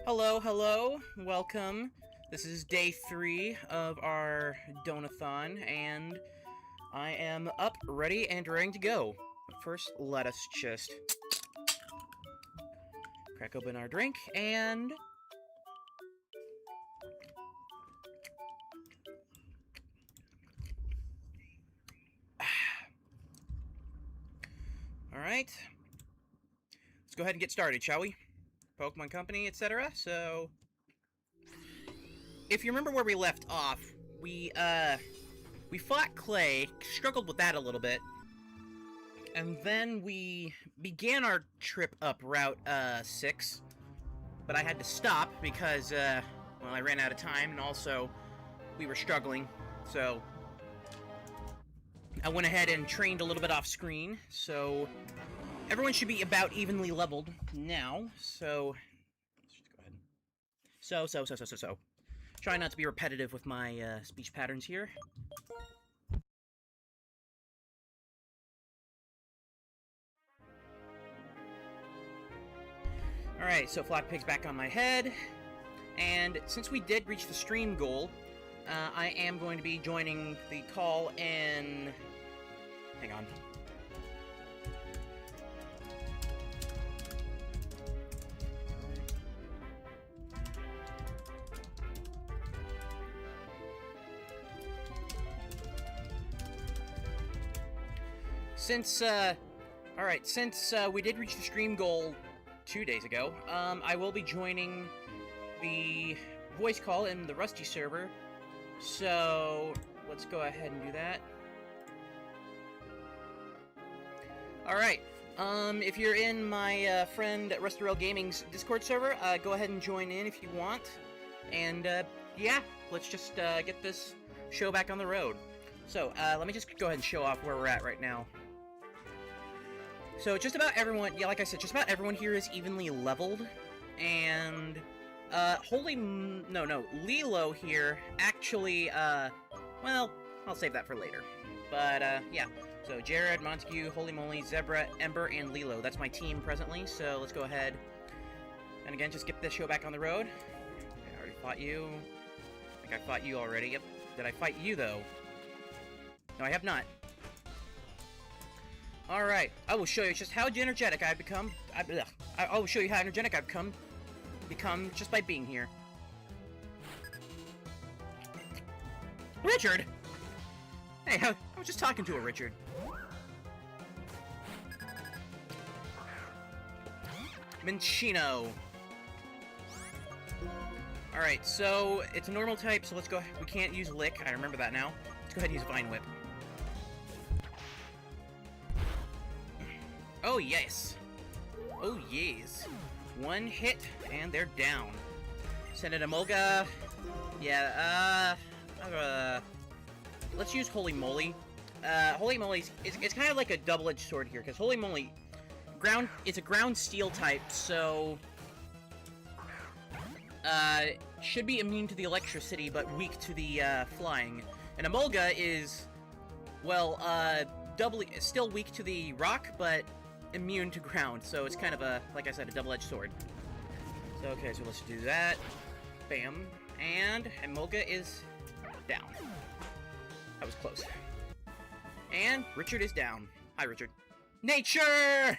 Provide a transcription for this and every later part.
Hello, hello, welcome. This is day 3 of our donathon, and I am up, ready, and raring to go. But first, let us just crack open our drink, and... Alright. Let's go ahead and get started, shall we? Pokemon Company, etc. So, if you remember where we left off, we fought Clay, struggled with that a little bit, and then we began our trip up Route 6, but I had to stop because, well, I ran out of time, and also we were struggling, so I went ahead and trained a little bit off screen, so everyone should be about evenly leveled now, so let's just go ahead. So. Try not to be repetitive with my speech patterns here. Alright, so Flock Pig's back on my head, and since we did reach the stream goal, I am going to be joining the call in... Hang on. Since we did reach the stream goal 2 days ago, I will be joining the voice call in the Rusty server, so let's go ahead and do that. Alright, if you're in my friend Rusty Rail Gaming's Discord server, go ahead and join in if you want, and yeah, let's just get this show back on the road. So, let me just go ahead and show off where we're at right now. So, just about everyone, yeah, like I said, just about everyone here is evenly leveled, and, Lilo here actually, well, I'll save that for later. But, yeah, so Jared, Montague, Holy Moly, Zebra, Ember, and Lilo, that's my team presently, so let's go ahead, and again, just get this show back on the road. Okay, I already fought you. I think I fought you already, yep. Did I fight you, though? No, I have not. Alright, I will show you just how energetic I've become. I will show you how energetic I've become just by being here. Richard! Hey, I was just talking to a Richard. Minchino. Alright, so it's a normal type, so let's go. We can't use Lick, I remember that now. Let's go ahead and use Vine Whip. Oh, yes. Oh, yes. One hit, and they're down. Send it Emolga. Yeah, let's use Holy Moly. Holy Moly's... It's kind of like a double-edged sword here, because Holy Moly... It's a ground steel type, so... should be immune to the electricity, but weak to the, flying. And Emolga is... Well, still weak to the rock, but... immune to ground, so it's kind of a, like I said, a double-edged sword. So, okay, so let's do that. Bam. And Emolga is down. That was close. And Richard is down. Hi, Richard. Nature!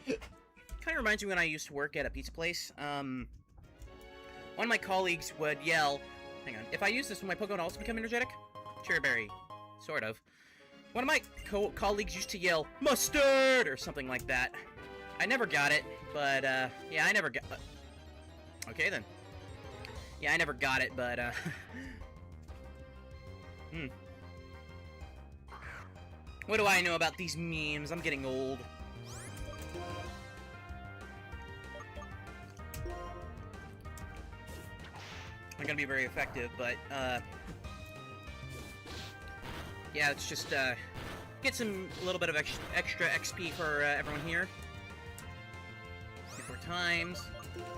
Kind of reminds me when I used to work at a pizza place. One of my colleagues would yell, hang on, if I use this, will my Pokemon also become energetic? Cherry Berry. Sort of. One of my colleagues used to yell, mustard! Or something like that. I never got it, but, yeah, I never got... okay, then. Yeah, I never got it, but, What do I know about these memes? I'm getting old. They're gonna be very effective, but, yeah, it's just, get a little bit of extra XP for everyone here. 4 times.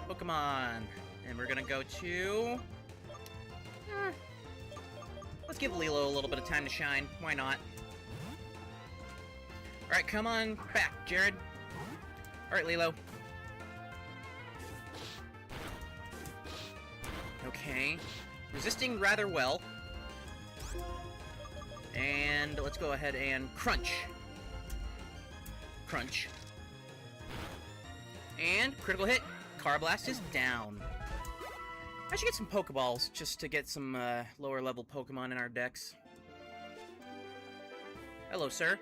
Pokemon. And we're gonna go to... let's give Lilo a little bit of time to shine. Why not? Alright, come on back, Jared. Alright, Lilo. Okay. Resisting rather well. And let's go ahead and crunch. Crunch. And critical hit. Carablast is down. I should get some Pokeballs just to get some lower level Pokemon in our decks. Hello, sir.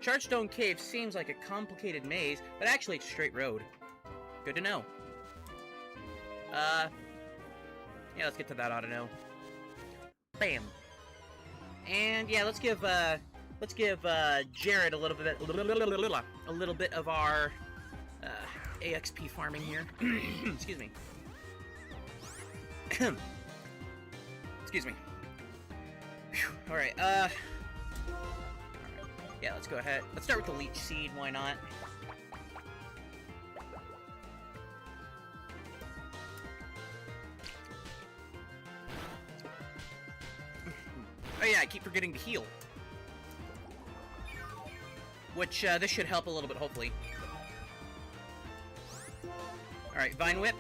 Chargestone Cave seems like a complicated maze, but actually it's a straight road. Good to know. Yeah, let's get to that auto-know. Bam. And yeah, let's give Jared a little bit of our AXP farming here. Excuse me. Excuse me. Alright, yeah, let's go ahead. Let's start with the Leech Seed, why not? Oh yeah, I keep forgetting to heal. Which, this should help a little bit, hopefully. Alright, Vine Whip.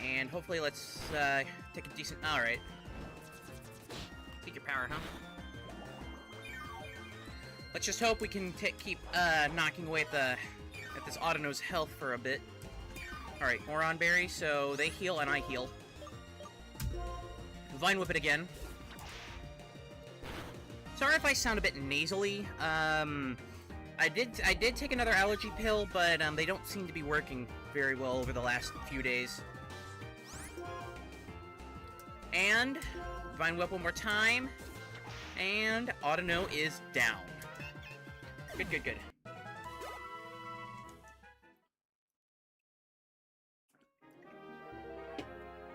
And hopefully let's, take a decent... Alright. Take your power, huh? Let's just hope we can keep, knocking away at this Autono's health for a bit. Alright, Moron Berry, so they heal and I heal. Vine Whip it again. Sorry if I sound a bit nasally. I did take another allergy pill, but they don't seem to be working very well over the last few days. And Vine Whip one more time, and Autono is down. Good, good, good.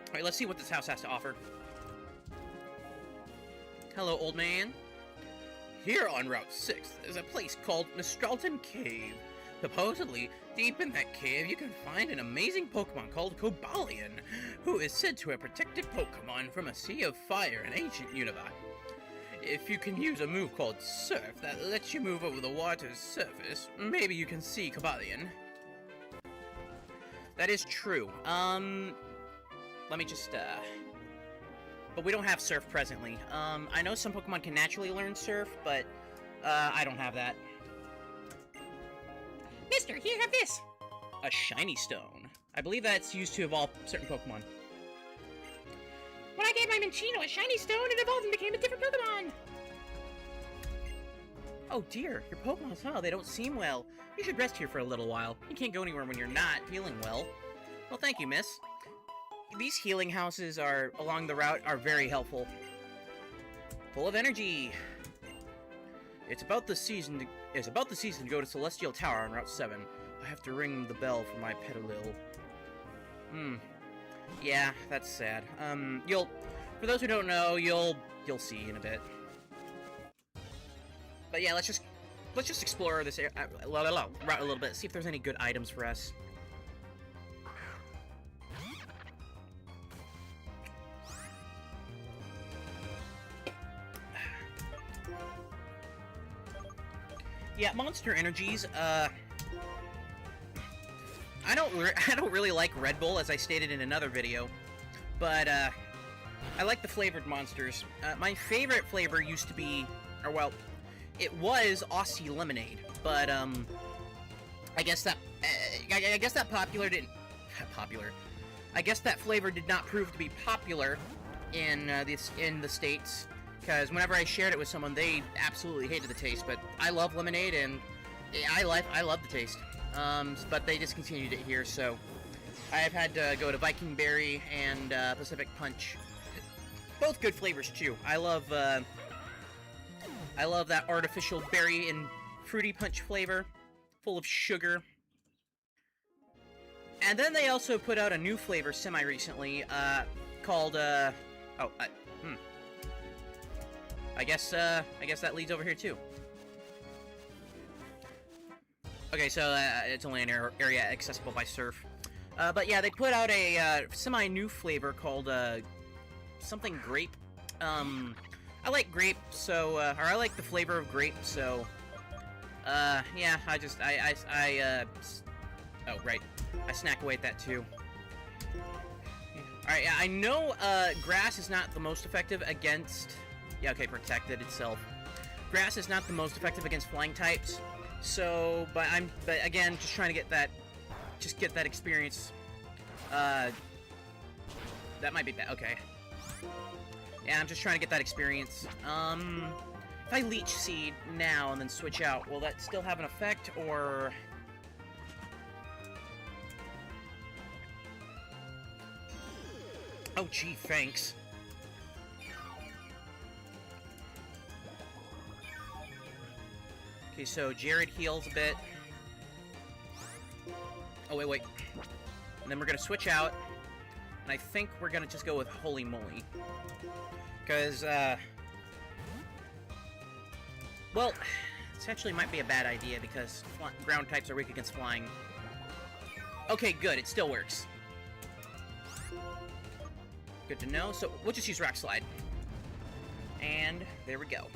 Alright, let's see what this house has to offer. Hello, old man. Here on Route 6, there's a place called Mistralton Cave. Supposedly, deep in that cave, you can find an amazing Pokemon called Cobalion, who is said to have protected Pokemon from a sea of fire in ancient Unova. If you can use a move called Surf that lets you move over the water's surface, maybe you can see Cobalion. That is true. Let me just, but we don't have Surf presently. I know some Pokemon can naturally learn Surf, but, I don't have that. Mister, here, have this! A shiny stone. I believe that's used to evolve certain Pokemon. When I gave my Minccino a shiny stone, it evolved and became a different Pokemon! Oh dear, your Pokemon's, they don't seem well. You should rest here for a little while. You can't go anywhere when you're not feeling well. Well, thank you, miss. These healing houses along the route are very helpful. Full of energy. It's about the season to go to Celestial Tower on Route 7. I have to ring the bell for my Petalil. Yeah, that's sad. For those who don't know, you'll see in a bit. But yeah, let's just explore this route a little bit, see if there's any good items for us. Yeah, Monster Energies, I don't really like Red Bull, as I stated in another video, but, I like the flavored monsters. My favorite flavor used to be, or well, it was Aussie Lemonade, but, I guess that flavor did not prove to be popular in the States. Because whenever I shared it with someone, they absolutely hated the taste. But I love lemonade, and I love the taste. But they discontinued it here, so I've had to go to Viking Berry and Pacific Punch. Both good flavors too. I love that artificial berry and fruity punch flavor, full of sugar. And then they also put out a new flavor semi-recently, called I guess that leads over here too. Okay, so it's only an area accessible by surf. But yeah, they put out a semi-new flavor called something grape. I like grape, so or I like the flavor of grape, so yeah, oh right, I snack away at that too. All right, yeah, I know grass is not the most effective against. Yeah, okay, protected itself. Grass is not the most effective against flying types. So, but again, just trying to get that experience. That might be bad. Okay. Yeah, I'm just trying to get that experience. If I Leech Seed now and then switch out, will that still have an effect, or? Oh, gee, thanks. Okay, so Jared heals a bit. Oh, wait. And then we're gonna switch out. And I think we're gonna just go with Holy Moly. Because, well, this actually might be a bad idea because ground types are weak against flying. Okay, good. It still works. Good to know. So, we'll just use Rock Slide. And there we go.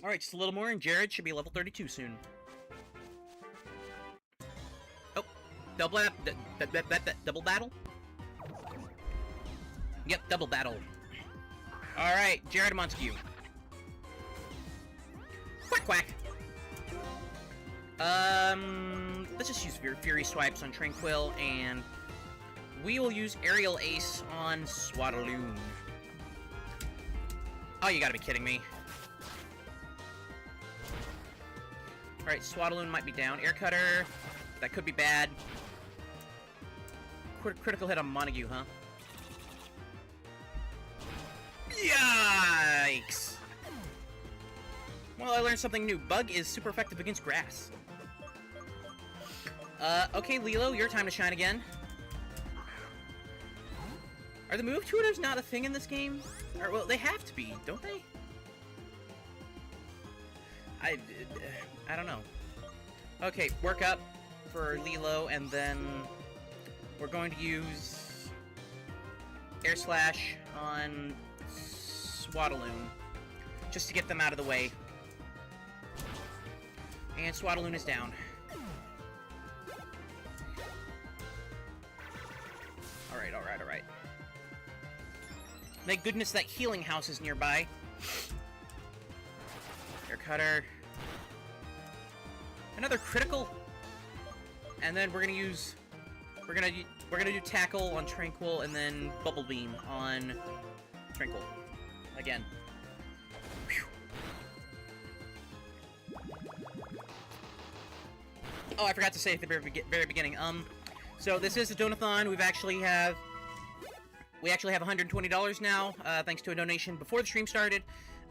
Alright, just a little more, and Jared should be level 32 soon. Oh, double battle? Yep, double battle. Alright, Jared Montague. Quack quack! Let's just use Fury Swipes on Tranquil, and we will use Aerial Ace on Swaddaloon. Oh, you gotta be kidding me. Alright, Swaddaloon might be down. Air Cutter, that could be bad. Critical hit on Montague, huh? Yikes! Well, I learned something new. Bug is super effective against grass. Okay, Lilo, your time to shine again. Are the move tutors not a thing in this game? Or, well, they have to be, don't they? I don't know. Okay, work up for Lilo, and then we're going to use Air Slash on Swaddaloon, just to get them out of the way. And Swaddaloon is down. Alright. Thank goodness that healing house is nearby. Air Cutter. Another critical. And then we're gonna do Tackle on Tranquil, and then Bubble Beam on Tranquil. Again. Whew. Oh, I forgot to say at the very beginning. So this is a donathon. We actually have $120 now, thanks to a donation before the stream started.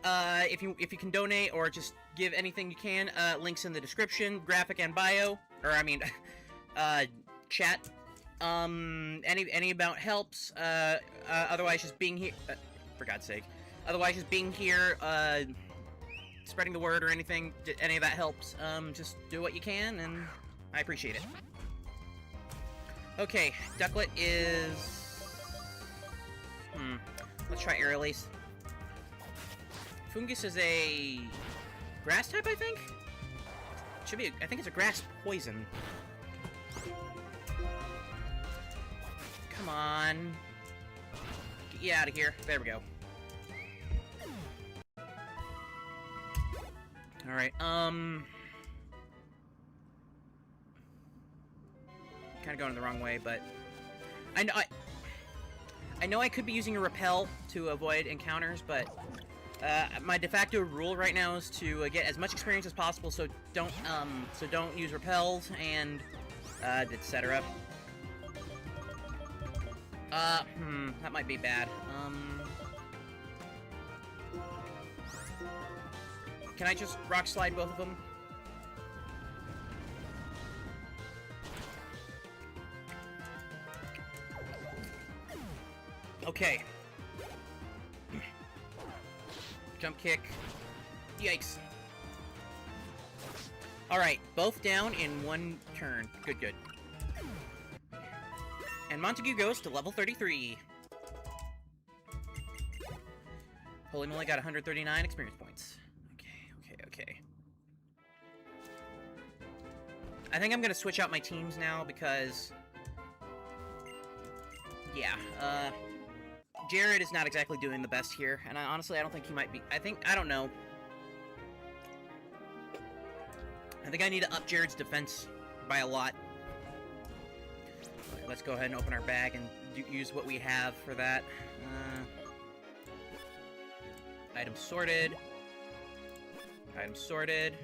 If you can donate or just give anything you can, links in the description, graphic and bio, or I mean, chat. Any amount helps. Otherwise, just being here, for God's sake. Otherwise, just being here, spreading the word or anything, any of that helps. Just do what you can, and I appreciate it. Okay, Ducklet is. Let's try Aerial Ace. Fungus is a grass type, I think? Should be, I think it's a grass poison. Come on. Get you out of here. There we go. Alright, kinda going the wrong way, but I know I could be using a repel to avoid encounters, but my de facto rule right now is to get as much experience as possible, so don't use repels and etc. That might be bad. Can I just rock slide both of them? Okay. Jump kick. Yikes. Alright, both down in one turn. Good, good. And Montague goes to level 33. Holy moly, got 139 experience points. Okay. I think I'm gonna switch out my teams now because... yeah, Jared is not exactly doing the best here, and honestly, I don't think he might be. I don't know. I think I need to up Jared's defense by a lot. Right, let's go ahead and open our bag and use what we have for that. Items sorted. Items sorted.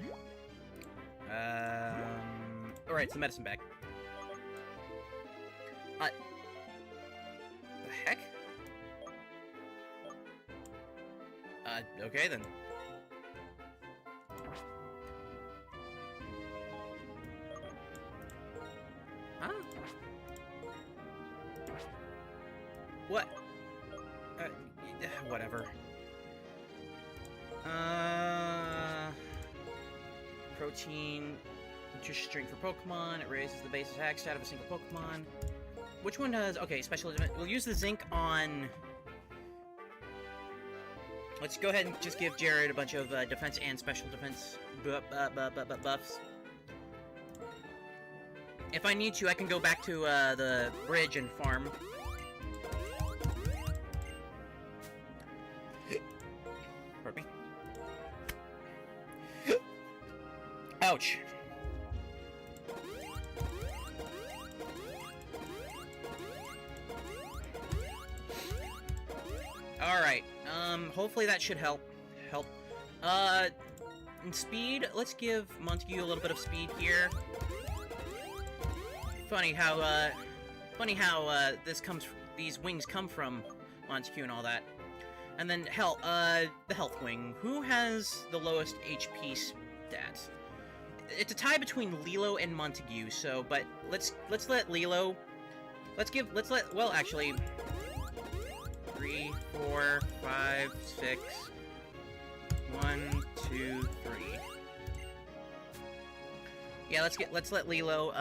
Alright, it's the medicine bag. The heck? Okay then. Huh? What? Whatever. Protein. Nutrition drink for Pokemon. It raises the base attack stat of a single Pokemon. Which one does... okay, special... we'll use the zinc on... let's go ahead and just give Jared a bunch of defense and special defense buffs. If I need to, I can go back to the bridge and farm. Pardon me. Ouch. Alright, hopefully that should help. In speed, let's give Montague a little bit of speed here. Funny how these wings come from Montague and all that. And then, the health wing. Who has the lowest HP stats? It's a tie between Lilo and Montague, so, but let's let Lilo... well, actually... 3, 4, 5, 6... 1, 2, 3... yeah, let's let Lilo,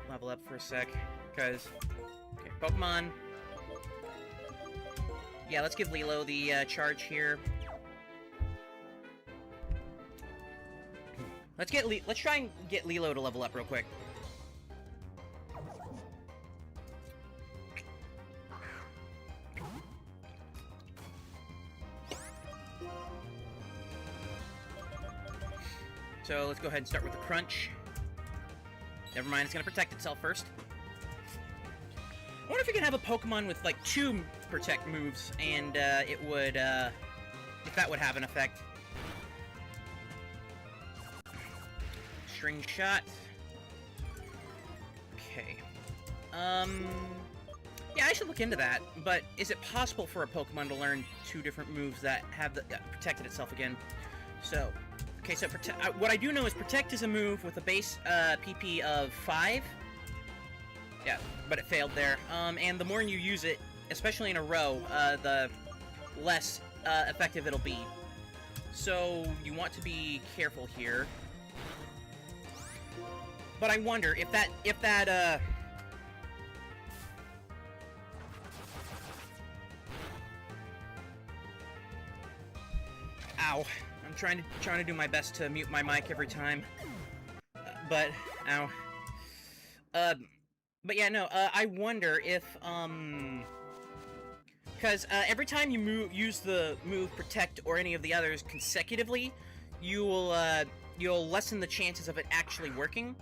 level up for a sec, because... okay, Pokemon... yeah, let's give Lilo the, charge here. Let's try and get Lilo to level up real quick. So let's go ahead and start with the Crunch. Never mind, it's gonna protect itself first. I wonder if we can have a Pokemon with, like, 2 protect moves, and, it would, if that would have an effect. String Shot. Okay. Yeah, I should look into that, but is it possible for a Pokemon to learn 2 different moves that have protected itself again? So, okay, so what I do know is Protect is a move with a base, PP of 5. Yeah, but it failed there. And the more you use it, especially in a row, the less effective it'll be. So you want to be careful here. But I wonder if that ow. I'm trying to do my best to mute my mic every time. But ow. But yeah, no, I wonder if, because, every time you use the move Protect or any of the others consecutively, you'll lessen the chances of it actually working.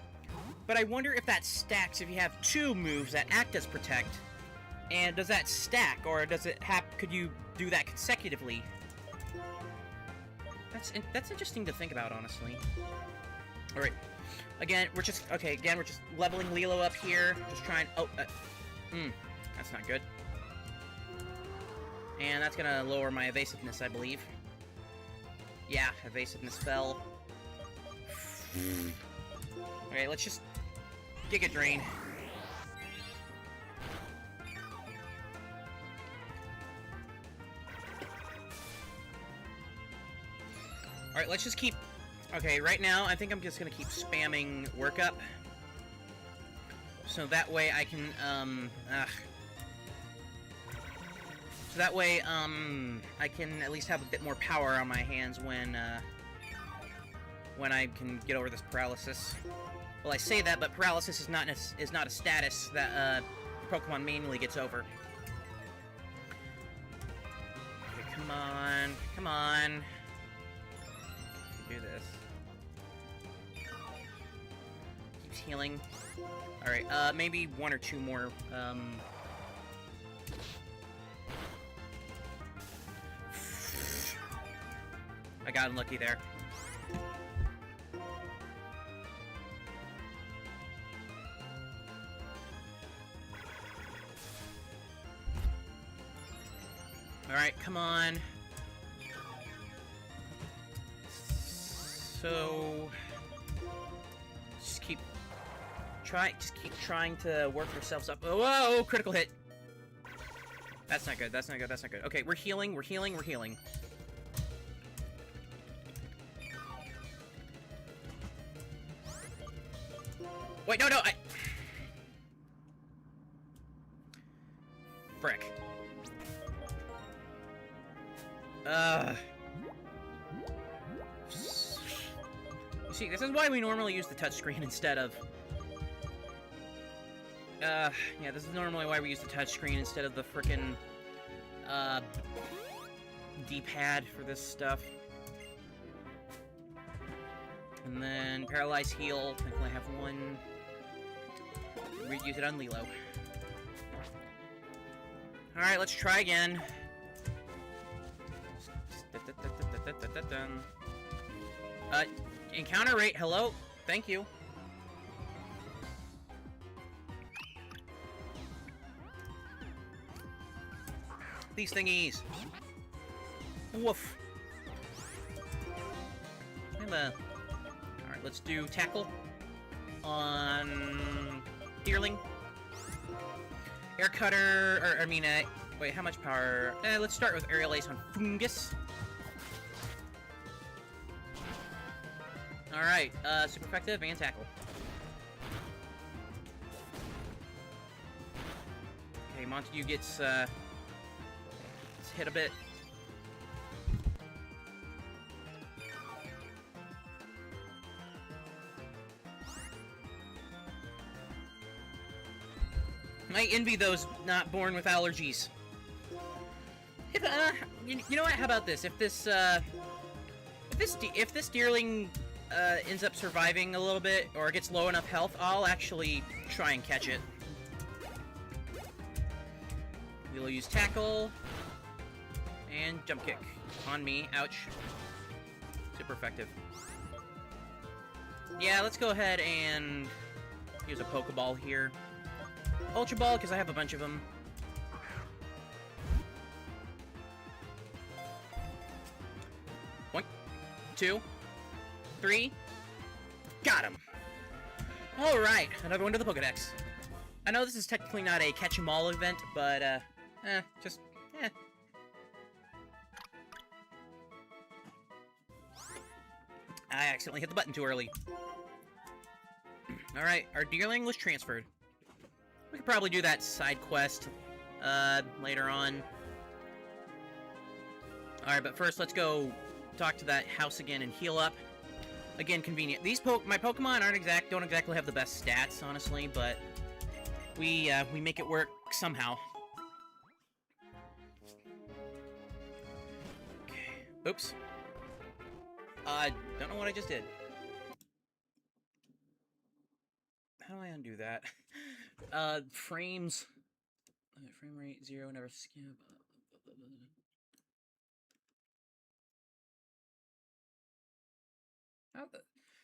But I wonder if that stacks if you have 2 moves that act as Protect. And does that stack, or does it could you do that consecutively? That's interesting to think about, honestly. Alright. Again, we're just leveling Lilo up here. Just trying... oh, that's not good. And that's gonna lower my evasiveness, I believe. Yeah, evasiveness fell. Okay, let's just... Giga Drain. Alright, let's just keep... Okay, right now, I think I'm just gonna keep spamming workup. So that way I can, So that way, I can at least have a bit more power on my hands when I can get over this paralysis. Well, I say that, but paralysis is not a status that, Pokemon mainly gets over. Okay, come on. Come on. Do this. Keeps healing. Alright, maybe one or two more, I got unlucky there. Alright, come on. So... Just keep trying to work yourselves up. Oh, whoa! Critical hit! That's not good, that's not good, that's not good. Okay, we're healing, we're healing, we're healing. Wait, no, I... Frick. You see, this is why we normally use the touchscreen instead of... yeah, this is normally why we use the touchscreen instead of the frickin', D-pad for this stuff. And then Paralyze Heal. I think I have one. Reuse it on Lilo. Alright, let's try again. Encounter rate, hello? Thank you. These thingies. Woof. Alright, let's do Tackle on Deerling. Air Cutter, or, I mean, wait, how much power? Let's start with Aerial Ace on Fungus. Alright, super effective and Tackle. Okay, Montague gets hit a bit. I envy those not born with allergies. If, you know what? How about this? If this Deerling ends up surviving a little bit or gets low enough health, I'll actually try and catch it. We'll use Tackle and Jump Kick on me. Ouch. Super effective. Yeah, let's go ahead and use a Pokeball here. Ultra Ball, because I have a bunch of them. One, two, three. Got him! Alright, another one to the Pokedex. I know this is technically not a catch-em-all event, but, just, I accidentally hit the button too early. Alright, our Deerling was transferred. We could probably do that side quest, later on. Alright, but first let's go talk to that house again and heal up. Again, convenient. My Pokemon don't exactly have the best stats, honestly, but we make it work somehow. Okay. Oops. Don't know what I just did. How do I undo that? Frames. Frame rate 0, never skip.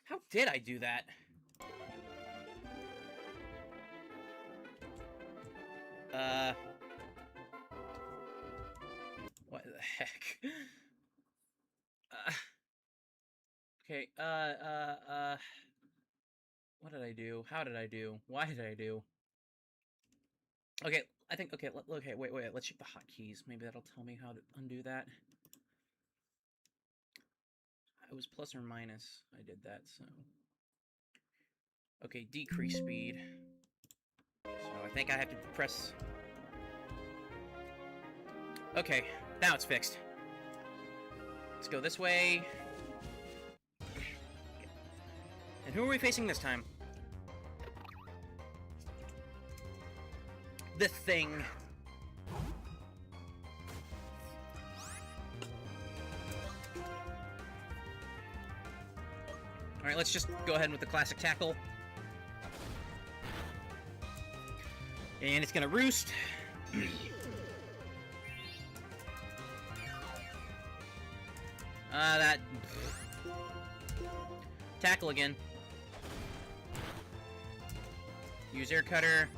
How did I do that? What the heck? Okay, what did I do? How did I do? Why did I do? Okay, I think, okay, wait, let's check the hotkeys. Maybe that'll tell me how to undo that. it was plus or minus. I did that, so... Okay, decrease speed. So I think I have to press... Okay, now it's fixed. Let's go this way. And who are we facing this time? The Thing. Alright, let's just go ahead with the classic tackle. And it's gonna roost. That... Tackle again. Use air cutter.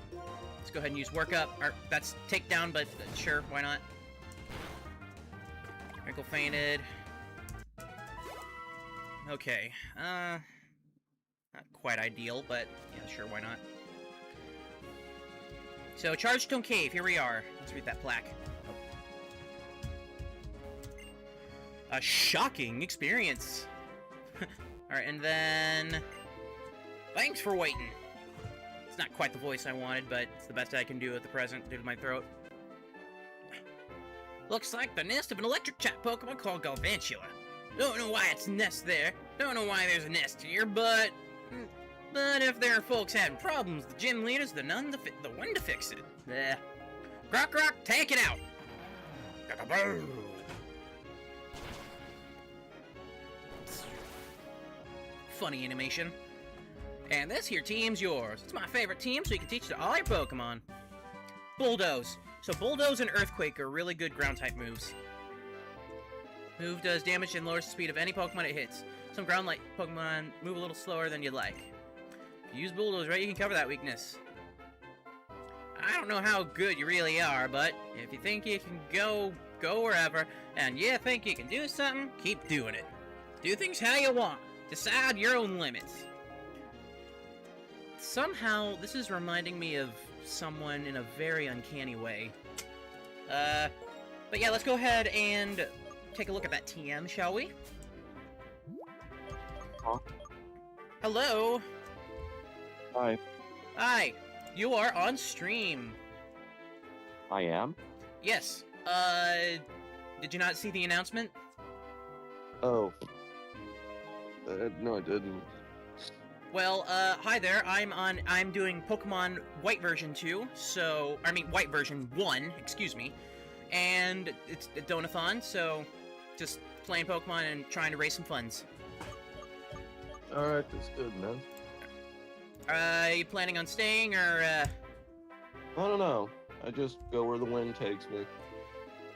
Let's go ahead and use workup. Or, that's takedown, but sure, why not? Wrinkle fainted. Okay. Not quite ideal, but yeah, sure, why not? So, Chargestone Cave, here we are. Let's read that plaque. Oh. A shocking experience. Alright, and then... Thanks for waiting. It's not quite the voice I wanted, but it's the best I can do at the present due to my throat. Looks like the nest of an electric chat Pokemon called Galvantula. Don't know why it's nest there. Don't know why there's a nest here, but... But if there are folks having problems, the gym leader's the one to fix it. Croc, take it out! Funny animation. And this here team's yours. It's my favorite team, so you can teach it to all your Pokemon. Bulldoze. So Bulldoze and Earthquake are really good ground-type moves. Move does damage and lowers the speed of any Pokemon it hits. Some ground-like Pokemon move a little slower than you'd like. If you use Bulldoze right, you can cover that weakness. I don't know how good you really are, but if you think you can go wherever, and you think you can do something, keep doing it. Do things how you want. Decide your own limits. Somehow, this is reminding me of someone in a very uncanny way. But yeah, let's go ahead and take a look at that TM, shall we? Huh? Hello? Hi. Hi. You are on stream. I am? Yes. Did you not see the announcement? Oh. No, I didn't. Well, hi there. I'm doing Pokemon White version 2, so... I mean, White version 1, excuse me. And it's a donathon, so just playing Pokemon and trying to raise some funds. Alright, that's good, man. Are you planning on staying, or, I don't know. I just go where the wind takes me.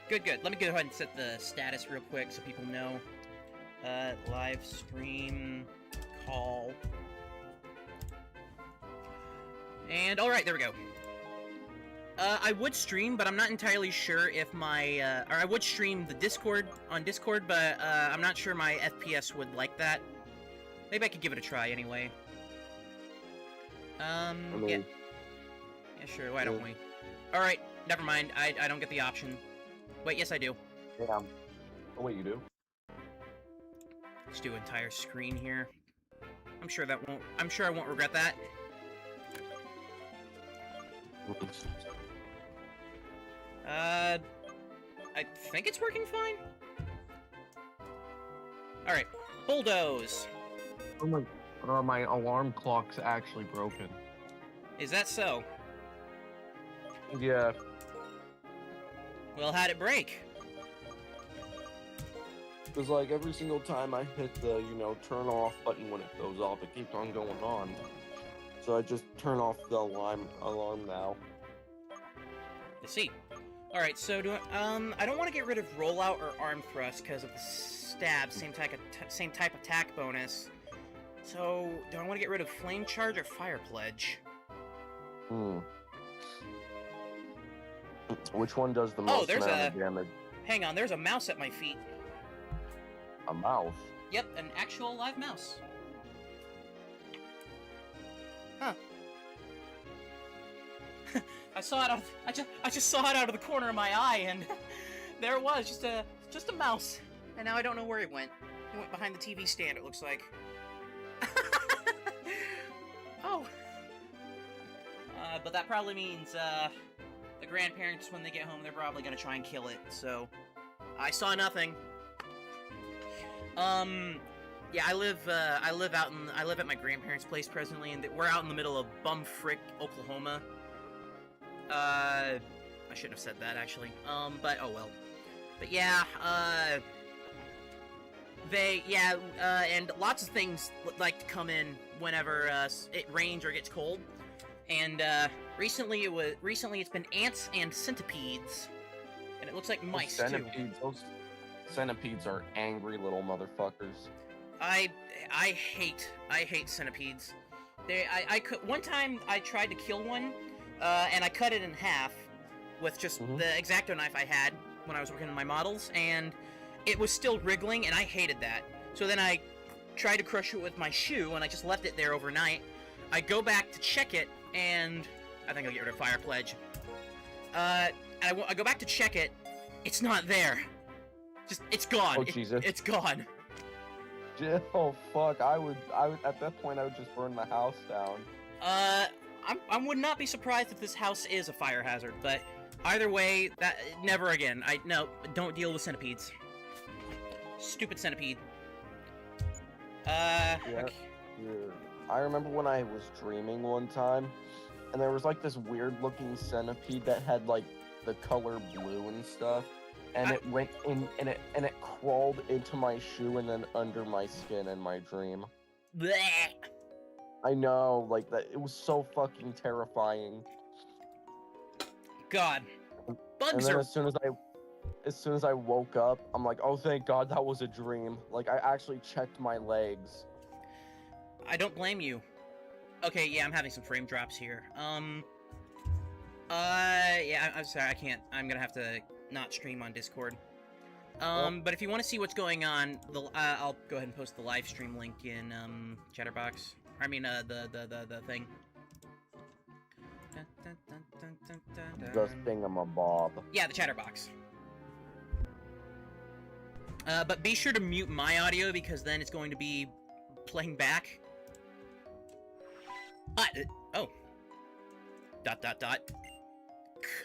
Good. Let me go ahead and set the status real quick so people know. Live stream call. And, alright, there we go. I would stream, but I'm not entirely sure if my, or I would stream the Discord, on Discord, but, I'm not sure my FPS would like that. Maybe I could give it a try anyway. Yeah. Yeah, sure, why don't we? Alright, never mind, I don't get the option. Wait, yes I do. Yeah. Oh, wait, you do? Let's do entire screen here. I'm sure I won't regret that. I think it's working fine. Alright, Bulldoze. My alarm clock's actually broken. Is that so? Yeah. Well, how'd it break? Because, like, every single time I hit the, turn off button when it goes off, it keeps on going on. So I just turn off the alarm now. I see. Alright, so I don't want to get rid of rollout or arm thrust because of the stab, same type attack bonus. So, do I want to get rid of flame charge or fire pledge? Which one does the most amount of damage? Hang on, there's a mouse at my feet. A mouse? Yep, an actual live mouse. Huh. I saw it I just saw it out of the corner of my eye, and there it was, just a mouse. And now I don't know where it went. He went behind the TV stand, it looks like. Oh. But that probably means, the grandparents, when they get home, they're probably gonna try and kill it, so... I saw nothing. Yeah, I live at my grandparents' place presently, and we're out in the middle of bumfrick, Oklahoma. I shouldn't have said that, actually. But, oh well. But yeah, and lots of things like to come in whenever, it rains or gets cold. And, recently it's been ants and centipedes. And it looks like mice, too. Those centipedes are angry little motherfuckers. I hate centipedes. One time I tried to kill one, and I cut it in half with just the X-Acto knife I had when I was working on my models, and it was still wriggling, and I hated that. So then I tried to crush it with my shoe, and I just left it there overnight. I go back to check it, and I think I'll get rid of Fire Pledge. I go back to check it, it's not there. It's gone. Oh, Jesus. It's gone. Oh, fuck. I would, at that point, I would just burn the house down. I would not be surprised if this house is a fire hazard, but either way, never again. No, don't deal with centipedes. Stupid centipede. Yeah, okay. Yeah. I remember when I was dreaming one time, and there was like this weird-looking centipede that had like the color blue and stuff, and it went in, and it crawled into my shoe and then under my skin in my dream. Blech. I know, like that. It was so fucking terrifying. God, bugs and then are. As soon as I woke up, I'm like, oh, thank God that was a dream. Like I actually checked my legs. I don't blame you. Okay, yeah, I'm having some frame drops here. Yeah, I'm sorry, I can't. I'm gonna have to not stream on Discord. But if you want to see what's going on, I'll go ahead and post the live stream link in, Chatterbox. I mean, the thing. The thingamabob. Yeah, the Chatterbox. But be sure to mute my audio, because then it's going to be playing back. Oh. ...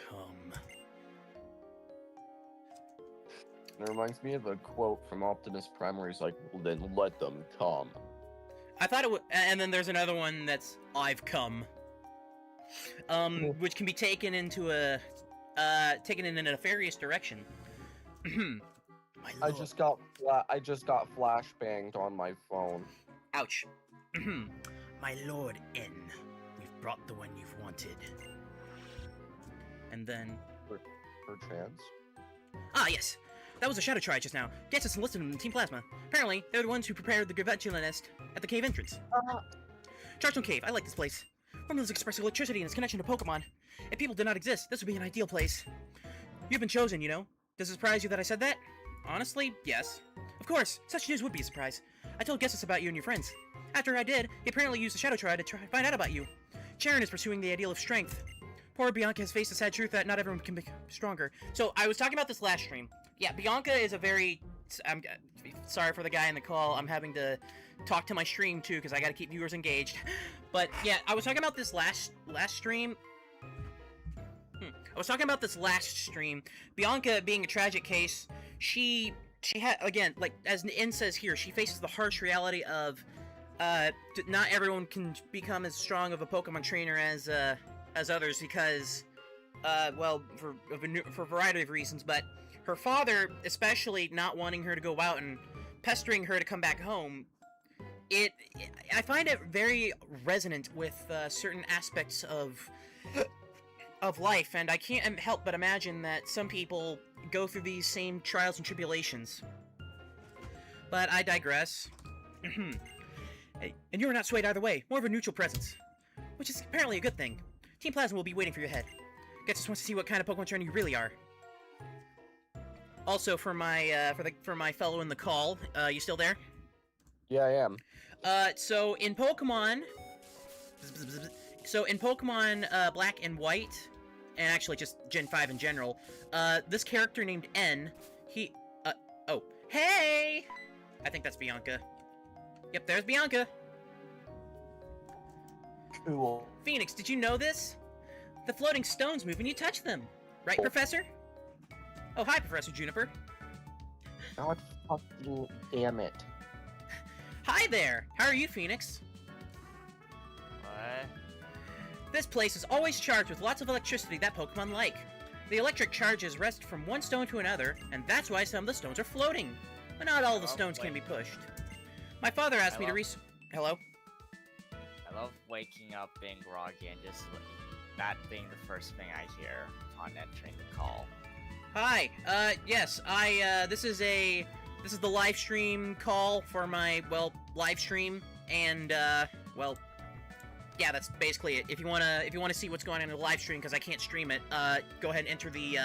Come. It reminds me of a quote from Optimus Prime where he's like, well, then let them come. I thought it would, and then there's another one that's, I've come. Which can be taken into taken in a nefarious direction. I just got flashbanged on my phone. Ouch. My lord N, we've brought the one you've wanted. And then... Perchance. Ah, yes. That was a shadow triad just now. Gets us enlisted in Team Plasma. Apparently, they're the ones who prepared the Garventula nest at the cave entrance. Chargestone Cave, I like this place. Formulas express electricity and its connection to Pokemon. If people did not exist, this would be an ideal place. You've been chosen, you know. Does it surprise you that I said that? Honestly, yes. Of course, such news would be a surprise. I told Gessus about you and your friends. After I did, he apparently used the Shadow Triad to try to find out about you. Charon is pursuing the ideal of strength. Poor Bianca has faced the sad truth that not everyone can become stronger. So, I was talking about this last stream. Yeah, Bianca is a very... I'm sorry for the guy in the call. I'm having to talk to my stream, too, because I gotta keep viewers engaged. But, yeah, I was talking about this last stream. I was talking about this last stream. Bianca being a tragic case, she had, again, like, as N says here, she faces the harsh reality of, not everyone can become as strong of a Pokemon trainer as others because, well, for a variety of reasons, but her father, especially not wanting her to go out and pestering her to come back home, I find it very resonant with, certain aspects of life, and I can't help but imagine that some people go through these same trials and tribulations. But I digress. And you are not swayed either way, more of a neutral presence, which is apparently a good thing. Team Plasma will be waiting for your head. Getsus wants to see what kind of Pokemon trainer you really are. Also, for my fellow in the call, you still there? Yeah, I am. So in Pokemon Black and White, and actually just Gen 5 in general, this character named N, oh, hey! I think that's Bianca. Yep, there's Bianca. Cool. Phoenix, did you know this? The floating stones move when you touch them. Right, Professor? Oh, hi, Professor Juniper. God fucking damn it. Hi there! How are you, Phoenix? What? This place is always charged with lots of electricity that Pokemon like. The electric charges rest from one stone to another, and that's why some of the stones are floating. But not all the stones can be pushed. My father asked me to Hello? I love waking up being groggy and just that being the first thing I hear upon entering the call. Hi, yes, this is the live stream call for my, well, live stream, and, well, yeah, that's basically it. If you wanna see what's going on in the live stream, because I can't stream it, go ahead and enter the,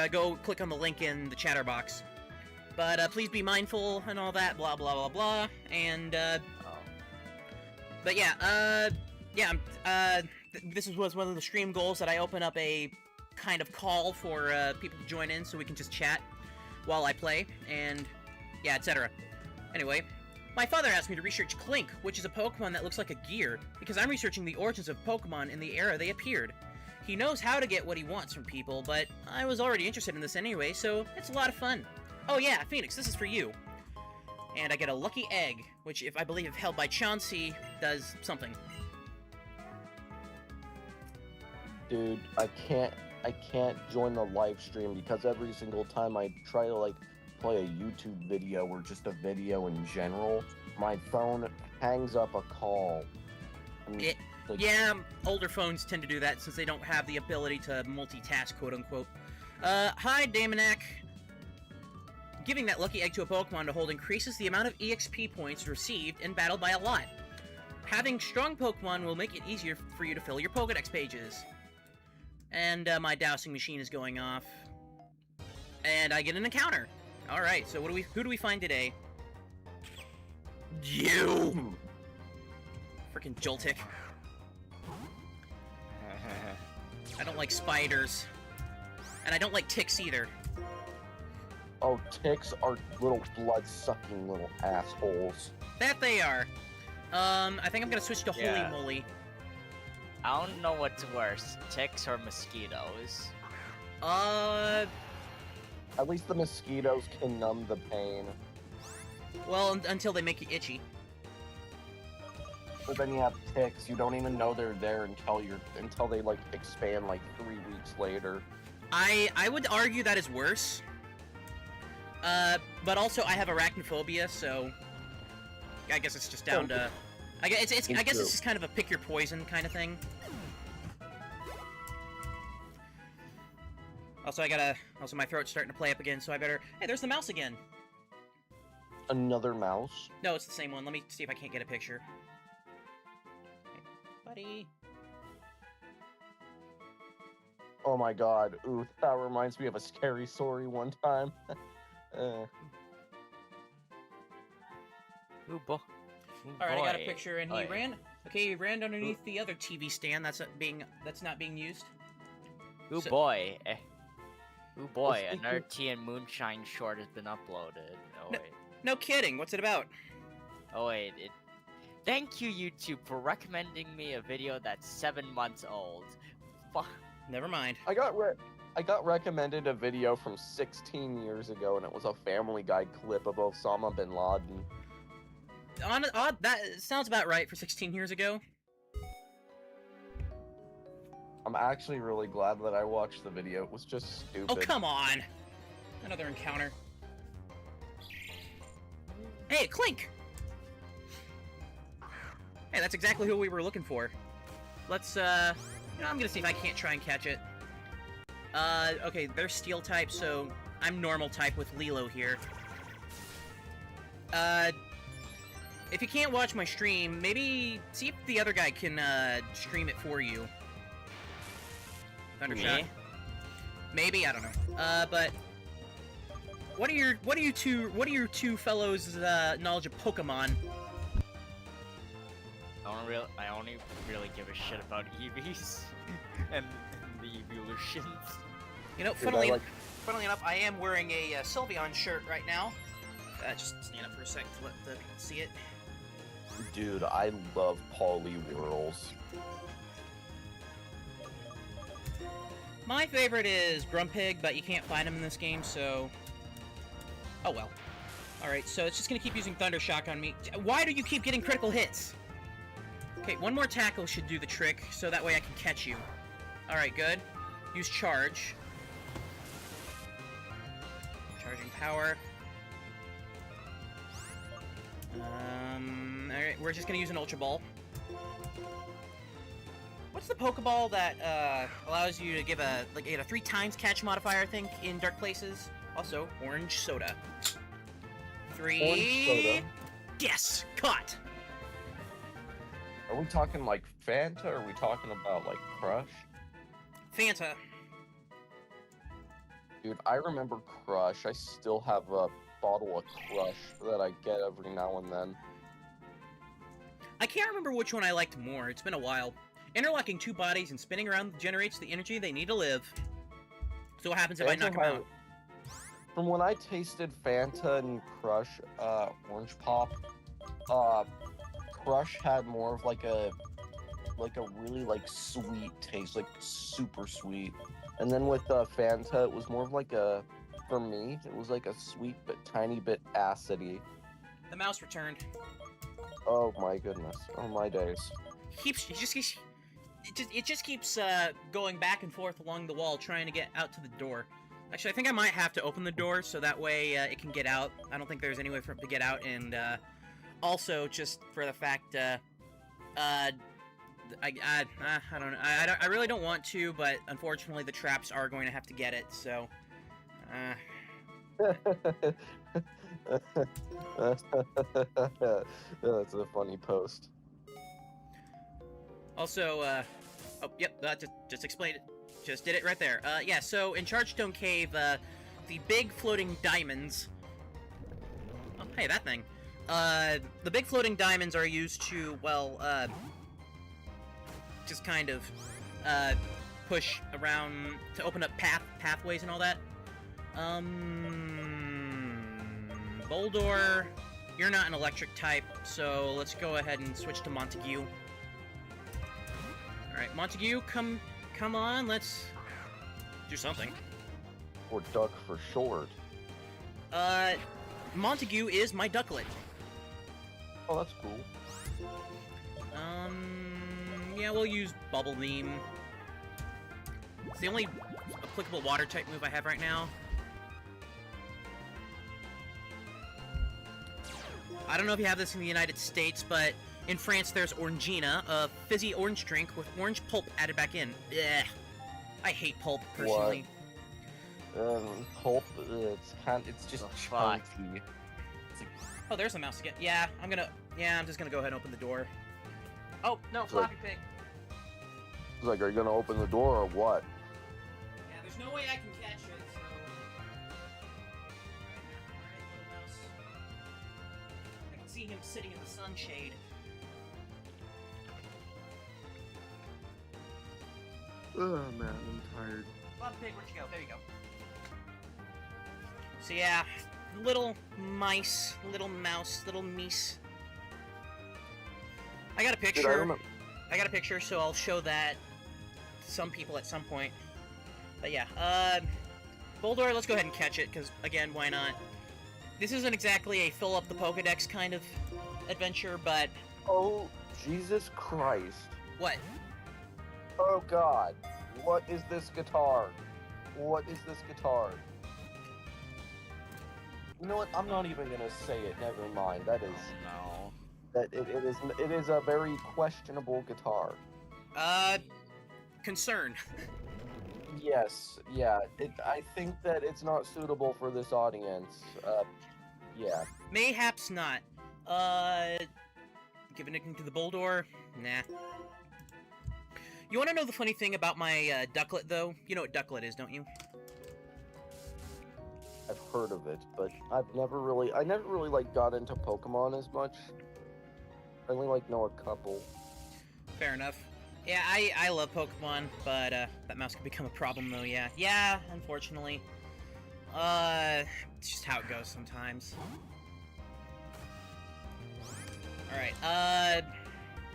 go click on the link in the chatter box. But, please be mindful and all that, blah, blah, blah, blah, and, but yeah, this was one of the stream goals, that I open up a kind of call for, people to join in so we can just chat while I play, and, yeah, etc. Anyway, my father asked me to research Clink, which is a Pokemon that looks like a gear, because I'm researching the origins of Pokemon in the era they appeared. He knows how to get what he wants from people, but I was already interested in this anyway, so it's a lot of fun. Oh yeah, Phoenix, this is for you. And I get a lucky egg, which, if I believe if held by Chauncey, does something. Dude, I can't join the live stream because every single time I try to, like, play a YouTube video or just a video in general, my phone hangs up a call. Yeah, older phones tend to do that since they don't have the ability to multitask, quote-unquote. Hi, Damonac. Giving that lucky egg to a Pokemon to hold increases the amount of EXP points received in battle by a lot. Having strong Pokemon will make it easier for you to fill your Pokedex pages. And, my dowsing machine is going off. And I get an encounter. Alright, so who do we find today? You! Frickin' Joltik. I don't like spiders. And I don't like ticks either. Oh, ticks are little blood-sucking little assholes. That they are. I think I'm gonna switch to Holy Moly. I don't know what's worse, ticks or mosquitoes. At least the mosquitoes can numb the pain. Well, until they make you itchy. But then you have ticks, you don't even know they're there until they, like, expand, like, 3 weeks later. I would argue that is worse. But also I have arachnophobia, so I guess it's just down to... I guess it's just kind of a pick your poison kind of thing. Also, also my throat's starting to play up again, so I better... Hey, there's the mouse again! Another mouse? No, it's the same one. Let me see if I can't get a picture. Hey, buddy. Oh my god, ooh, that reminds me of a scary story one time. Ooh, boy. Alright, I got a picture, and he ran... Okay, he ran underneath the other TV stand that's not being used. Ooh, So- boy. Ooh, boy, another tea and moonshine short has been uploaded. Oh, wait. No kidding, what's it about? Oh, wait. Thank you, YouTube, for recommending me a video that's 7 months old. Fuck. Never mind. I got recommended a video from 16 years ago, and it was a Family Guy clip of Osama bin Laden. That sounds about right for 16 years ago. I'm actually really glad that I watched the video. It was just stupid. Oh, come on! Another encounter. Hey, Clink! Hey, that's exactly who we were looking for. Let's, I'm gonna see if I can't try and catch it. Okay, they're steel type, so I'm normal type with Lilo here. If you can't watch my stream, maybe see if the other guy can, stream it for you. Thundershot. Me? Maybe, I don't know. But what are you two fellows' knowledge of Pokemon? I only really give a shit about EVs and the evolutions. You know, funnily enough, I am wearing a Sylveon shirt right now. Just stand up for a sec to let the people see it. Dude, I love Whirls. My favorite is Grumpig, but you can't find him in this game, so... Oh well. Alright, so it's just gonna keep using Thunder Shock on me. Why do you keep getting critical hits? Okay, one more tackle should do the trick, so that way I can catch you. Alright, good. Use Charge. Charging Power. Alright, we're just gonna use an Ultra Ball. What's the Pokeball that allows you to give a 3 times catch modifier, I think, in Dark Places? Also, Orange Soda. 3. Orange Soda. Yes! Caught! Are we talking like Fanta, or are we talking about like Crush? Fanta. Dude, I remember Crush. I still have a bottle of Crush that I get every now and then. I can't remember which one I liked more. It's been a while. Interlocking 2 bodies and spinning around generates the energy they need to live. So what happens if I knock them out? From when I tasted Fanta and Crush, Orange Pop, Crush had more of like a really like sweet taste, like super sweet. And then with Fanta, it was more of like for me, it was like a sweet but tiny bit acidy. The mouse returned. Oh my goodness. Oh my days. It just keeps going back and forth along the wall, trying to get out to the door. Actually, I think I might have to open the door so that way it can get out. I don't think there's any way for it to get out, and also just for the fact, I don't know. I really don't want to, but unfortunately the traps are going to have to get it. So, That's a funny post. Also, oh, yep, that just explained it. Just did it right there. Yeah, so in Chargestone Cave, the big floating diamonds... Oh, hey, that thing. The big floating diamonds are used to, well, just kind of, push around to open up pathways and all that. Boldor, you're not an electric type, so let's go ahead and switch to Montague. Alright, Montague, come on, let's do something. Or duck for short. Montague is my ducklet. Oh, that's cool. Yeah, we'll use Bubble Beam. It's the only applicable water type move I have right now. I don't know if you have this in the United States, but in France there's Orangina, a fizzy orange drink with orange pulp added back in. Ugh. I hate pulp, personally. Pulp, it's just chunky. Oh, there's a mouse again. Yeah, I'm just gonna go ahead and open the door. Oh, no, Floppy Pig. It's like, are you gonna open the door or what? Yeah, there's no way I can catch it, so... Alright, little mouse. I can see him sitting in the sunshade. Oh man, I'm tired. Floppy Pig, where'd you go? There you go. So yeah, little mice, little mouse, little meese. I got a picture. Dude, I got a picture, so I'll show that to some people at some point. But yeah, Boldor, let's go ahead and catch it, because, again, why not? This isn't exactly a fill up the Pokedex kind of adventure, but... Oh, Jesus Christ. What? Oh god. What is this guitar? What is this guitar? You know what? I'm not even gonna say it. Never mind. That is... Oh, no. That it is a very questionable guitar. Concern. Yes, yeah. I think that it's not suitable for this audience. Yeah. Mayhaps not. Give a nickname to the Boldor? Nah. You wanna know the funny thing about my, ducklet, though? You know what ducklet is, don't you? I've heard of it, but I never really like got into Pokemon as much. I only like know a couple. Fair enough. Yeah, I love Pokemon, but that mouse could become a problem though, yeah. Yeah, unfortunately. It's just how it goes sometimes. Alright,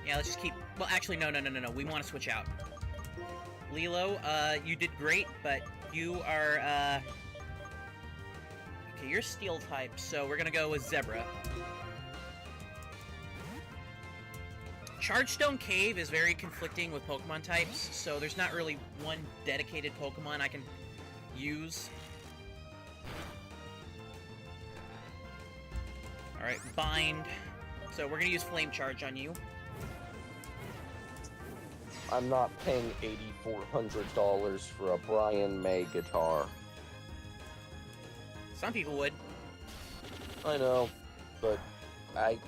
yeah, let's just keep... Well, actually, no. We want to switch out. Lilo, you did great, but you are, okay, you're steel type, so we're gonna go with Zebra. Chargestone Cave is very conflicting with Pokemon types, so there's not really one dedicated Pokemon I can use. Alright, Bind. So we're gonna use Flame Charge on you. I'm not paying $8,400 for a Brian May guitar. Some people would. I know, but I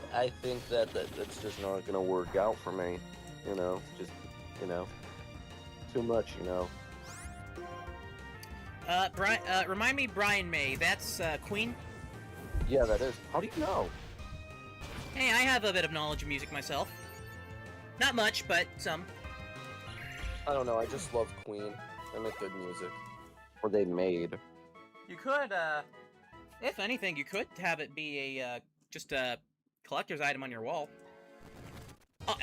think that's just not gonna work out for me. You know, just, you know, too much, you know. Remind me, Brian May, that's, Queen? Yeah, that is. How do you know? Hey, I have a bit of knowledge of music myself. Not much, but some. I don't know, I just love Queen. They make good music. Or they made. You could, if anything, you could have it be a, just a collector's item on your wall. Oh,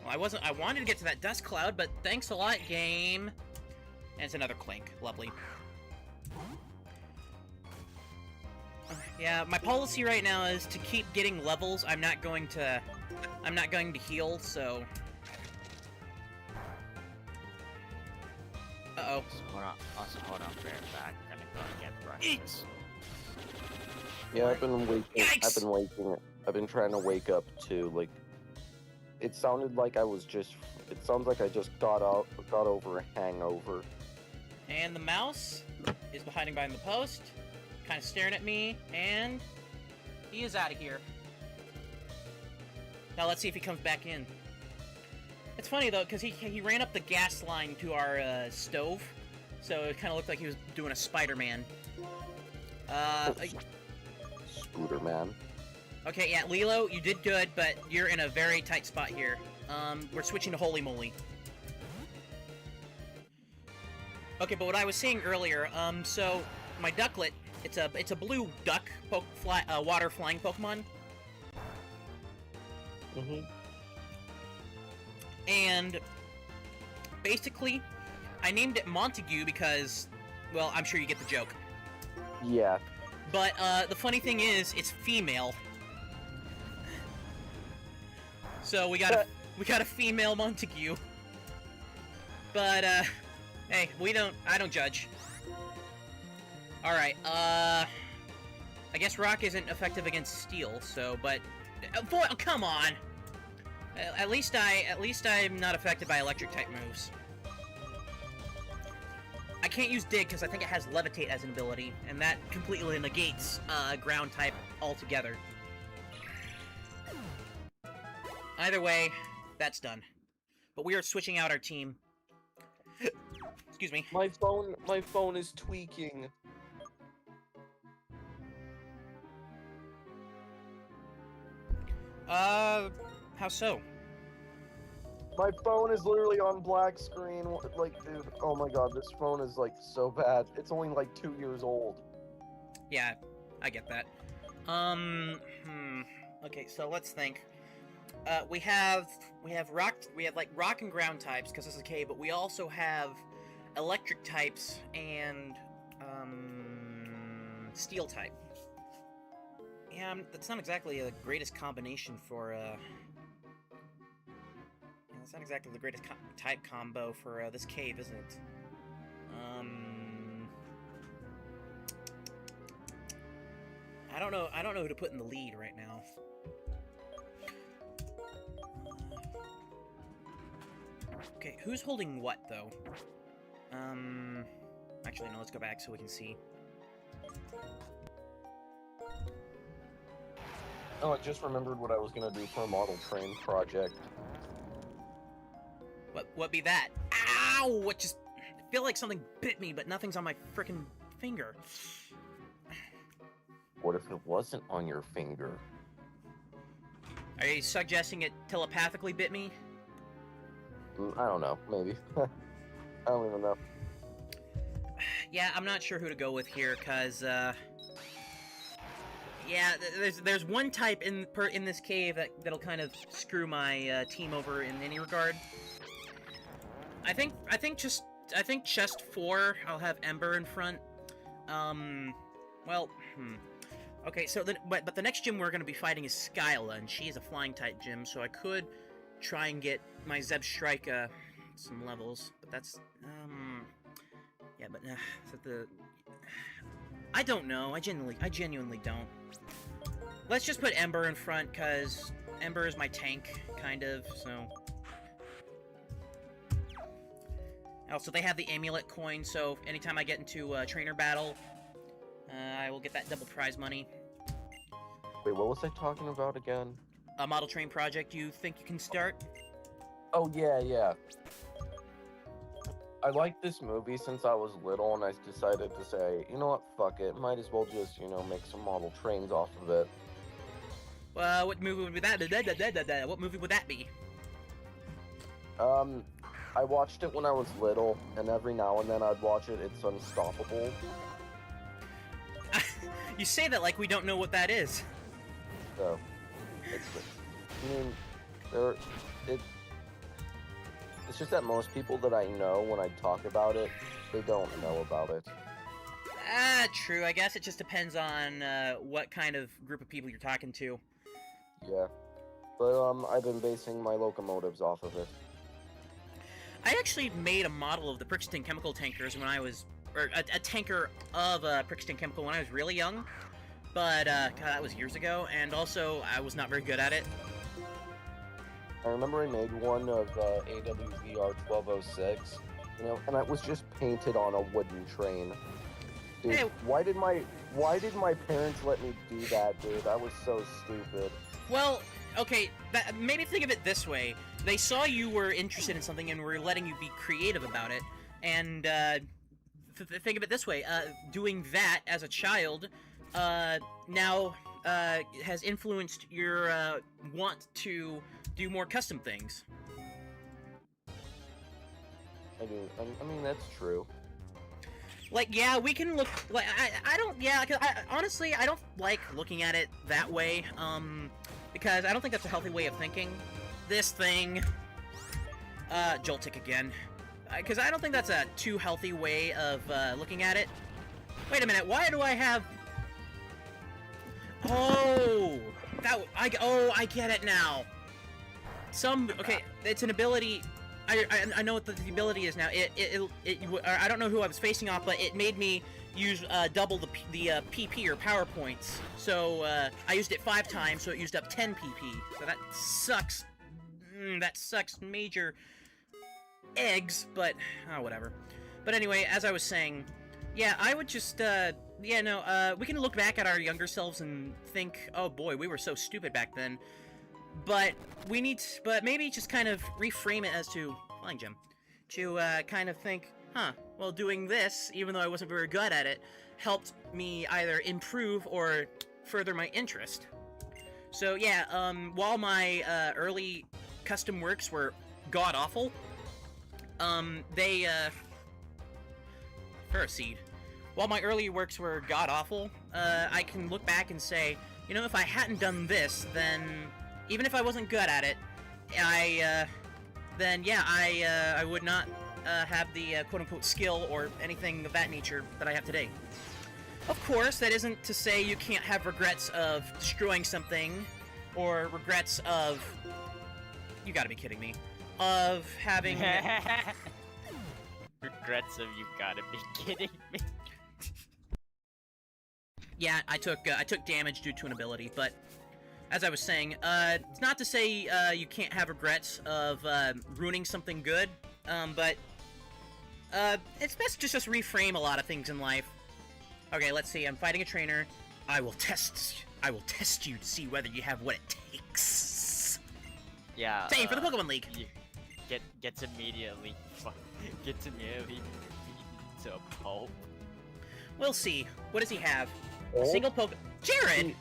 well, I wanted to get to that dust cloud, but thanks a lot, game. And it's another Clink. Lovely. Yeah, my policy right now is to keep getting levels. I'm not going to heal, so... Uh-oh. Hold on, bear back. I'm gonna go and get breakfast. Yeah, I've been trying to wake up too, like, it sounded like it sounds like I just got over a hangover. And the mouse is hiding behind the post, kind of staring at me, and he is out of here. Now let's see if he comes back in. It's funny though, because he ran up the gas line to our stove, so it kind of looked like he was doing a Spider-Man. Scooter Man. Okay, yeah, Lilo, you did good, but you're in a very tight spot here. We're switching to Holy Moly. Okay, but what I was saying earlier, so my Ducklet, it's a blue duck water flying Pokemon. Mm-hmm. And basically, I named it Montague because, well, I'm sure you get the joke. Yeah. But the funny thing is, it's female. So we got a female Montague. But hey, I don't judge. All right. I guess Rock isn't effective against Steel, so but boy, oh, come on. At least I'm not affected by electric type moves. I can't use Dig because I think it has Levitate as an ability, and that completely negates ground type altogether. Either way, that's done. But we are switching out our team. Excuse me. My phone is tweaking. How so? My phone is literally on black screen. Like, dude, oh my god, this phone is like so bad. It's only like 2 years old. Yeah, I get that. Okay, so let's think. We have rock and ground types because this is a cave, but we also have electric types and steel type. Yeah, that's not exactly the greatest combination for that's not exactly the greatest type combo for this cave, isn't it? I don't know who to put in the lead right now. Okay, who's holding what though? Actually no, let's go back so we can see. Oh, I just remembered what I was gonna do for a model train project. What be that? Ow! What just... I feel like something bit me, but nothing's on my frickin' finger. What if it wasn't on your finger? Are you suggesting it telepathically bit me? I don't know, maybe. I don't even know. Yeah, I'm not sure who to go with here, cause, Yeah, there's one type in this cave that'll kind of screw my team over in any regard. I think chest 4 I'll have Ember in front. Well, Okay, so but the next gym we're gonna be fighting is Skyla, and she is a flying type gym, so I could try and get my Zeb Strike some levels, but that's yeah, but I don't know. I genuinely don't. Let's just put Ember in front, cause Ember is my tank, kind of. So. Also, they have the amulet coin, so anytime I get into a trainer battle, I will get that double prize money. Wait, what was I talking about again? A model train project you think you can start? Oh, yeah. I liked this movie since I was little, and I decided to say, you know what, fuck it. Might as well just, make some model trains off of it. What movie would be that? What movie would that be? I watched it when I was little, and every now and then I'd watch it. It's Unstoppable. You say that like we don't know what that is. So, it's just that most people that I know, when I talk about it, they don't know about it. True. I guess it just depends on what kind of group of people you're talking to. Yeah. But, I've been basing my locomotives off of it. I actually made a model of the Brixton chemical tankers when I was... or a tanker of Brixton chemical when I was really young. But, God, that was years ago, and also, I was not very good at it. I remember I made one of AWVR 1206, and it was just painted on a wooden train. Dude, Hey. why did my parents let me do that, dude? I was so stupid. Well, okay, maybe think of it this way. They saw you were interested in something and were letting you be creative about it, and, think of it this way. Doing that as a child, now, has influenced your, want to do more custom things. I mean, that's true. Like, yeah, we can look, like, I don't, yeah, cause honestly, I don't like looking at it that way, because I don't think that's a healthy way of thinking. This thing, Joltik again, because I don't think that's a too healthy way of, looking at it. Wait a minute, why do I have... Oh! I get it now! Okay, it's an ability... I know what the ability is now. I don't know who I was facing off, but it made me use double the PP or power points. So I used it 5 times, so it used up 10 PP. So that sucks. That sucks major eggs, but whatever. But anyway, as I was saying, yeah, I would just we can look back at our younger selves and think, oh boy, we were so stupid back then. But but maybe just kind of reframe it as to flying gym, to kind of think, well, doing this, even though I wasn't very good at it, helped me either improve or further my interest. So yeah, while my early custom works were god awful, they Ferroseed. While my early works were god awful, I can look back and say, if I hadn't done this, then even if I wasn't good at it, I would not have the quote-unquote skill or anything of that nature that I have today. Of course, that isn't to say you can't have regrets of destroying something, or regrets of... You gotta be kidding me. Of having... Regrets of you gotta be kidding me. Yeah, I took damage due to an ability, but... As I was saying, it's not to say you can't have regrets of ruining something good, but it's best to just reframe a lot of things in life. Okay, let's see. I'm fighting a trainer. I will test you to see whether you have what it takes. Yeah. Same for the Pokemon League. Gets immediately to a pulp. We'll see. What does he have? Oh. A single Pokemon. Jared.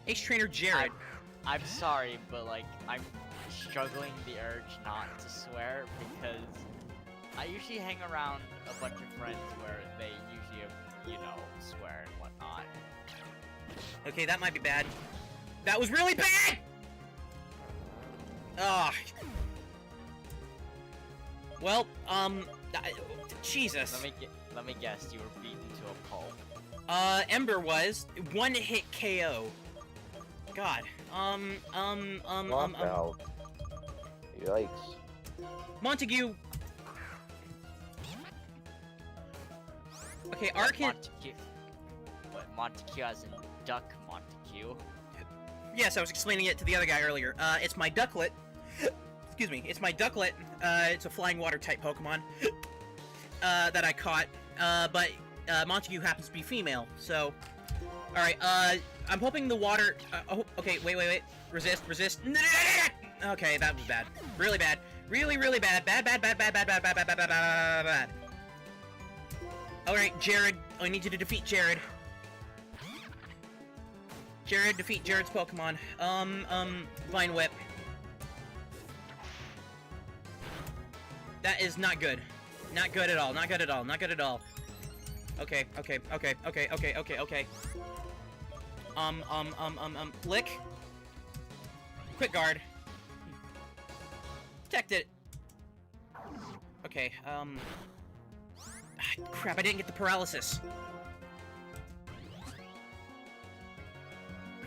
H-Trainer Jared. I'm sorry, but I'm struggling the urge not to swear because I usually hang around a bunch of friends where they usually, swear and whatnot. Okay, that might be bad. That was really bad! Ah. Well, Jesus. Let me guess. You were beaten to a pulp. Ember was one hit KO. God. Knockout. Yikes. Montague. Okay, Arkin. Montague. What, Montague as in Duck Montague? Yes, I was explaining it to the other guy earlier. It's my ducklet. Excuse me. It's my ducklet. It's a flying water type Pokemon. That I caught. But Montague happens to be female, so. Alright, I'm hoping the water. Oh, okay, wait. Resist. Okay, that was bad. Really bad. Really bad. Bad. Alright, Jared. I need you to defeat Jared. Jared, defeat Jared's Pokemon. Vine Whip. That is not good. Not good at all. Okay. Lick. Quick guard. Protect it. Okay, crap, I didn't get the paralysis.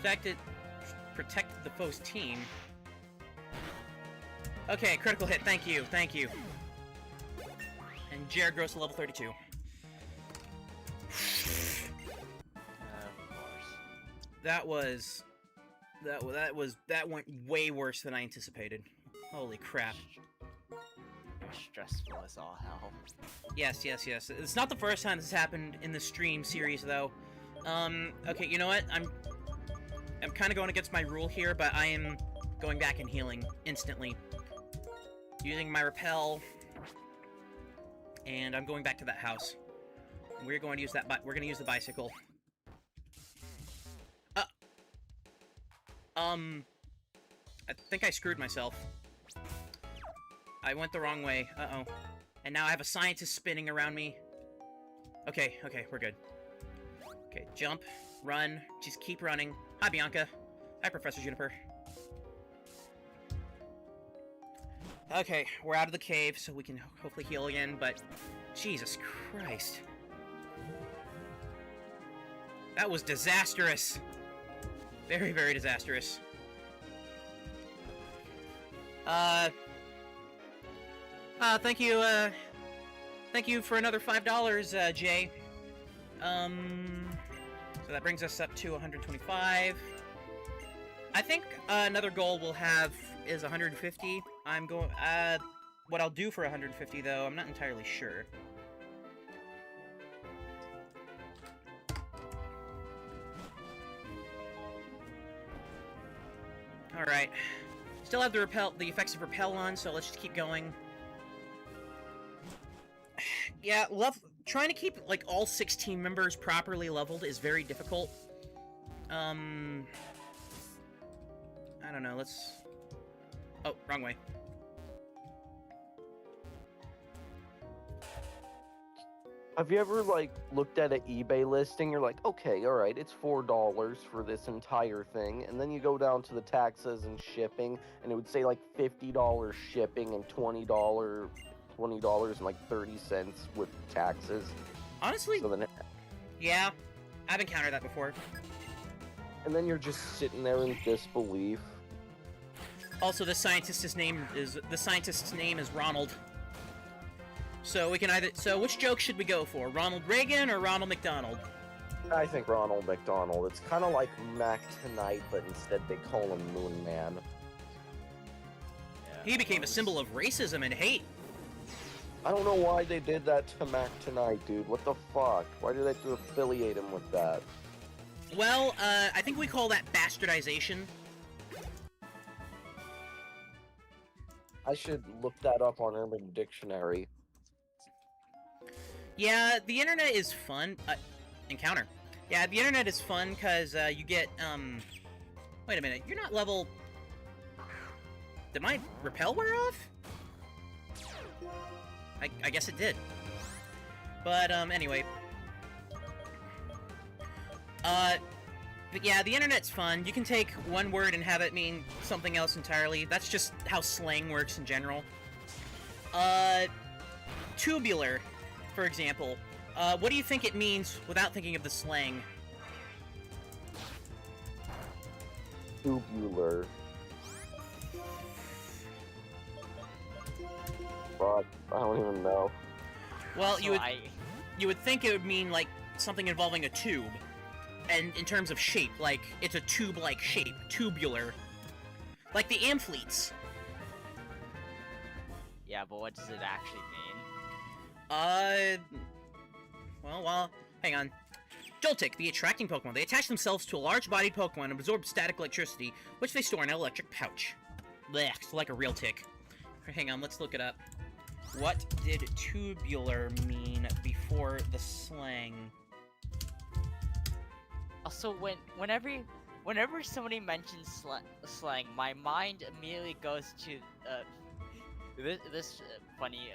Protect the foe's team. Okay, critical hit, thank you. And Jared grows to level 32. Of course. That went way worse than I anticipated. Holy crap. Stressful as all hell. Yes. It's not the first time this has happened in the stream series, though. Okay, you know what? I'm kind of going against my rule here, but I am going back and healing instantly. Using my repel. And I'm going back to that house. We're going to use we're going to use the bicycle. I think I screwed myself. I went the wrong way. Uh-oh. And now I have a scientist spinning around me. Okay, we're good. Okay, jump, run, just keep running. Hi, Bianca. Hi, Professor Juniper. Okay, we're out of the cave, so we can hopefully heal again, but Jesus Christ. That was disastrous. Very, very disastrous. Thank you for another $5, Jay. So that brings us up to 125. I think another goal we'll have is 150. What I'll do for 150, though, I'm not entirely sure. Alright. Still have the effects of repel on, so let's just keep going. Yeah, trying to keep, like, all 16 members properly leveled is very difficult. I don't know, let's... Oh, wrong way. Have you ever, like, looked at an eBay listing? You're like, okay, alright, it's $4 for this entire thing. And then you go down to the taxes and shipping, and it would say, like, $50 shipping and $20 and, like, 30 cents with taxes. Honestly, So then yeah, I've encountered that before. and then you're just sitting there in disbelief. Also, the scientist's name is Ronald. So we can which joke should we go for? Ronald Reagan or Ronald McDonald? I think Ronald McDonald. It's kind of like Mac Tonight, but instead they call him Moon Man. He became a symbol of racism and hate. I don't know why they did that to Mac Tonight, dude. What the fuck? Why did they have to affiliate him with that? Well, I think we call that bastardization. I should look that up on Urban Dictionary. Yeah, the internet is fun. Encounter. Yeah, the internet is fun because you get, wait a minute, you're not level... Did my repel wear off? I guess it did. But, anyway. But yeah, the internet's fun. You can take one word and have it mean something else entirely. That's just how slang works in general. Tubular, for example. What do you think it means without thinking of the slang? Tubular. Fuck, I don't even know. Well, So you would think it would mean, like, something involving a tube. And in terms of shape, like, it's a tube-like shape. Tubular. Like the amphitheats. Yeah, but what does it actually mean? Well, hang on. Joltik, the attracting Pokemon. They attach themselves to a large-bodied Pokemon and absorb static electricity, which they store in an electric pouch. Blech, it's like a real tick. Hang on, let's look it up. What did tubular mean before the slang? Also, whenever somebody mentions slang, my mind immediately goes to this funny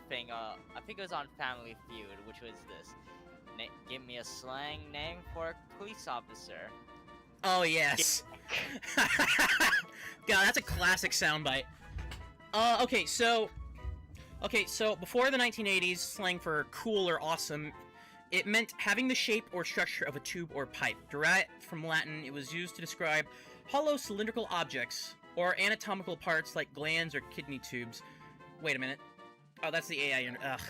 thing. I think it was on Family Feud, which was this. Give me a slang name for a police officer. Oh yes. God, that's a classic soundbite. Okay, so before the 1980s, slang for cool or awesome, it meant having the shape or structure of a tube or pipe. Derived from Latin, it was used to describe hollow cylindrical objects or anatomical parts like glands or kidney tubes. Wait a minute. Oh, that's the AI. Ugh.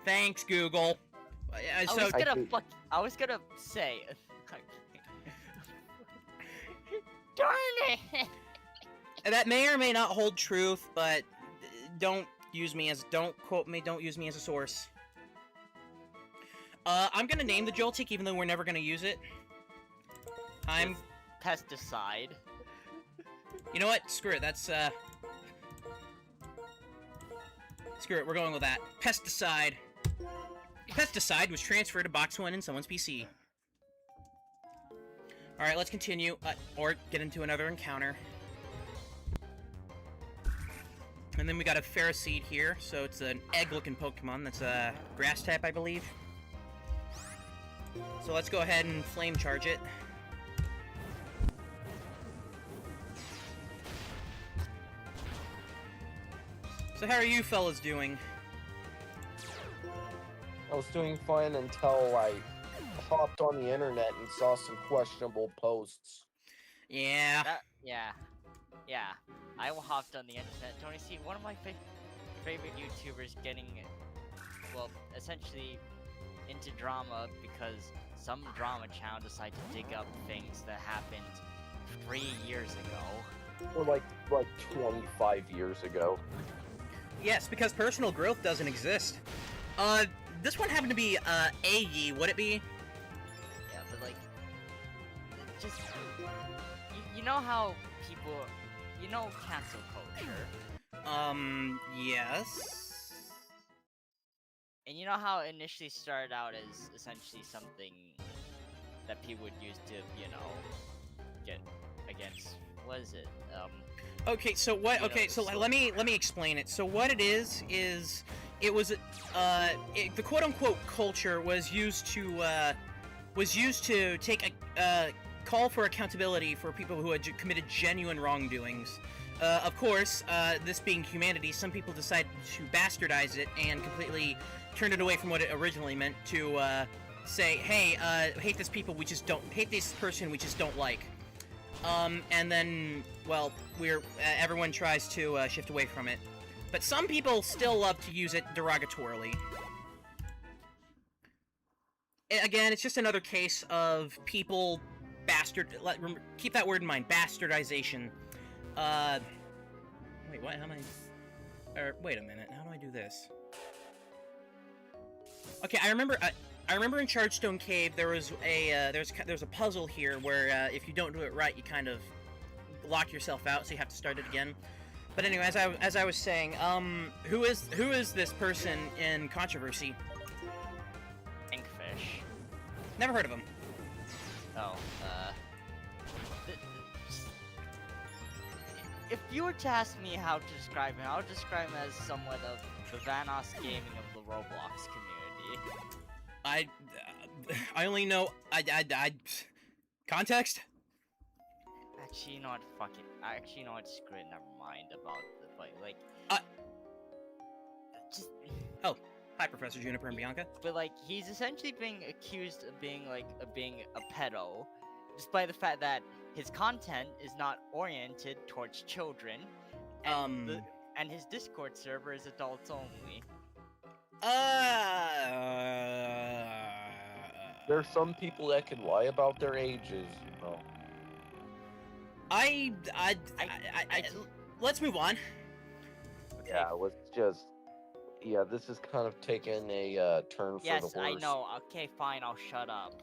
Thanks, Google. I was gonna say. Darn it! That may or may not hold truth, but don't quote me, don't use me as a source. I'm gonna name the Joltik even though we're never gonna use it. It's pesticide. You know what? Screw it, that's, screw it, we're going with that. Pesticide. Pesticide was transferred to Box 1 in someone's PC. Alright, let's continue, or get into another encounter. And then we got a Ferroseed here, so it's an egg-looking Pokemon that's a grass type, I believe. So let's go ahead and Flame Charge it. So how are you fellas doing? I was doing fine until I hopped on the internet and saw some questionable posts. Yeah. Yeah. I hopped on the internet. Tony, see, one of my favorite YouTubers getting, well, essentially into drama because some drama channel decided to dig up things that happened 3 years ago. Or like 25 years ago. Yes, because personal growth doesn't exist. This one happened to be, AE, would it be? Yeah, but like, just, you know how people, you know cancel culture? Yes. And you know how it initially started out as essentially something that people would use to, you know, get against, what is it? Okay, so what? Okay, so let me explain it. So what it is it was the quote-unquote culture was used to take a call for accountability for people who had committed genuine wrongdoings. Of course, this being humanity, some people decided to bastardize it and completely turned it away from what it originally meant to say, hey, hate this people, we just don't hate this person, we just don't like. And then, well, everyone tries to shift away from it. But some people still love to use it derogatorily. Again, it's just another case of people keep that word in mind, bastardization. Wait, what? How am I... wait a minute, how do I do this? Okay, I remember in Chargestone Cave there was there's a puzzle here where if you don't do it right, you kind of lock yourself out, so you have to start it again. But anyway, as I was saying, who is this person in controversy? Inkfish. Never heard of him. Oh, if you were to ask me how to describe him, I would describe him as somewhat of the Vanoss gaming of the Roblox community. I only know Context? Actually, you know what? Fuck it. Actually, you know what? Screw it. Never mind about the like. Uh. Just. Hi, Professor Juniper and Bianca. But like, he's essentially being accused of being a pedo, despite the fact that his content is not oriented towards children, and and his Discord server is adults only. There's some people that can lie about their ages, you know. Let's move on. Okay. Yeah, let's just. Yeah, this is kind of taking a turn for the Yes, worse. I know. Okay, fine. I'll shut up.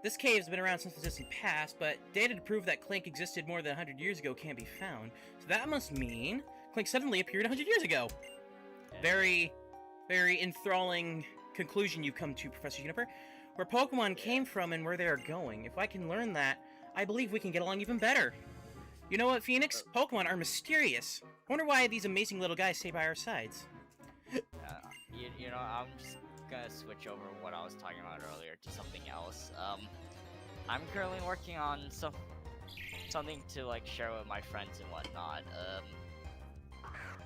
This cave's been around since the distant past, but data to prove that Clink existed more than 100 years ago can't be found. So that must mean Clink suddenly appeared 100 years ago. Yeah. Very, very enthralling conclusion you've come to, Professor Juniper. Where Pokemon came from and where they are going. If I can learn that, I believe we can get along even better. You know what, Phoenix? Pokemon are mysterious. I wonder why these amazing little guys stay by our sides. You know, I'm just gonna switch over what I was talking about earlier to something else. I'm currently working on something to like share with my friends and whatnot.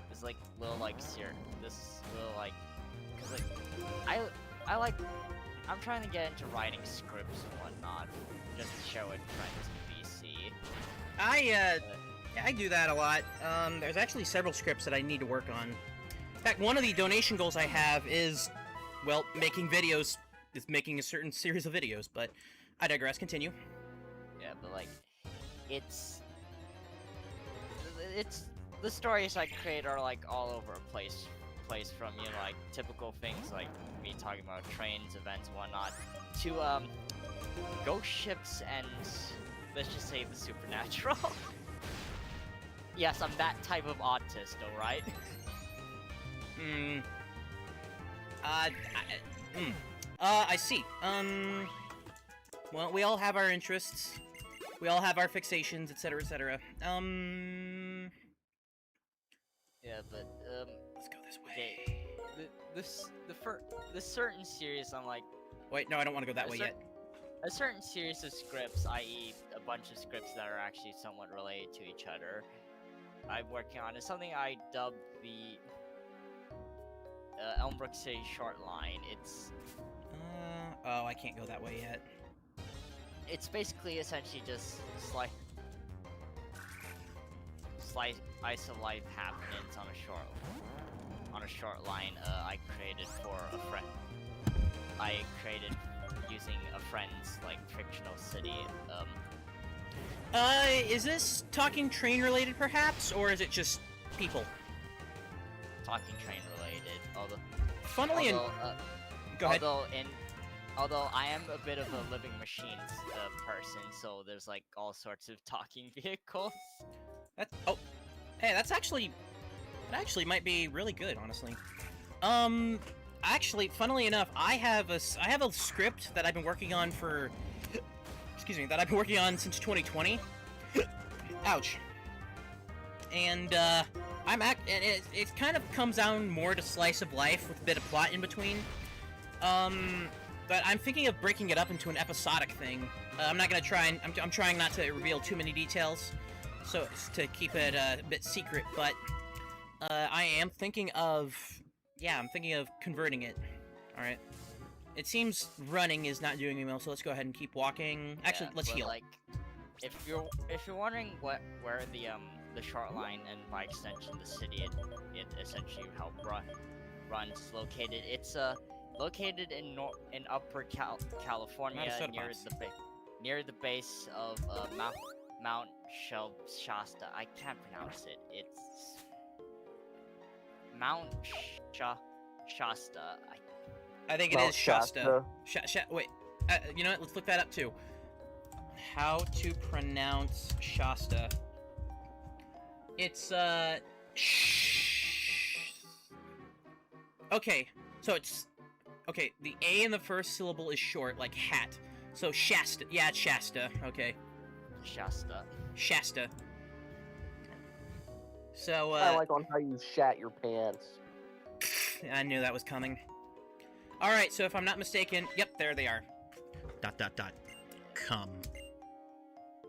This like little like this little like, cause like I'm trying to get into writing scripts and whatnot, just to share with friends in BC. I do that a lot. There's actually several scripts that I need to work on. In fact, one of the donation goals I have is, well, making videos. It's making a certain series of videos, but I digress. Continue. Yeah, but like, it's the stories I create are like all over a place from, you know, like typical things like me talking about trains, events, and whatnot, to ghost ships and let's just say the supernatural. Yes, I'm that type of autist, alright? I see. Well, we all have our interests. We all have our fixations, etc., etc. Yeah, but, Let's go this okay, way. the certain series, I'm like, Wait, no, I don't want to go that way yet. a certain series of scripts, i.e. a bunch of scripts that are actually somewhat related to each other, I'm working on is something I dubbed the Elmbrook City short line. It's oh, I can't go that way yet. it's basically essentially just slice of life happenings on a short line I created for a friend. I created using a friend's like fictional city. Is this talking train related perhaps, or is it just people? Talking train related. Funnily Although go ahead. Although I am a bit of a living machines person, so there's like all sorts of talking vehicles. Hey, that actually might be really good, honestly. Actually, funnily enough, I have a script that I've been working on for, excuse me, that I've been working on since 2020. Ouch. And it kind of comes down more to slice of life with a bit of plot in between. But I'm thinking of breaking it up into an episodic thing. I'm not gonna try, and I'm trying not to reveal too many details, so to keep it a bit secret. But I am thinking of, I'm thinking of converting it. All right. It seems running is not doing me well, so let's go ahead and keep walking. Actually, let's heal. Like, if you're wondering where the short line and by extension the city it essentially helped runs located, it's located in Upper California near the base of Mount Shasta. I can't pronounce it. It's Mount Shasta. I think it is Shasta. Wait, you know what? Let's look that up too. How to pronounce Shasta? It's okay, so it's okay. The A in the first syllable is short, like hat. So Shasta. Yeah, it's Shasta. Okay. Shasta. So I like on how you shat your pants. I knew that was coming. All right, so if I'm not mistaken, yep, there they are. ... Come.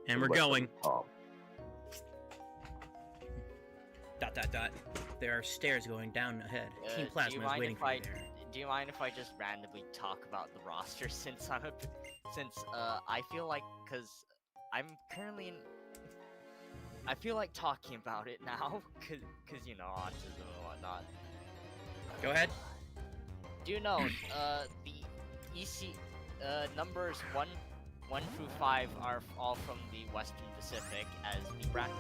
And we're Let them going. talk. Dot dot dot. There are stairs going down ahead. Team Plasma is waiting for you there. Do you mind if I just randomly talk about the roster since I feel like I'm currently in. I feel like talking about it now, cause you know, autism and whatnot. Go ahead. Do you know the EC numbers 1 through 5 are all from the Western Pacific, as the branch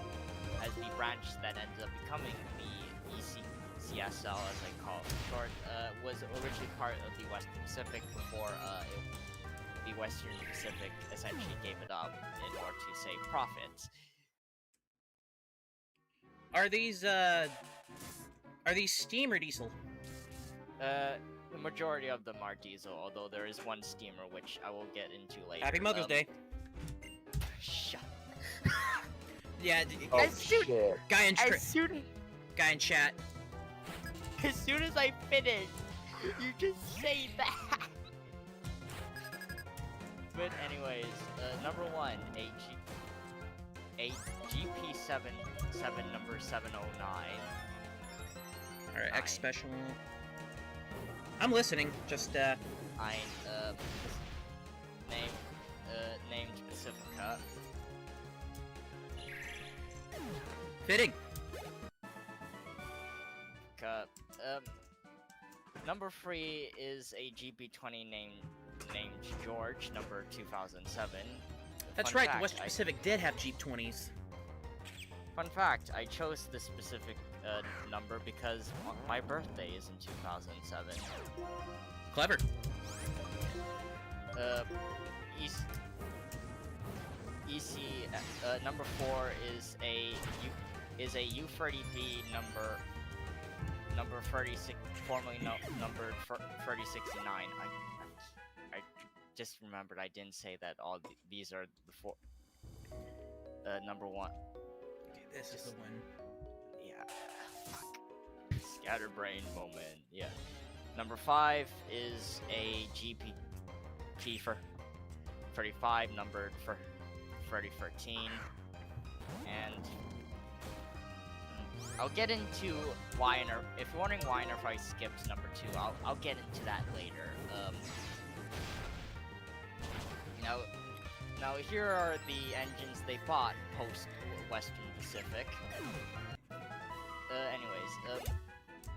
that ended up becoming the ECCSL, as I call it short, was originally part of the Western Pacific before the Western Pacific essentially gave it up in order to save profits. Are these steam or diesel? The majority of them are diesel, although there is one steamer which I will get into later. Happy Mother's Day. Shut. Yeah. Oh As soon- shit! Guy in As chat. soon as I finish, you just say that. But anyways, number 1, a GP77 number 709. All right, Nine. X special. I'm listening. Just named Pacifica. fitting. Number 3 is a GP20 named George, number 2007. That's Fun right. The fact, Western Pacific did have Jeep 20s. Fun fact, I chose this specific number because my birthday is in 2007. Clever. Number 4 is a U30B number 36, formerly numbered 3069. I just remembered I didn't say that all these are the four. Number 1. Okay, this is the one. Yeah. Fuck. Scatterbrain moment. Yeah. Number 5 is a GP for 35, numbered for 3013, and I'll get into why if you're wondering why and if I skipped number 2, I'll get into that later. Now here are the engines they bought post Western Pacific.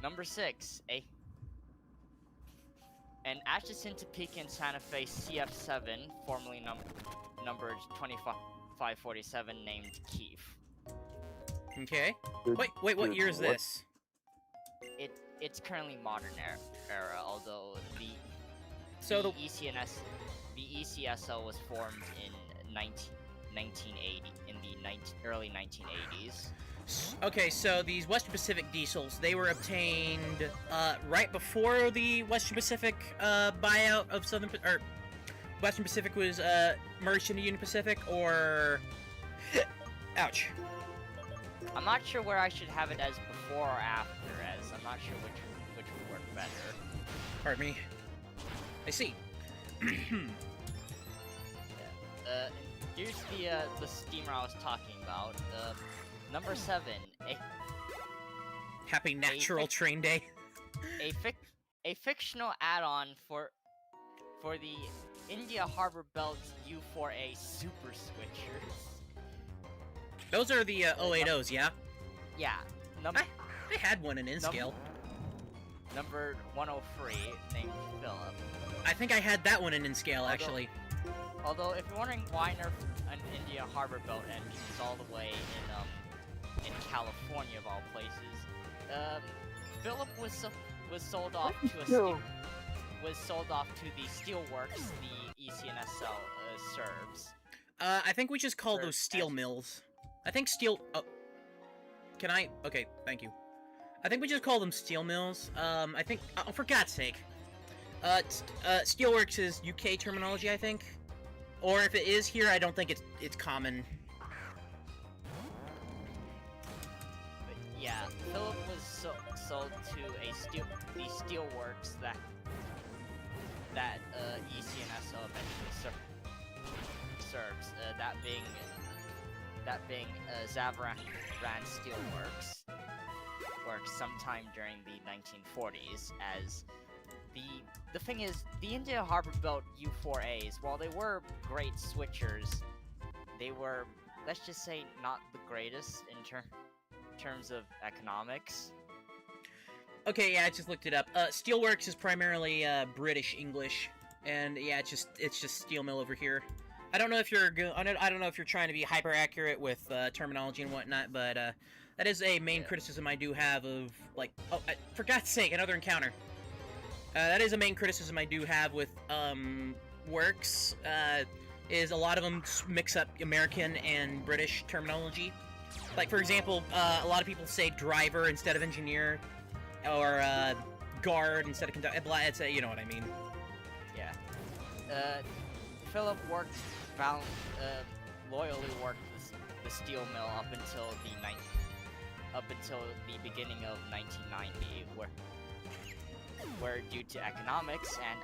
Number 6, an Atchison, Topeka, and Santa Fe CF7, formerly numbered 2547, named Keith. Okay. Dude, Wait, what dude, year is this? It's currently modern era, although the ECSL was formed in 1980, in the early 1980s. Okay, so these Western Pacific diesels, they were obtained right before the Western Pacific buyout of Western Pacific was merged into Union Pacific, or ouch. I'm not sure where I should have it as before or after, as I'm not sure which would work better. Pardon me. I see. Here's the steamer I was talking about. Number 7, Happy Natural Train Day. a fictional add-on for the India Harbor Belt U4A Super Switchers. Those are the 080s, yeah? Yeah. I had one in N-Scale. Number 103, named Philip. I think I had that one in N-Scale, actually. Although, if you're wondering why nerf an India Harbor Belt engine is all the way in California of all places, Philip was sold off to the Steelworks the ECNSL serves. I think we just call those steel mills. I think steel. Oh, can I? Okay, thank you. I think we just call them steel mills. I think. Oh, for God's sake. Steelworks is UK terminology, I think. Or if it is here, I don't think it's common. But yeah, Philip was sold to the Steelworks that ECNSL eventually serves. That being that being Zavaran Steelworks, worked sometime during the 1940s. As the thing is, the India Harbor built U4As, while they were great switchers, they were, let's just say, not the greatest in terms of economics. Okay, yeah, I just looked it up. Steelworks is primarily British English, and yeah, it's just steel mill over here. I don't know if you're I don't know if you're trying to be hyper accurate with terminology and whatnot, but that is a main criticism I do have of, like, oh, for God's sake, another encounter. That is a main criticism I do have with works. Is a lot of them mix up American and British terminology. Like, for example, a lot of people say driver instead of engineer, or guard instead of conductor. It's you know what I mean. Yeah. Philip loyally worked the steel mill up until the beginning of 1990, where due to economics and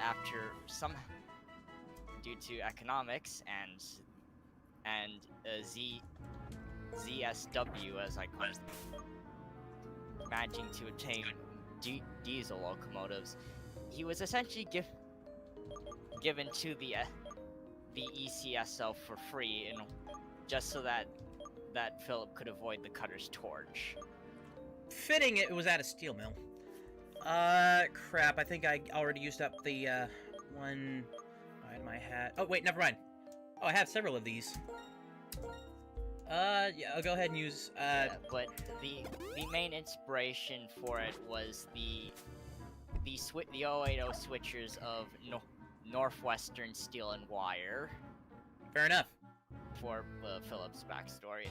ZSW, as I call it, managing to obtain diesel locomotives, he was essentially given to the ECSL for free, just so that Philip could avoid the Cutter's torch. Fitting it was at a steel mill. Crap, I think I already used up the, one in my hat. Oh, wait, never mind. Oh, I have several of these. Yeah, I'll go ahead and use, Yeah, but the main inspiration for it was the 080 switchers of Northwestern Steel and Wire. Fair enough. For Philip's backstory.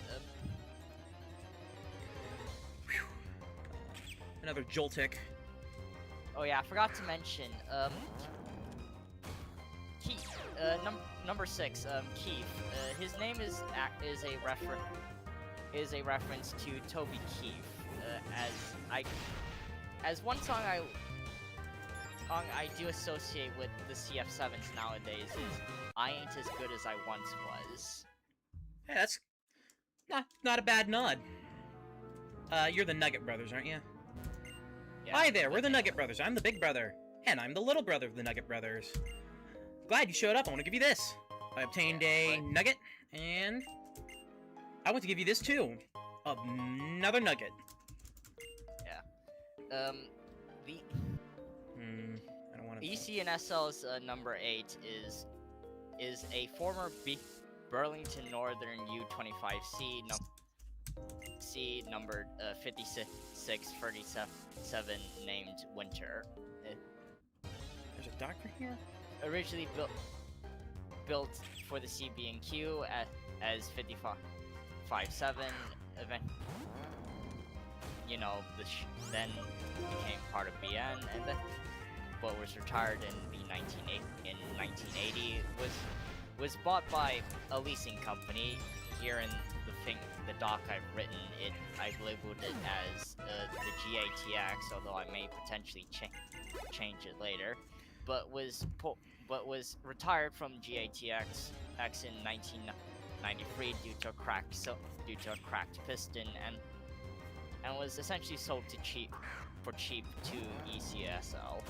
Another Joltic. Oh yeah, I forgot to mention, Keith, number 6, Keith. His name is a reference to Toby Keith. As one song I do associate with the CF7s nowadays is "I Ain't As Good As I Once Was." Hey, that's not a bad nod. You're the Nugget Brothers, aren't you? Yeah, Hi there, we're the Nugget Brothers. I'm the big brother, and I'm the little brother of the Nugget Brothers. Glad you showed up. I want to give you this. I obtained a nugget, and I want to give you this too. Another nugget. Yeah. I don't want to. EC and SL's number 8 is a former Burlington Northern U25C numbered 5637 named Winter. There's a doctor here? Originally built for the CB&Q as 5557, event, then became part of BN, and then but was retired in 1980. Was bought by a leasing company. Here in the doc I've written it, I've labeled it as the GATX, although I may potentially change it later. But was retired from GATX in 1993 due to a cracked piston, and was essentially sold for cheap to ECSL.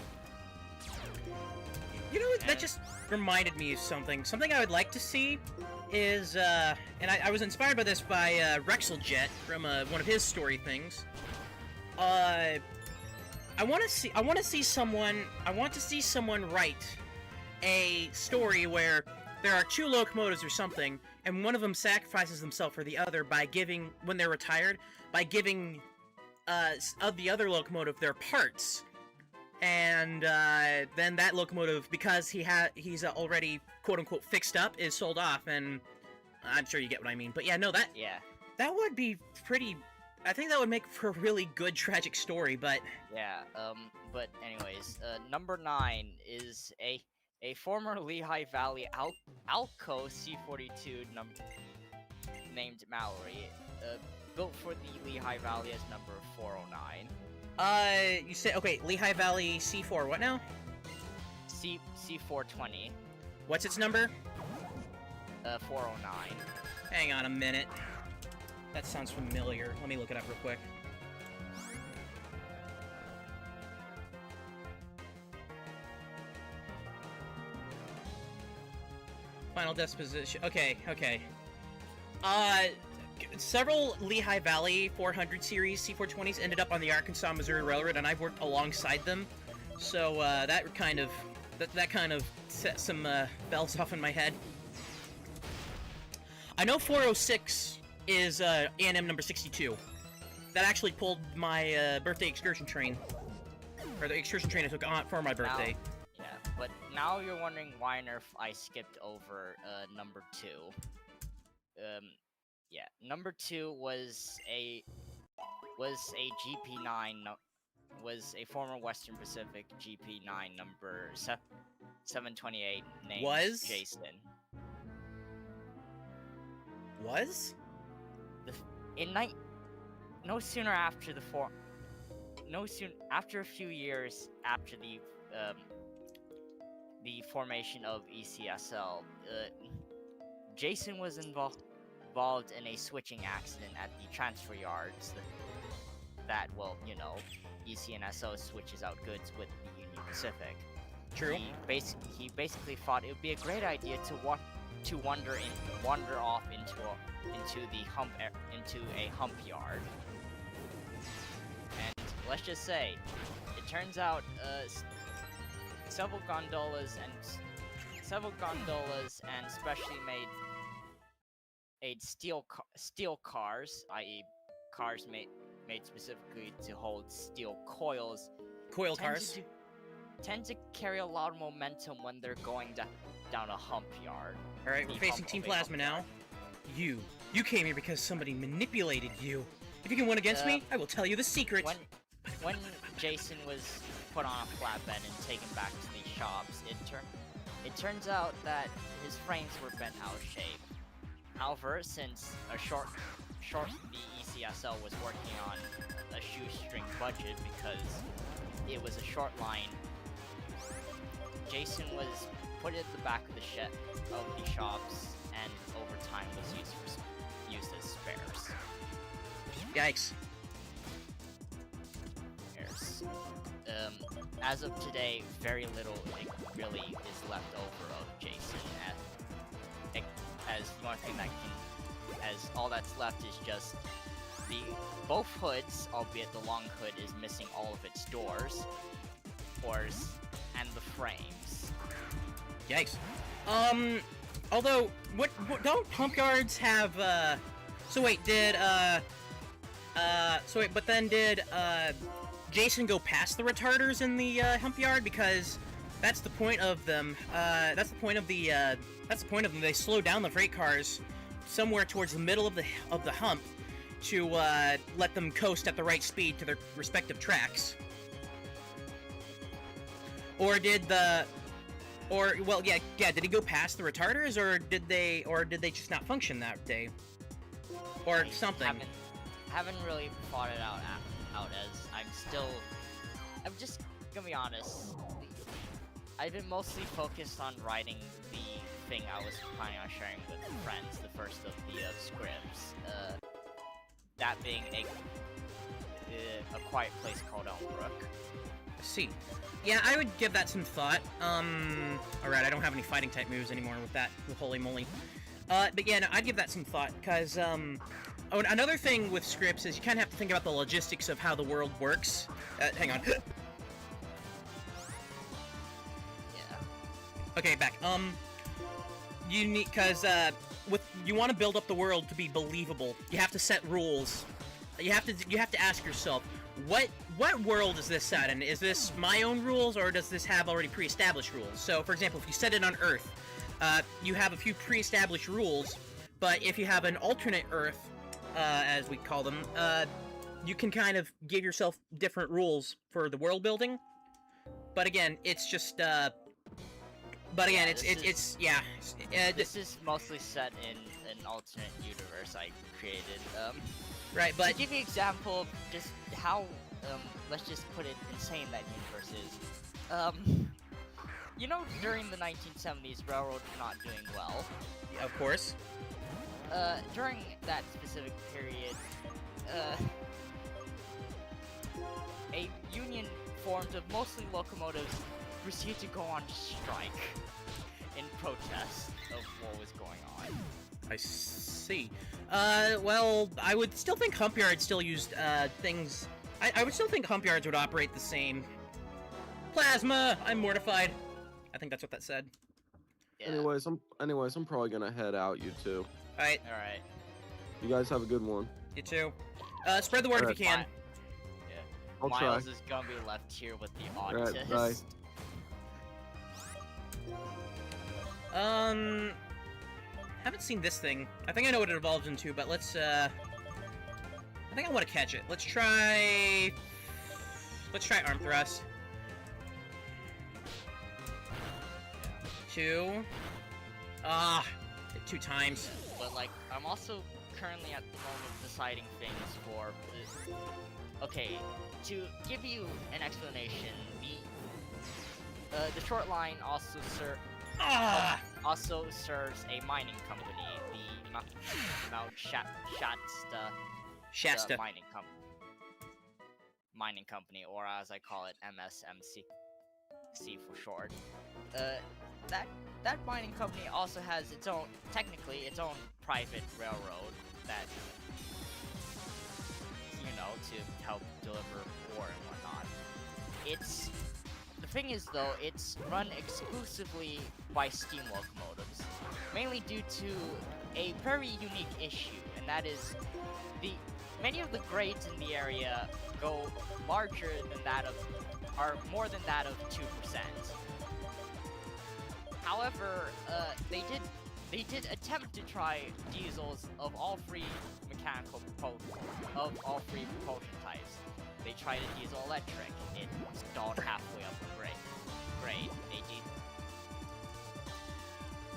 You know what? That just reminded me of something. Something I would like to see is, and I was inspired by this by Rexeljet from one of his story things. I want to see someone write a story where there are two locomotives or something, and one of them sacrifices themselves for the other by giving, when they're retired, by giving of the other locomotive their parts. And then that locomotive, because he's already quote-unquote fixed up, is sold off, and I'm sure you get what I mean. But yeah, no, that would be pretty. I think that would make for a really good tragic story. But yeah, but anyways, number 9 is a former Lehigh Valley Alco C42 named Mallory, built for the Lehigh Valley as number 409. You say, okay, Lehigh Valley C4, what now? C420. What's its number? 409. Hang on a minute. That sounds familiar. Let me look it up real quick. Final Disposition. Okay, okay. Several Lehigh Valley 400 series C420s ended up on the Arkansas-Missouri Railroad, and I've worked alongside them. So, that kind of set some, bells off in my head. I know 406 is, A&M number 62. That actually pulled my, birthday excursion train. Or the excursion train I took on for my birthday. Now, yeah, but now you're wondering why on earth I skipped over, number 2. Yeah, number 2 was a GP9, was a former Western Pacific GP9 number 728 named Was? Jason. Was? No sooner after after a few years after the formation of ECSL, Jason was involved in a switching accident at the transfer yards that well, you know, ECNSO switches out goods with the Union Pacific. True. He basically thought it would be a great idea to wander off into a hump yard. And let's just say, it turns out several gondolas and specially made steel cars, i.e. cars made specifically to hold steel coils. Coil cars. Tend to carry a lot of momentum when they're going down a hump yard. Alright, we're facing Team Plasma now. You came here because somebody manipulated you. If you can win against me, I will tell you the secret. When Jason was put on a flatbed and taken back to the shops, it turns out that his frames were bent out of shape. However, since the ECSL was working on a shoestring budget because it was a short line, Jason was put at the back of the shops, and over time was used as spares. Yikes. As of today, very little really is left over of Jason. As the only thing as all that's left is just both hoods, albeit the long hood is missing all of its doors, and the frames. Yikes. Although, what don't hump yards have, did Jason go past the retarders in the, hump yard? Because that's the point of them, that's the point of them. They slow down the freight cars somewhere towards the middle of the hump to, let them coast at the right speed to their respective tracks. Did he go past the retarders, or did they just not function that day? Or something? Haven't really thought it out as I'm just gonna be honest. I've been mostly focused on writing the thing I was planning on sharing with friends, the first of the scripts. That being a quiet place called Elmbrook. See. Yeah, I would give that some thought. Alright, I don't have any fighting type moves anymore with that, holy moly. But yeah, no, I'd give that some thought, because, another thing with scripts is you kind of have to think about the logistics of how the world works. Hang on. Yeah. Okay, back. You need, you want to build up the world to be believable. You have to set rules. You have to ask yourself, what world is this set in? Is this my own rules, or does this have already pre-established rules? So, for example, if you set it on Earth, you have a few pre-established rules, but if you have an alternate Earth, as we call them, you can kind of give yourself different rules for the world building. But again, it's just, this is mostly set in an alternate universe I created. Right, but to give you an example of just how, let's just put it insane that universe is. You know, during the 1970s, railroads were not doing well. Of course. during that specific period, a union formed of mostly locomotives proceeded to go on strike in protest of what was going on. I see. Well, I would still think hump yards still used, things... I would still think hump yards would operate the same. Plasma! I'm mortified. I think that's what that said. Yeah. Anyways, I'm probably gonna head out, you two. Alright, Alright. You guys have a good one. you too. Spread the word if you can. Yeah. I'll Miles try. is gonna be left here with the Alright, autist. bye. Haven't seen this thing. I think I know what it evolves into, but let's, I think I want to catch it. Let's try arm thrust. 2. Hit 2 times. But like, I'm also currently at the moment deciding things for this. Okay, to give you an explanation, the short line also serves a mining company, the Mount Shasta mining company, or as I call it, MSMC for short. That mining company also has its own, technically, its own private railroad that, you know, to help deliver ore and whatnot. The thing is though, it's run exclusively by steam locomotives, mainly due to a very unique issue, and that is many of the grades in the area go larger than are more than that of 2%. However, they did attempt to try diesels of all three propulsion types. They tried a diesel electric. It stalled halfway up the grade.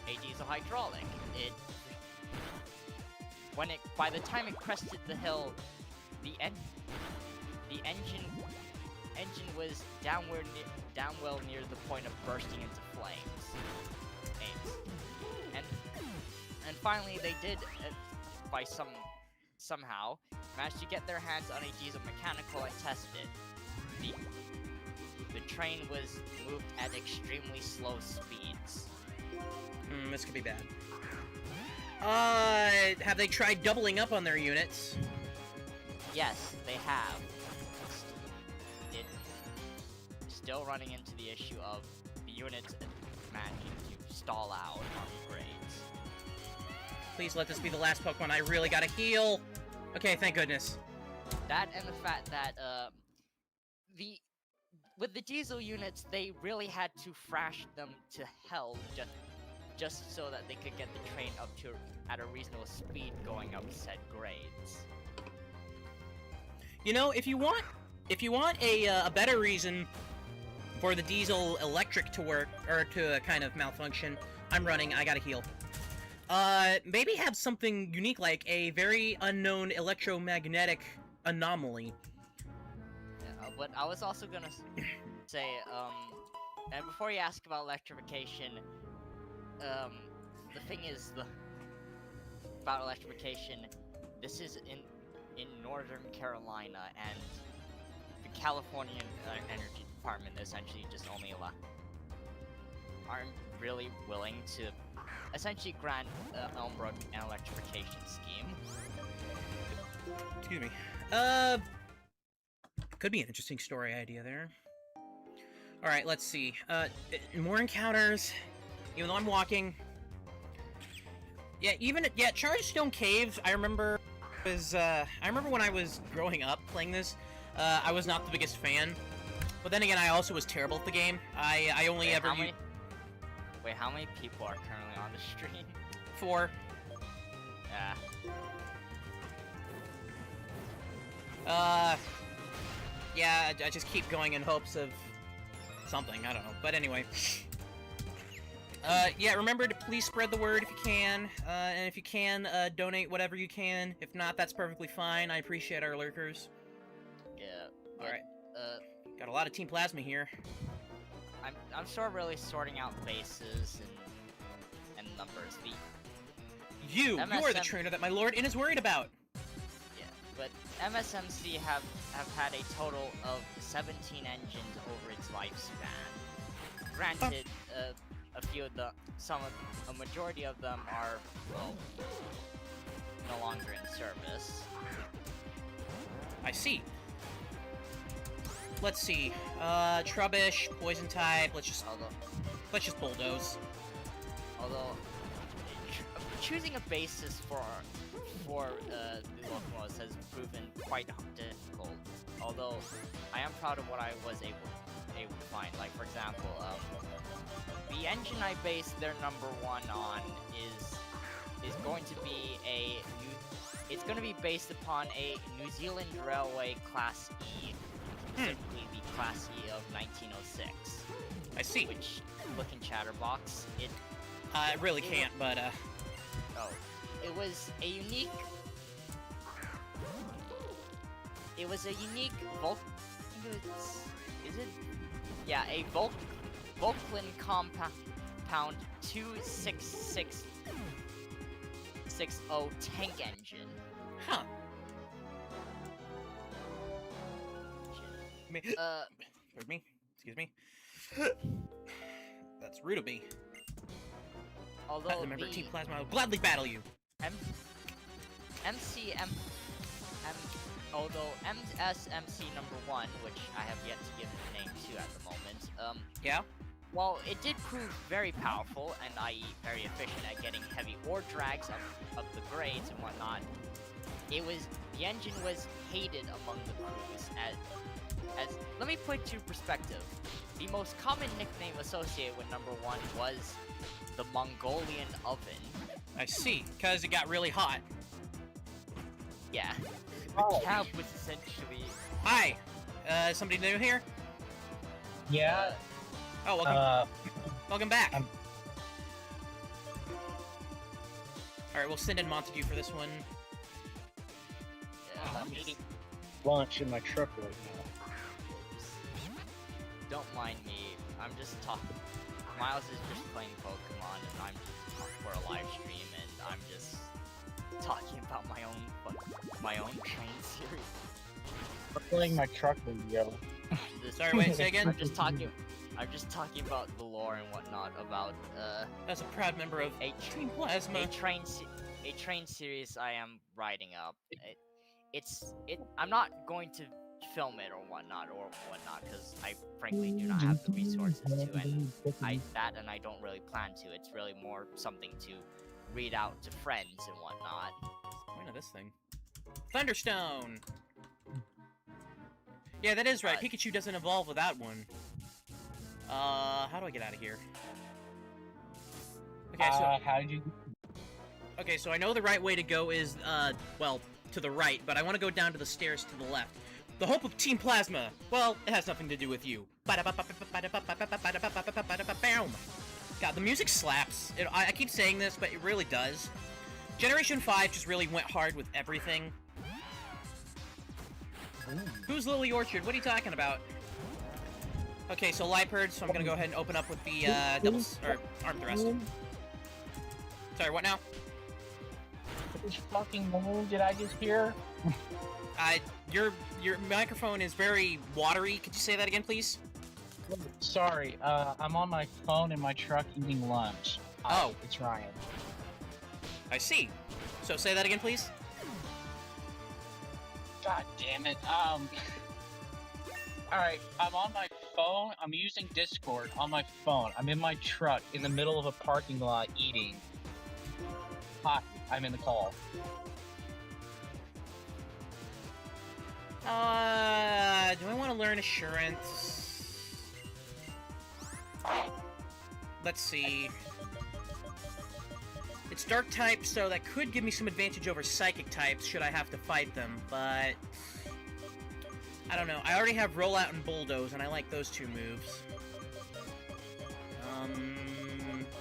A diesel hydraulic. By the time it crested the hill, the engine was down well near the point of bursting into flames. And finally they did, by somehow, managed to get their hands on a diesel mechanical and tested it. The train was moved at extremely slow speeds. This could be bad. Have they tried doubling up on their units? Yes, they have. Still running into the issue of the units managing to stall out on the grades. Please let this be the last Pokemon. I really gotta heal. Okay, thank goodness. That and the fact that with the diesel units, they really had to thrash them to hell just so that they could get the train up to at a reasonable speed going up said grades. You know, if you want a better reason for the diesel electric to work, or to kind of malfunction, I gotta heal. Maybe have something unique like a very unknown electromagnetic anomaly. Yeah, but I was also gonna say, and before you ask about electrification, the thing is, about electrification, this is in Northern Carolina, and the Californian Energy Department essentially just only aren't really willing to essentially grant Elmbrook an electrification scheme. Excuse me. Could be an interesting story idea there. Alright, let's see. More encounters. Even though I'm walking. Yeah, Charged Stone Caves, I remember when I was growing up playing this, I was not the biggest fan. But then again, I also was terrible at the game. I only Wait, ever... Wait, how many people are currently on the stream? 4. Yeah. Yeah, I just keep going in hopes of something, I don't know. But anyway. Yeah, remember to please spread the word if you can. And if you can, donate whatever you can. If not, that's perfectly fine. I appreciate our lurkers. Yeah. Alright. Got a lot of Team Plasma here. I'm sort of really sorting out bases and numbers. You are the MSM trainer that my lord Inn is worried about. Yeah, but MSMC have had a total of 17 engines over its lifespan. Granted, a few of the, a majority of them are, well, no longer in service. I see. Let's see. Trubbish, poison type. Let's just bulldoze. Although choosing a basis for the locomotives has proven quite difficult. Although I am proud of what I was able to find. Like for example, the engine I based their #1 on is going to be it's going to be based upon a New Zealand Railway Class E, specifically the Class E of 1906. I see. Which, look in Chatterbox, it really can't, but oh, it was a unique. It was a unique is it? Yeah, a Volklin compound 26660 tank engine. Huh. Pardon me. Excuse me. That's rude of me. Although As a member of Team Plasma, I will gladly battle you. Although MSMC #1, which I have yet to give a name to at the moment, Yeah? well, it did prove very powerful and i.e. very efficient at getting heavy ore drags up the grades and whatnot. The engine was hated among the crews as let me put it to perspective. The most common nickname associated with #1 was the Mongolian oven. I see, because it got really hot. Yeah. The cab was essentially... Hi! Somebody new here? Yeah. Oh, welcome. Welcome back. Alright, we'll send in Montague for this one. Yeah, I'm eating lunch in my truck right now. Don't mind me. I'm just talking. Miles is just playing Pokemon, and I'm just talking for a live stream, and I'm just talking about my own train series. I'm playing my truck video. Sorry, wait, say again? I'm just talking about the lore and whatnot about As a proud member of Team Plasma. a train series I am writing up. I'm not going to film it or whatnot because I frankly do not have the resources to, and I don't really plan to. It's really more something to read out to friends and whatnot. What's the point of this thing? Thunderstone! Yeah, that is right. Pikachu doesn't evolve without one. How do I get out of here? Okay, so... how did you... Okay, so I know the right way to go is, well, to the right, but I want to go down to the stairs to the left. The hope of Team Plasma! Well, it has nothing to do with you. God, the music slaps. I keep saying this, but it really does. Generation 5 just really went hard with everything. Who's Lily Orchard? What are you talking about? Okay, so Liepard, so I'm gonna go ahead and open up with the, arm thrust. Sorry, what now? Which fucking moon did I just hear? Your microphone is very watery. Could you say that again, please? Sorry, I'm on my phone in my truck eating lunch. Oh. It's Ryan. I see. So say that again, please? God damn it. Alright, I'm on my phone. I'm using Discord on my phone. I'm in my truck in the middle of a parking lot eating. Hi, I'm in the call. Do I want to learn Assurance? Let's see. It's Dark type, so that could give me some advantage over Psychic types should I have to fight them, but... I don't know. I already have Rollout and Bulldoze, and I like those two moves.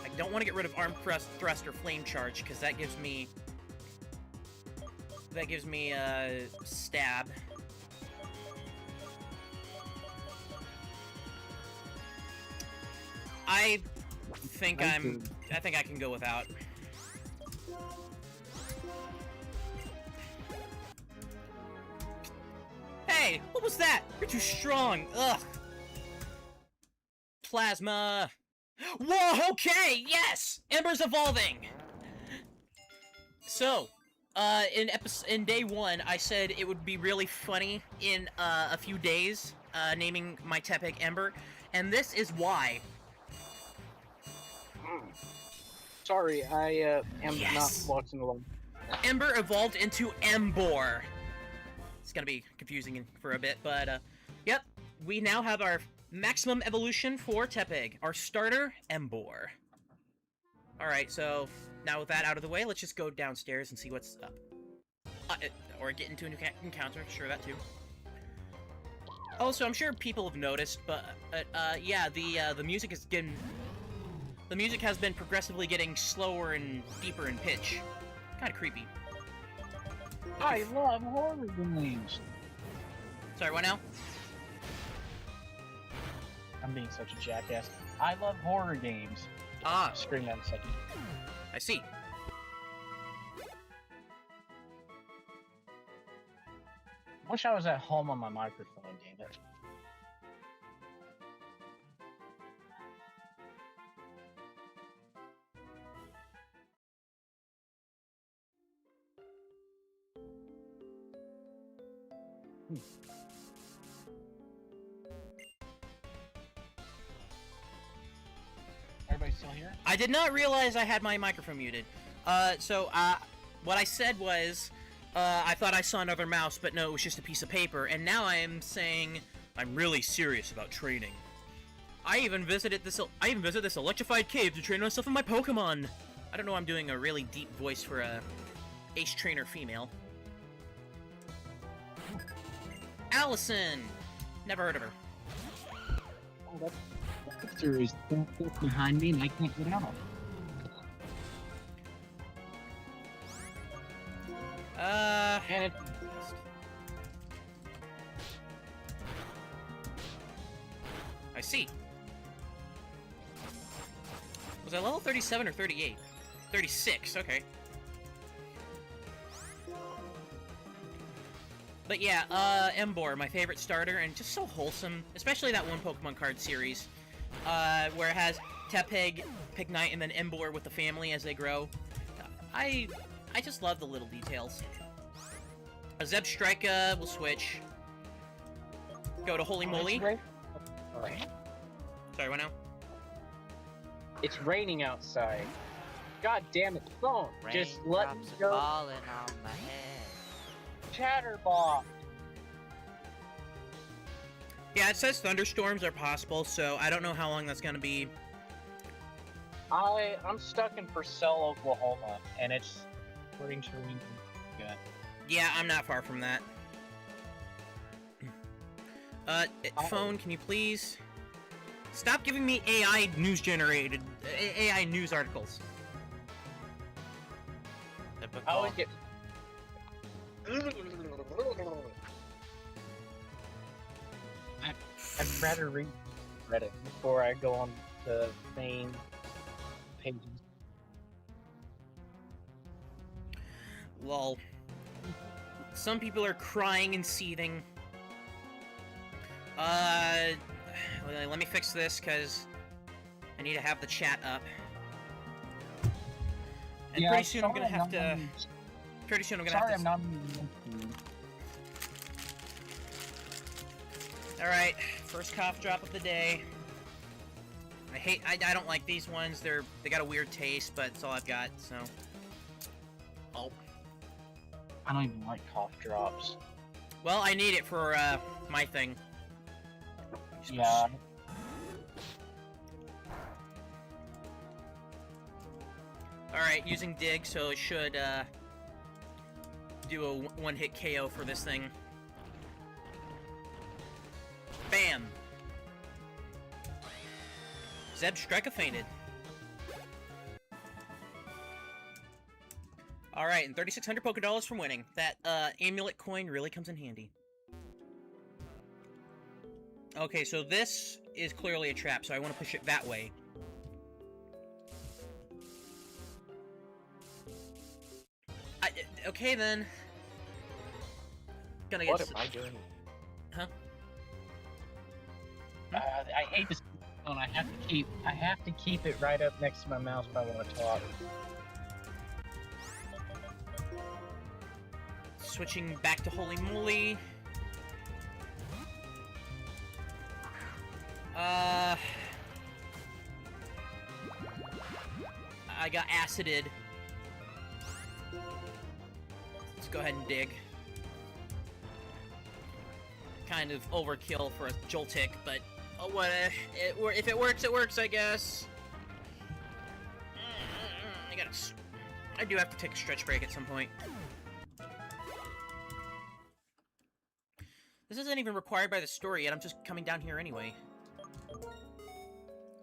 I don't want to get rid of Arm Thrust or Flame Charge, because that gives me... Stab. I think I can go without. Hey, what was that? You're too strong. Ugh. Plasma. Whoa, okay, yes! Ember's evolving! So, in day 1, I said it would be really funny in, a few days, naming my Tepig Ember, and this is why. Sorry, I am Yes. not watching along. Ember evolved into Embor. It's gonna be confusing for a bit, but, yep. We now have our maximum evolution for Tepig. Our starter, Embor. Alright, so, now with that out of the way, let's just go downstairs and see what's up. Or get into an encounter, sure, that too. Also, I'm sure people have noticed, but, yeah, the music is getting... The music has been progressively getting slower and deeper in pitch. Kinda creepy. I love horror games. Sorry, what now? I'm being such a jackass. I love horror games. Ah, Scream that in a second. I see. Wish I was at home on my microphone, damn it. Everybody still here? I did not realize I had my microphone muted. What I said was, I thought I saw another mouse, but no, it was just a piece of paper, and now I am saying I'm really serious about training. I even visited this electrified cave to train myself in my Pokemon. I don't know, I'm doing a really deep voice for a ace trainer female. Allison! Never heard of her. Oh, that's serious. Don't behind me and I can't get out. And it... I see. Was I level 37 or 38? 36, okay. But yeah, Embor, my favorite starter, and just so wholesome. Especially that one Pokemon card series, where it has Tepig, Pignite, and then Embor with the family as they grow. I just love the little details. A Zebstrika will switch. Go to Holy Moly. Sorry, what now? It's raining outside. God damn it, phone! Just let me Raindrops go. falling on my head. Chatterbox! Yeah, it says thunderstorms are possible, so I don't know how long that's gonna be. I'm stuck in Purcell, Oklahoma, and it's starting to rain. Good. Yeah, I'm not far from that. Phone, can you please stop giving me AI news generated AI news articles? Typical. I always get. I'd rather read Reddit before I go on the main pages. Lol. Some people are crying and seething. Let me fix this, because I need to have the chat up. And Yeah, pretty soon I'm sorry gonna have to... on- Pretty soon I'm gonna Sorry, have I'm to... not on the Alright, first cough drop of the day. I don't like these ones. They got a weird taste, but it's all I've got, so... Oh. I don't even like cough drops. Well, I need it for, my thing. Yeah. Alright, using Dig, so it should, do a one-hit KO for this thing. Bam! Zebstrika fainted. Alright, and 3,600 Pokédollars from winning. That, amulet coin really comes in handy. Okay, so this is clearly a trap, so I want to push it that way. Okay, then. Gonna get What am I doing? hate this phone. I have to keep it right up next to my mouse if I want to talk. Switching back to Holy Moly. I got acided. Let's go ahead and dig. Kind of overkill for a Joltik, but oh, what? If it works, it works, I guess. I do have to take a stretch break at some point. This isn't even required by the story yet. I'm just coming down here anyway.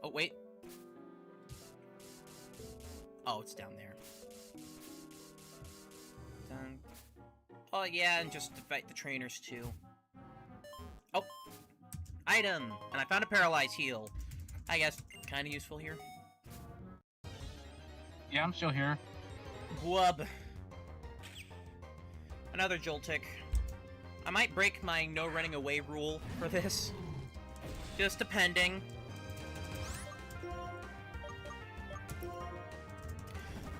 Oh, wait. Oh, it's down there. Done. Oh, yeah, and just to fight the trainers, too. Oh! Item! And I found a Paralyze Heal. I guess, kinda useful here. Yeah, I'm still here. Blub. Another Joltik. I might break my no running away rule for this. Just depending.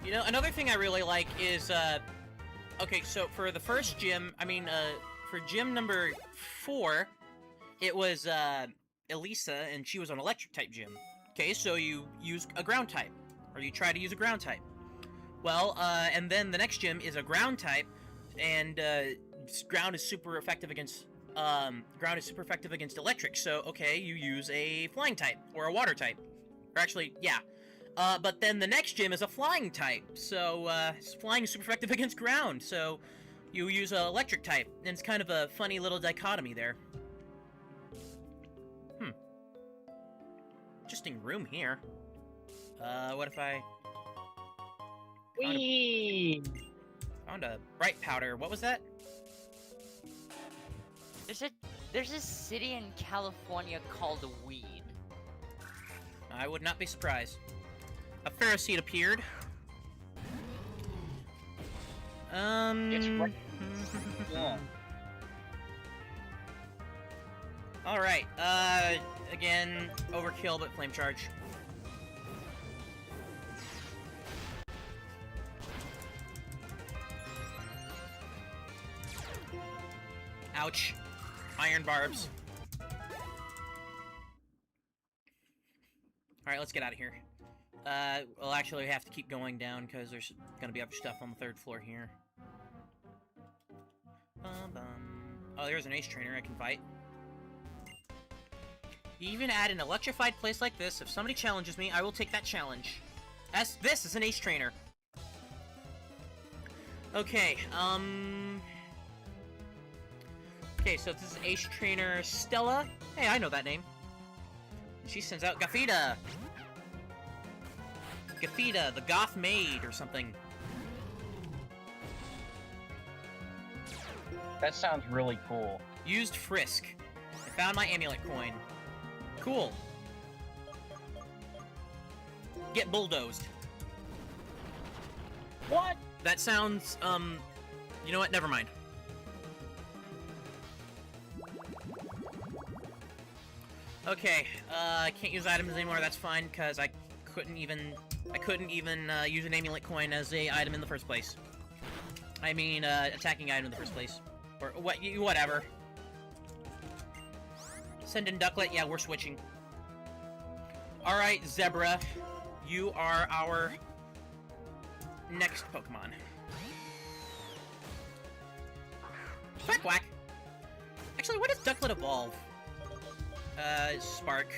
You know, another thing I really like is, okay, so for the first gym, for gym number 4, it was, Elisa, and she was an electric-type gym. Okay, so you use a ground type, or you try to use a ground type. Well, and then the next gym is a ground type, and, ground is super effective against electric, so, okay, you use a flying type, or a water type. Or actually, yeah. But then the next gym is a flying type, so, flying is super effective against ground, so you use an electric type, and it's kind of a funny little dichotomy there. Interesting room here. What if I... Whee! Found a bright powder. What was that? There's a city in California called Weed. I would not be surprised. A Ferroseed appeared. It's right. Yeah. Alright, again, overkill, but flame charge. Ouch. Iron barbs. Alright, let's get out of here. Well, actually, we have to keep going down, because there's gonna be other stuff on the 3rd floor here. Oh, there's an Ace Trainer I can fight. Even at an electrified place like this, if somebody challenges me, I will take that challenge. This is an Ace Trainer. Okay, okay, so this is Ace Trainer Stella. Hey, I know that name. She sends out Gafita. Gafita, the Goth Maid, or something. That sounds really cool. Used Frisk. I found my amulet coin. Cool. Get bulldozed. What? That sounds, you know what? Never mind. Okay, I can't use items anymore, that's fine, because I couldn't even use an amulet coin as a item in the first place. I mean, attacking item in the first place. Or, whatever. Send in Ducklet, yeah, we're switching. Alright, Zebra, you are our next Pokemon. Quack quack! Actually, when does Ducklet evolve? Spark.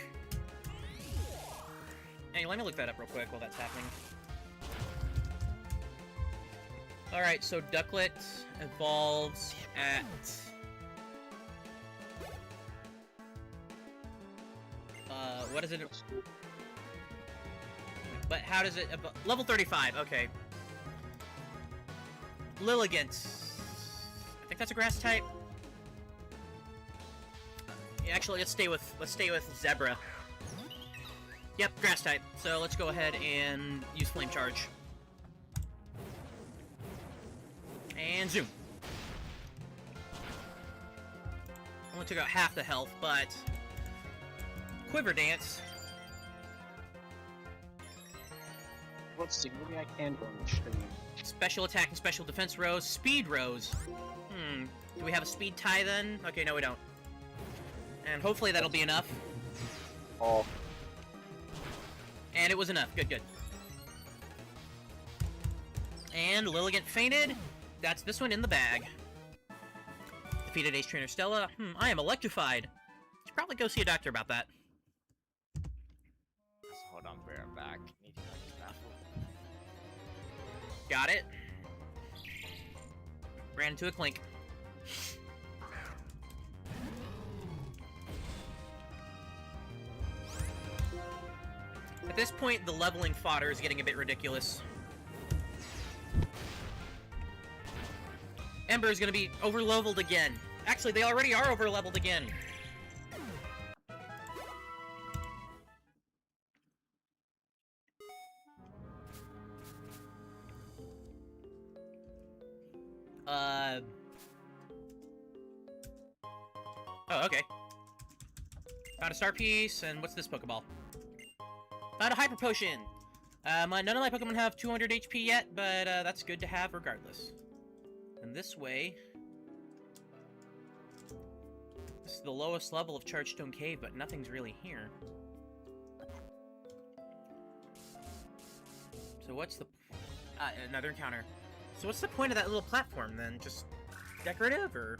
Hey, let me look that up real quick while that's happening. Alright, so Ducklet evolves at... what is it? But how does it... Level 35, okay. Lilligant. I think that's a grass type. Actually, let's stay with Zebra. Yep, grass type. So let's go ahead and use Flame Charge. And zoom. Only took out half the health, but Quiver Dance. Let's see, maybe I can go on the stream. Special attack and special defense rows. Speed rows. Do we have a speed tie then? Okay, no we don't. And hopefully that'll be enough. Oh, And it was enough. Good, good. And Lilligant fainted. That's this one in the bag. Defeated Ace Trainer Stella. I am electrified. Should probably go see a doctor about that. Hold on, we're back. Need to go to the bathroom. Got it. Ran into a clink. At this point, the leveling fodder is getting a bit ridiculous. Ember is going to be over-leveled again. Actually, they already are over-leveled again. Oh, okay. Found a star piece, and what's this Pokeball? Found a Hyper Potion! None of my Pokemon have 200 HP yet, but that's good to have regardless. And this way... This is the lowest level of Chargestone Cave, but nothing's really here. So what's the... another encounter. So what's the point of that little platform, then? Just decorative, or...?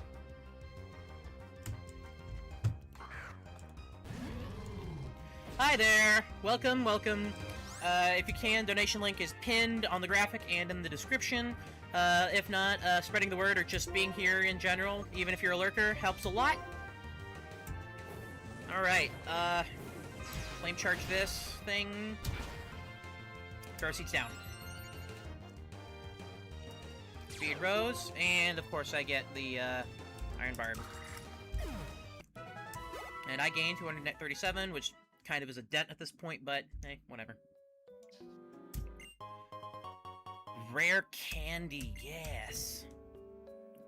Hi there! Welcome, welcome. If you can, donation link is pinned on the graphic and in the description. If not, spreading the word or just being here in general, even if you're a lurker, helps a lot. Alright, flame charge this thing. Car seats down. Speed Rose, and of course I get the, Iron Barb. And I gain 237, which kind of is a dent at this point, but hey, whatever. Rare candy, yes.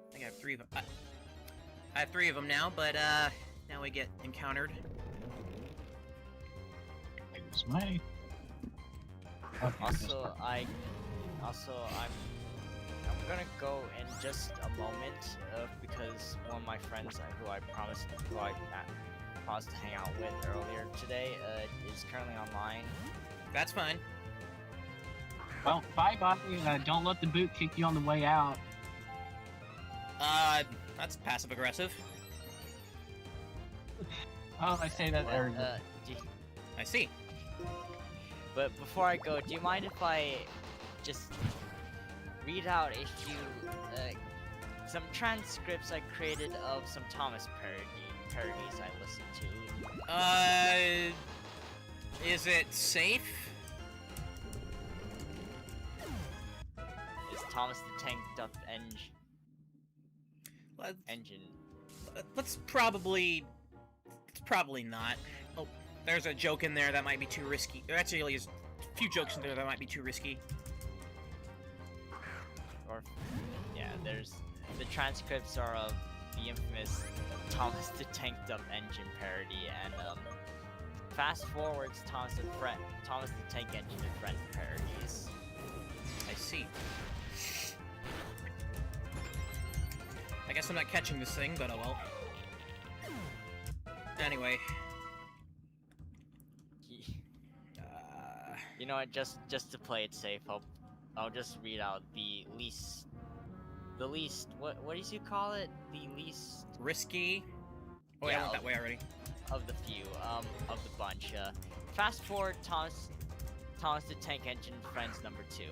I think I have 3 of them. I have 3 of them now, but now we get encountered. It's my... I'm gonna go in just a moment, because one of my friends who I promised to hang out with earlier today is currently online. That's fine. Well, bye-bye. Don't let the boot kick you on the way out. That's passive-aggressive. Oh, I say that every... I see. But before I go, do you mind if I just read out a few, some transcripts I created of some Thomas parodies I listened to? Is it safe? Is Thomas the Tank Duck engine? Let's probably... It's probably not. Oh, there's a joke in there that might be too risky. There actually is a few jokes in there that might be too risky. Or, yeah, there's... The transcripts are of the infamous Thomas the Tank Duck engine parody, and, fast forwards Thomas the Tank Engine and Friend parodies. I see. I guess I'm not catching this thing, but oh well. Anyway. You know what, just to play it safe, I'll just read out the least, what do you call it? The least... Risky? Oh, yeah, I went that way already. Of the few, of the bunch. Fast forward Thomas the Tank Engine Friends number 2.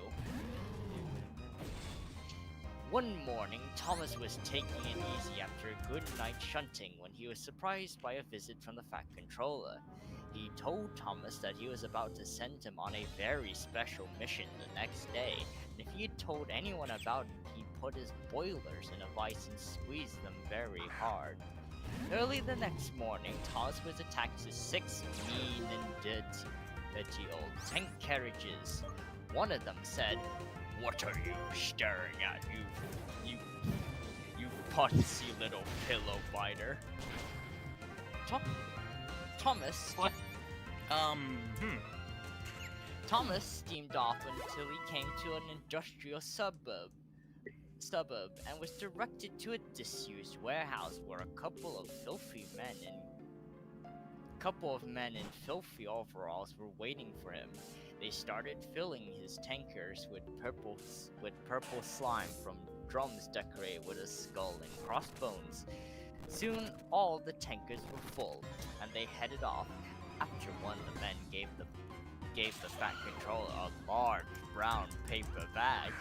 One morning, Thomas was taking it easy after a good night shunting when he was surprised by a visit from the Fat Controller. He told Thomas that he was about to send him on a very special mission the next day, and if he had told anyone about it, he'd put his boilers in a vice and squeeze them very hard. Early the next morning, Thomas was attacked with 6 mean and dirty old tank carriages. One of them said, "What are you staring at, you putsy little pillow biter?" Thomas. What? Thomas steamed off until he came to an industrial suburb and was directed to a disused warehouse where a couple of men in filthy overalls were waiting for him. They started filling his tankers with purple slime from drums decorated with a skull and crossbones. Soon all the tankers were full, and they headed off. After one of the men gave the Fat Controller a large brown paper bag.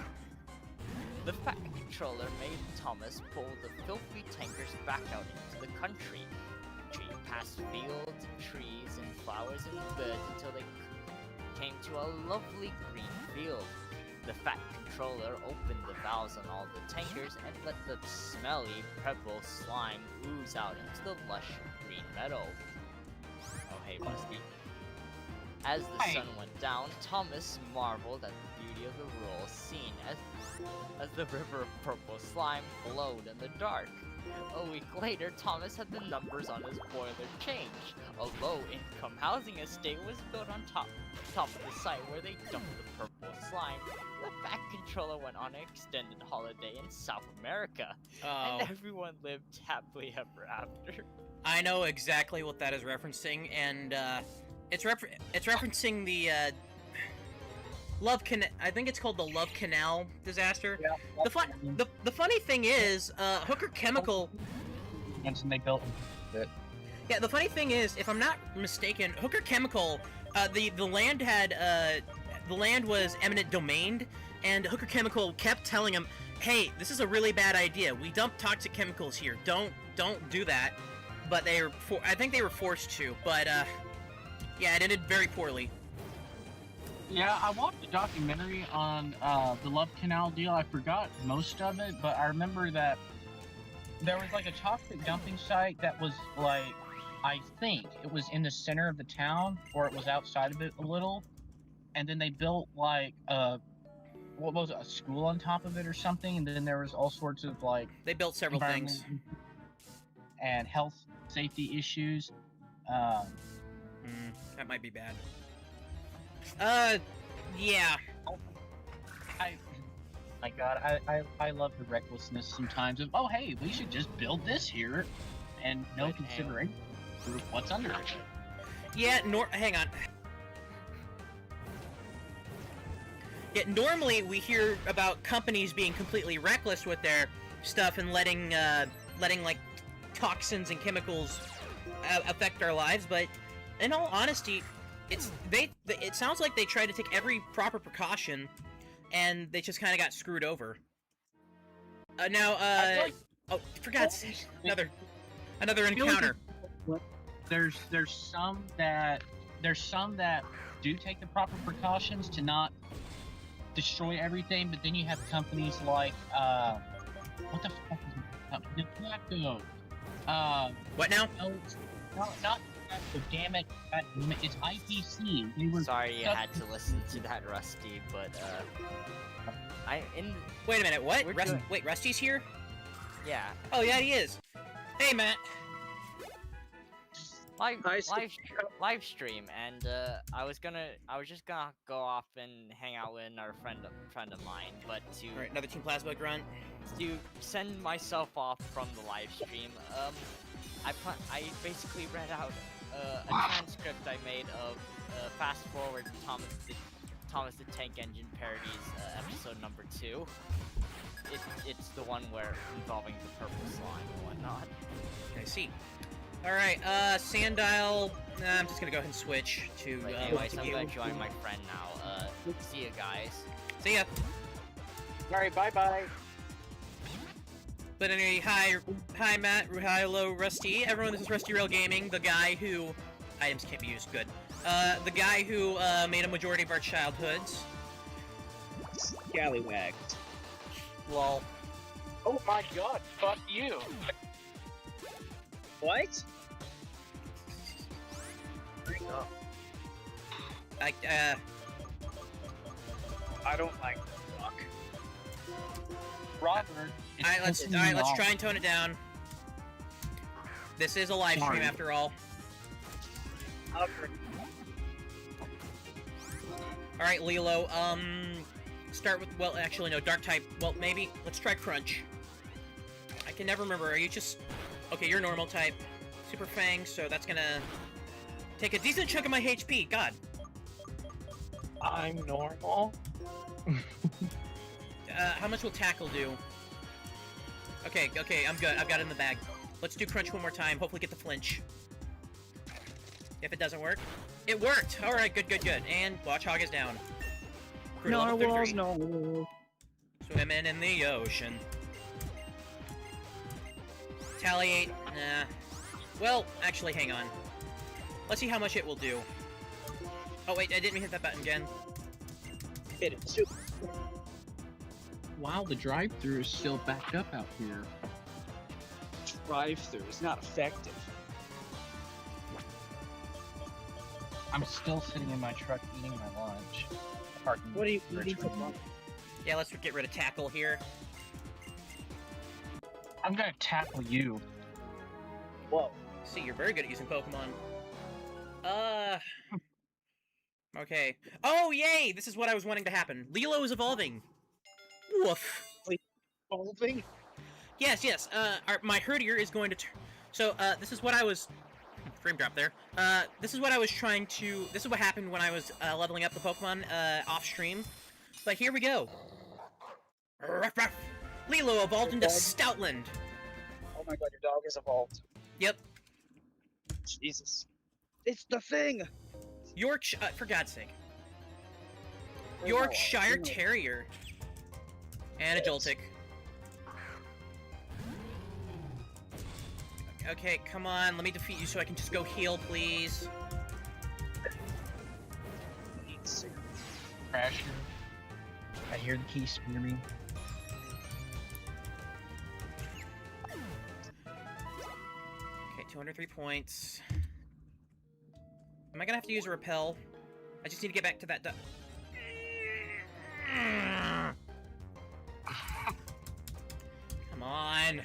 The Fat Controller made Thomas pull the filthy tankers back out into the country, past fields, trees, and flowers and birds until they came to a lovely green field. The Fat Controller opened the valves on all the tankers and let the smelly purple slime ooze out into the lush green meadow. Oh hey, Rusty. As the sun went down, Thomas marveled at the beauty of the rural scene as the river of purple slime glowed in the dark. A week later, Thomas had the numbers on his boiler changed. A low-income housing estate was built on top of the site where they dumped the purple slime. The Fat Controller went on an extended holiday in South America, and everyone lived happily ever after. I know exactly what that is referencing, and it's referencing the I think it's called the Love Canal disaster. Yeah, the funny thing is, Hooker Chemical. And they built it. Yeah, the funny thing is, if I'm not mistaken, Hooker Chemical, the land was eminent domained, and Hooker Chemical kept telling him, "Hey, this is a really bad idea. We dump toxic chemicals here. Don't do that." But I think they were forced to. But yeah, it ended very poorly. Yeah, I watched a documentary on the Love Canal deal. I forgot most of it, but I remember that there was like a toxic dumping site that was like, I think it was in the center of the town, or it was outside of it a little, and then they built like what was it, a school on top of it or something, and then there was all sorts of like They built several things and health safety issues. That might be bad. Yeah. My God, I love the recklessness sometimes of, oh hey, we should just build this here, and no consideration for what's under it. Yeah, hang on. Yeah, normally we hear about companies being completely reckless with their stuff and letting like toxins and chemicals affect our lives, but in all honesty, it sounds like they tried to take every proper precaution, and they just kind of got screwed over. Oh, for God's sake, another encounter. There's some that do take the proper precautions to not destroy everything, but then you have companies like what the fuck is it? Nintendo. What now? Not damn it! It's IPC. They were Sorry you had to listen to that, Rusty, but Wait a minute, what? Wait, Rusty's here? Yeah. Oh yeah, he is. Hey, Matt. Live stream, and I was just gonna go off and hang out with another friend of mine, but Alright, another Team Plasma grunt. To send myself off from the live stream, I basically read out a transcript I made of Fast Forward Thomas the Tank Engine parodies episode number 2. It's the one where involving the purple slime and whatnot. I see. Alright, Sandile, I'm just gonna go ahead and switch to, anyways, I'm gonna join my friend now. See ya, guys. See ya. Alright, bye-bye. But anyway, hi Matt, hi, hello Rusty. Everyone, this is Rusty Rail Gaming, the guy who... Items can't be used, good. The guy who, made a majority of our childhoods. Scallywag. Lol. Oh my God, fuck you. What? I don't like the fuck. Robert. Alright, let's try and tone it down. This is a live stream after all. Alright, Lilo, start with, well, actually, no, Dark type. Well, maybe, let's try Crunch. I can never remember, are you just... Okay, you're Normal type. Super Fang, so that's gonna take a decent chunk of my HP, god. I'm normal. How much will Tackle do? Okay, I'm good, I've got it in the bag. Let's do Crunch one more time, hopefully get the flinch. If it doesn't work. It worked! Alright, good. And Watch Hog is down. Crew level 33. No. Swimming in the ocean. Retaliate. Nah. Well, actually, hang on. Let's see how much it will do. Oh, wait, I didn't hit that button again. Hit it. Wow, the drive-thru is still backed up out here. Drive-through is not effective. I'm still sitting in my truck eating my lunch. Parking What do you for a need for train. Yeah, let's get rid of Tackle here. I'm gonna tackle you. Whoa. See, you're very good at using Pokemon. Okay. Oh, yay! This is what I was wanting to happen. Lilo is evolving. Woof. Evolving? Yes, my Herdier is going to So, this is what I was... Frame drop there. This is what I was trying to... This is what happened when I was, leveling up the Pokemon, off-stream. But here we go. Ruff, ruff. Lilo evolved into Stoutland. Oh my god, your dog has evolved. Yep. Jesus. It's the thing! Yorkshire... for God's sake. Where's Yorkshire my wallet? Terrier. And a Yes. Joltik. Okay, come on, let me defeat you so I can just go heal, please. Crasher. I hear the key screaming. Okay, 203 points. Am I gonna have to use a repel? I just need to get back to that Come on.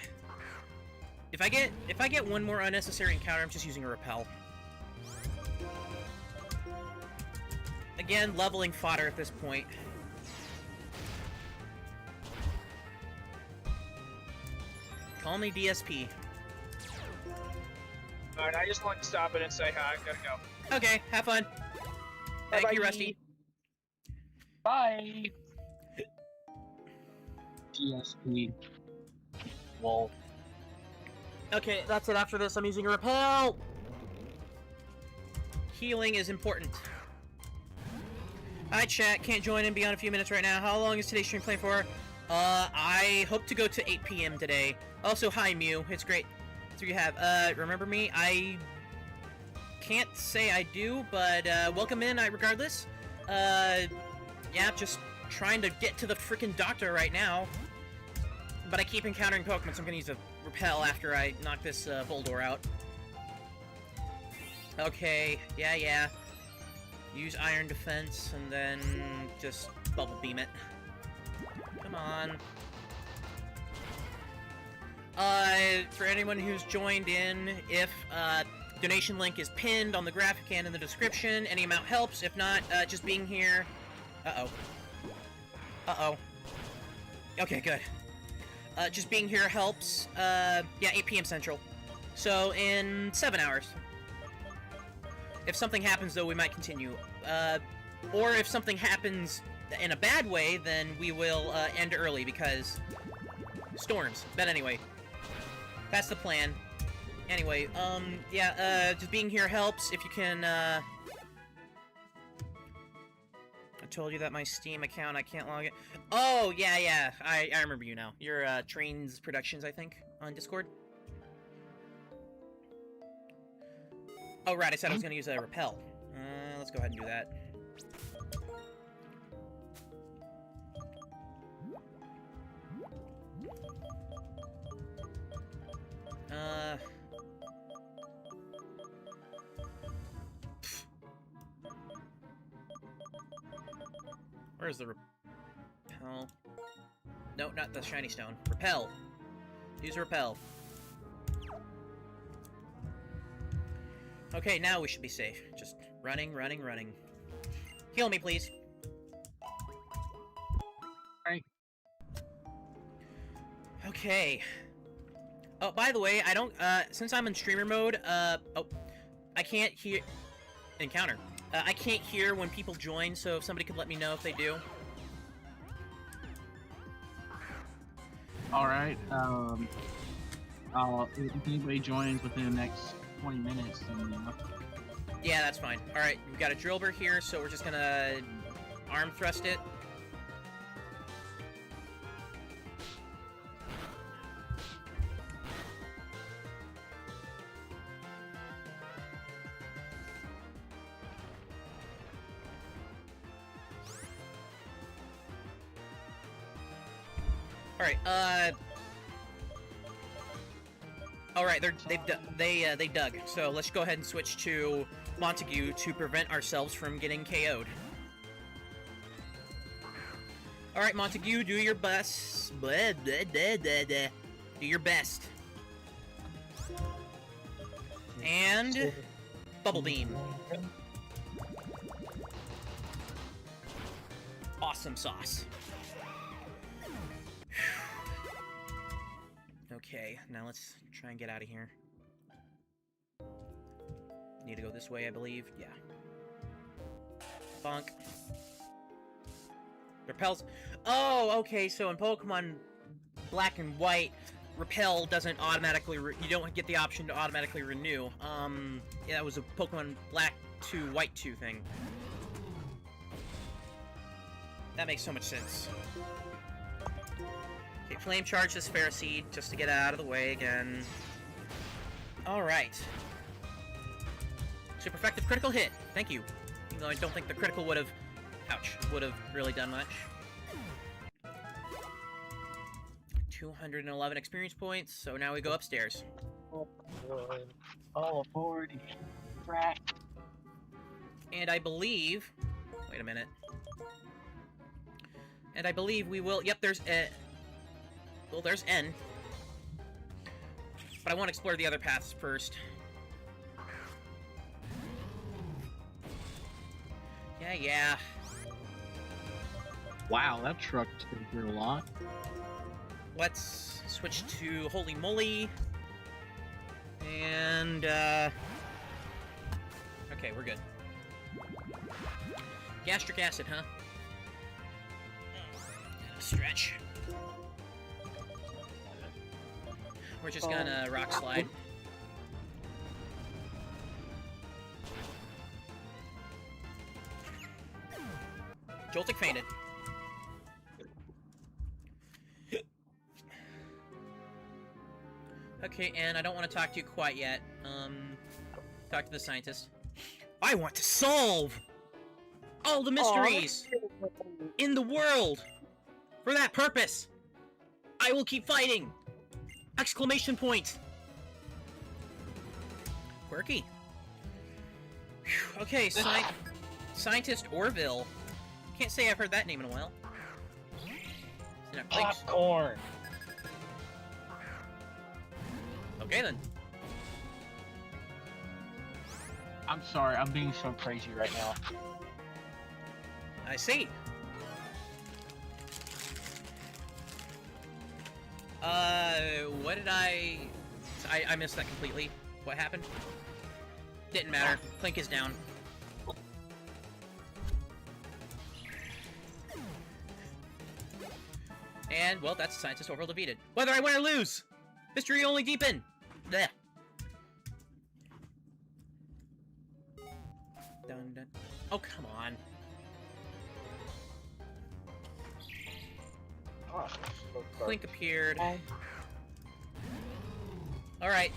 If I get one more unnecessary encounter, I'm just using a repel. Again, leveling fodder at this point. Call me DSP. Alright, I just want to stop it and say hi. I gotta go. Okay, have fun. Thank Bye-bye. you, Rusty. Bye! DSP. Wolf. Okay, that's it. After this, I'm using a repel. Healing is important. Hi, chat. Can't join and be on a few minutes right now. How long is today's stream planned for? I hope to go to 8 p.m. today. Also, hi, Mew. It's great. So you have, remember me? I can't say I do, but, welcome in, regardless. Yeah, just trying to get to the freaking doctor right now. But I keep encountering Pokemon, so I'm gonna use a repel after I knock this, Boldor out. Okay, yeah. Use Iron Defense, and then just Bubble Beam it. Come on. For anyone who's joined in, if, donation link is pinned on the graphic and in the description, any amount helps. If not, just being here... Uh-oh. Okay, good. Just being here helps. Yeah, 8 p.m. Central. So, in 7 hours. If something happens, though, we might continue. Or if something happens in a bad way, then we will, end early, because... storms. But anyway. That's the plan. Anyway, yeah, just being here helps. If you can, I told you that my Steam account, I can't log it. Oh, yeah, I remember you now. You're, Trains Productions, I think, on Discord. Oh, right, I said I was gonna use a repel. Let's go ahead and do that. Where's the repel? No, not the shiny stone. Repel. Use repel. Okay, now we should be safe. Just running, running, running. Heal me, please. Right. Okay. Oh, by the way, I don't, since I'm in streamer mode, oh, I can't hear... Encounter. I can't hear when people join, so if somebody could let me know if they do. Alright, if anybody joins within the next 20 minutes, then, Yeah, that's fine. Alright, we've got a drill bit here, so we're just gonna arm thrust it. Alright, they dug. So let's go ahead and switch to Montague to prevent ourselves from getting KO'd. Alright, Montague, do your best. Blah, blah, blah, blah, blah. Do your best. And... Bubble Beam. Awesome sauce. Okay, now let's try and get out of here. Need to go this way, I believe. Yeah. Bonk. Repels. Oh, okay, so in Pokemon Black and White, Repel doesn't automatically... you don't get the option to automatically renew. Yeah, that was a Pokemon Black 2, White 2 thing. That makes so much sense. Okay, Flame Charge this Ferroseed, just to get it out of the way again. Alright. Super effective critical hit. Thank you. Even though I don't think the critical would have... ouch. Would have really done much. 211 experience points, so now we go upstairs. all aboard, frat. And I believe... wait a minute. And I believe we will... yep, there's... well, there's N. But I want to explore the other paths first. Yeah. Wow, that truck took here a lot. Let's switch to Holy Moly. And, okay, we're good. Gastric acid, huh? Stretch. We're just gonna rock slide. Joltic fainted. Okay, and I don't want to talk to you quite yet. Talk to the scientist. I want to solve all the mysteries in the world. For that purpose, I will keep fighting. Exclamation point. Quirky. Whew. Okay, Scientist Orville. Can't say I've heard that name in a while. Popcorn. Okay then. I'm sorry, I'm being so crazy right now. I see. What did I missed that completely. What happened? Didn't matter. Clink is down. And, well, that's Scientist Orville defeated. Whether I win or lose! Mystery only deepen! Blech. Dun, dun. Oh, come on. Clink appeared. Alright,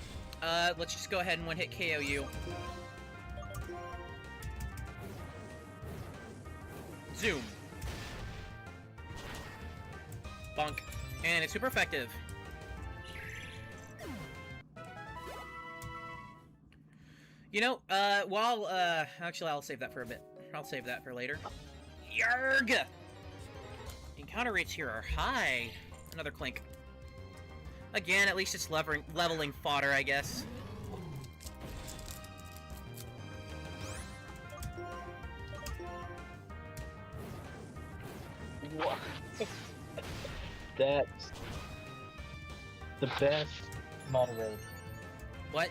let's just go ahead and one-hit KO you. Zoom. Bonk. And it's super effective. You know, actually I'll save that for a bit. I'll save that for later. Yarg! Encounter rates here are high. Another Clink. Again, at least it's leveling fodder, I guess. What? That's the best moderator. What?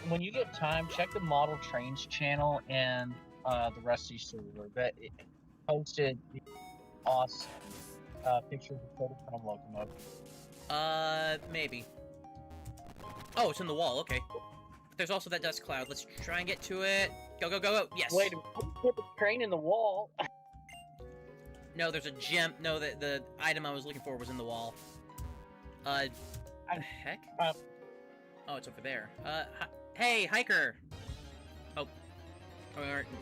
When you get time, check the Model Trains channel and the Rusty server. But it posted awesome pictures of prototype locomotive. Maybe. Oh, it's in the wall, okay. There's also that dust cloud. Let's try and get to it. Go, go, go, go. Yes. Wait, put the train in the wall. No, there's a gem. No, the item I was looking for was in the wall. Heck? Oh, it's over there. Hey, hiker! Oh.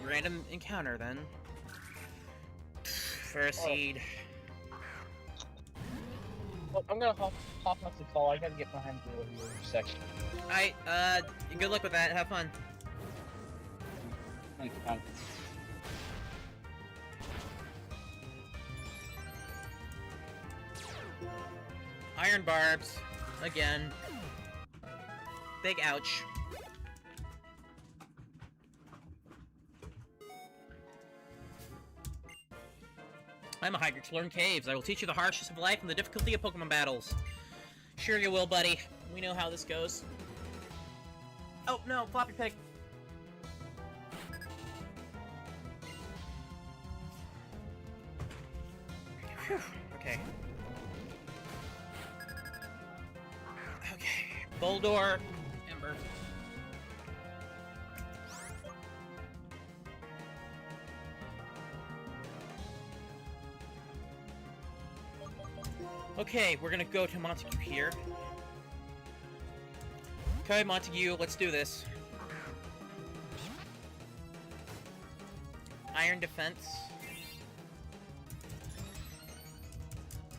Random encounter, then. Ferris seed. Well, I'm gonna hop off the call. I gotta get behind the wheel here in a second. Alright, good luck with that. Have fun. Thank you. Iron barbs. Again. Big ouch. I'm a hiker to learn caves. I will teach you the harshness of life and the difficulty of Pokemon battles. Sure you will, buddy. We know how this goes. Oh, no, floppy pig. Whew. Okay. Okay. Boldor. Ember. Okay, we're gonna go to Montague here. Okay, Montague, let's do this. Iron defense.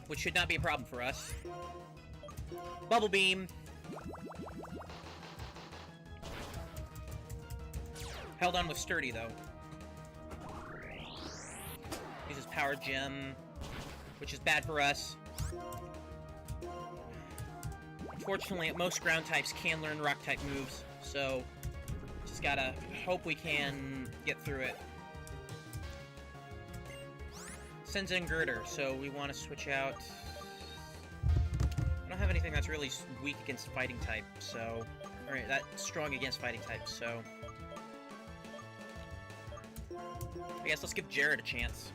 Which should not be a problem for us. Bubble beam. Held on with sturdy, though. Uses power gem, which is bad for us. Unfortunately, most ground types can learn rock type moves, so just gotta hope we can get through it. Sends in Girder, so we want to switch out. I don't have anything that's really weak against fighting type, so or that strong against fighting type, so I guess let's give Jared a chance.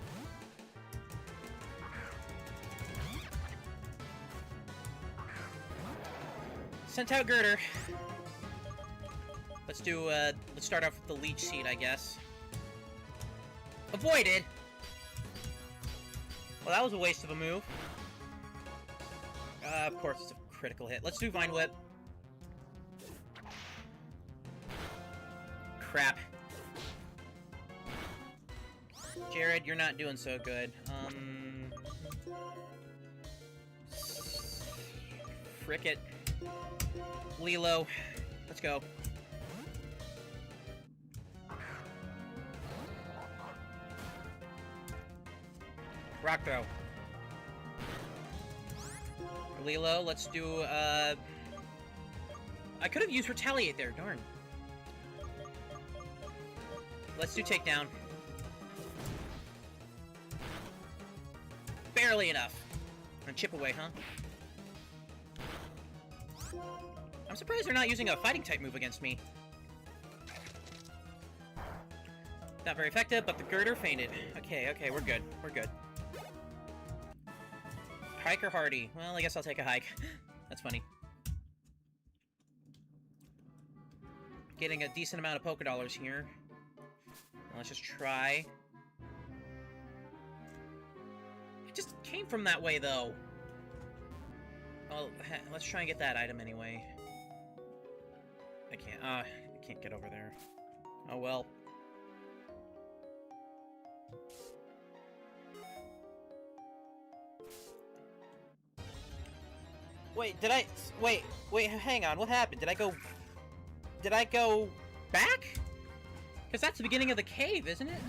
Sent out Girder. Let's do, let's start off with the Leech Seed, I guess. Avoided! Well, that was a waste of a move. Of course, it's a critical hit. Let's do Vine Whip. Crap. Jared, you're not doing so good. Frick it. Lilo, let's go. Rock throw. Lilo, let's do, I could have used Retaliate there, darn. Let's do Takedown. Barely enough. And chip away, huh? I'm surprised they're not using a fighting type move against me. Not very effective, but the Girder fainted. Okay, okay, we're good. We're good. Hike or Hardy? Well, I guess I'll take a hike. That's funny. Getting a decent amount of Pokédollars here. Now let's just try. It just came from that way, though. Well, let's try and get that item anyway. I can't get over there. Oh well. Wait, wait, hang on, what happened? Did I go back? Because that's the beginning of the cave, isn't it?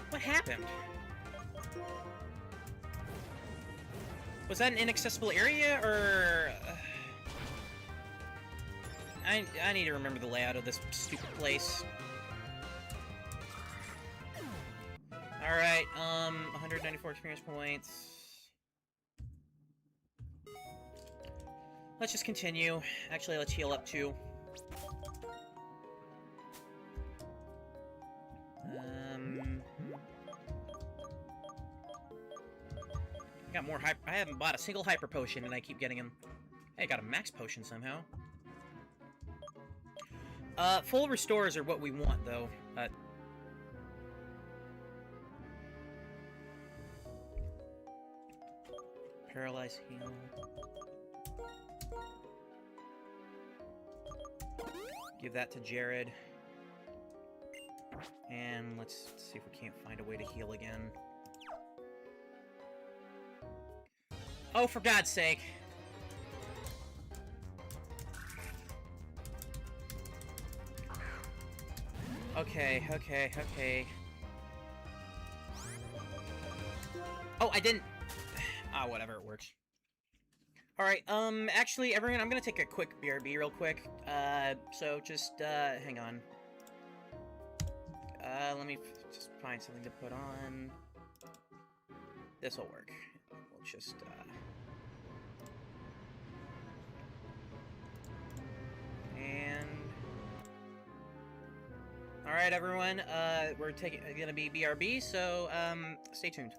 What happened? Was that an inaccessible area, or... I need to remember the layout of this stupid place. Alright, 194 experience points. Let's just continue. Actually, let's heal up too. Got more hyper. I haven't bought a single hyper potion, and I keep getting them. Hey, I got a max potion somehow. Full restores are what we want, though. Paralyze heal. Give that to Jared. And let's see if we can't find a way to heal again. Oh, for God's sake. Okay. Oh, I didn't... Ah, whatever, it works. Alright, actually, everyone, I'm gonna take a quick BRB real quick. So just, hang on. Let me just find something to put on. This'll work. We'll just, And... Alright, everyone, we're gonna be BRB, so, stay tuned.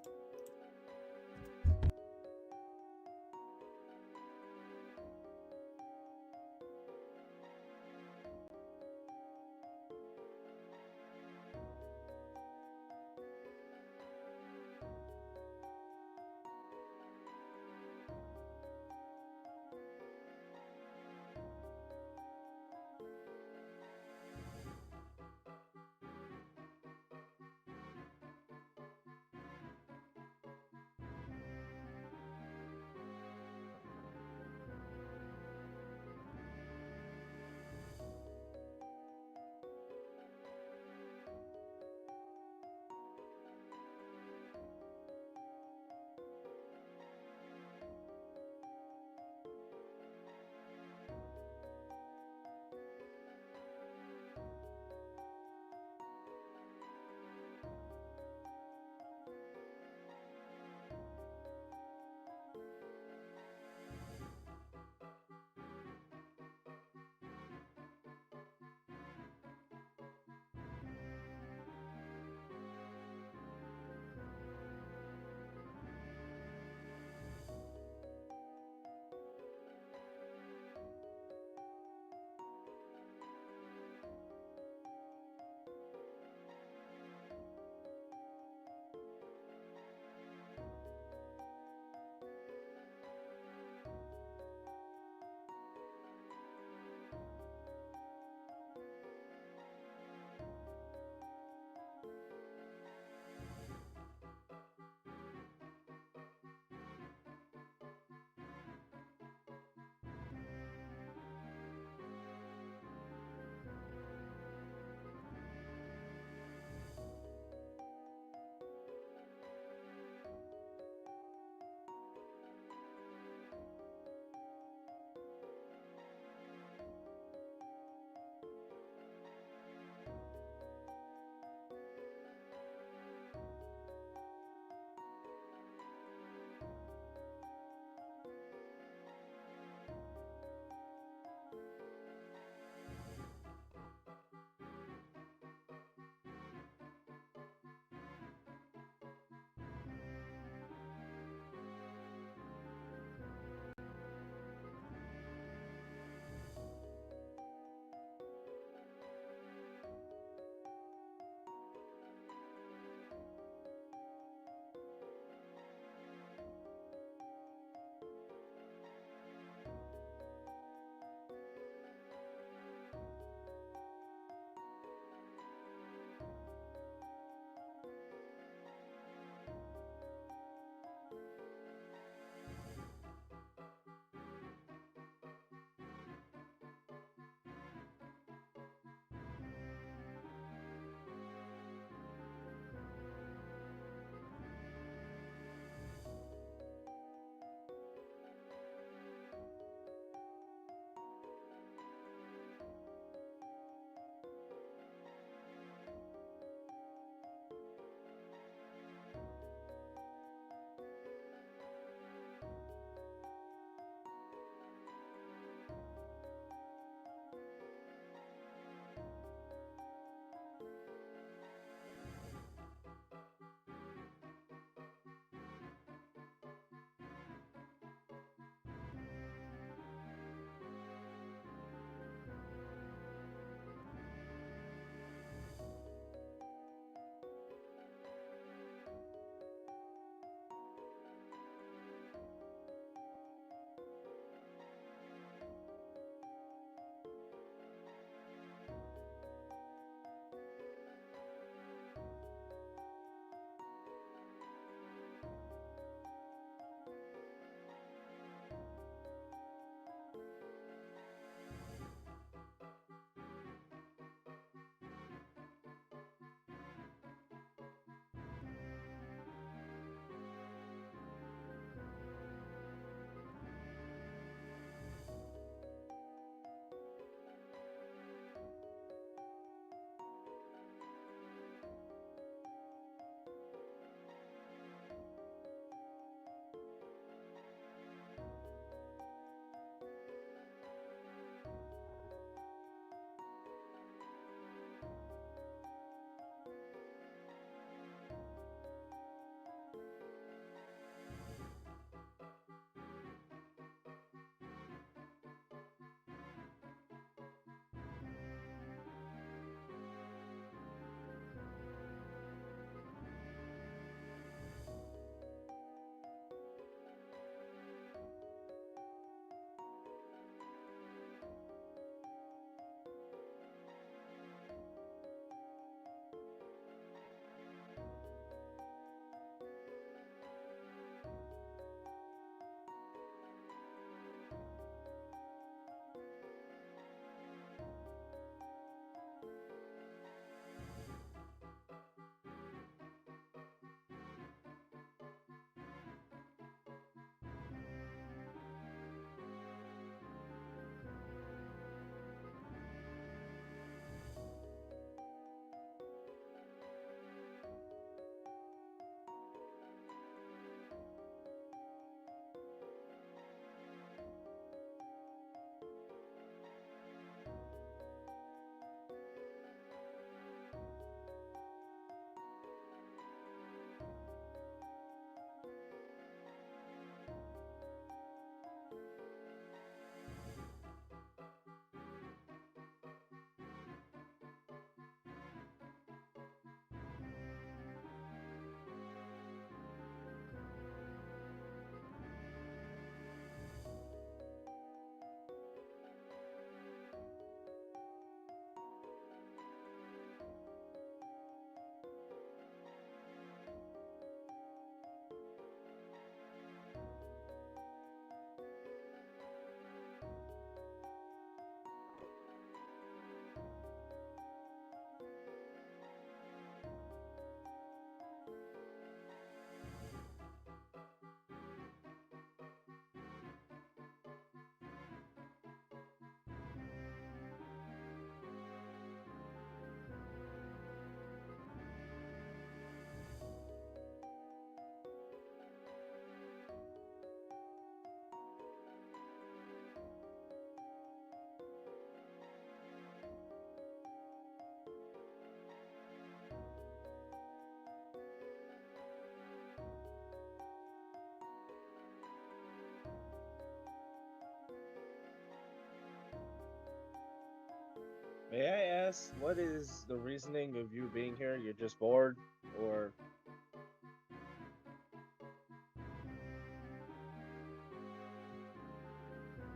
May I ask, what is the reasoning of you being here? You're just bored, or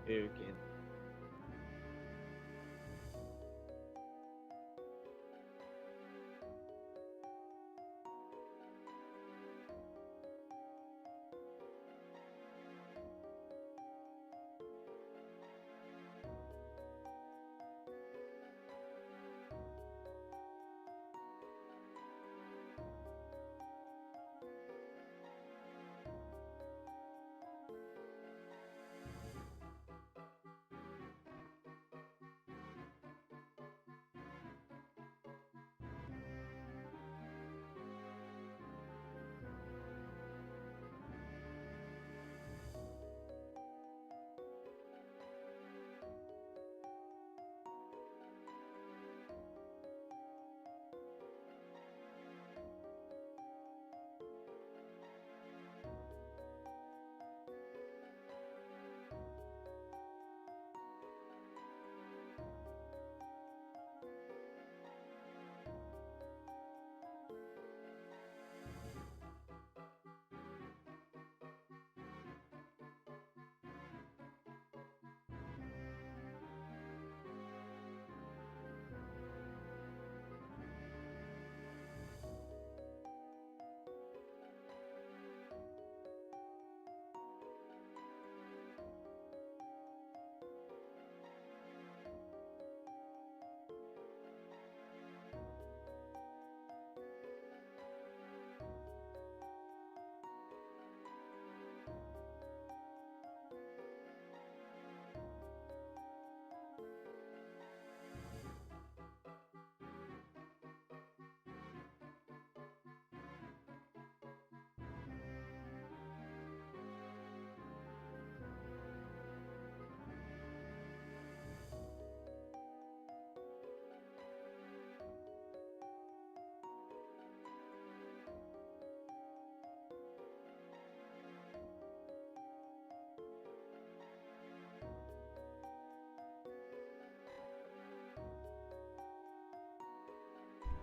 you can?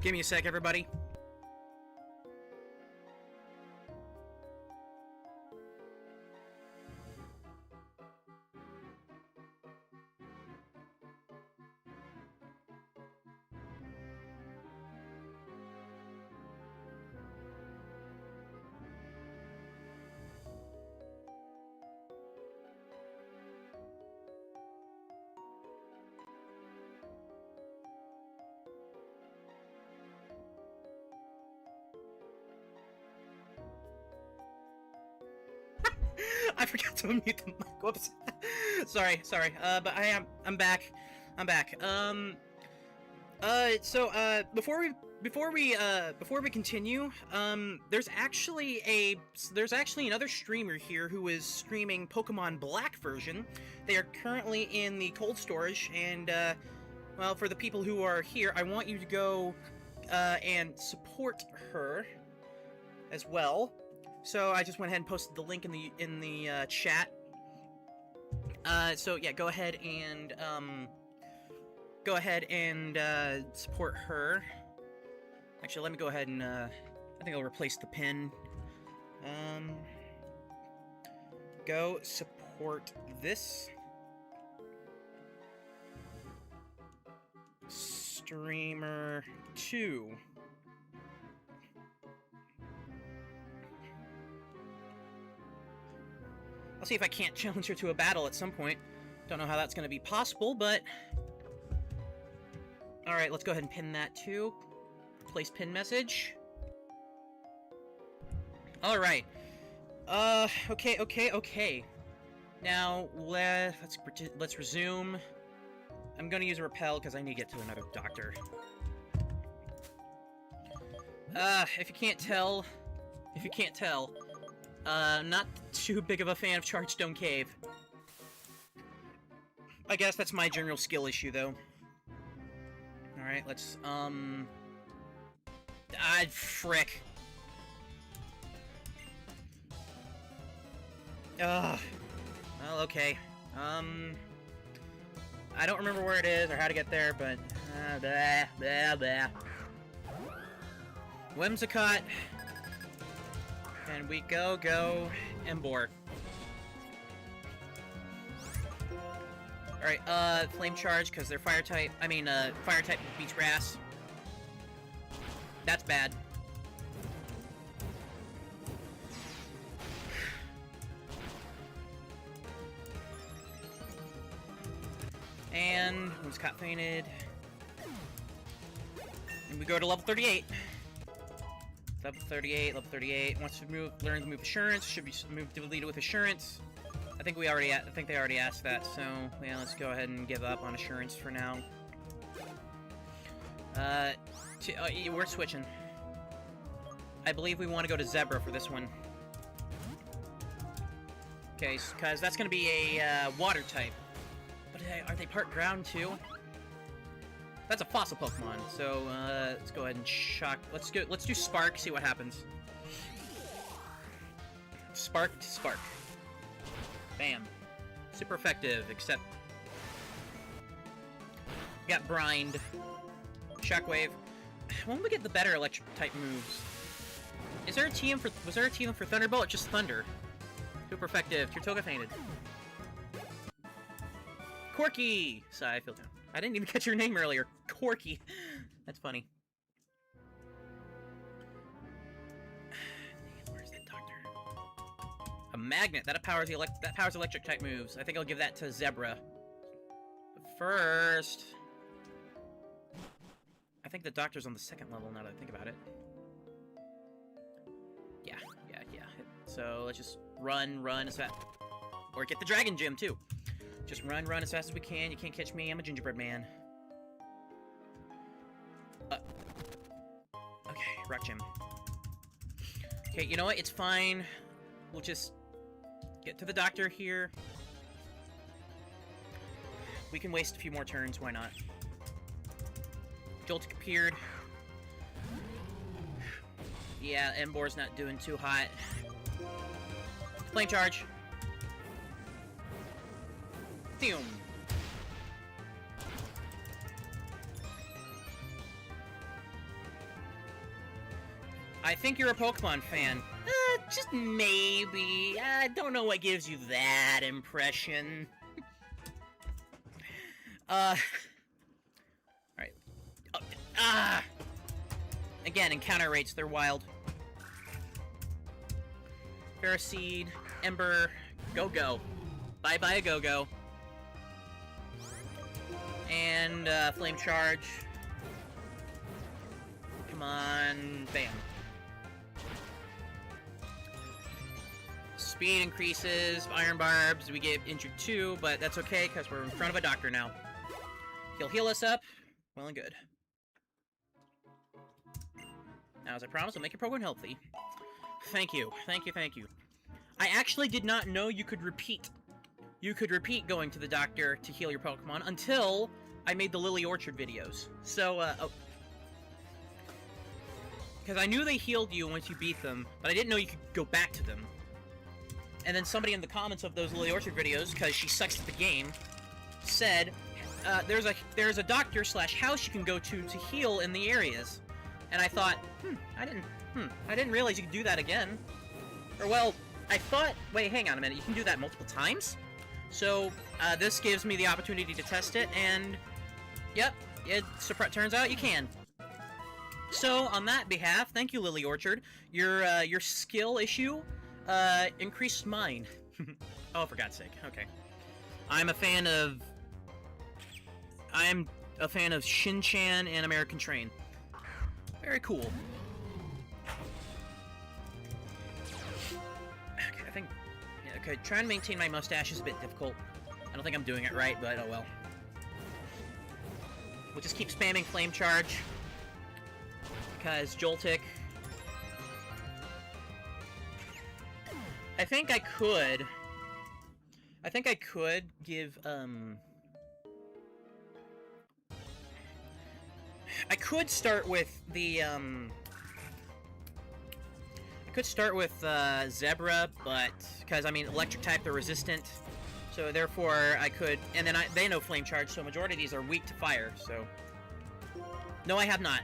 Give me a sec, everybody. I forgot to unmute the mic. Whoops. sorry. But I'm back. Before we continue, there's actually another streamer here who is streaming Pokemon Black version. They are currently in the cold storage, and well, for the people who are here, I want you to go and support her as well. So I just went ahead and posted the link in the chat. So yeah, go ahead and support her. Actually, let me go ahead and I think I'll replace the pin. Go support this streamer 2. I'll see if I can't challenge her to a battle at some point. Don't know how that's going to be possible, but... Alright, let's go ahead and pin that too. Replace pin message. Alright. Okay. Now, let's resume. I'm gonna use a repel because I need to get to another doctor. If you can't tell, not too big of a fan of Chargestone Cave. I guess that's my general skill issue, though. Alright, let's, frick. Well, okay. I don't remember where it is or how to get there, but Blah, blah, blah. Whimsicott. And we go, Embor. Alright, Flame Charge, because they're fire type. Fire type beats grass. That's bad. And Whimsicott fainted. And we go to level 38. Level 38. Wants to learn to move Assurance. Should be moved deleted with Assurance. I think they already asked that, so yeah, let's go ahead and give up on Assurance for now. We're switching. I believe we want to go to Zebra for this one. Okay, because that's going to be a water type. But are they part ground too? That's a fossil Pokemon, so let's go ahead and shock. Let's do Spark, see what happens. Spark to Spark. Bam. Super effective, except got Brined. Shockwave. When will we get the better electric type moves? Was there a TM for Thunderbolt or just Thunder? Super effective. Tirtoga fainted. Corky! Sigh, I feel down. I didn't even catch your name earlier. Corky. That's funny. Where's that doctor? A magnet. That powers electric type moves. I think I'll give that to Zebra. But first, I think the doctor's on the second level now that I think about it. Yeah. So let's just run as fast. Or get the Dragon Gym too. Just run as fast as we can. You can't catch me. I'm a gingerbread man. Okay, Rock Gym. Okay, you know what? It's fine. We'll just get to the doctor here. We can waste a few more turns. Why not? Joltik appeared. Yeah, Embor's not doing too hot. Flame Charge. Boom. I think you're a Pokemon fan. Just maybe. I don't know what gives you that impression. Alright. Again, encounter rates, they're wild. Ferroseed, Ember, Go-Go. Bye-bye a Go-Go. And, Flame Charge. Come on, bam. Speed increases, Iron Barbs, we get injured too, but that's okay, because we're in front of a doctor now. He'll heal us up, well and good. Now, as I promised, I'll make your Pokemon healthy. Thank you. I actually did not know you could repeat. You could repeat going to the doctor to heal your Pokemon until I made the Lily Orchard videos. So, because I knew they healed you once you beat them, but I didn't know you could go back to them. And then somebody in the comments of those Lily Orchard videos, because she sucks at the game, said, there's a doctor / house you can go to heal in the areas. And I thought, I didn't realize you could do that again. Or, well, I thought, wait, hang on a minute, you can do that multiple times? So, this gives me the opportunity to test it, and, yep, it turns out you can. So, on that behalf, thank you, Lily Orchard. Your skill issue, increased mine. Oh, for God's sake, okay. I'm a fan of Shin-Chan and American Train. Very cool. Okay, I think... Yeah, okay, trying to maintain my mustache is a bit difficult. I don't think I'm doing it right, but oh well. We'll just keep spamming Flame Charge. Because Joltik... I think I could give, I could start with the, Zebra, but, because, I mean, electric type, they're resistant, so therefore I could, and then they know Flame Charge, so majority of these are weak to fire, so No, I have not.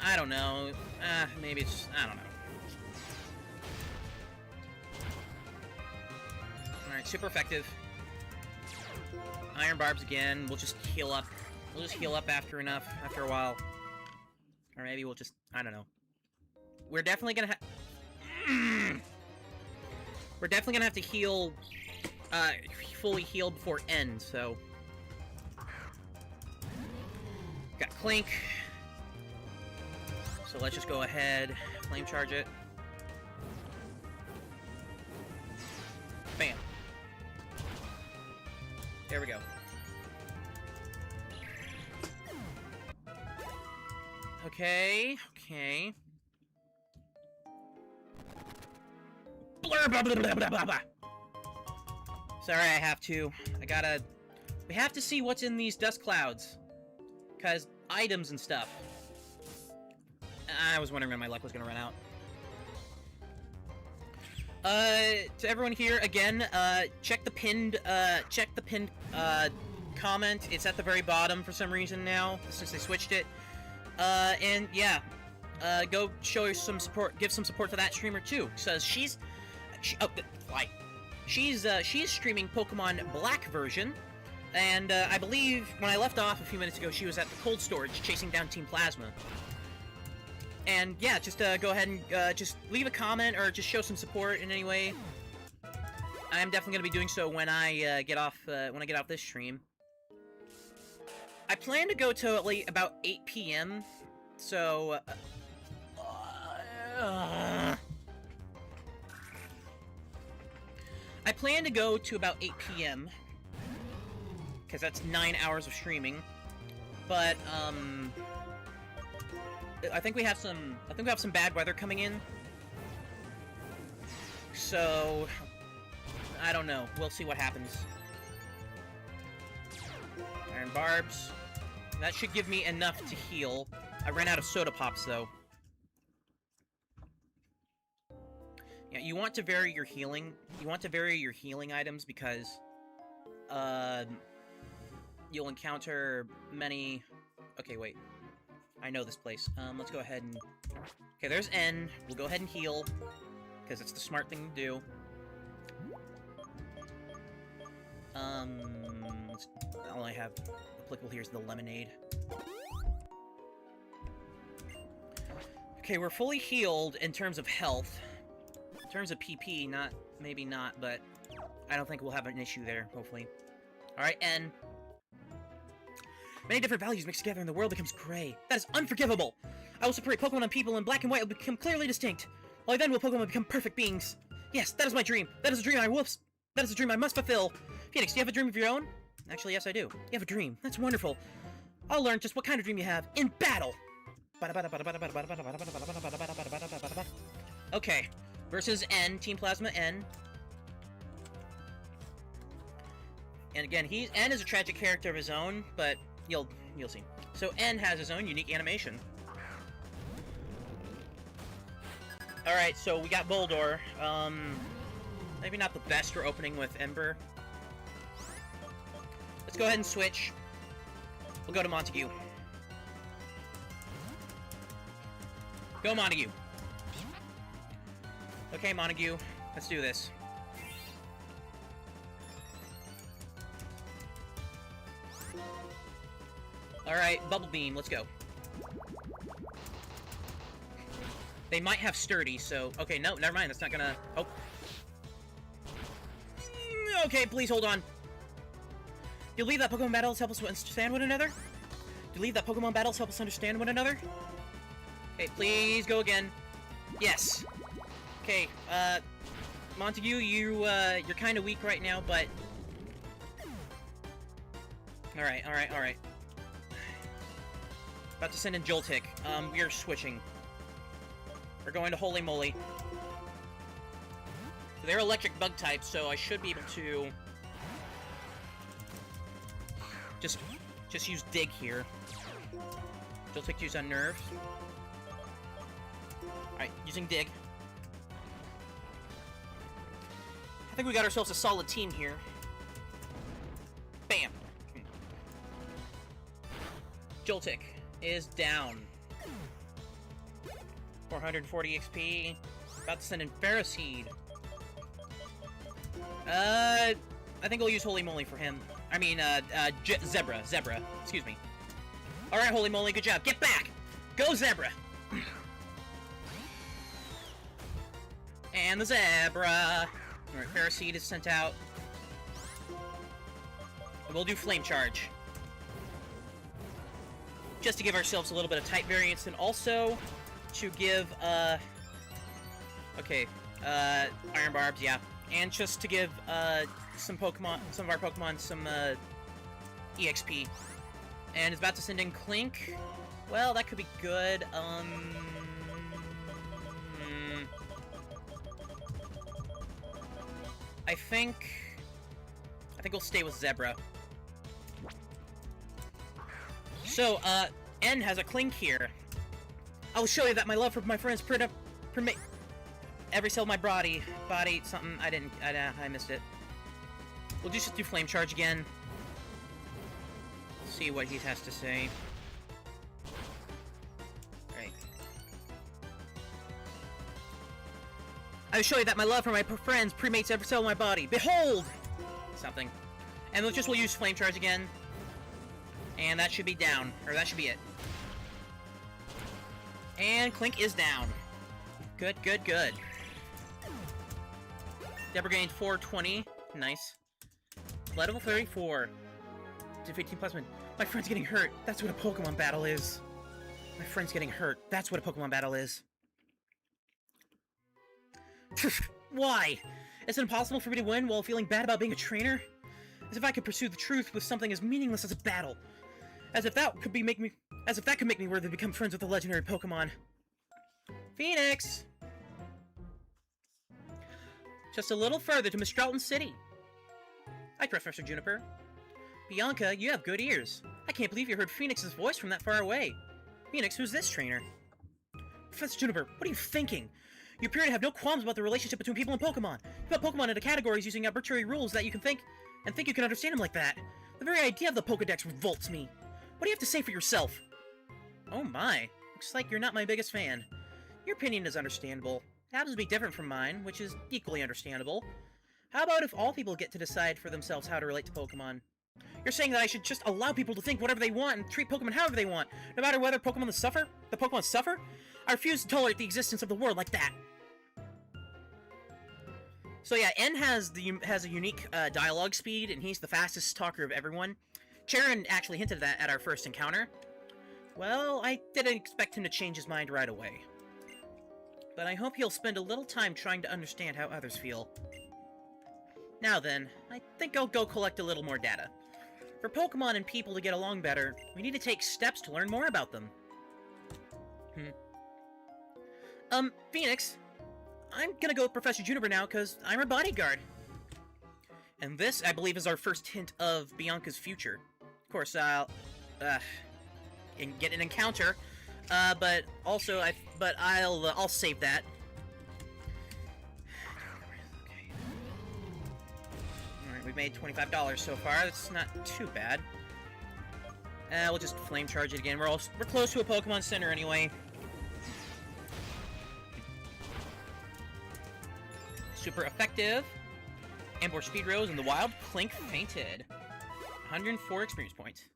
I don't know. Maybe it's... I don't know. Alright, super effective. Iron Barbs again. We'll just heal up. We'll just heal up after a while. Or maybe we'll just... I don't know. We're definitely gonna We're definitely gonna have to heal... fully heal before end, so... Got Clink. So let's just go ahead, flame charge it. Bam. There we go. Okay, okay. Blur, blah, blah, blah, blah, blah, blah. Sorry, I have to. We have to see what's in these dust clouds. Because items and stuff. I was wondering when my luck was gonna run out. To everyone here, again, check the pinned comment. It's at the very bottom for some reason now, since they switched it. And yeah, go show some support, give some support to that streamer too, because she's streaming Pokemon Black version, and I believe when I left off a few minutes ago, she was at the cold storage chasing down Team Plasma. And yeah, just go ahead and just leave a comment or just show some support in any way. I am definitely going to be doing so when I get off this stream. I plan to go till about 8 p.m. So I plan to go to about 8 p.m. because that's 9 hours of streaming. But I think we have some bad weather coming in. So I don't know. We'll see what happens. Iron Barbs. That should give me enough to heal. I ran out of soda pops though. Yeah, you want to vary your healing. You want to vary your healing items because you'll encounter many... Okay, wait. I know this place. Let's go ahead and... Okay, there's N. We'll go ahead and heal, because it's the smart thing to do. All I have applicable here is the lemonade. Okay, we're fully healed in terms of health. In terms of PP, maybe not, but I don't think we'll have an issue there, hopefully. Alright, N. Many different values mixed together and the world becomes gray. That is unforgivable! I will separate Pokemon and people, and black and white will become clearly distinct. Only then will Pokemon become perfect beings. Yes, that is my dream. That is a dream that is a dream I must fulfill. Phoenix, do you have a dream of your own? Actually, yes, I do. You have a dream. That's wonderful. I'll learn just what kind of dream you have in battle. Okay. Versus N, Team Plasma N. And again, N is a tragic character of his own, but you'll see. So N has his own unique animation. Alright, so we got Boldor. Maybe not the best for opening with Ember. Let's go ahead and switch. We'll go to Montague. Go Montague. Okay, Montague. Let's do this. Alright, Bubble Beam, let's go. They might have Sturdy, so... Okay, no, never mind, that's not gonna... Oh. Okay, please hold on. You leave that Pokemon battles help us understand one another? You leave that Pokemon battles help us understand one another? Okay, please go again. Yes. Okay, Montague, you're kind of weak right now, but... Alright. About to send in Joltik. We are switching. We're going to Holy Moly. So they're electric bug types, so I should be able to... Just use Dig here. Joltik to use Unnerve. Alright, using Dig. I think we got ourselves a solid team here. Bam! Joltik is down. 440 XP. About to send in Ferroseed. I think we'll use Holy Moly for him. I mean, Zebra. Zebra. Excuse me. Alright, Holy Moly, good job. Get back! Go, Zebra! And the Zebra! Alright, Ferroseed is sent out. We'll do Flame Charge. Just to give ourselves a little bit of type variance, and also to give, okay, Iron Barbs, yeah. And just to give, some of our Pokemon some, EXP. And it's about to send in Clink. Well, that could be good, I think we'll stay with Zebra. So, N has a Clink here. I will show you that my love for my friends permit every cell of my body something. I missed it. We'll just do Flame Charge again. See what he has to say. Right. I will show you that my love for my friends premates every cell of my body. Behold! Something. And we'll use Flame Charge again. And that should be down. Or that should be it. And Clink is down. Good, good, good. Deborah gained 420. Nice. Level 34. Defeat Team Plasmid. My friend's getting hurt. That's what a Pokemon battle is. My friend's getting hurt. That's what a Pokemon battle is. Why? Is it impossible for me to win while feeling bad about being a trainer? As if I could pursue the truth with something as meaningless as a battle. As if that could make me worthy to become friends with a legendary Pokemon. Phoenix! Just a little further to Mistralton City. Hi, Professor Juniper. Bianca, you have good ears. I can't believe you heard Phoenix's voice from that far away. Phoenix, who's this trainer? Professor Juniper, what are you thinking? You appear to have no qualms about the relationship between people and Pokemon. You put Pokemon into categories using arbitrary rules that you can think you can understand them like that. The very idea of the Pokedex revolts me. What do you have to say for yourself? Oh my, looks like you're not my biggest fan. Your opinion is understandable. It happens to be different from mine, which is equally understandable. How about if all people get to decide for themselves how to relate to Pokemon? You're saying that I should just allow people to think whatever they want and treat Pokemon however they want, no matter whether the Pokemon suffer? I refuse to tolerate the existence of the world like that. So yeah, N has a unique dialogue speed, and he's the fastest talker of everyone. Charon actually hinted at that at our first encounter. Well, I didn't expect him to change his mind right away. But I hope he'll spend a little time trying to understand how others feel. Now then, I think I'll go collect a little more data. For Pokemon and people to get along better, we need to take steps to learn more about them. Phoenix, I'm gonna go with Professor Juniper now, because I'm her bodyguard. And this, I believe, is our first hint of Bianca's future. Of course, I'll get an encounter, but also, I'll save that. Alright, we've made $25 so far, that's not too bad. We'll just Flame Charge it again, we're close to a Pokemon Center anyway. Super effective. Ambush Speed Rose in the wild. Clink fainted. 104 experience points.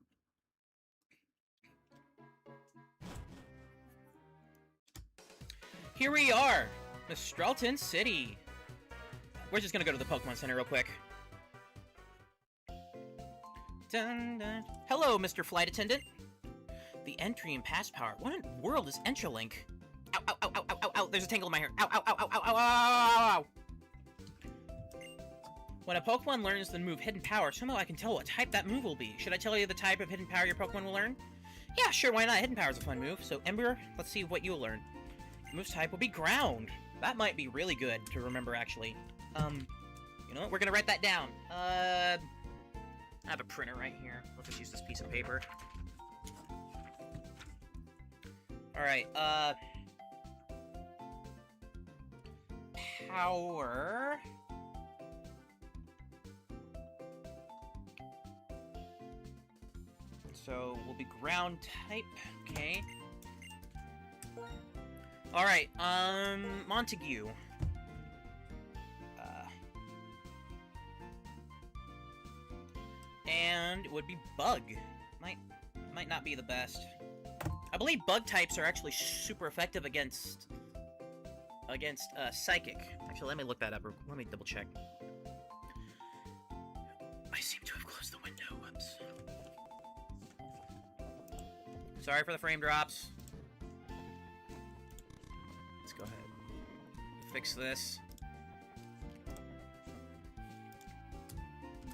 Here we are! Mistralton City. We're just gonna go to the Pokemon Center real quick. Dun, dun. Hello, Mr. Flight Attendant. The entry and pass power. What in the world is Entralink? Ow, ow, ow, ow, ow, ow, ow. There's a tangle in my hair. Ow, ow, ow, ow, ow, ow, ow, ow. When a Pokemon learns the move Hidden Power, somehow I can tell what type that move will be. Should I tell you the type of Hidden Power your Pokemon will learn? Yeah, sure, why not? Hidden Power is a fun move. So, Ember, let's see what you'll learn. The move's type will be Ground. That might be really good to remember, actually. You know what? We're gonna write that down. I have a printer right here. Let's just use this piece of paper. Alright, Power... so we'll be ground type. Okay. All right. Montague. And it would be bug. Might not be the best. I believe bug types are actually super effective against psychic. Actually, let me look that up. Let me double check. I seem to have closed the window. Whoops. Sorry for the frame drops. Let's go ahead. Fix this.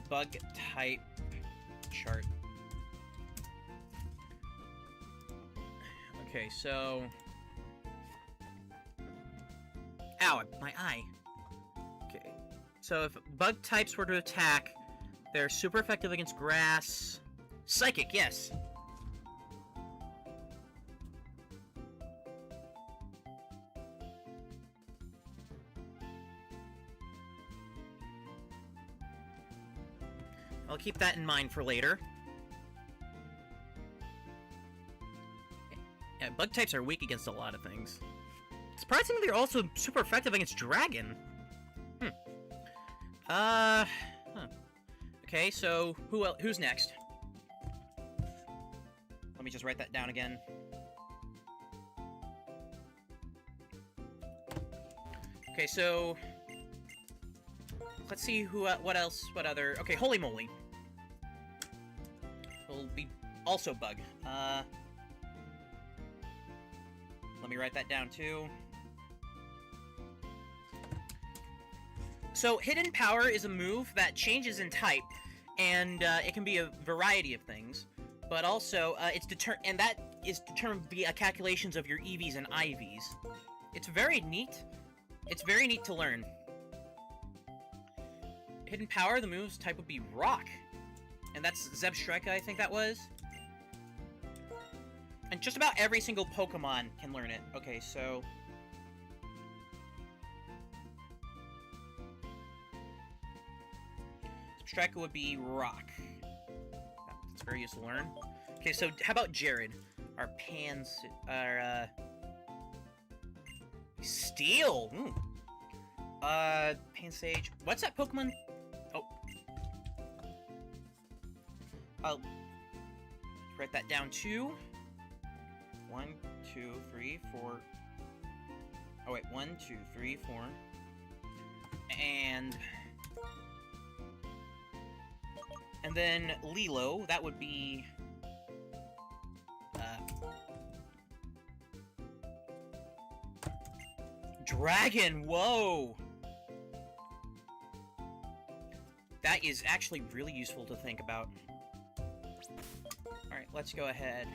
Bug type chart. Okay, so... Ow, my eye. Okay, so if bug types were to attack, they're super effective against grass. Psychic, yes! I'll keep that in mind for later. Yeah, bug types are weak against a lot of things. Surprisingly, they're also super effective against dragon. Okay, so who's next? Let me just write that down again. Okay, so let's see what other. Okay, Holy Moly will be also bug. Let me write that down too. So, Hidden Power is a move that changes in type, and it can be a variety of things. But also, that is determined via calculations of your EVs and IVs. It's very neat. It's very neat to learn. Hidden Power, the move's type would be Rock. And that's Zebstrika, I think that was. And just about every single Pokemon can learn it. Okay, so... Zebstrika would be Rock. That's very useful to learn. Okay, so how about Jared? Our Steel! Ooh. Pansage. What's that Pokemon? Oh. I'll write that down too. 1, 2, 3, 4. Oh wait, 1, 2, 3, 4. And then Lilo, that would be Dragon, whoa! That is actually really useful to think about. Alright, let's go ahead.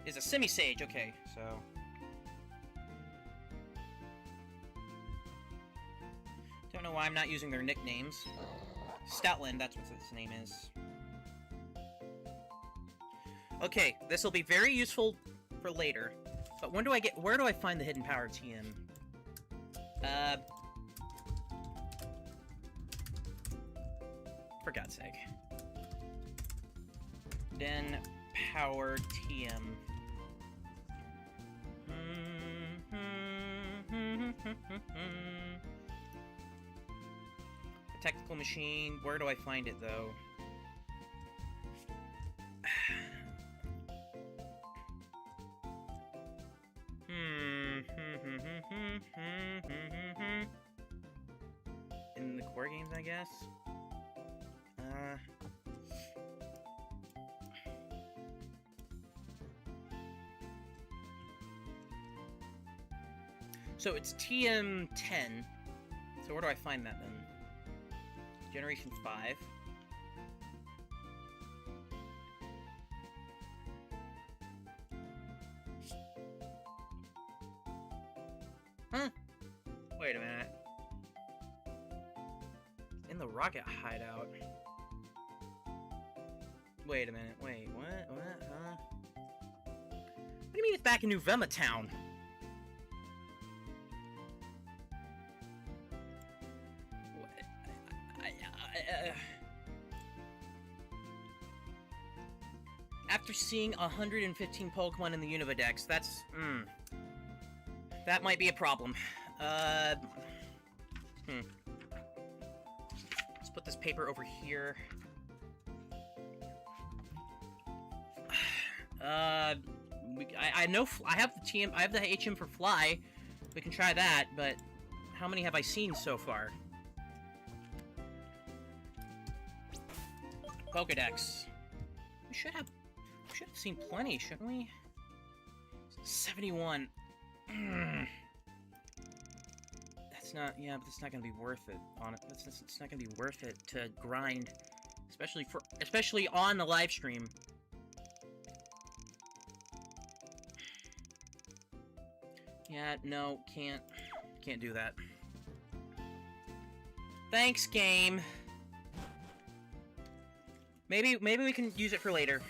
Is a Semi-Sage, okay, so... Don't know why I'm not using their nicknames. Stoutland, that's what its name is. Okay, this will be very useful for later. But where do I find the Hidden Power TM? For God's sake. Den Power TM. Technical machine. Where do I find it, though? In the core games, I guess? So it's TM10. So where do I find that, then? Generation 5. Huh? Wait a minute. In the rocket hideout. Wait a minute. Wait, what? What? Huh? What do you mean it's back in New Vema Town? seeing 115 Pokemon in the Univadex. That's, that might be a problem. Let's put this paper over here. I know I have the TM, I have the HM for Fly. We can try that, but how many have I seen so far? Pokedex. We should have seen plenty, shouldn't we? 71. That's not, yeah, but it's not gonna be worth it. It's not gonna be worth it to grind, especially on the live stream. Yeah, no, can't do that. Thanks, game. Maybe we can use it for later.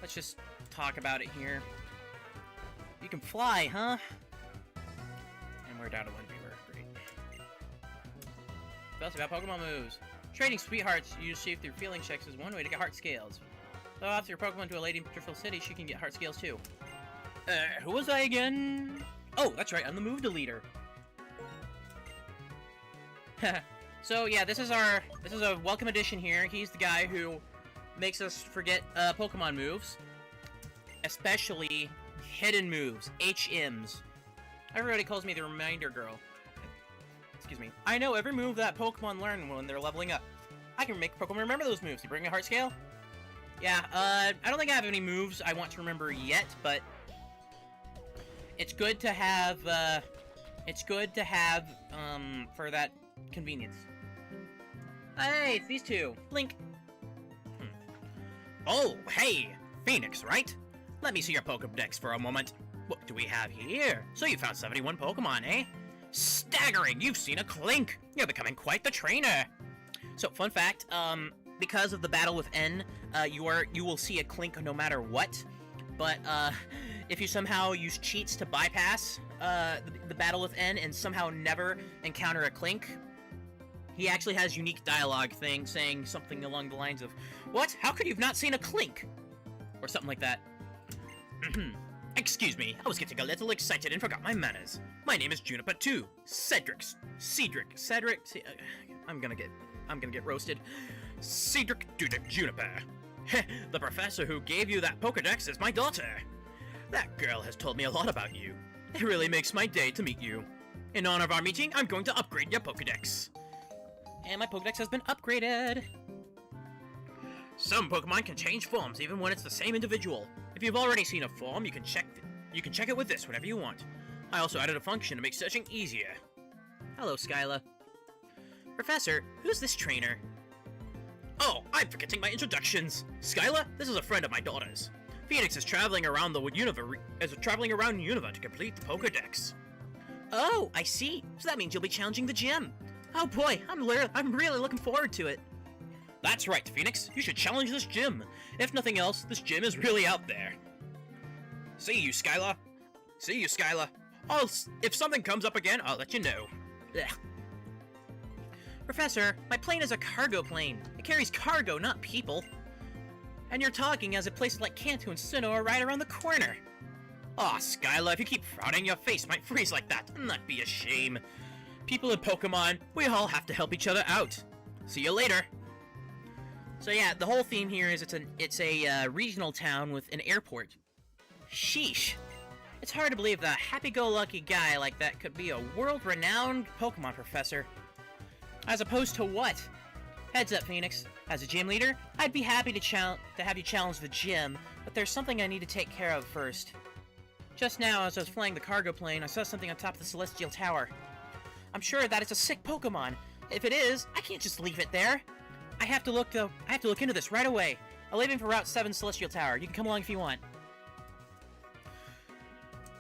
Let's just talk about it here. You can fly, huh? And we're down to 1 viewer. Great. Tell us about Pokemon moves. Trading sweethearts you receive through feeling checks is one way to get heart scales. So after your Pokemon to a lady in Petrified City, she can get heart scales too. Who was I again? Oh, that's right, I'm the move deleter. So yeah, this is a welcome addition here. He's the guy who makes us forget Pokemon moves, especially hidden moves, HMs. Everybody calls me the reminder girl. Excuse me. I know every move that Pokemon learn when they're leveling up. I can make Pokemon remember those moves. You bring a heart scale? Yeah, I don't think I have any moves I want to remember yet, but it's good to have, for that convenience. Hey, it's these two. Blink. Oh, hey! Phoenix, right? Let me see your Pokedex for a moment. What do we have here? So you found 71 Pokemon, eh? Staggering! You've seen a Clink! You're becoming quite the trainer! So, fun fact, because of the battle with N, you will see a Clink no matter what, but, if you somehow use cheats to bypass, the battle with N and somehow never encounter a Clink, he actually has unique dialogue thing saying something along the lines of, "What? How could you have not seen a Clink?" Or something like that. Excuse me, I was getting a little excited and forgot my manners. My name is Juniper 2. Cedric. I'm gonna get roasted. Cedric Juniper. The professor who gave you that Pokedex is my daughter. That girl has told me a lot about you. It really makes my day to meet you. In honor of our meeting, I'm going to upgrade your Pokedex. And my Pokedex has been upgraded. Some Pokemon can change forms even when it's the same individual. If you've already seen a form, you can check it with this whenever you want. I also added a function to make searching easier. Hello, Skyla. Professor, who's this trainer? Oh, I'm forgetting my introductions. Skyla, this is a friend of my daughter's. Phoenix is traveling around Unova to complete the Pokedex. Oh, I see. So that means you'll be challenging the gym. Oh boy, I'm really looking forward to it. That's right, Phoenix. You should challenge this gym. If nothing else, this gym is really out there. See you, Skyla. If something comes up again, I'll let you know. Ugh. Professor, my plane is a cargo plane. It carries cargo, not people. And you're talking as if places like Kanto and Sinnoh are right around the corner. Aw, Skyla, if you keep frowning, your face might freeze like that, and that'd be a shame. People in Pokemon, we all have to help each other out. See you later. So yeah, the whole theme here is it's a regional town with an airport. Sheesh. It's hard to believe that a happy-go-lucky guy like that could be a world-renowned Pokemon professor. As opposed to what? Heads up, Phoenix. As a gym leader, I'd be happy to have you challenge the gym, but there's something I need to take care of first. Just now, as I was flying the cargo plane, I saw something on top of the Celestial Tower. I'm sure that it's a sick Pokemon. If it is, I can't just leave it there. I have to look into this right away. I'll leave him for Route 7 Celestial Tower. You can come along if you want.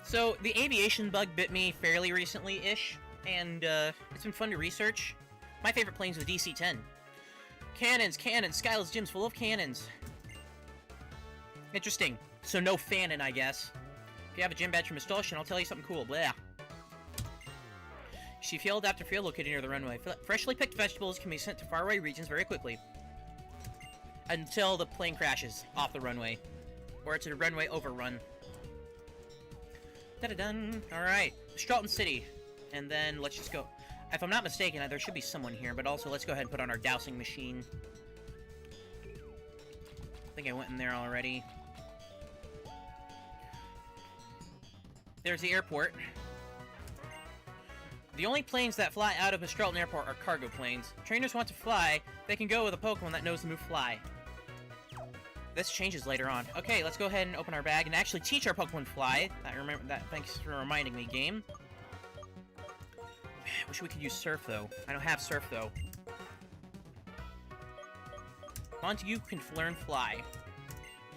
So, the aviation bug bit me fairly recently-ish, and it's been fun to research. My favorite plane's the DC-10. Cannons! Skyla's gym's full of cannons. Interesting. So no Fanon, I guess. If you have a gym badge from Installation, I'll tell you something cool. Blah. She field after field located near the runway. Freshly picked vegetables can be sent to faraway regions very quickly. until the plane crashes off the runway. Or it's a runway overrun. Da-da-dun. Alright, Strelton City. And then let's just go. If I'm not mistaken, there should be someone here, but also let's go ahead and put on our dowsing machine. I think I went in there already. There's the airport. The only planes that fly out of Strelton Airport are cargo planes. Trainers want to fly, they can go with a Pokemon that knows the move Fly. This changes later on. Okay, let's go ahead and open our bag and actually teach our Pokemon Fly. Thanks for reminding me, game. I wish we could use Surf, though. I don't have Surf, though. Montague can learn Fly.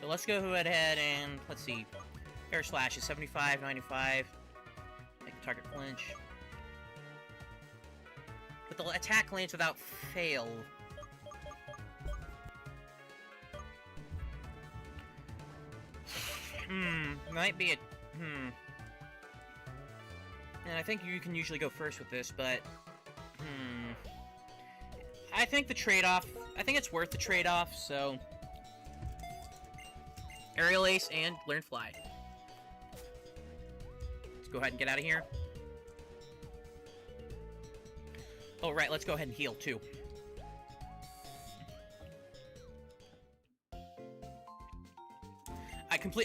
So let's go ahead and, let's see. Air Slash is 75, 95. Make the target flinch. But the attack lands without fail. Might be a... And I think you can usually go first with this, but... I think the trade-off... I think it's worth the trade-off, so... Aerial Ace and Learn Fly. Let's go ahead and get out of here. Oh, right, let's go ahead and heal, too.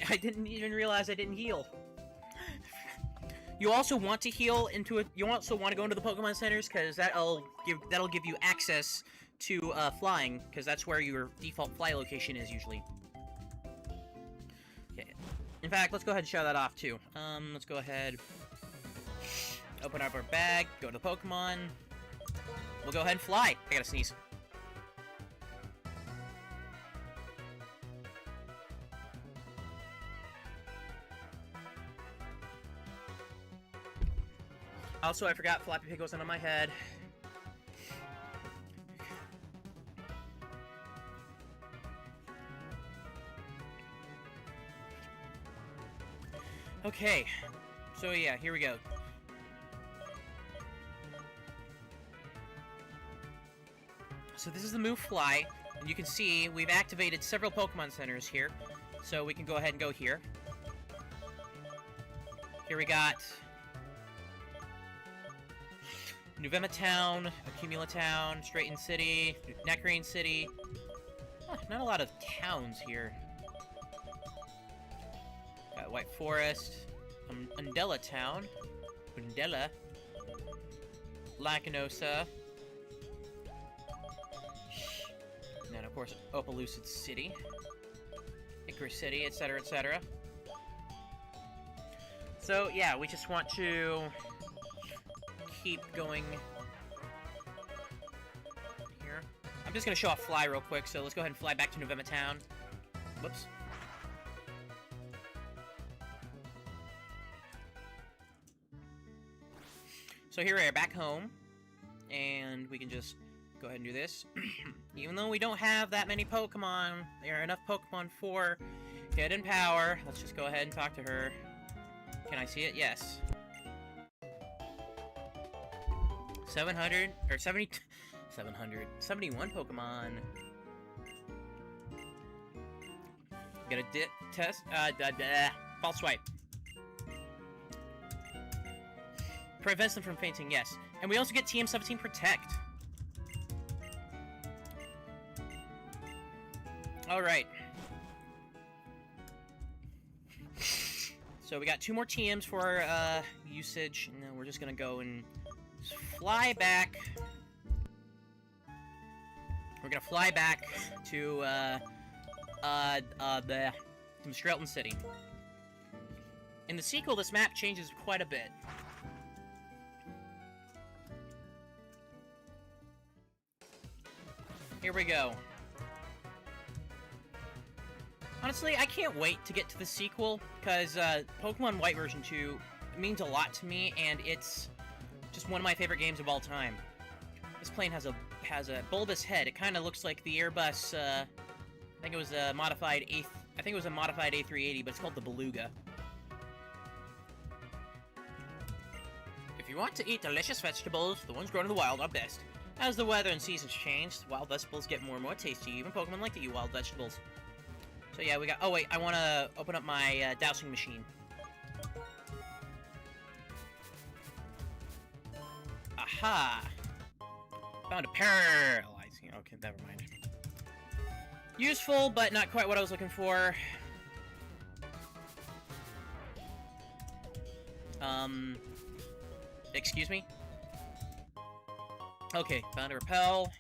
I didn't even realize I didn't heal. You also want to heal into it. You also want to go into the Pokemon centers because that'll give you access to flying, because that's where your default fly location is usually. Okay. In fact, let's go ahead and show that off too. Let's go ahead, open up our bag, go to the Pokemon. We'll go ahead and fly. I gotta sneeze. Also, I forgot Flappy Pig wasn't on my head. Okay, so yeah, here we go. So this is the move Fly, and you can see we've activated several Pokemon centers here. So we can go ahead and go here. Here we got Nuvema Town, Accumula Town, Straighten City, Nectarine City. Not a lot of towns here. Got White Forest, Undella Town, Undella, Lacanosa, and then of course Opelucid City, Icarus City, etc., etc. So yeah, we just want to keep going here. I'm just gonna show off Fly real quick, so let's go ahead and fly back to Nuvema Town. Whoops. So here we are back home, and we can just go ahead and do this. Even though we don't have that many Pokemon, there are enough Pokemon for Hidden Power. Let's just go ahead and talk to her. Can I see it? Yes. 771 Pokemon. Get a test. False swipe. Prevents them from fainting, yes. And we also get TM17 Protect. Alright. So we got 2 more TMs for usage, and then we're just gonna go and fly back. We're gonna fly back to Strelton City. In the sequel, this map changes quite a bit. Here we go. Honestly, I can't wait to get to the sequel, because Pokemon White version 2 means a lot to me, and it's just one of my favorite games of all time. This plane has a bulbous head. It kind of looks like the Airbus. I think it was a modified A380, but it's called the Beluga. If you want to eat delicious vegetables, the ones grown in the wild are best. As the weather and seasons change, wild vegetables get more and more tasty. Even Pokemon like to eat wild vegetables. So yeah, we got... Oh wait, I want to open up my dowsing machine. Aha! Found a paralyzing... Okay, never mind. Useful, but not quite what I was looking for. Excuse me? Okay, found a repel.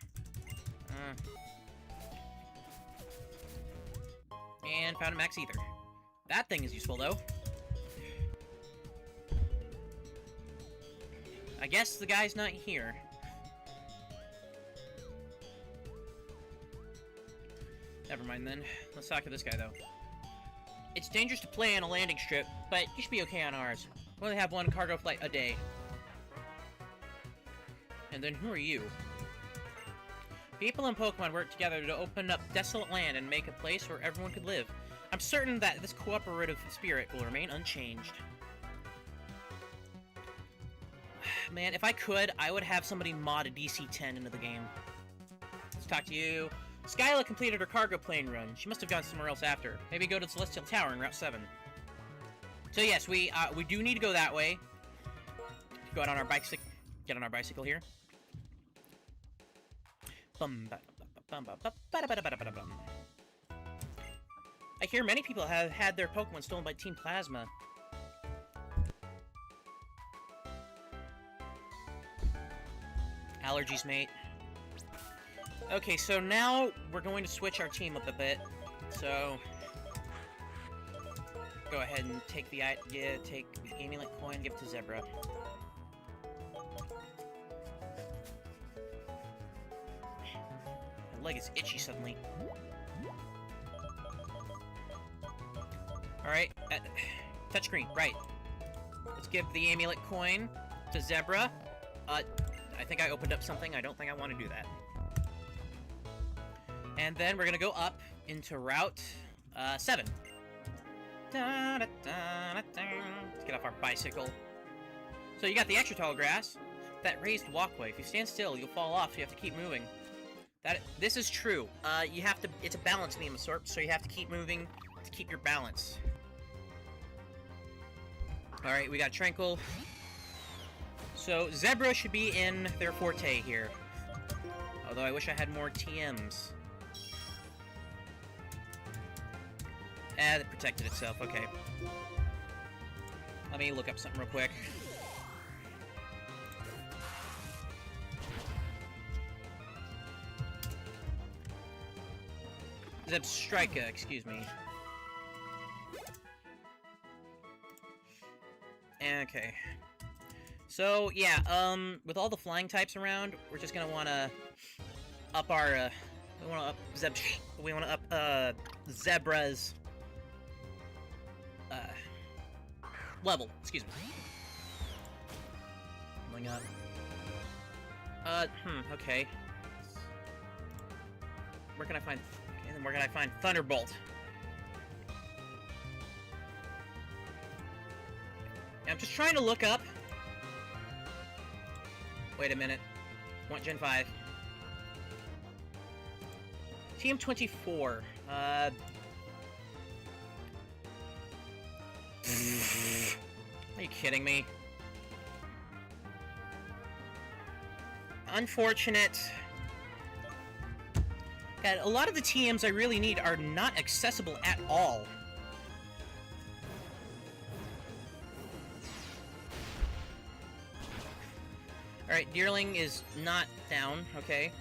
And found a max ether. That thing is useful, though. I guess the guy's not here. Never mind, then. Let's talk to this guy, though. It's dangerous to play on a landing strip, but you should be okay on ours. We only have one cargo flight a day. And then who are you? People in Pokemon work together to open up desolate land and make a place where everyone could live. I'm certain that this cooperative spirit will remain unchanged. Man, if I could, I would have somebody mod a DC-10 into the game. Let's talk to you. Skyla completed her cargo plane run. She must have gone somewhere else after. Maybe go to the Celestial Tower in Route 7. So yes, we do need to go that way. Go out on our bicycle. Get on our bicycle here. I hear many people have had their Pokemon stolen by Team Plasma. Allergies, mate. Okay, so now we're going to switch our team up a bit. So go ahead and take the take the amulet coin, give it to Zebra. My leg is itchy suddenly. Alright, touchscreen, right. Let's give the amulet coin to Zebra. I think I opened up something. I don't think I want to do that. And then we're gonna go up into Route 7. Let's get off our bicycle. So you got the extra tall grass, that raised walkway. If you stand still, you'll fall off, so you have to keep moving. This is true. You have to. It's a balance beam of sorts, so you have to keep moving to keep your balance. All right, we got Tranquil. So Zebra should be in their forte here. Although I wish I had more TMs. It protected itself, okay. Let me look up something real quick. Zebstrika, excuse me. Okay. So, yeah, with all the flying types around, we're just gonna wanna up our, we wanna up Zebra's, level, excuse me. Coming up. Okay. Where can I find, okay, then where can I find Thunderbolt? I'm just trying to look up. Wait a minute. Want Gen 5. TM24. Are you kidding me? Unfortunate. God, a lot of the TMs I really need are not accessible at all. Alright, Deerling is not down, okay.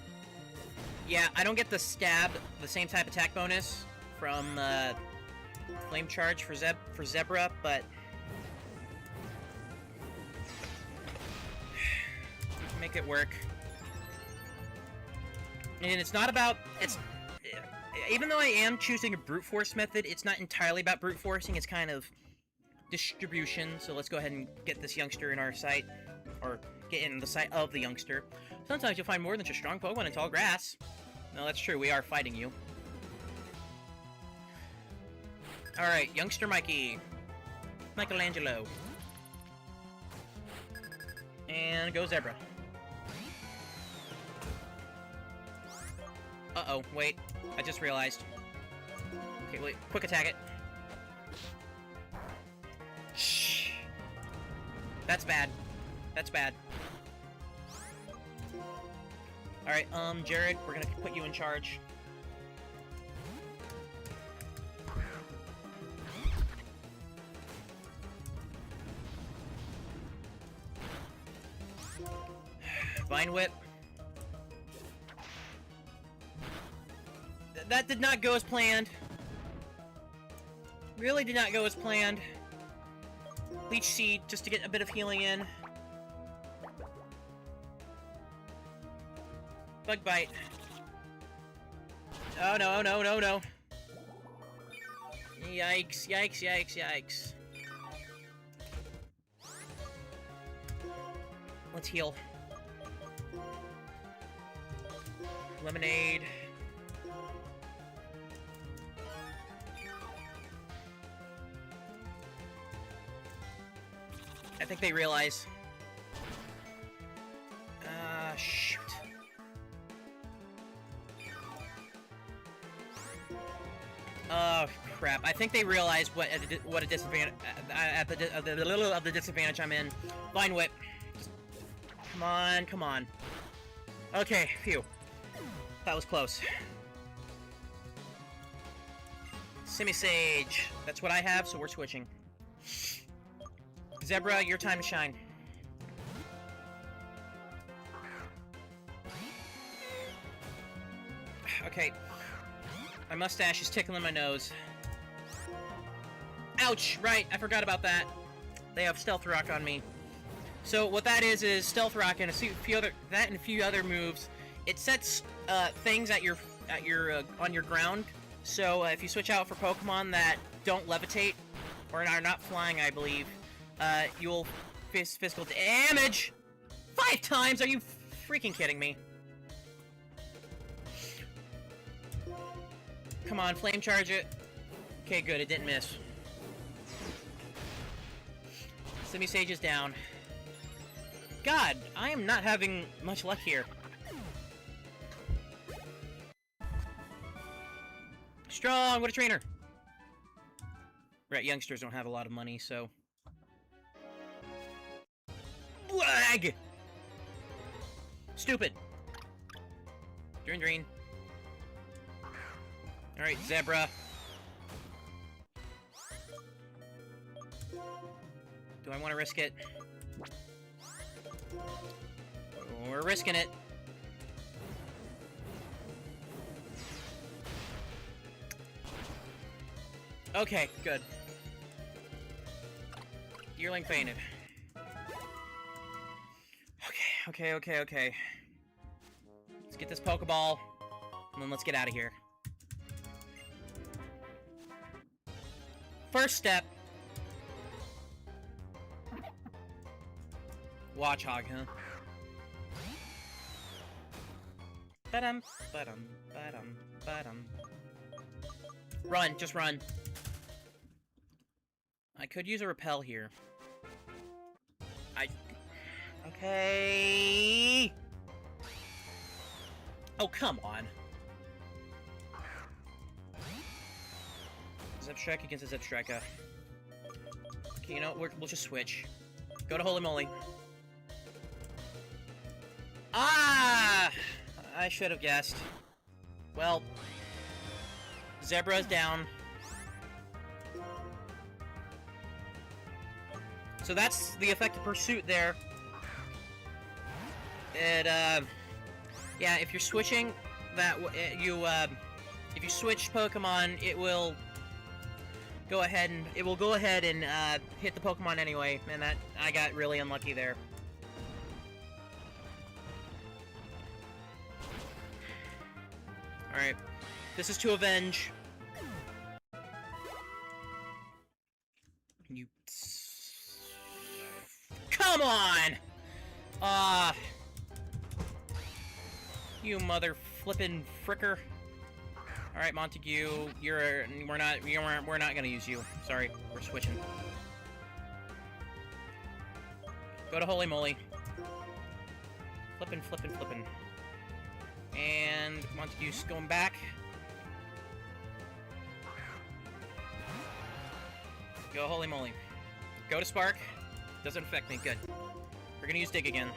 Yeah, I don't get the stab, the same type attack bonus from Flame Charge for Zebra, but make it work. And it's not about, even though I am choosing a brute force method, it's not entirely about brute forcing, it's kind of distribution. So let's go ahead and get this youngster in our sight, or get in the sight of the youngster. Sometimes you'll find more than just strong Pokemon in tall grass. No, that's true, we are fighting you. Alright, youngster Mikey. Michelangelo. And go Zebra. Uh-oh, wait. I just realized. Okay, wait. Quick attack it. Shh. That's bad. That's bad. Alright, Jared, we're gonna put you in charge. Vine Whip. That did not go as planned. Really did not go as planned. Leech Seed, just to get a bit of healing in. Bug Bite. Oh no, oh no, no, no. Yikes, yikes, yikes, yikes. Let's heal. Lemonade. I think they realize. Shoot. Oh crap! I think they realize what a disadvantage at the little of the disadvantage I'm in. Vine Whip. Just, come on, come on. Okay, phew. That was close. Semi-Sage. That's what I have, so we're switching. Zebra, your time to shine. Okay. My mustache is tickling my nose. Ouch! Right, I forgot about that. They have Stealth Rock on me. So what that is Stealth Rock and a few other moves. It sets things at your on your ground. So if you switch out for Pokemon that don't levitate or are not flying, I believe, you'll physical damage 5 times. Are you freaking kidding me? Come on, Flame Charge it. Okay, good. It didn't miss. Semi-Sage is down. God, I am not having much luck here. Strong! What a trainer! Right, youngsters don't have a lot of money, so... Lag! Stupid! Drain. Alright, Zebra. Do I want to risk it? We're risking it. Okay, good. Yearling fainted. Okay. Let's get this Pokeball, and then let's get out of here. First step. Watch Hog, huh? Ba-dum. Run, just run. I could use a repel here. Okay. Oh, come on. Zebstrika against a Zebstrika. Okay, you know what? We'll just switch. Go to Holy Moly. Ah! I should have guessed. Well, Zebra's down. So that's the effect of Pursuit there. It, yeah, if you're switching, if you switch Pokemon, it will go ahead and hit the Pokemon anyway, and that I got really unlucky there. Alright. This is to avenge. You... Come on! You mother flippin' fricker. Alright, Montague, we're not gonna use you. Sorry, we're switching. Go to Holy Moly. Flippin'. And Montague's going back. Go, holy moly. Go to Spark. Doesn't affect me. Good. We're gonna use Dig again.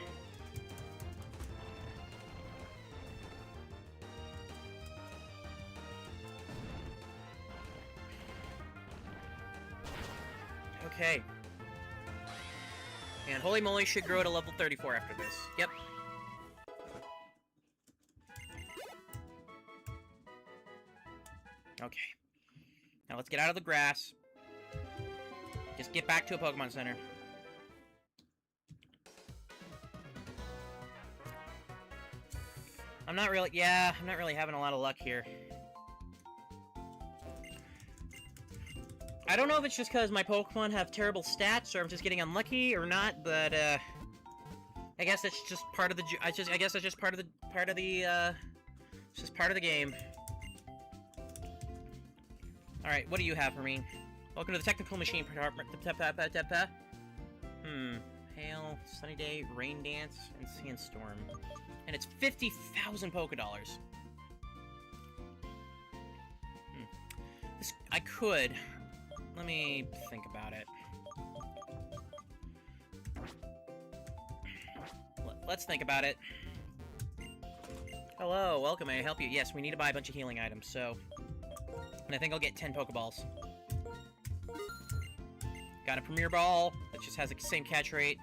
Okay. And holy moly should grow to level 34 after this. Yep. Okay. Now let's get out of the grass. Just get back to a Pokemon Center. I'm not really having a lot of luck here. I don't know if it's just because my Pokemon have terrible stats, or I'm just getting unlucky, or not, but, I guess it's just part of the, I guess it's just part of the it's just part of the game. Alright, what do you have for me? Welcome to the Technical Machine Department. Hail, Sunny Day, Rain Dance, and Sandstorm. And it's 50,000 Pokédollars. This, I could... Let me think about it. Let's think about it. Hello, welcome, may I help you? Yes, we need to buy a bunch of healing items, so... And I think I'll get 10 Pokeballs. Got a Premier Ball that just has the same catch rate.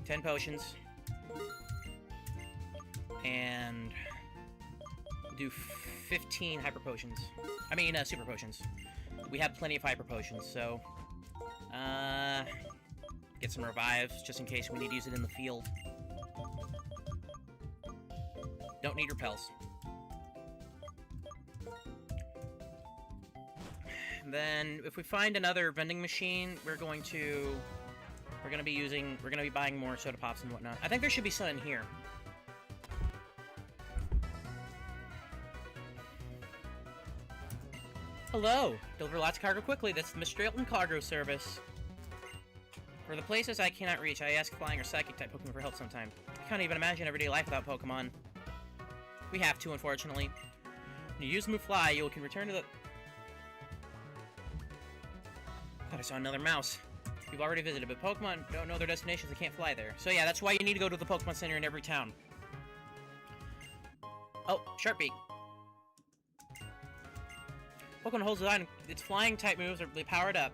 10 potions. And do 15 Hyper Potions. I mean, Super Potions. We have plenty of Hyper Potions, so... get some Revives, just in case we need to use it in the field. Don't need Repels. And then, if we find another vending machine, we're gonna be buying more soda pops and whatnot. I think there should be some in here. Hello! Deliver lots of cargo quickly. That's the Mistralton Cargo Service. For the places I cannot reach, I ask flying or psychic type Pokemon for help sometime. I can't even imagine everyday life without Pokemon. We have to, unfortunately. When you use the move Fly, you can return to the... Thought I saw another mouse. You've already visited, but Pokemon don't know their destinations, they can't fly there. So yeah, that's why you need to go to the Pokemon Center in every town. Oh, Sharpie. Pokemon holds its flying type moves are powered up.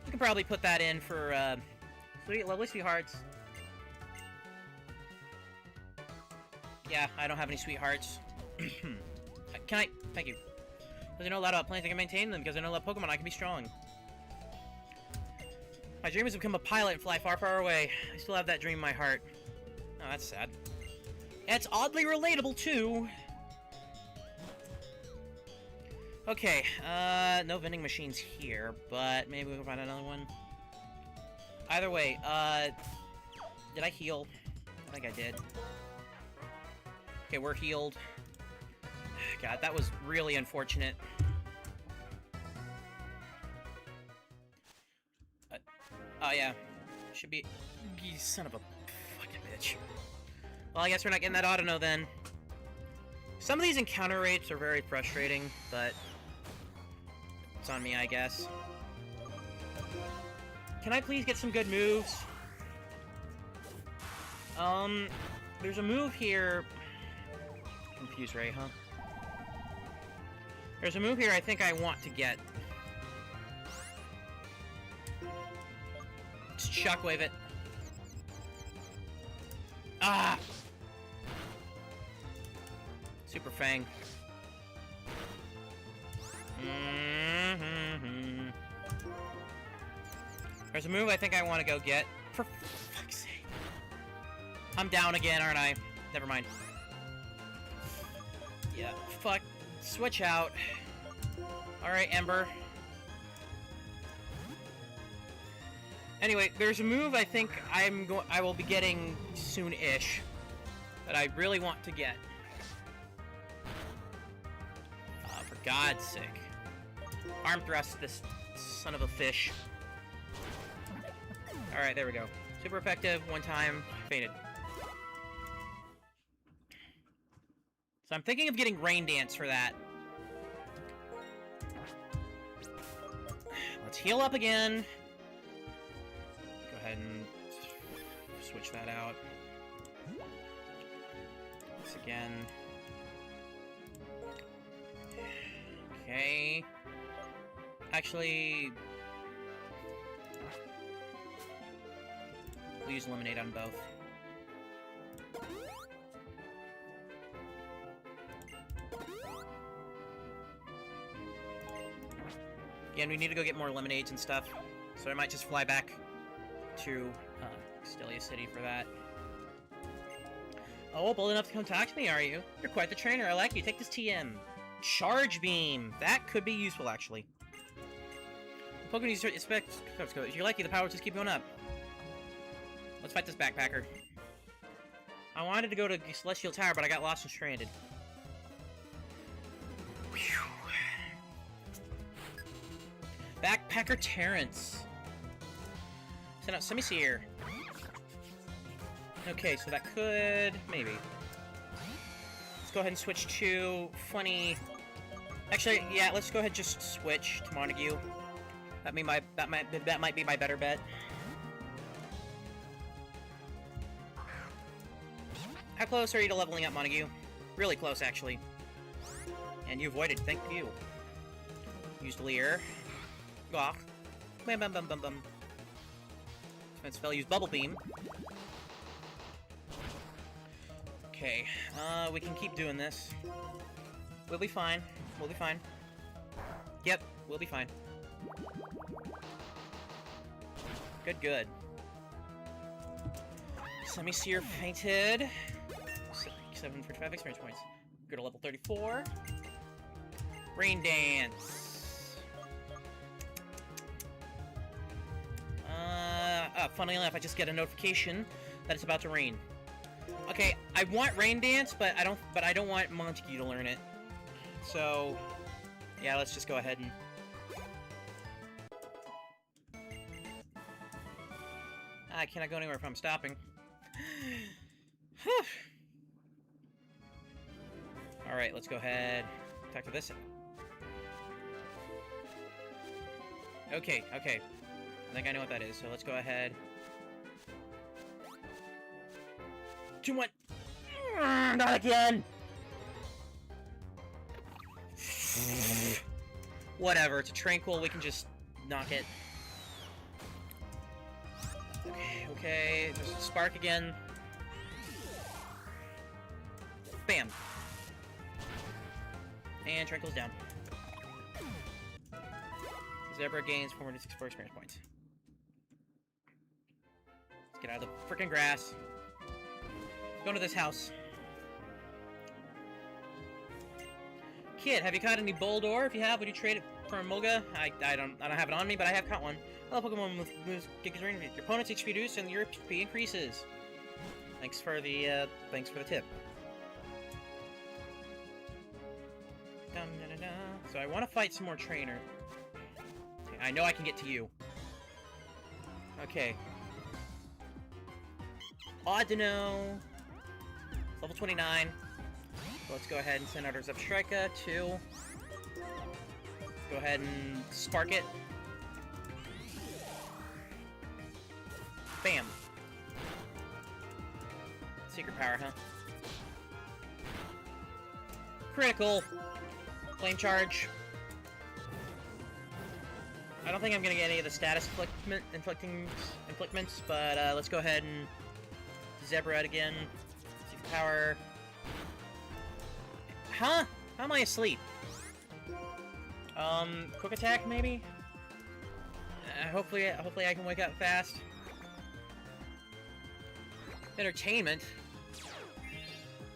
You can probably put that in for, sweet, lovely sweethearts. Yeah, I don't have any sweethearts. Can I? Thank you. Because I know a lot about plants, I can maintain them. Because I know a lot of Pokemon, I can be strong. My dream is to become a pilot and fly far, far away. I still have that dream in my heart. Oh, that's sad. It's oddly relatable, too. Okay, no vending machines here, but maybe we can find another one. Either way, did I heal? I think I did. Okay, we're healed. God, that was really unfortunate. Oh yeah, should be... You son of a fucking bitch. Well, I guess we're not getting that Autono then. Some of these encounter rates are very frustrating, but... It's on me, I guess. Can I please get some good moves? There's a move here... Confuse Ray, huh? There's a move here I think I want to get. Just shockwave it. Ah! Super Fang. There's a move I think I want to go get. For fuck's sake. I'm down again, aren't I? Never mind. Yeah, fuck. Switch out. Alright, Ember. Anyway, there's a move I think I will be getting soon-ish that I really want to get. For God's sake. Arm thrust this son of a fish. Alright, there we go. Super effective, one time, fainted. So I'm thinking of getting Rain Dance for that. Let's heal up again. Go ahead and switch that out. This again. Okay. Actually, we'll use Lemonade on both. Again, we need to go get more lemonades and stuff, so I might just fly back to Stellia City for that. Oh, bold enough to come talk to me, are you? You're quite the trainer. I like you. Take this TM. Charge Beam. That could be useful, actually. Pokemon you expect. If you're lucky, the power will just keep going up. Let's fight this backpacker. I wanted to go to Celestial Tower, but I got lost and stranded. Whew. Backpacker Terrence. Send out Semi-Seer. Okay, so that could... maybe. Let's go ahead and switch to Funny... Actually, yeah, let's go ahead and just switch to Montague. That might be my better bet. How close are you to leveling up, Montague? Really close, actually. And you avoided, thank you. Used Leer. Gawk. Bam bam bam bam bam. Defense spell, use Bubble Beam. Okay, we can keep doing this. We'll be fine. We'll be fine. Yep, we'll be fine. Good, good. Semi-Seer fainted. 7 for 5 experience points. Go to level 34. Rain Dance. Funnily enough, I just get a notification that it's about to rain. Okay, I want Rain Dance, but I don't want Montague to learn it. So, yeah, let's just go ahead and... I cannot go anywhere if I'm stopping. Alright, let's go ahead. Talk to this. Okay, okay. I think I know what that is, so let's go ahead. 2-1. Not again! Whatever, it's a Tranquil, we can just knock it. Okay, okay, there's a Spark again. Bam! And Tranquil's down. Zebra gains 464 experience points. Let's get out of the frickin' grass. Go to this house. Kid, have you caught any Boldore? If you have, would you trade it for a Mulga? I don't have it on me, but I have caught one. I love Pokemon with moves Gigas Rain. Your opponent's HP reduces and your HP increases. Thanks for the tip. Dun, dun, dun, dun. So I want to fight some more trainer. Okay, I know I can get to you. Okay. Audino. Level 29. So let's go ahead and send out our Zebstrika. 2. Go ahead and spark it. Bam. Secret power, huh? Critical. Flame charge. I don't think I'm gonna get any of the status inflictments, but let's go ahead and Zebra it again. Secret power. Huh? How am I asleep? Quick attack maybe? Hopefully I can wake up fast. Entertainment?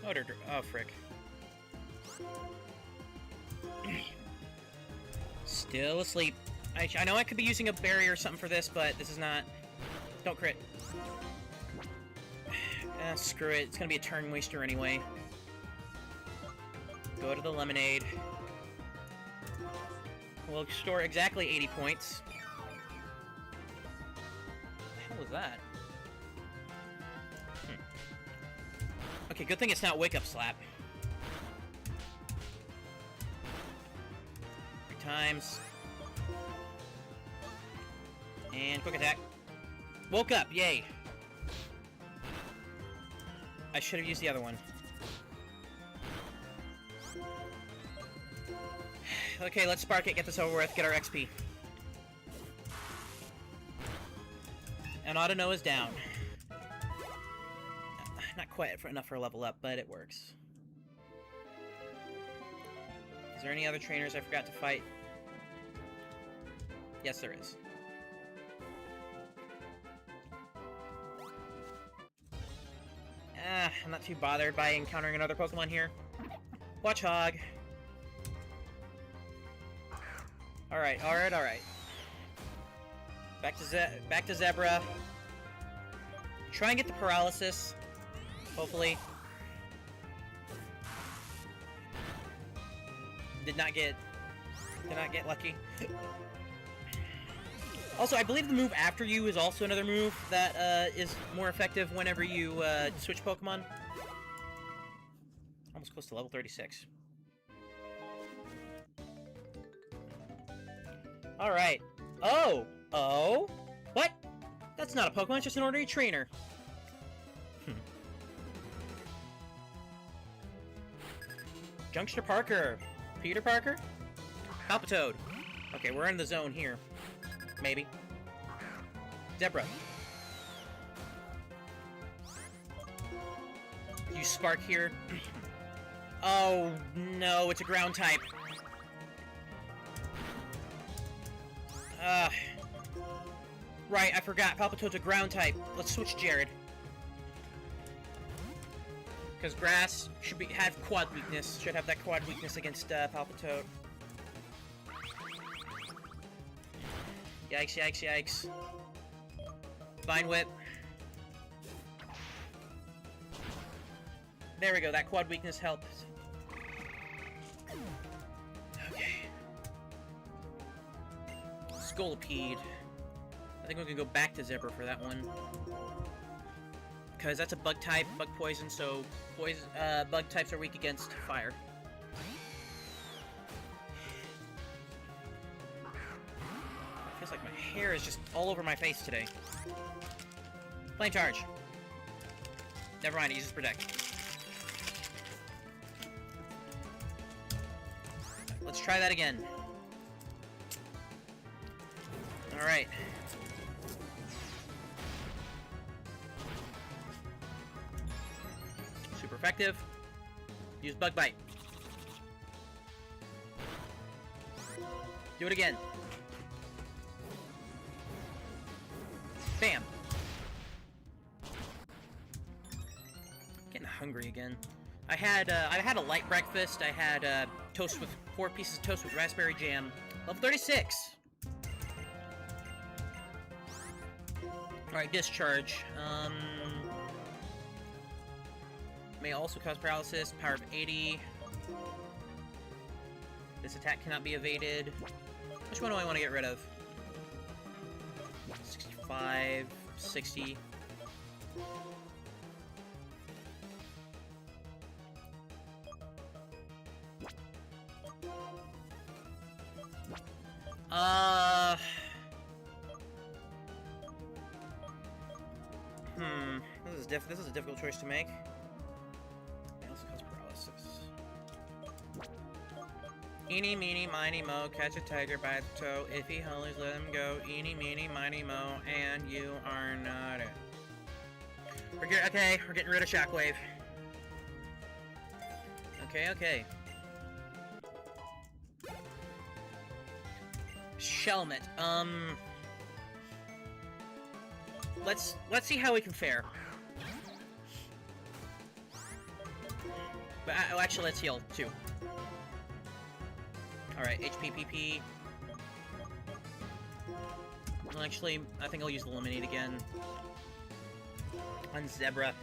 Oh, frick. Still asleep. I know I could be using a berry or something for this, but this is not... Don't crit. Screw it. It's gonna be a turn waster anyway. Go to the lemonade. We'll store exactly 80 points. What the hell was that? Okay, good thing it's not Wake Up Slap. times. And quick attack. Woke up, yay. I should have used the other one. Okay, let's spark it, get this over with, get our XP. And Autono is down. Not quite enough for a level up, but it works. Is there any other trainers I forgot to fight? Yes, there is. I'm not too bothered by encountering another Pokemon here. Watchog. Alright, alright, alright. Back to Zebra. Try and get the paralysis. Hopefully. Did not get lucky. Also, I believe the move after you is also another move that is more effective whenever you switch Pokemon. Almost close to level 36. Alright. Oh! Oh? What? That's not a Pokemon, it's just an ordinary trainer. Junkster Parker. Peter Parker? Palpitoad. Okay, we're in the zone here. Maybe. Zebra. You spark here. Oh, no, it's a ground type. Right, I forgot. Palpitoad's a ground type. Let's switch Jared. Because grass should have quad weakness. Should have that quad weakness against Palpitoad. Yikes, yikes, yikes. Vine Whip. There we go, that quad weakness helped. Okay. Scolipede. I think we can go back to Zebra for that one. Because that's a bug type, bug poison, so bug types are weak against fire. Feels like my hair is just all over my face today. Flame charge. Never mind, it uses protect. Let's try that again. Alright. Super effective. Use Bug Bite. Do it again. Bam! Getting hungry again. I had a light breakfast. I had toast with 4 pieces of toast with raspberry jam. Level 36. All right, discharge. May also cause paralysis. Power of 80. This attack cannot be evaded. Which one do I want to get rid of? 65, 60. This is a difficult choice to make. It also causes paralysis. Eeny, meeny, miny, mo, catch a tiger by the toe. If he hollers, let him go. Eeny, meeny, miny, mo, and you are not it. Okay, we're getting rid of Shockwave. Okay. Shelmet. Let's see how we can fare. But actually, let's heal too. All right, HP, PP. Well, actually, I think I'll use the Eliminate again on Zebra.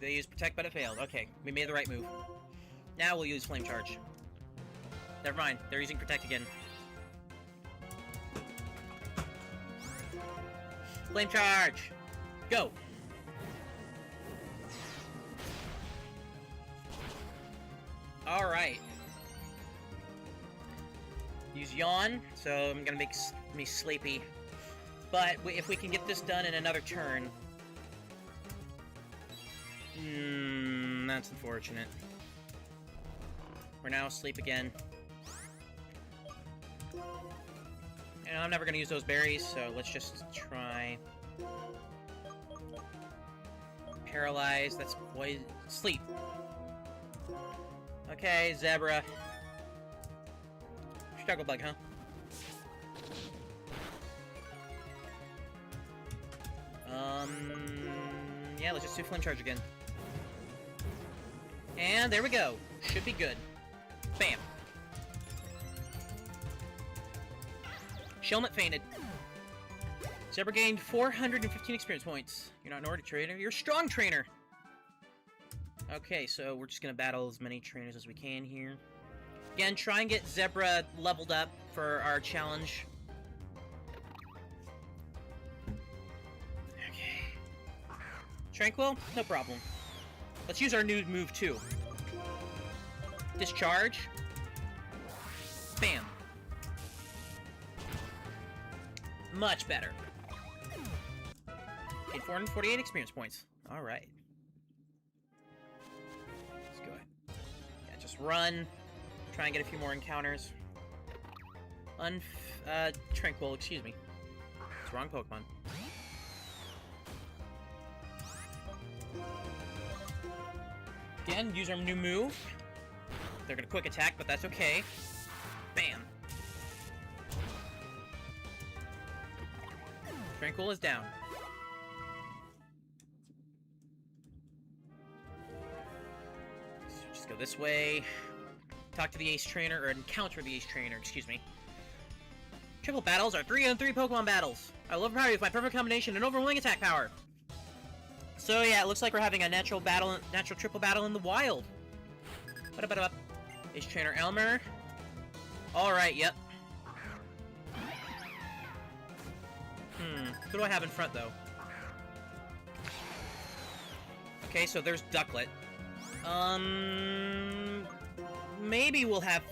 They used Protect, but it failed. Okay, we made the right move. Now we'll use Flame Charge. Never mind, they're using Protect again. Flame Charge! Go! Alright. Use Yawn, so I'm gonna make me sleepy. But if we can get this done in another turn... that's unfortunate. We're now asleep again. And I'm never gonna use those berries, so let's just try... Paralyze, that's poison... Sleep. Okay, Zebra. Struggle bug, huh? Yeah, let's just do Flame Charge again. And there we go. Should be good. Bam. Shelmet fainted. Zebra gained 415 experience points. You're not an ordinary trainer, you're a strong trainer! Okay, so we're just gonna battle as many trainers as we can here. Again, try and get Zebra leveled up for our challenge. Okay. Tranquil? No problem. Let's use our new move, too. Discharge. Bam. Much better. Okay, 448 experience points. Alright. Let's go ahead. Yeah, just run. Try and get a few more encounters. Tranquil, excuse me. It's the wrong Pokemon. Again, use our new move. They're gonna quick attack, but that's okay. Bam. Tranquil is down. So just go this way. Talk to the Ace Trainer, or encounter the Ace Trainer, excuse me. Triple battles are 3-on-3 Pokemon battles. I will overpower you with my perfect combination and overwhelming attack power. So yeah, it looks like we're having a natural triple battle in the wild. Ba-da-ba-da-ba. Ace Trainer Elmer. Alright, yep. Who do I have in front, though? Okay, so there's Ducklet. Maybe we'll have...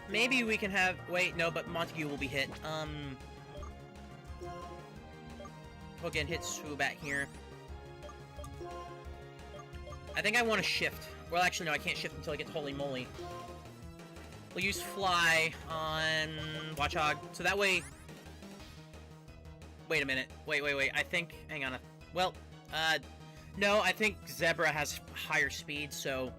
Maybe we can have... Wait, no, but Montague will be hit. We'll again hit Swoobat here. I think I want to shift. Well, actually, no, I can't shift until I get to Holy Moly. We'll use Fly on Watchog, so that way... Wait a minute. Wait. I think... Hang on. Well, no, I think Zebra has higher speed, so...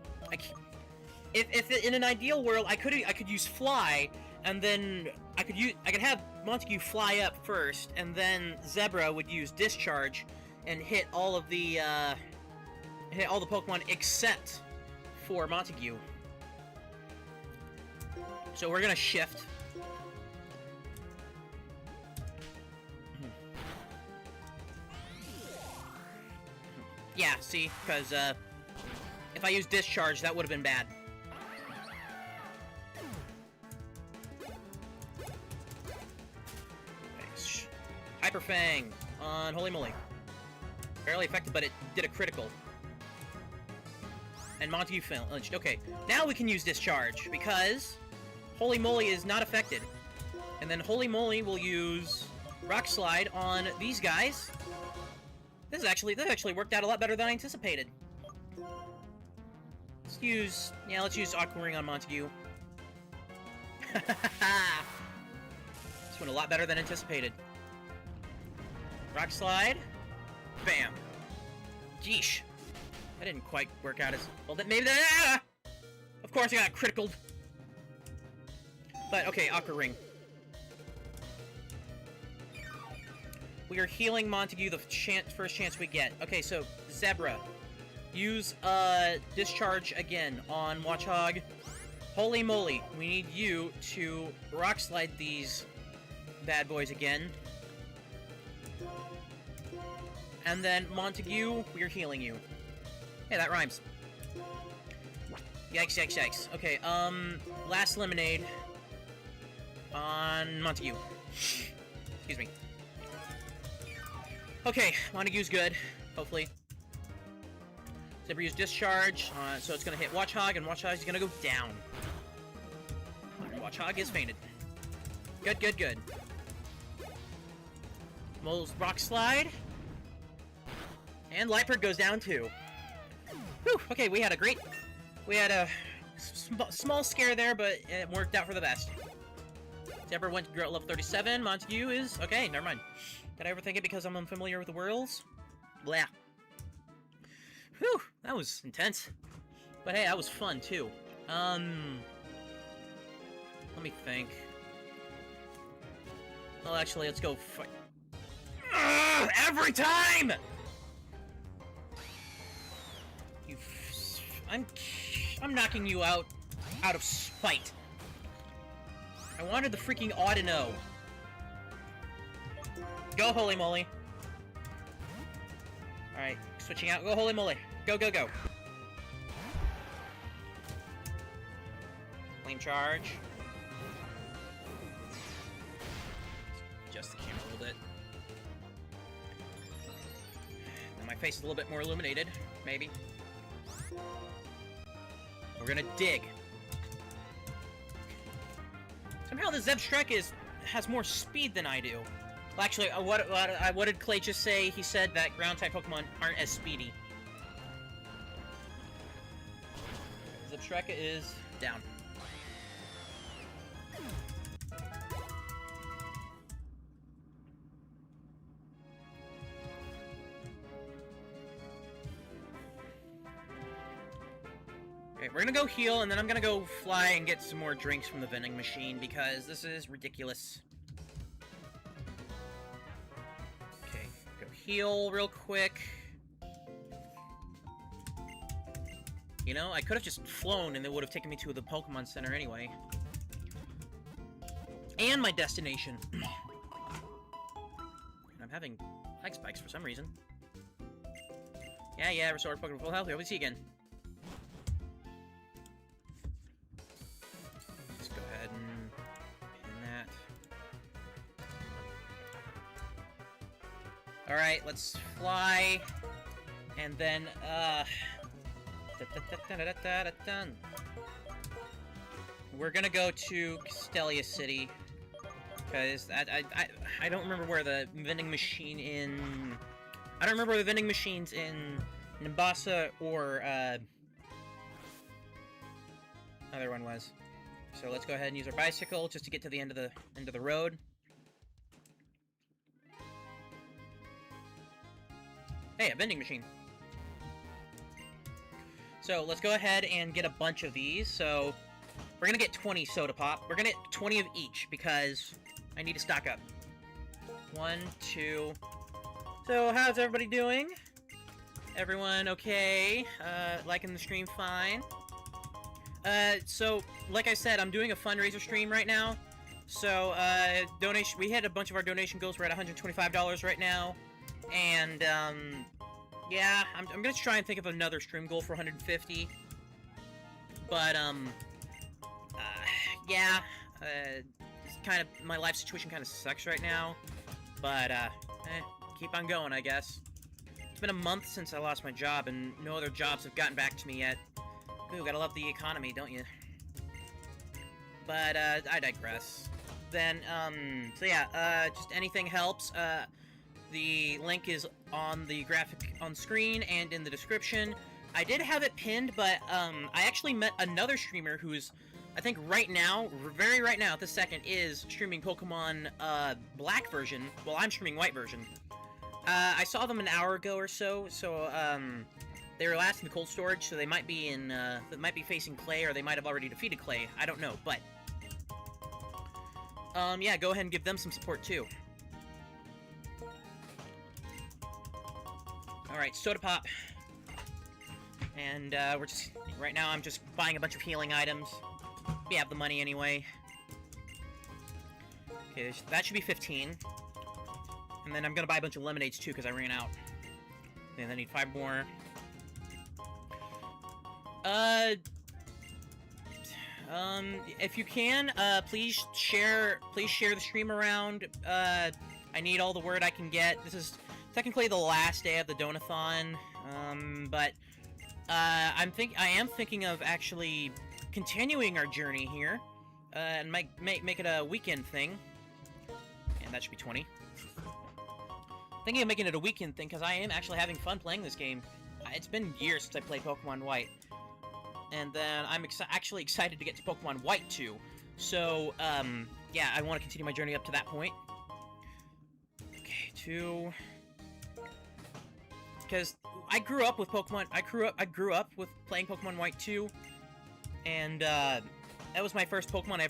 If in an ideal world, I could use Fly, and then I could have Montague fly up first, and then Zebra would use Discharge and hit all of the Pokemon except for Montague. So we're gonna shift. Yeah, see, because if I use Discharge, that would have been bad. Hyper Fang on Holy Moly. Barely effective, but it did a critical. And Montague flinched. Okay, now we can use Discharge, because Holy Moly is not affected. And then Holy Moly will use Rock Slide on these this actually worked out a lot better than I anticipated. Let's use Aqua Ring on Montague. This went a lot better than anticipated. Rock Slide. Bam. Yeesh. That didn't quite work out as well. Maybe that. Of course, I got criticaled. But okay, Aqua Ring. We are healing Montague the first chance we get. Okay, so Zebra, use Discharge again on Watchog. Holy Moly, we need you to Rock Slide these bad boys again. And then Montague, we are healing you. Hey, that rhymes. Yikes, yikes, yikes. Okay, last Lemonade on Montague. Excuse me. Okay, Montague's good, hopefully. Zebra used Discharge, so it's gonna hit Watchog, and Watchog is gonna go down. Watchog is fainted. Good, good, good. Mole's rock slide. And Lightbird goes down too. Whew, okay, we had a small scare there, but it worked out for the best. Zebra went to grow at level 37, Montague is... Okay, never mind. Did I overthink it because I'm unfamiliar with the worlds? Blah. Whew, that was intense. But hey, that was fun too. Let me think. Well, actually, let's go fight. Every time! I'm knocking you out of spite. I wanted the freaking Audino. Go, holy moly. Alright, switching out. Go, holy moly. Go, go, go. Flame charge. Adjust the camera a little bit. Now my face is a little bit more illuminated, maybe. We're gonna dig. Somehow the Zebstrek has more speed than I do. Well, actually, what did Clay just say? He said that ground-type Pokemon aren't as speedy. Zebstrek is down. Okay, we're gonna go heal, and then I'm gonna go fly and get some more drinks from the vending machine, because this is ridiculous. Okay, go heal real quick. You know, I could have just flown, and it would have taken me to the Pokemon Center anyway. And my destination. And I'm having lag spikes for some reason. Yeah, restore Pokemon full health. We hope to see you again. Alright, let's fly, and then, we're gonna go to Castelia City, because I don't remember where the vending machine in... I don't remember where the vending machines in Nimbasa or, other one was. So let's go ahead and use our bicycle just to get to the end of the road. Hey, a vending machine. So, let's go ahead and get a bunch of these. So, we're gonna get 20 soda pop. We're gonna get 20 of each, because I need to stock up. 1, 2... So, how's everybody doing? Everyone okay? Liking the stream fine? So, like I said, I'm doing a fundraiser stream right now. So, donation... We hit a bunch of our donation goals. We're at $125 right now. And, yeah, I'm gonna try and think of another stream goal for 150. But, yeah, it's kind of, my life situation kind of sucks right now. But, keep on going, I guess. It's been a month since I lost my job, and no other jobs have gotten back to me yet. Ooh, gotta love the economy, don't you? But, I digress. Then, so yeah, just anything helps. The link is on the graphic on screen and in the description. I did have it pinned, but I actually met another streamer who's, I think right now, very right now at this second, is streaming Pokemon Black version, while I'm streaming White version. I saw them an hour ago or so, they were last in the cold storage, so they might be they might be facing Clay, or they might have already defeated Clay. I don't know, but yeah, go ahead and give them some support too. Alright, soda pop. And, we're just... Right now, I'm just buying a bunch of healing items. We have the money anyway. Okay, that should be 15. And then I'm gonna buy a bunch of lemonades, too, because I ran out. And I need 5 more. If you can, please share the stream around. I need all the word I can get. This is technically the last day of the Donathon, but I am thinking of actually continuing our journey here. and make it a weekend thing. And that should be 20. Thinking of making it a weekend thing, because I am actually having fun playing this game. It's been years since I played Pokemon White. And then I'm actually excited to get to Pokemon White too. So, yeah, I want to continue my journey up to that point. Okay, 2... Because I grew up with Pokemon. I grew up with playing Pokemon White 2, and that was my first Pokemon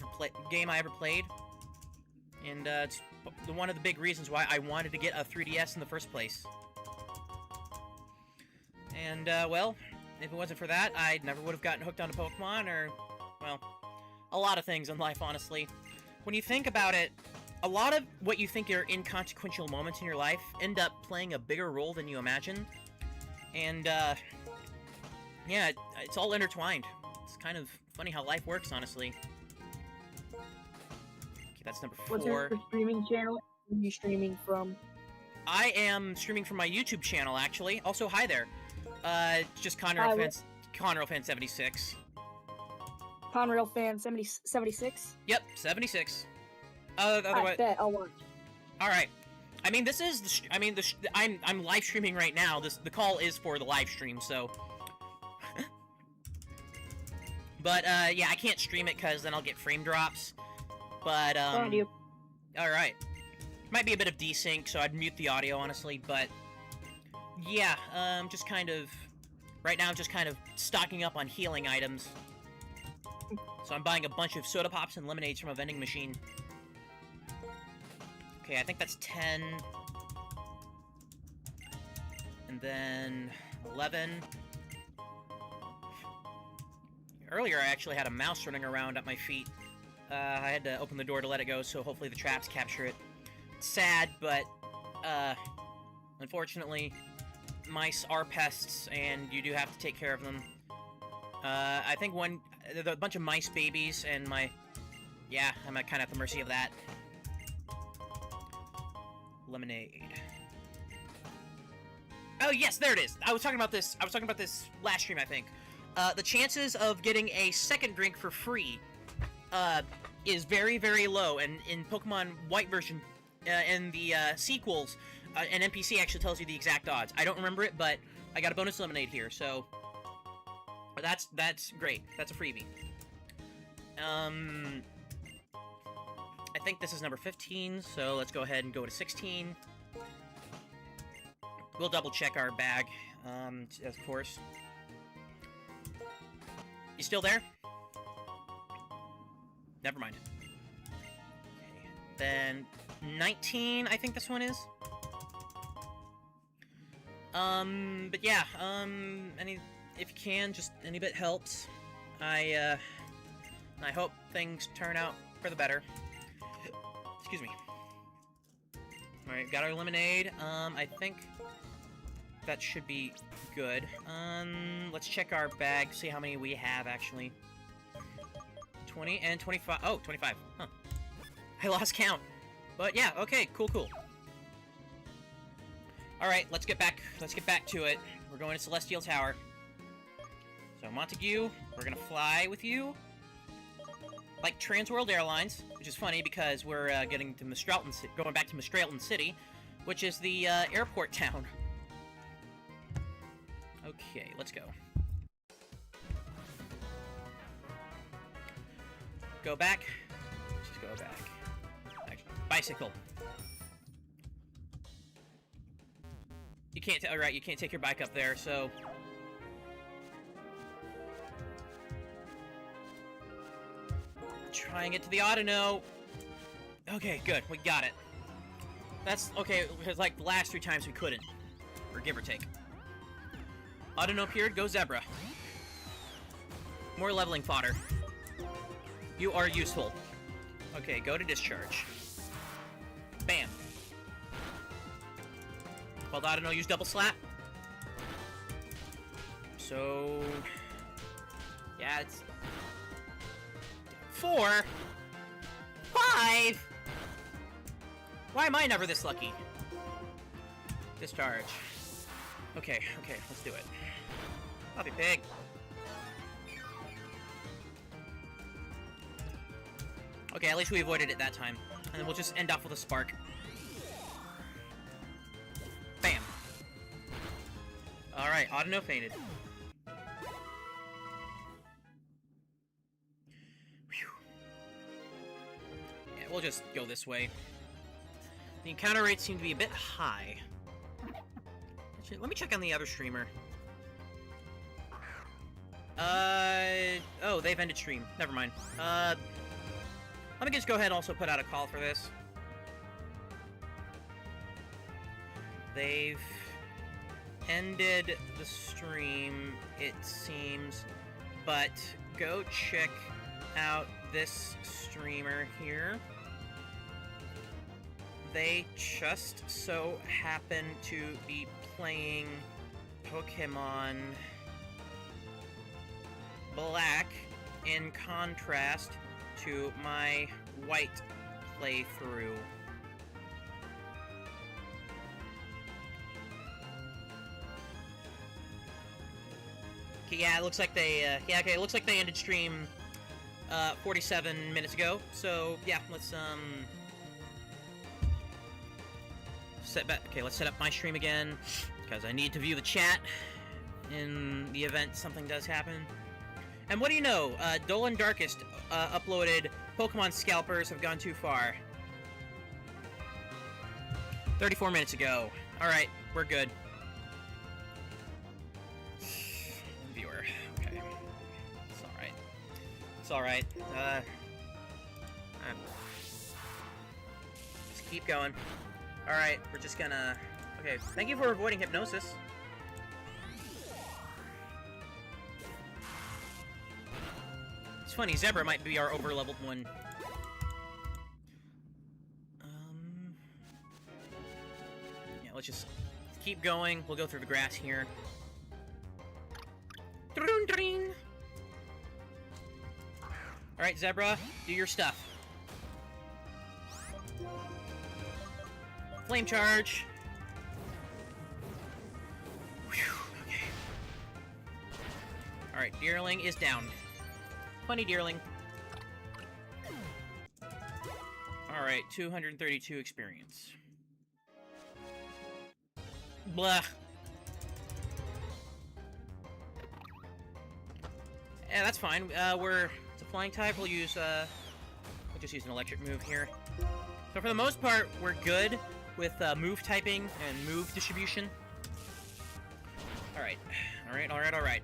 game I ever played, and it's one of the big reasons why I wanted to get a 3DS in the first place. And well, if it wasn't for that, I never would have gotten hooked onto Pokemon, or well, a lot of things in life, honestly. When you think about it, a lot of what you think are inconsequential moments in your life end up playing a bigger role than you imagine. And, yeah, it's all intertwined. It's kind of funny how life works, honestly. Okay, that's number 4. What's your streaming channel? Where are you streaming from? I am streaming from my YouTube channel, actually. Also, hi there. It's just Conrail Fan 76. Conrail Fan 76? Yep, 76. I Otherwise, bet I'll watch. all right. I mean, this is I'm live streaming right now. The call is for the live stream, so. But yeah, I can't stream it because then I'll get frame drops. But Found you. all right. Might be a bit of desync, so I'd mute the audio honestly. But yeah, just kind of right now, I'm just kind of stocking up on healing items. So I'm buying a bunch of soda pops and lemonades from a vending machine. Okay, I think that's 10. And then 11. Earlier, I actually had a mouse running around at my feet. I had to open the door to let it go, so hopefully the traps capture it. It's sad, but, unfortunately, mice are pests, and you do have to take care of them. I think there's a bunch of mice babies, and yeah, I'm kind of at the mercy of that. Lemonade. Oh yes, there it is. I was talking about this last stream, I think. The chances of getting a second drink for free is very, very low, and in Pokemon White version, in the sequels, an NPC actually tells you the exact odds. I don't remember it, but I got a bonus lemonade here, so that's great. That's a freebie. I think this is number 15, so let's go ahead and go to 16. We'll double check our bag, of course. You still there? Never mind. Okay. Then 19, I think this one is. But yeah, if you can, just any bit helps. I hope things turn out for the better. Excuse me. Alright, got our lemonade. I think that should be good. Let's check our bag, see how many we have, actually. 20 and 25. Oh, 25. Huh. I lost count. But yeah, okay, cool. Alright, let's get back to it. We're going to Celestial Tower. So, Montague, we're gonna fly with you. Like Transworld Airlines, which is funny because we're going back to Mistralton City, which is the airport town. Okay, let's go. Go back. Let's just go back. Actually, bicycle. You can't. Alright, you can't take your bike up there, so. Try and get to the Autono. Okay, good. We got it. That's okay, because like the last 3 times we couldn't. Or give or take. Autono appeared, go Zebra. More leveling fodder. You are useful. Okay, go to discharge. Bam. Well, Autono use double slap. So yeah, it's 4, 5. Why am I never this lucky? Discharge. Okay, let's do it. Puppy pig. Okay, at least we avoided it that time. And then we'll just end off with a spark. Bam. Alright, Audino fainted. Whew. Yeah, we'll just go this way. The encounter rates seem to be a bit high. Actually, let me check on the other streamer. Oh, they've ended stream. Never mind. Let me just go ahead and also put out a call for this. They've ended the stream, it seems, but go check out this streamer here. They just so happen to be playing Pokemon Black in contrast to my White playthrough. Okay, yeah, it looks like they, yeah, okay, it looks like they ended stream, 47 minutes ago, so, yeah, let's set up my stream again, because I need to view the chat in the event something does happen. And what do you know, Dolan Darkest, uploaded Pokemon Scalpers Have Gone Too Far. 34 minutes ago. Alright, we're good. Viewer, okay. It's alright. It's alright. Just keep going. Alright, we're just gonna... Okay, thank you for avoiding hypnosis. It's funny, Zebra might be our over-leveled one. Yeah, let's just keep going. We'll go through the grass here. Alright, Zebra, do your stuff. Flame charge. Whew, okay. Alright, Deerling is down. Funny Deerling. Alright, 232 experience. Blah. Yeah, that's fine. It's a flying type. We'll use, we'll just use an electric move here. So for the most part, we're good with move typing and move distribution. Alright. Alright.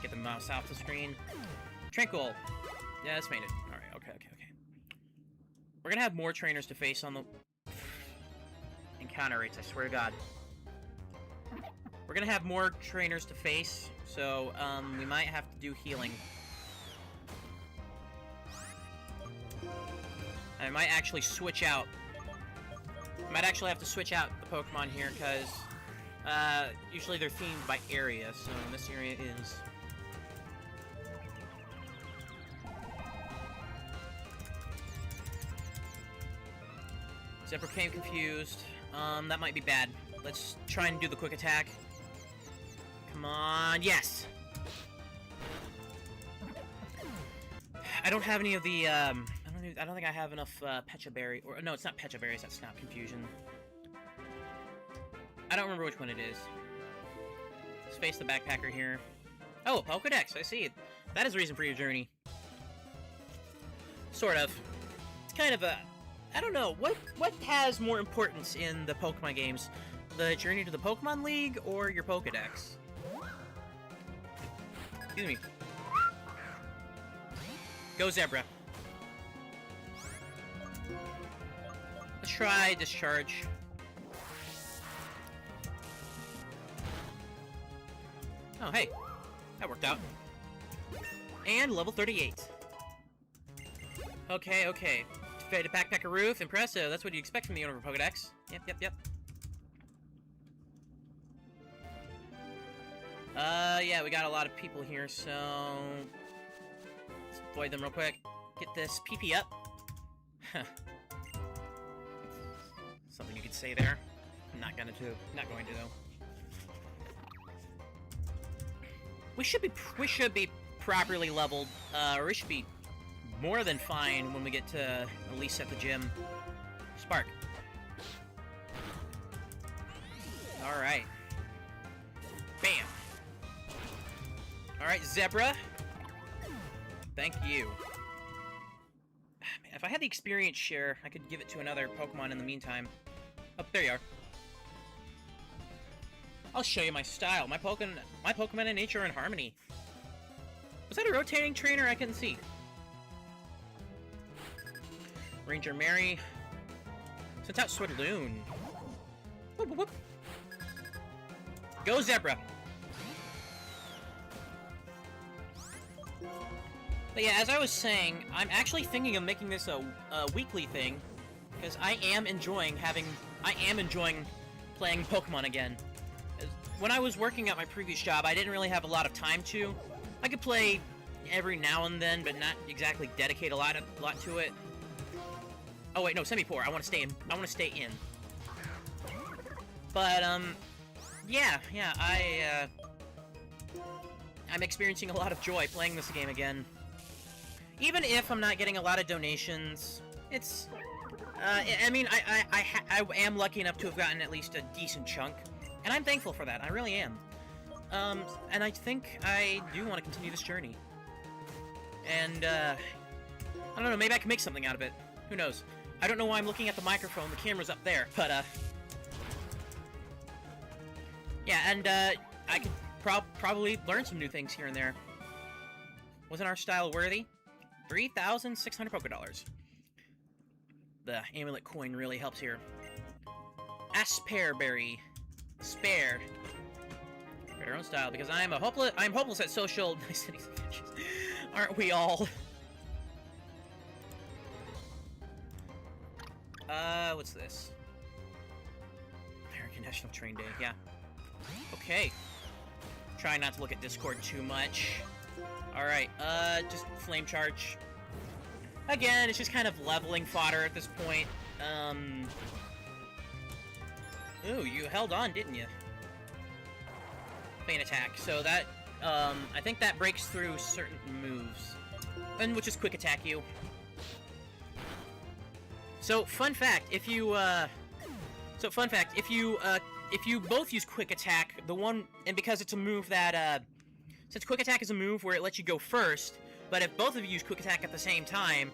Get the mouse off the screen. Tranquil. Yeah, that's fainted. Alright, okay. We're gonna have more trainers to face on the encounter rates, I swear to God. We're gonna have more trainers to face, so, we might have to do healing. I might actually switch out. I might actually have to switch out the Pokemon here, because, usually they're themed by area, so this area is... Zebra became confused. That might be bad. Let's try and do the quick attack. Come on, yes! I don't have any of the, I don't think I have enough, Pecha Berry, or, no, it's not Pecha Berries, that's Snap Confusion. I don't remember which one it is. Let's face the backpacker here. Oh, Pokedex, I see it. That is the reason for your journey. Sort of. It's kind of a... I don't know, what has more importance in the Pokemon games? The journey to the Pokemon League, or your Pokedex? Excuse me. Go Zebra. Let's try Discharge. Oh, hey. That worked out. And level 38. Okay. Faded Backpacker Roof, impressive. That's what you expect from the owner of a Pokedex. Yep. Yeah, we got a lot of people here, so... Let's avoid them real quick. Get this PP up. Something you could say there. I'm not going to, though. We should be properly leveled, or we should be more than fine when we get to Elise at the gym. Spark. Alright. Bam! Alright, Zebra. Thank you. Man, if I had the experience share, I could give it to another Pokemon in the meantime. Oh, there you are. I'll show you my style. My Pokemon and nature are in harmony. Was that a rotating trainer? I couldn't see. Ranger Mary. Sent out Swirloon. Whoop, whoop, whoop. Go Zebra! But yeah, as I was saying, I'm actually thinking of making this a weekly thing, because I am enjoying playing Pokemon again. When I was working at my previous job, I didn't really have a lot of time to. I could play every now and then, but not exactly dedicate a lot to it. Oh wait, no, Semi-Poor. I want to stay in. But yeah, I'm experiencing a lot of joy playing this game again. Even if I'm not getting a lot of donations, it's I mean, I am lucky enough to have gotten at least a decent chunk, and I'm thankful for that. I really am. And I think I do want to continue this journey. And I don't know, maybe I can make something out of it. Who knows? I don't know why I'm looking at the microphone. The camera's up there, but yeah, and I could probably learn some new things here and there. Wasn't our style worthy? 3,600 Pokédollars. The amulet coin really helps here. Aspearberry. Spare. Create our own style, because I'm hopeless at social niceties and catches. Aren't we all? What's this? American National Train Day, yeah. Okay. Try not to look at Discord too much. Alright, just Flame Charge. Again, it's just kind of leveling fodder at this point. Ooh, you held on, didn't you? Feint Attack. So that, I think that breaks through certain moves. And which is Quick Attack you. So, fun fact, if you both use Quick Attack, and because it's a move that, since Quick Attack is a move where it lets you go first, but if both of you use Quick Attack at the same time,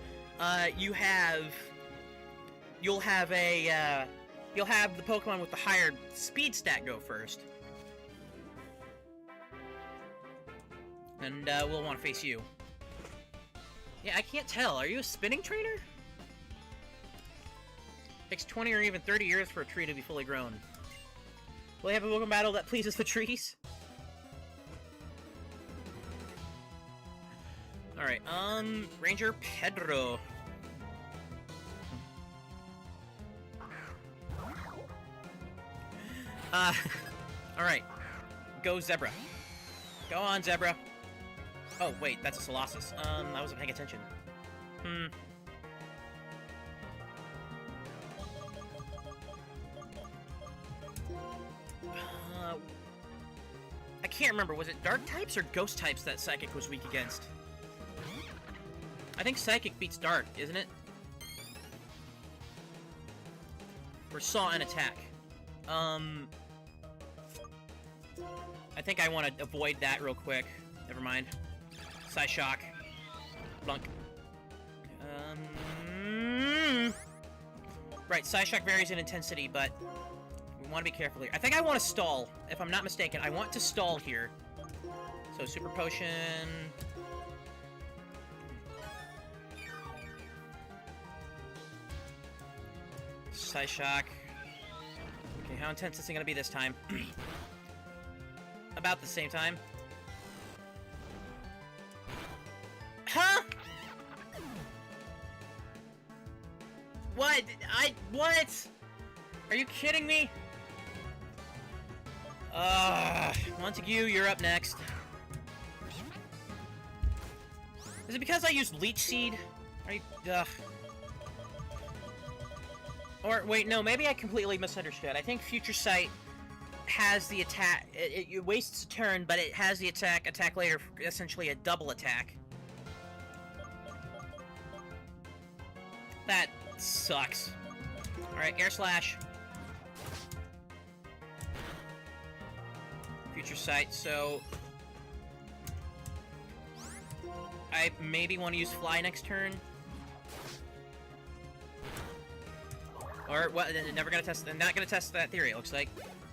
you'll have the Pokemon with the higher speed stat go first. And, we'll want to face you. Yeah, I can't tell. Are you a spinning trainer? Takes 20 or even 30 years for a tree to be fully grown. Will they have a Pokemon battle that pleases the trees? Alright, Ranger Pedro. Alright. Go Zebra. Go on, Zebra. Oh, wait, that's a Colossus. I wasn't paying attention. I can't remember, was it Dark types or Ghost types that Psychic was weak against? I think Psychic beats Dark, isn't it? Or Saw and Attack. I think I want to avoid that real quick. Never mind. Psyshock. Blunk. Right, Psyshock varies in intensity, but we want to be careful here. I think I want to stall, if I'm not mistaken. I want to stall here. So, Super Potion... Psyshock. Okay, how intense is it gonna be this time? About the same time. Huh? What? What? Are you kidding me? Montague, you're up next. Is it because I used Leech Seed? Are you, Or, wait, no, maybe I completely misunderstood. I think Future Sight has the attack... It wastes a turn, but it has the attack later, essentially a double attack. That sucks. Alright, air slash. Future sight, so... I maybe want to use fly next turn. Or, what, never gonna test, not gonna test that theory, it looks like.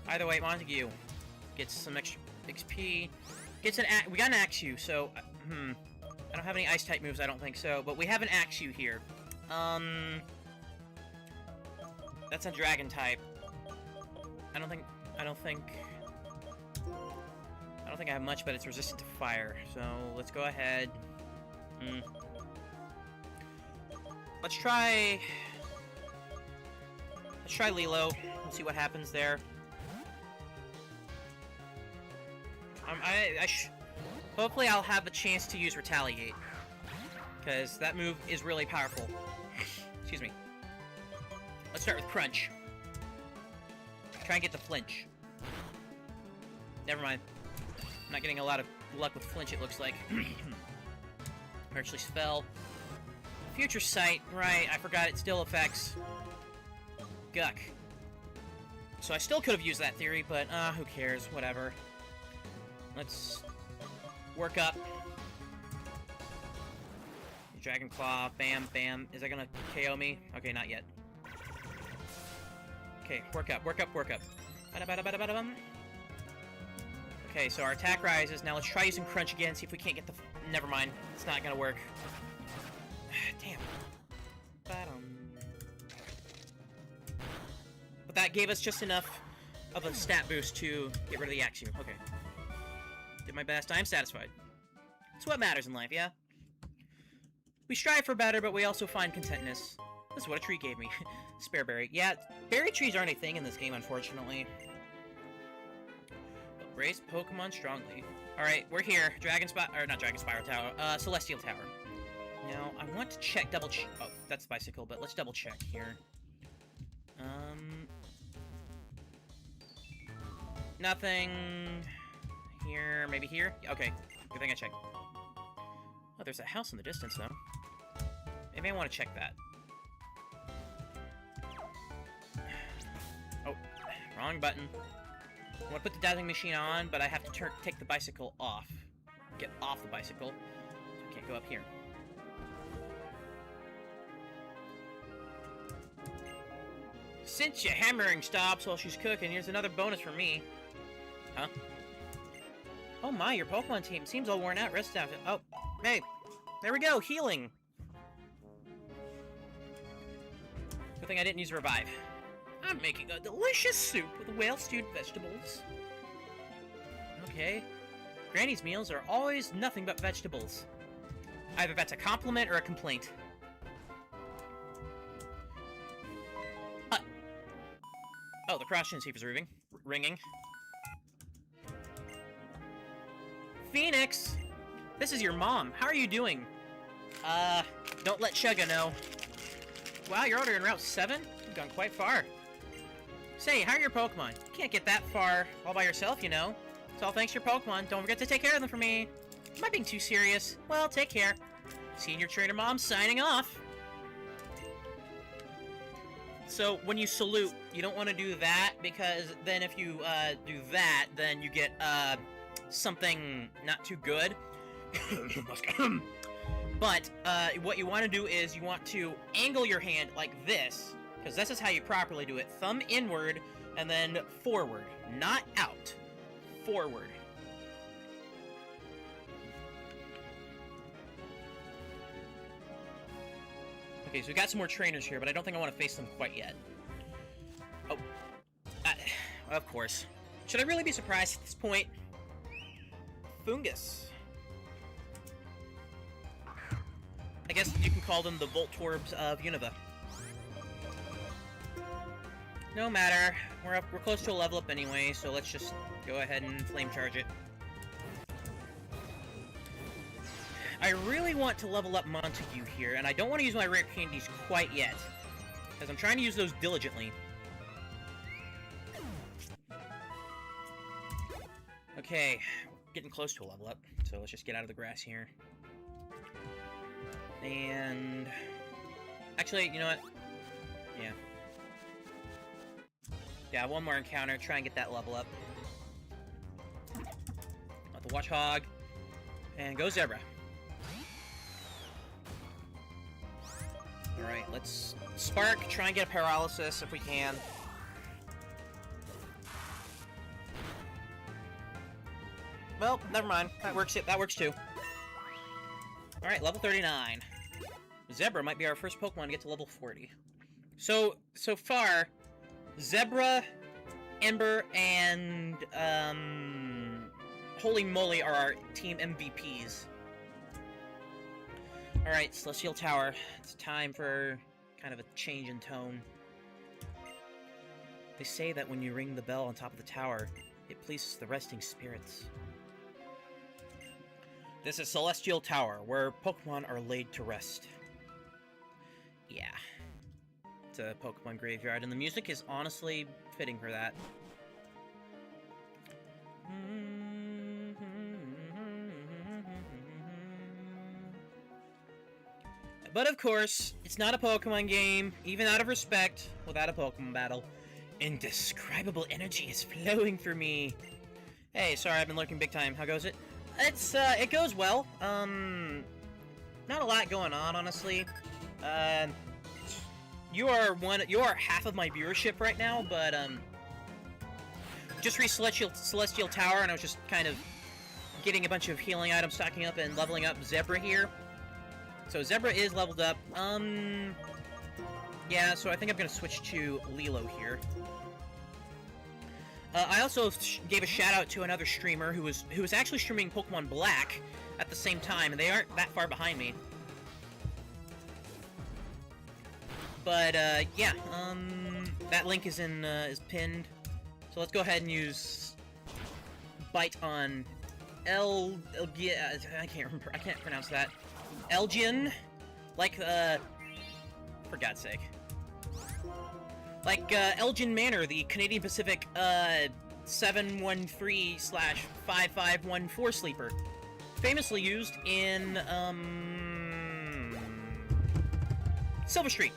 Either way, Montague gets some extra XP. Gets an we got an Axew, so, I don't have any Ice-type moves, I don't think so, but we have an Axew here. That's a Dragon-type. I don't think I have much, but it's resistant to fire, so let's go ahead. Let's try Lilo. Let's see what happens there. Hopefully I'll have a chance to use Retaliate, because that move is really powerful. Excuse me. Let's start with Crunch. Try and get the flinch. Never mind. I'm not getting a lot of luck with flinch, it looks like. Actually spell. Future Sight, right, I forgot it still affects Guck. So I still could have used that theory, but who cares, whatever. Let's work up. Dragon Claw, bam, bam. Is that gonna KO me? Okay, not yet. Okay, work up, work up, work up. Bada-bada-bada-bada-bum. Okay, so our attack rises. Now let's try using Crunch again, see if we can't get the... Never mind. It's not gonna work. Damn. But that gave us just enough of a stat boost to get rid of the Axiom. Okay. Did my best. I am satisfied. It's what matters in life, yeah? We strive for better, but we also find contentness. This is what a tree gave me. Spare berry. Yeah, berry trees aren't a thing in this game, unfortunately. Raise Pokemon strongly. Alright, we're here. Not Dragon Spiral Tower. Celestial Tower. Now, I want to check, oh, that's the bicycle, but let's double check here. Nothing... Here, maybe here? Okay, good thing I checked. Oh, there's a house in the distance, though. Maybe I want to check that. Oh, wrong button. I want to put the dazzling machine on, but I have to take the bicycle off. Get off the bicycle. So I can't go up here. Since your hammering stops while she's cooking, here's another bonus for me. Huh? Oh my, your Pokemon team seems all worn out. Rest out. Oh, hey. There we go, healing. Good thing I didn't use Revive. I'm making a delicious soup with well-stewed vegetables. Okay. Granny's meals are always nothing but vegetables. Either that's a compliment or a complaint. Oh, the cross receiver's ringing. Phoenix! This is your mom. How are you doing? Don't let Chugga know. Wow, you're already in Route 7? You've gone quite far. Say, how are your Pokemon? You can't get that far all by yourself, you know. It's all thanks to your Pokemon. Don't forget to take care of them for me. Am I being too serious? Well, take care. Senior Trainer Mom signing off. So, when you salute, you don't want to do that, because then if you, do that, then you get, something not too good. But, what you want to do is you want to angle your hand like this, because this is how you properly do it. Thumb inward, and then forward. Not out. Forward. Okay, so we got some more trainers here, but I don't think I want to face them quite yet. Oh. Of course. Should I really be surprised at this point? Fungus. I guess you can call them the Voltorbs of Unova. No matter. We're close to a level up anyway, so let's just go ahead and flame charge it. I really want to level up Montague here, and I don't want to use my rare candies quite yet, because I'm trying to use those diligently. Okay, getting close to a level up, so let's just get out of the grass here. And... Actually, you know what? Yeah. Yeah, one more encounter, try and get that level up. Let the Watchhog. And go Zebra. Alright, let's Spark, try and get a paralysis if we can. Well, never mind. That works too. Alright, level 39. Zebra might be our first Pokemon to get to level 40. So far, Zebra, Ember, and, Holy Moly are our team MVPs. Alright, Celestial Tower. It's time for kind of a change in tone. They say that when you ring the bell on top of the tower, it pleases the resting spirits. This is Celestial Tower, where Pokemon are laid to rest. Yeah. It's a Pokemon graveyard, and the music is honestly fitting for that. But of course, it's not a Pokemon game, even out of respect, without a Pokemon battle. Indescribable energy is flowing through me. Hey, sorry, I've been lurking big time. How goes it? It goes well. Not a lot going on, honestly. You are half of my viewership right now, but, just reached Celestial Tower, and I was just kind of getting a bunch of healing items, stocking up, and leveling up Zebra here. So Zebra is leveled up. Yeah, so I think I'm gonna switch to Lilo here. I also gave a shout out to another streamer who was actually streaming Pokemon Black at the same time, and they aren't that far behind me. But yeah, that link is is pinned. So let's go ahead and use Bite on I can't pronounce that. Elgin, like for God's sake. Like, Elgin Manor, the Canadian Pacific, 713/5514 sleeper. Famously used in, Silver Street.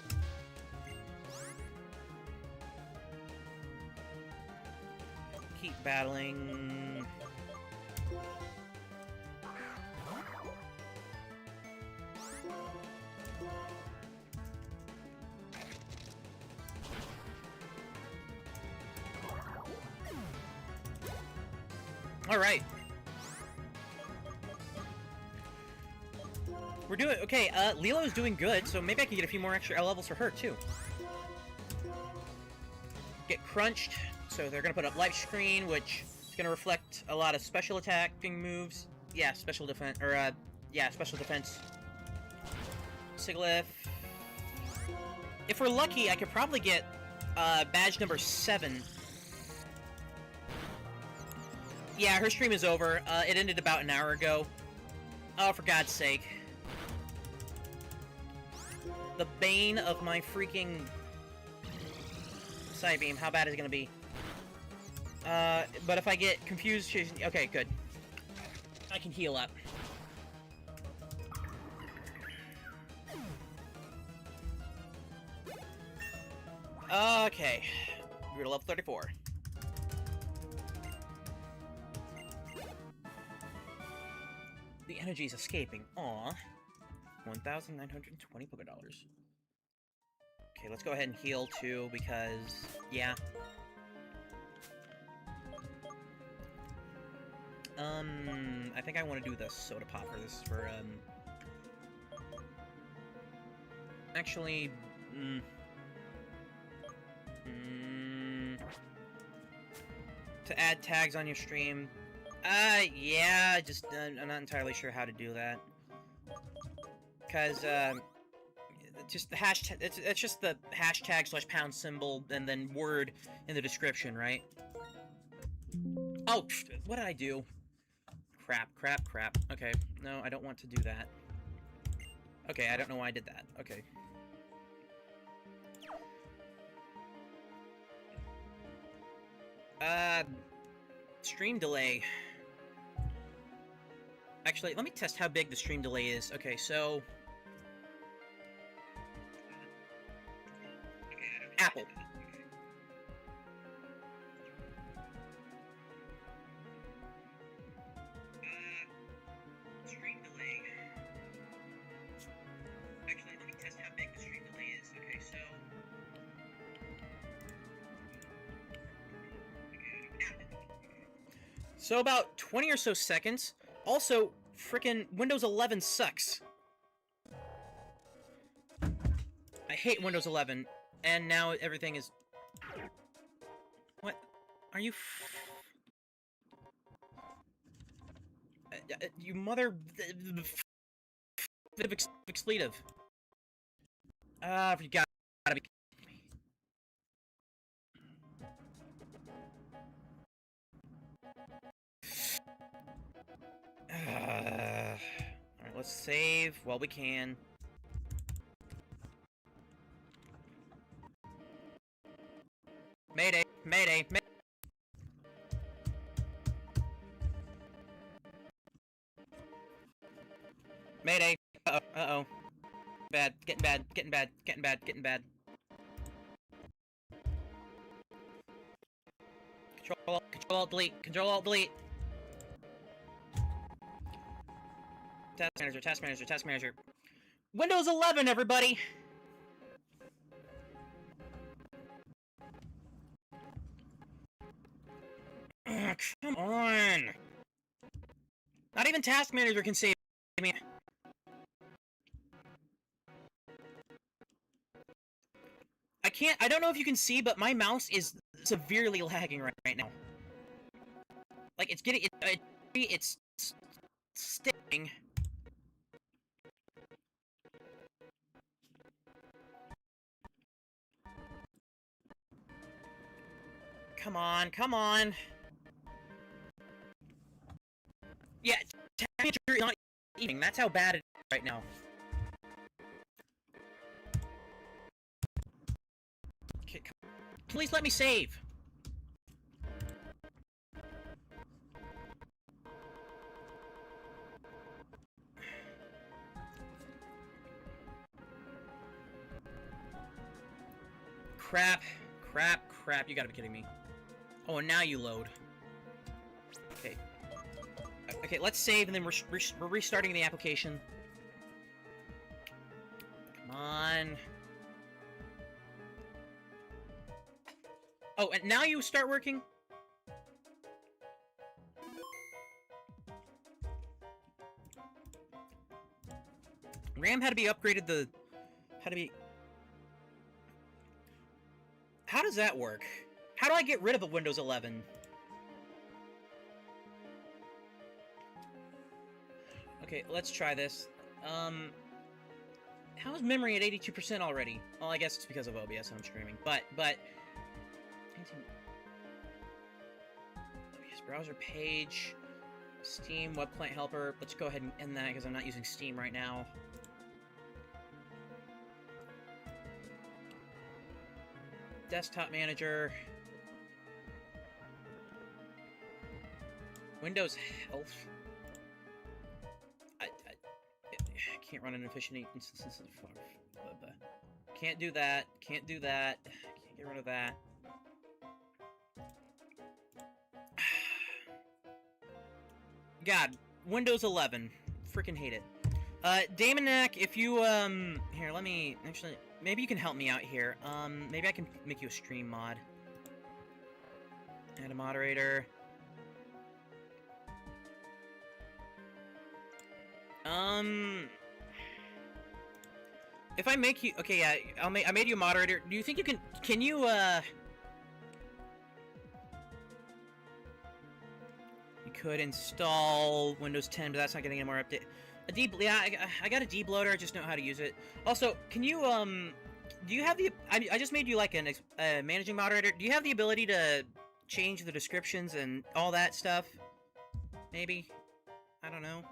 Keep battling. Alright. We're doing... Okay, Lilo's doing good, so maybe I can get a few more extra L levels for her, too. Get crunched, so they're gonna put up Life Screen, which is gonna reflect a lot of special attacking moves. Yeah, special defense, or, yeah, special defense. Sigilyph. If we're lucky, I could probably get, badge number 7. Yeah, her stream is over. It ended about an hour ago. Oh, for God's sake. The bane of my freaking... Psybeam, how bad is it gonna be? But if I get confused... Okay, good. I can heal up. Okay. We're to level 34. The energy is escaping. Aw. 1,920 Poké Dollars. Okay, let's go ahead and heal too, because yeah. I think I want to do the soda pop for this for actually to add tags on your stream. Yeah, just, I'm not entirely sure how to do that. Because, just the hashtag, it's just the hashtag /pound symbol and then word in the description, right? Oh, what did I do? Crap. Okay, no, I don't want to do that. Okay, I don't know why I did that. Okay. Stream delay. Actually, let me test how big the stream delay is. Okay, so... Apple. Stream delay. Actually, let me test how big the stream delay is. Okay, so. So about 20 or so seconds. Also, frickin' Windows 11 sucks. I hate Windows 11, and now everything is... What? Are you you mother... expletive. Ah, you gotta be... Alright, let's save while we can. Mayday! Mayday! Mayday! Uh-oh, uh-oh. Bad, getting bad, getting bad, getting bad, getting bad. Control-Alt-Delete, Control-Alt-Delete! Task Manager, Task Manager, Task Manager. Windows 11, everybody! Ugh, come on! Not even Task Manager can save me. I don't know if you can see, but my mouse is severely lagging right now. Like, it's getting, it's sticking. Come on, come on. Yeah, Task Manager is not eating. That's how bad it is right now. Okay, please let me save. Crap, crap, crap. You gotta be kidding me. Oh, and now you load. Okay. Okay, let's save, and then we're restarting the application. Come on. Oh, and now you start working? RAM had to be upgraded How does that work? How do I get rid of a Windows 11? Okay, let's try this. How is memory at 82% already? Well, I guess it's because of OBS and I'm screaming. But... Browser page... Steam, Web Client Helper. Let's go ahead and end that because I'm not using Steam right now. Desktop Manager. Windows Health. I can't run an efficient instance of... Can't do that. Can't do that. Can't get rid of that. God, Windows 11. Freaking hate it. Damonak, if you, here, let me, actually, maybe you can help me out here. Maybe I can make you a stream mod. Add a moderator. If I make you, okay, yeah, I made you a moderator. Do you think you can you, you could install Windows 10, but that's not getting any more update. Yeah, I got a debloater, I just know how to use it. Also, can you, do you have the, I just made you like a managing moderator. Do you have the ability to change the descriptions and all that stuff? Maybe? I don't know.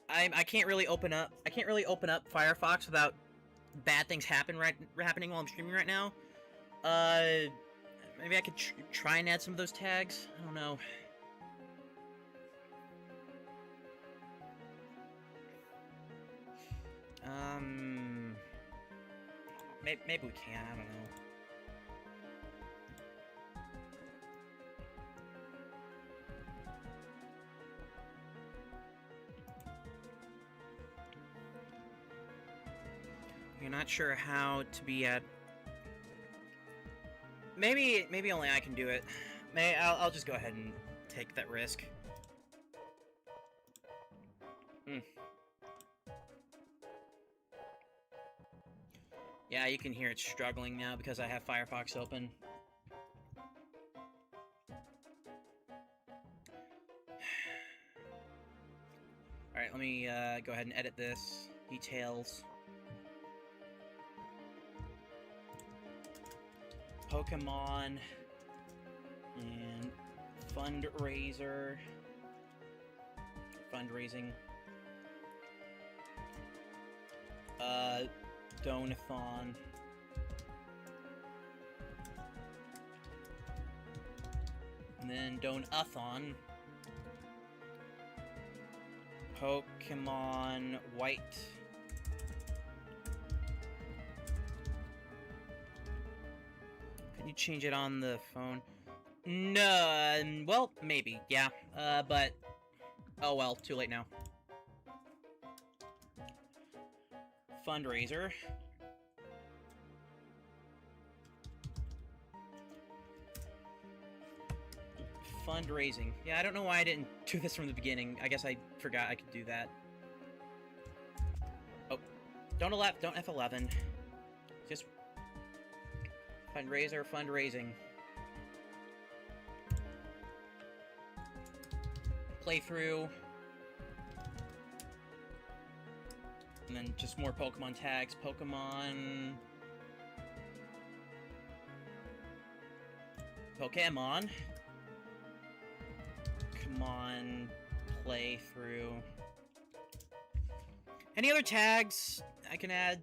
I can't really open up Firefox without bad things happening while I'm streaming right now. Maybe I could try and add some of those tags. I don't know. Maybe we can, I don't know. You're not sure how to be at... Maybe only I can do it. I'll just go ahead and take that risk. Yeah, you can hear it struggling now because I have Firefox open. Alright, let me go ahead and edit this. Details. Pokemon. And fundraiser. Fundraising. Donathon. And then Donathon. Pokemon White. Can you change it on the phone? No, well, maybe, yeah. But, oh well, too late now. Fundraiser. Fundraising. Yeah, I don't know why I didn't do this from the beginning. I guess I forgot I could do that. Oh, don't F11. Just fundraiser, fundraising. Playthrough. And then just more Pokemon tags. Pokemon. Pokemon. Come on. Playthrough. Any other tags I can add?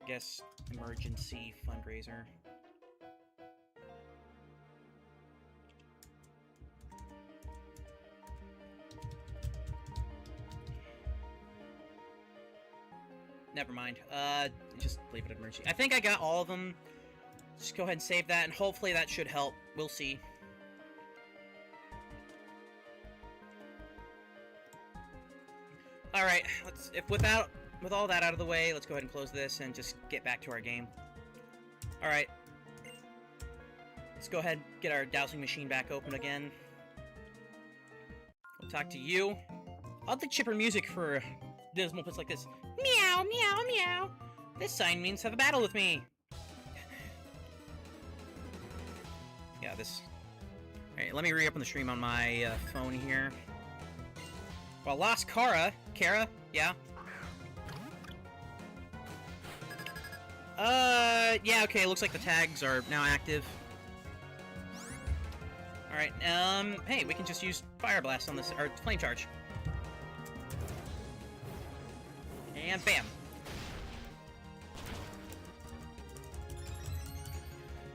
Guess emergency fundraiser. Never mind. Just leave it at emergency. I think I got all of them. Just go ahead and save that, and hopefully that should help. We'll see. All right. With all that out of the way, let's go ahead and close this and just get back to our game. All right. Let's go ahead and get our dowsing machine back open again. We'll talk to you. I'll the chipper music for dismal puts like this. Meow, meow, meow. This sign means have a battle with me. Yeah, this... Alright, let me reopen the stream on my phone here. Well, lost Kara. Yeah. Yeah, okay, looks like the tags are now active. Alright, hey, we can just use Fire Blast on this, or Flame Charge. And bam!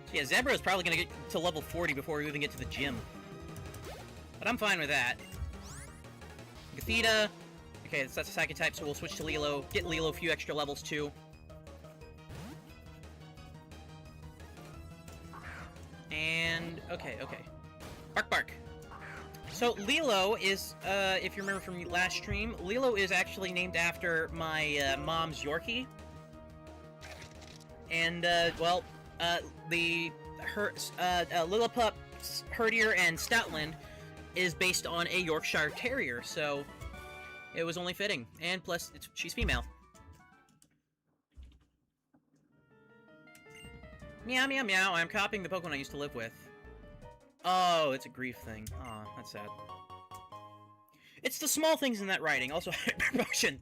So yeah, Zebra is probably gonna get to level 40 before we even get to the gym. But I'm fine with that. Gothita. Okay, that's a Psychic type, so we'll switch to Lilo. Get Lilo a few extra levels too. And okay. Bark bark. So Lilo is, if you remember from last stream, Lilo is actually named after my mom's Yorkie. And well, Lillipup, Herdier, and Stoutland is based on a Yorkshire Terrier, so it was only fitting. And plus, she's female. Meow, meow, meow. I'm copying the Pokemon I used to live with. Oh, it's a grief thing. Aw, that's sad. It's the small things in that writing. Also, promotion.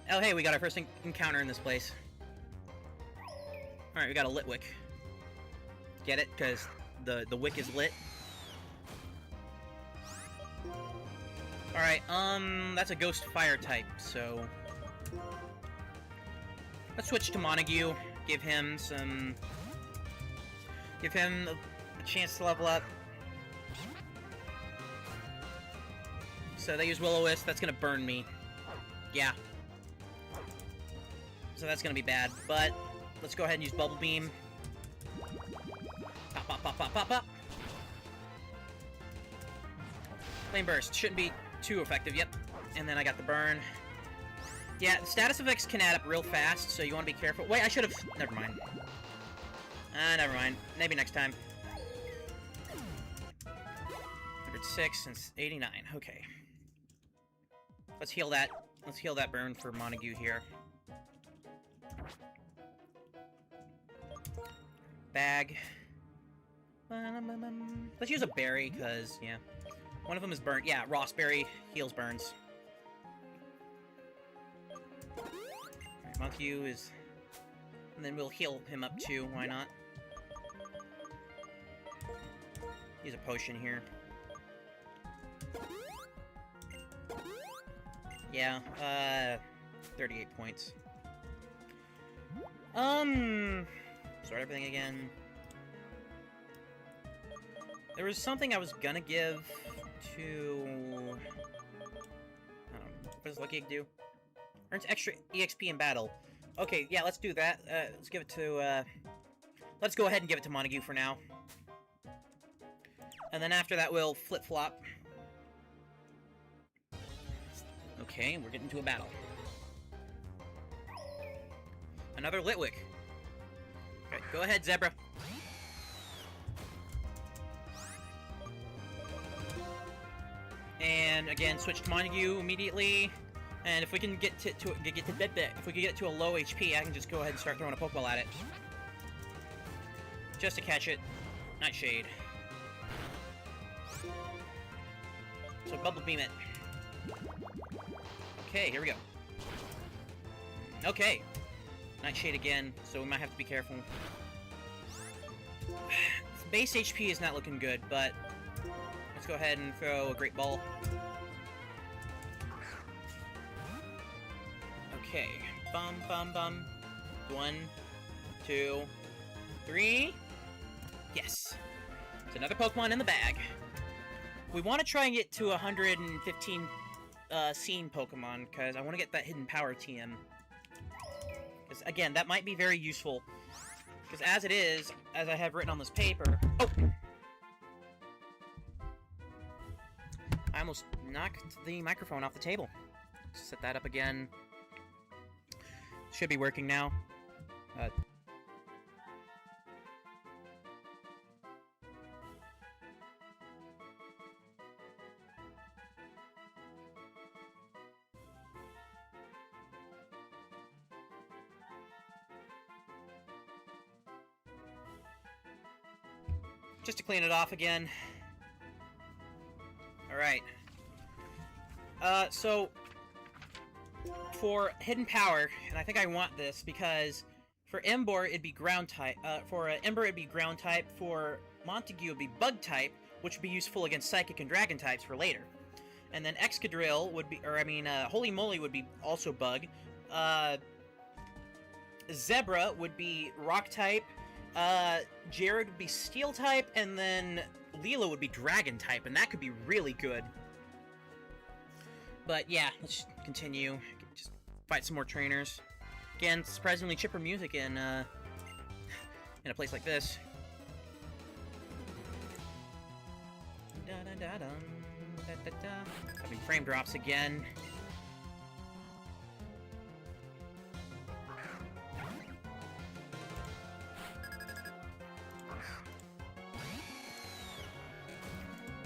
Oh, hey, we got our first encounter in this place. Alright, we got a Litwick. Get it? Because the wick is lit. Alright, that's a Ghost Fire type, so... Let's switch to Montague. Give him a chance to level up. So they use Will-O-Wisp. That's gonna burn me. Yeah. So that's gonna be bad, but let's go ahead and use Bubble Beam. Pop, pop, pop, pop, pop, pop. Flame Burst. Shouldn't be too effective, yep. And then I got the burn. Yeah, the status effects can add up real fast, so you want to be careful. Wait, I should have... Never mind. Never mind. Maybe next time. 106 and 89. Okay. Let's heal that. Let's heal that burn for Montague here. Bag. Let's use a berry, because, yeah. One of them is burnt. Yeah, Ross Berry heals burns. Right, Montague is... And then we'll heal him up too, why not? Use a potion here. Yeah, 38 points. Start everything again. There was something I was gonna give to... I don't know, what does Lucky Egg do? Earns extra EXP in battle. Okay, yeah, let's do that. Let's give it to, let's go ahead and give it to Montague for now. And then after that, we'll flip-flop. Okay, we're getting to a battle. Another Litwick. Okay, go ahead, Zebra. And again, switch to Montague immediately. And if we can get to if we can get to a low HP, I can just go ahead and start throwing a Pokeball at it. Just to catch it. Nightshade. So Bubble Beam it. Okay, here we go. Okay. Nightshade again, so we might have to be careful. Base HP is not looking good, but let's go ahead and throw a Great Ball. Okay. Bum, bum, bum. 1, 2, 3. Yes. It's another Pokemon in the bag. We want to try and get to 115 scene Pokemon, because I want to get that Hidden Power TM. Because, again, that might be very useful. Because as it is, as I have written on this paper... Oh! I almost knocked the microphone off the table. Set that up again. Should be working now. Just to clean it off again. Alright. So... For Hidden Power, and I think I want this, because for Ember, it'd be Ground type. For Ember, it'd be Ground type. For Montague, it'd be Bug type, which would be useful against Psychic and Dragon types for later. And then Excadrill would be... Holy Moly would be also Bug. Zebra would be Rock type. Jared would be Steel type, and then Leela would be Dragon type, and that could be really good. But yeah, let's continue. Just fight some more trainers. Again, surprisingly chipper music in a place like this. Having frame drops again.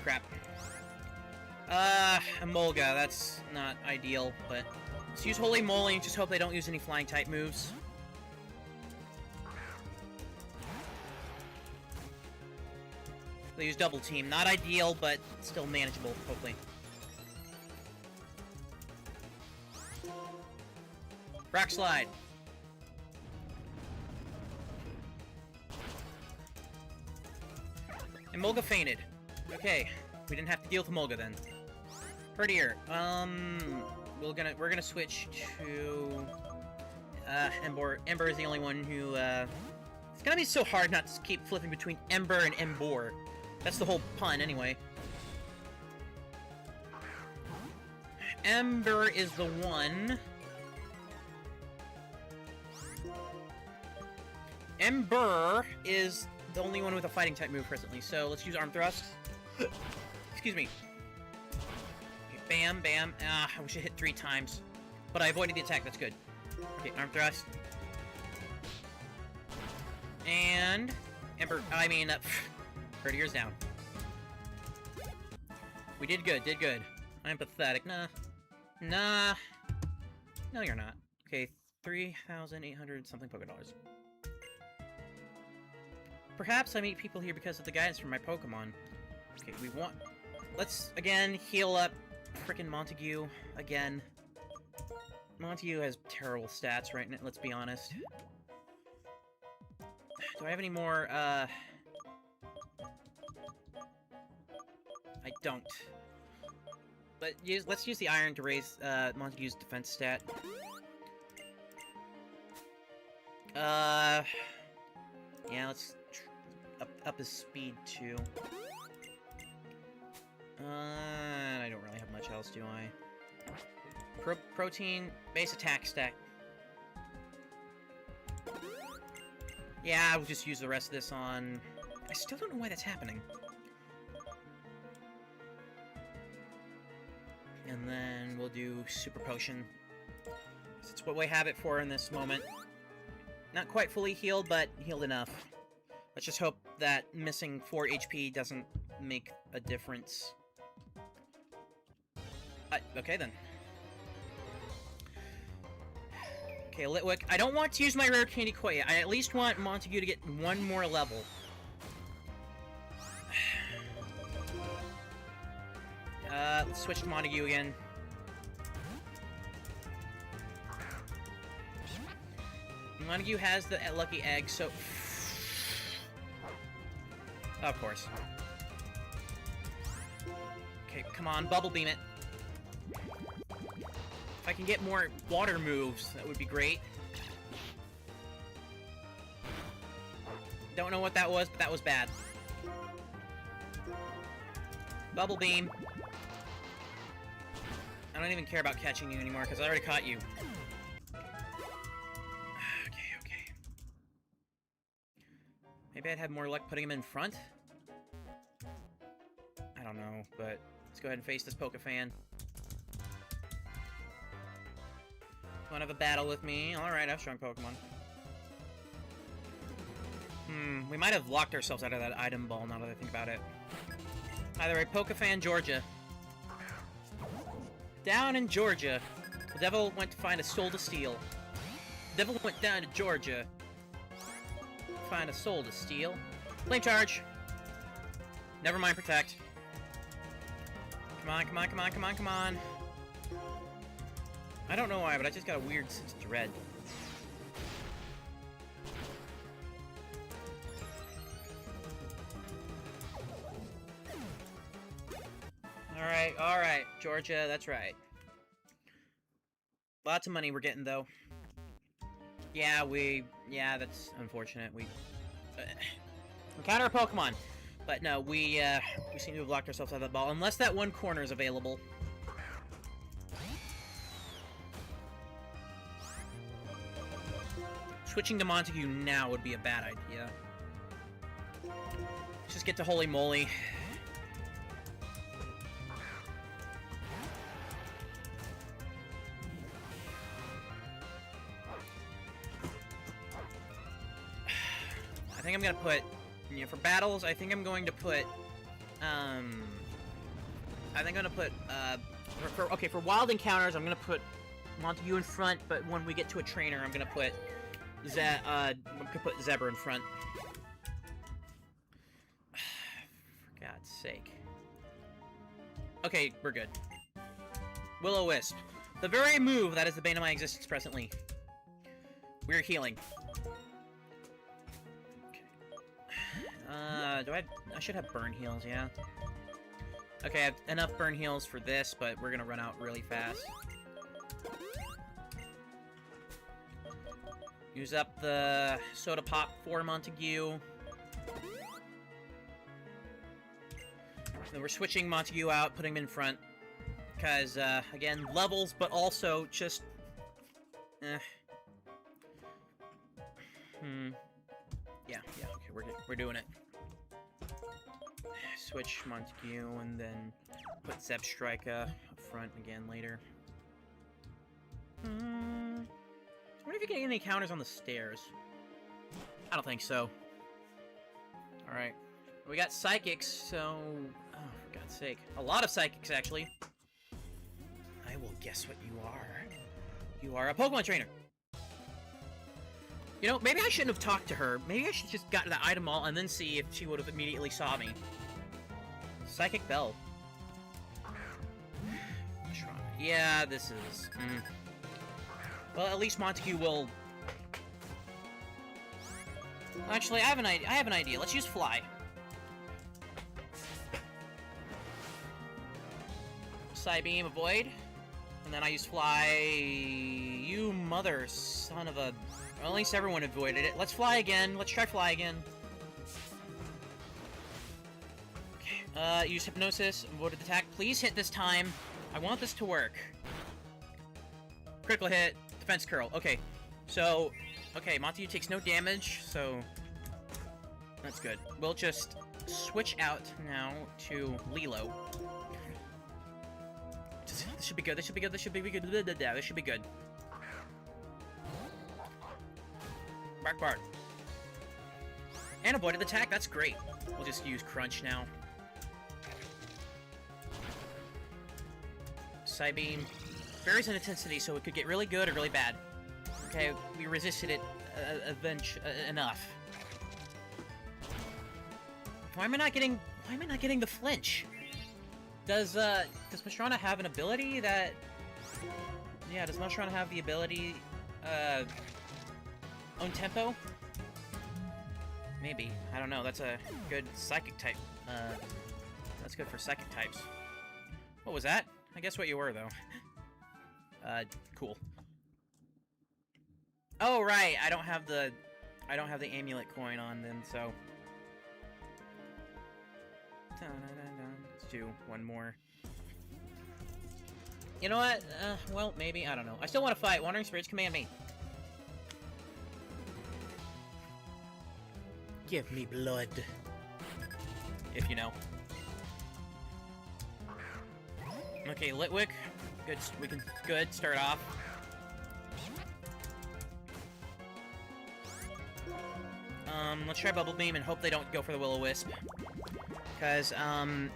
Crap. Emolga, that's not ideal, but let's use Holy Moly and just hope they don't use any flying type moves. They use Double Team. Not ideal, but still manageable, hopefully. Rock Slide. Emolga fainted. Okay, we didn't have to deal with Emolga then. Herdier. We're gonna switch to Ember. Ember is the only one who it's gonna be so hard not to keep flipping between Ember and Embor. That's the whole pun, anyway. Ember is the one. Ember is the only one with a fighting type move presently, so let's use arm thrust. Excuse me. Okay, bam, bam. Ah, I wish I hit 3 times. But I avoided the attack, that's good. Okay, arm thrust. And... Ember, I mean, Courtier's down. We did good, did good. I'm pathetic. Nah. Nah. No, you're not. Okay, 3,800 something Poké Dollars. Perhaps I meet people here because of the guidance from my Pokemon. Okay, we want... Let's, again, heal up frickin' Montague again. Montague has terrible stats right now, let's be honest. Do I have any more, I don't. But let's use the iron to raise, Montague's defense stat. Yeah, let's up his speed, too. I don't really have much else, do I? Protein, base attack stack. Yeah, I will just use the rest of this on... I still don't know why that's happening. And then we'll do Super Potion. That's what we have it for in this moment. Not quite fully healed, but healed enough. Let's just hope that missing 4 HP doesn't make a difference. Okay then. Okay, Litwick. I don't want to use my rare candy quite yet. I at least want Montague to get 1 more level. Let's switch to Montague again. Montague has the lucky egg, so... Of course. Okay, come on, Bubble Beam it. If I can get more water moves, that would be great. Don't know what that was, but that was bad. Bubble Beam. I don't even care about catching you anymore, because I already caught you. Okay. Maybe I'd have more luck putting him in front? I don't know, but let's go ahead and face this Pokefan. Want to have a battle with me? Alright, I have strong Pokemon. We might have locked ourselves out of that item ball now that I think about it. Either way, Pokefan, Georgia. Down in Georgia, the devil went to find a soul to steal. The devil went down to Georgia to find a soul to steal. Flame charge! Never mind, protect. Come on. I don't know why, but I just got a weird sense of dread. Alright, Georgia, that's right. Lots of money we're getting, though. Yeah, that's unfortunate. We encounter a Pokemon. But no, we seem to have locked ourselves out of the ball, unless that one corner is available. Switching to Montague now would be a bad idea. Let's just get to Holy Moly. I think I'm gonna put, for battles, I think I'm going to put, for wild encounters, I'm gonna put Montague in front, but when we get to a trainer, I'm gonna put Zebra in front. For God's sake. Okay, we're good. Will-O-Wisp. The very move that is the bane of my existence presently. We're healing. Okay. I should have burn heals, yeah. Okay, I have enough burn heals for this, but we're gonna run out really fast. Use up the Soda Pop for Montague. Then we're switching Montague out, putting him in front. Because, again, levels, but also just... Yeah, okay, we're doing it. Switch Montague, and then put Zeb Strika up front again later. I wonder if you can get any counters on the stairs. I don't think so. Alright. We got Psychics, so... Oh, for God's sake. A lot of Psychics, actually. I will guess what you are. You are a Pokemon trainer. You know, maybe I shouldn't have talked to her. Maybe I should just gotten the item all and then see if she would have immediately saw me. Psychic Bell. Yeah, this is... Well, at least Montague will... Actually, I have an idea. Let's use Fly. Psybeam, avoid. And then I use Fly... You mother son of a... Well, at least everyone avoided it. Let's Fly again. Let's try Fly again. Okay, use Hypnosis. Avoided the attack. Please hit this time. I want this to work. Critical hit. Defense curl. Okay. So... Okay, Montague takes no damage, so... That's good. We'll just switch out now to Lilo. This should be good. This should be good. This should be good. This should be good. Bark, bark. And avoided the attack. That's great. We'll just use Crunch now. Psybeam. Varies in intensity, so it could get really good or really bad. Okay, we resisted it enough. Why am I not getting the flinch? Does Mashrana have an ability that... Yeah, does Mashrana have the ability, own tempo? Maybe. I don't know. That's a good psychic type. That's good for psychic types. What was that? I guess what you were, though. Cool. Oh, right. I don't have the amulet coin on then, so... Let's do one more. You know what? Well, maybe. I don't know. I still want to fight. Wandering Spirits, command me. Give me blood. If you know. Okay, Litwick. Good. We can. Good. Start off. Let's try Bubble Beam and hope they don't go for the Will-O-Wisp. Because,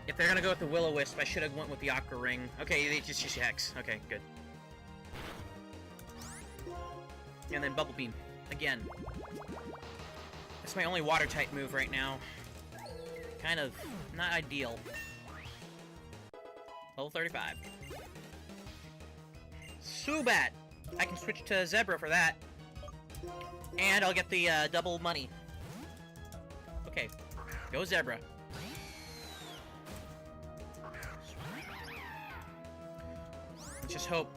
if they're gonna go with the Will-O-Wisp, I should have went with the Aqua Ring. Okay, they just use Hex. Okay, good. And then Bubble Beam. Again. That's my only Water-type move right now. Kind of not ideal. Level 35. Subat! I can switch to Zebra for that. And I'll get the, double money. Okay. Go Zebra. Let's just hope.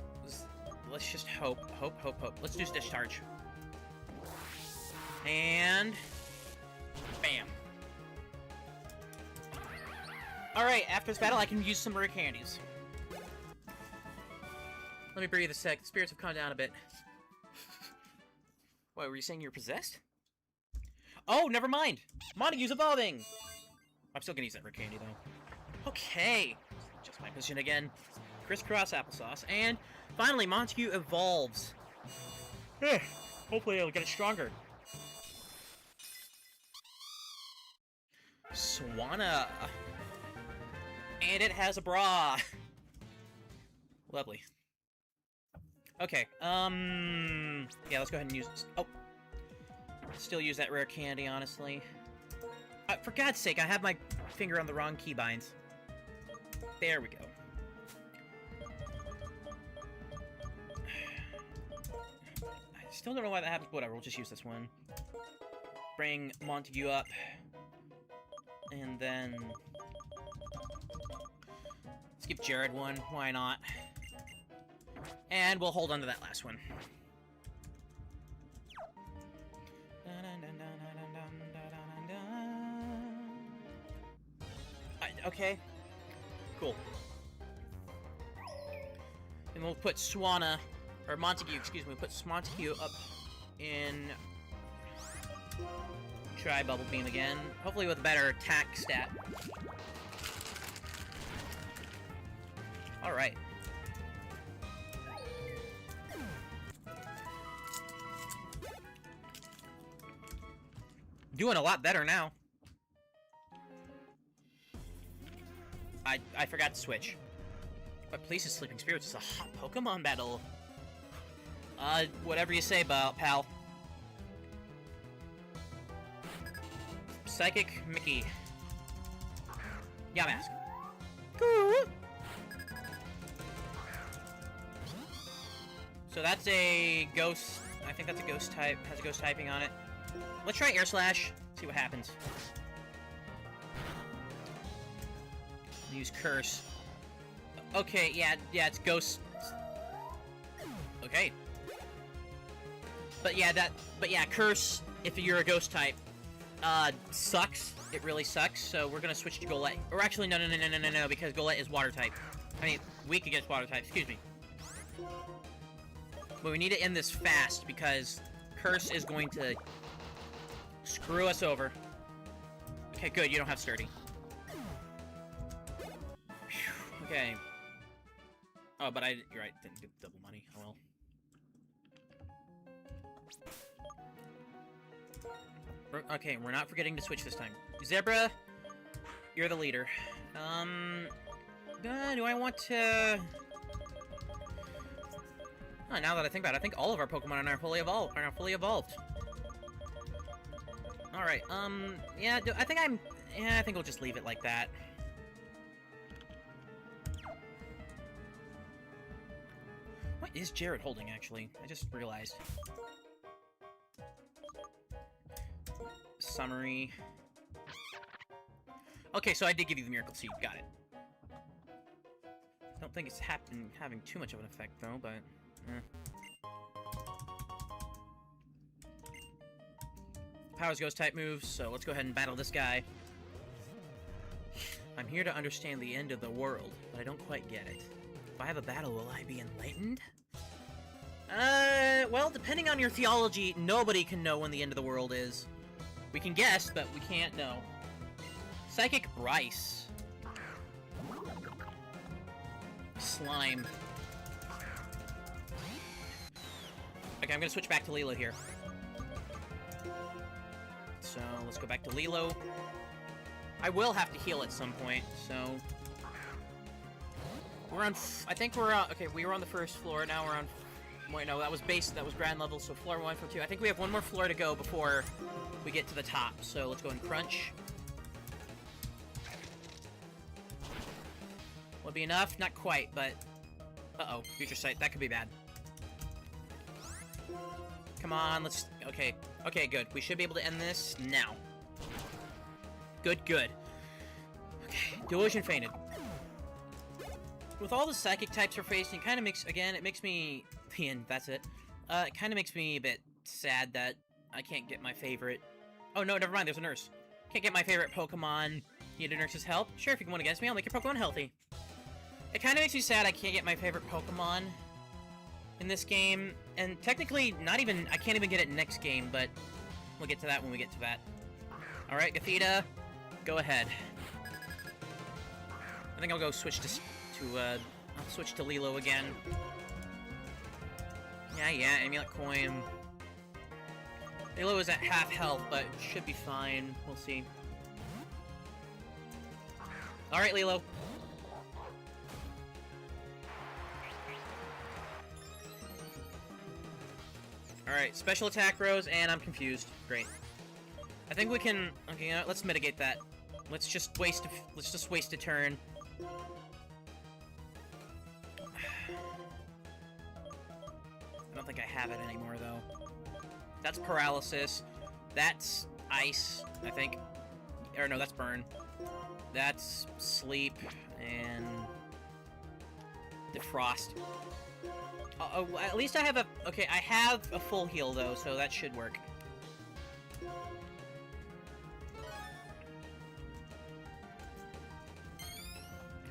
Let's just hope. Hope. Let's do Discharge. And... Bam. Alright, after this battle, I can use some rare candies. Let me breathe a sec. The spirits have calmed down a bit. What, were you saying you're possessed? Oh, never mind! Montague's evolving! I'm still gonna use that rare candy, though. Okay. Just my position again. Crisscross applesauce. And, finally, Montague evolves. Hopefully it'll get it stronger. Swanna. And it has a bra. Lovely. Okay, yeah, let's go ahead and use... Oh. Still use that rare candy, honestly. For God's sake, I have my finger on the wrong keybinds. There we go. I still don't know why that happens, but whatever, we'll just use this one. Bring Montague up. And then... Skip Jared one, why not? And we'll hold on to that last one. Okay. Cool. we'll put Swanna, or Montague, excuse me, we'll put Montague up in... Try Bubble Beam again. Hopefully with a better attack stat. Alright. Doing a lot better now. I forgot to switch. But Police's Sleeping Spirits is a hot Pokemon battle. Whatever you say, pal. Psychic Mickey. Yamask. So that's a ghost. I think that's a ghost type. Has a ghost typing on it. Let's try Air Slash. See what happens. Use Curse. Okay, yeah, it's ghost. Okay. But yeah, Curse, if you're a ghost type, sucks. It really sucks, so we're gonna switch to Golett. Or actually, no, because Golett is water type. I mean, weak against water type, excuse me. But we need to end this fast, because Curse is going to screw us over. Okay, good, you don't have Sturdy. Whew, okay. Oh, but you're right, didn't get double money. Oh well. Okay, we're not forgetting to switch this time. Zebra, you're the leader. Do I want to... Oh, now that I think about it, I think all of our Pokemon are fully evolved. Alright, yeah, I think we'll just leave it like that. What is Jared holding, actually? I just realized. Summary. Okay, so I did give you the Miracle Seed. Got it. Don't think it's having too much of an effect, though, but... Powers Ghost type moves, so let's go ahead and battle this guy. I'm here to understand the end of the world, but I don't quite get it. If I have a battle, will I be enlightened? Well, depending on your theology, nobody can know when the end of the world is. We can guess, but we can't know. Psychic Bryce. Slime. Okay, I'm gonna switch back to Lilo here. So, let's go back to Lilo. I will have to heal at some point, so... We're on... I think we're on... Okay, we were on the first floor, now we're on... Wait, no, that was base, that was ground level, so floor 1 for 2. I think we have one more floor to go before we get to the top, so let's go and crunch. Will it be enough? Not quite, but... Uh-oh, Future Sight, that could be bad. Come on, let's... Okay, okay, good. We should be able to end this now. Good, good. Okay, Delusion fainted. With all the psychic types we're facing, it kind of makes... Again, it makes me... That's it. It kind of makes me a bit sad that I can't get my favorite... Oh, no, never mind, there's a nurse. Can't get my favorite Pokemon. Need a nurse's help? Sure, if you can win against me, I'll make your Pokemon healthy. It kind of makes me sad I can't get my favorite Pokemon in this game. And technically, not even... I can't even get it next game, but we'll get to that when we get to that. Alright, Gothita, go ahead. I think I'll go switch I'll switch to Lilo again. Yeah, Amulet Coin. Lilo is at half health, but should be fine. We'll see. Alright, Lilo. Alright, special attack rose, and I'm confused. Great. I think we can... Okay, let's mitigate that. Let's just waste a turn. I don't think I have it anymore, though. That's Paralysis. That's Ice, I think. Or no, that's Burn. That's Sleep, and... Defrost. Oh, at least I have a... Okay, I have a full heal, though, so that should work.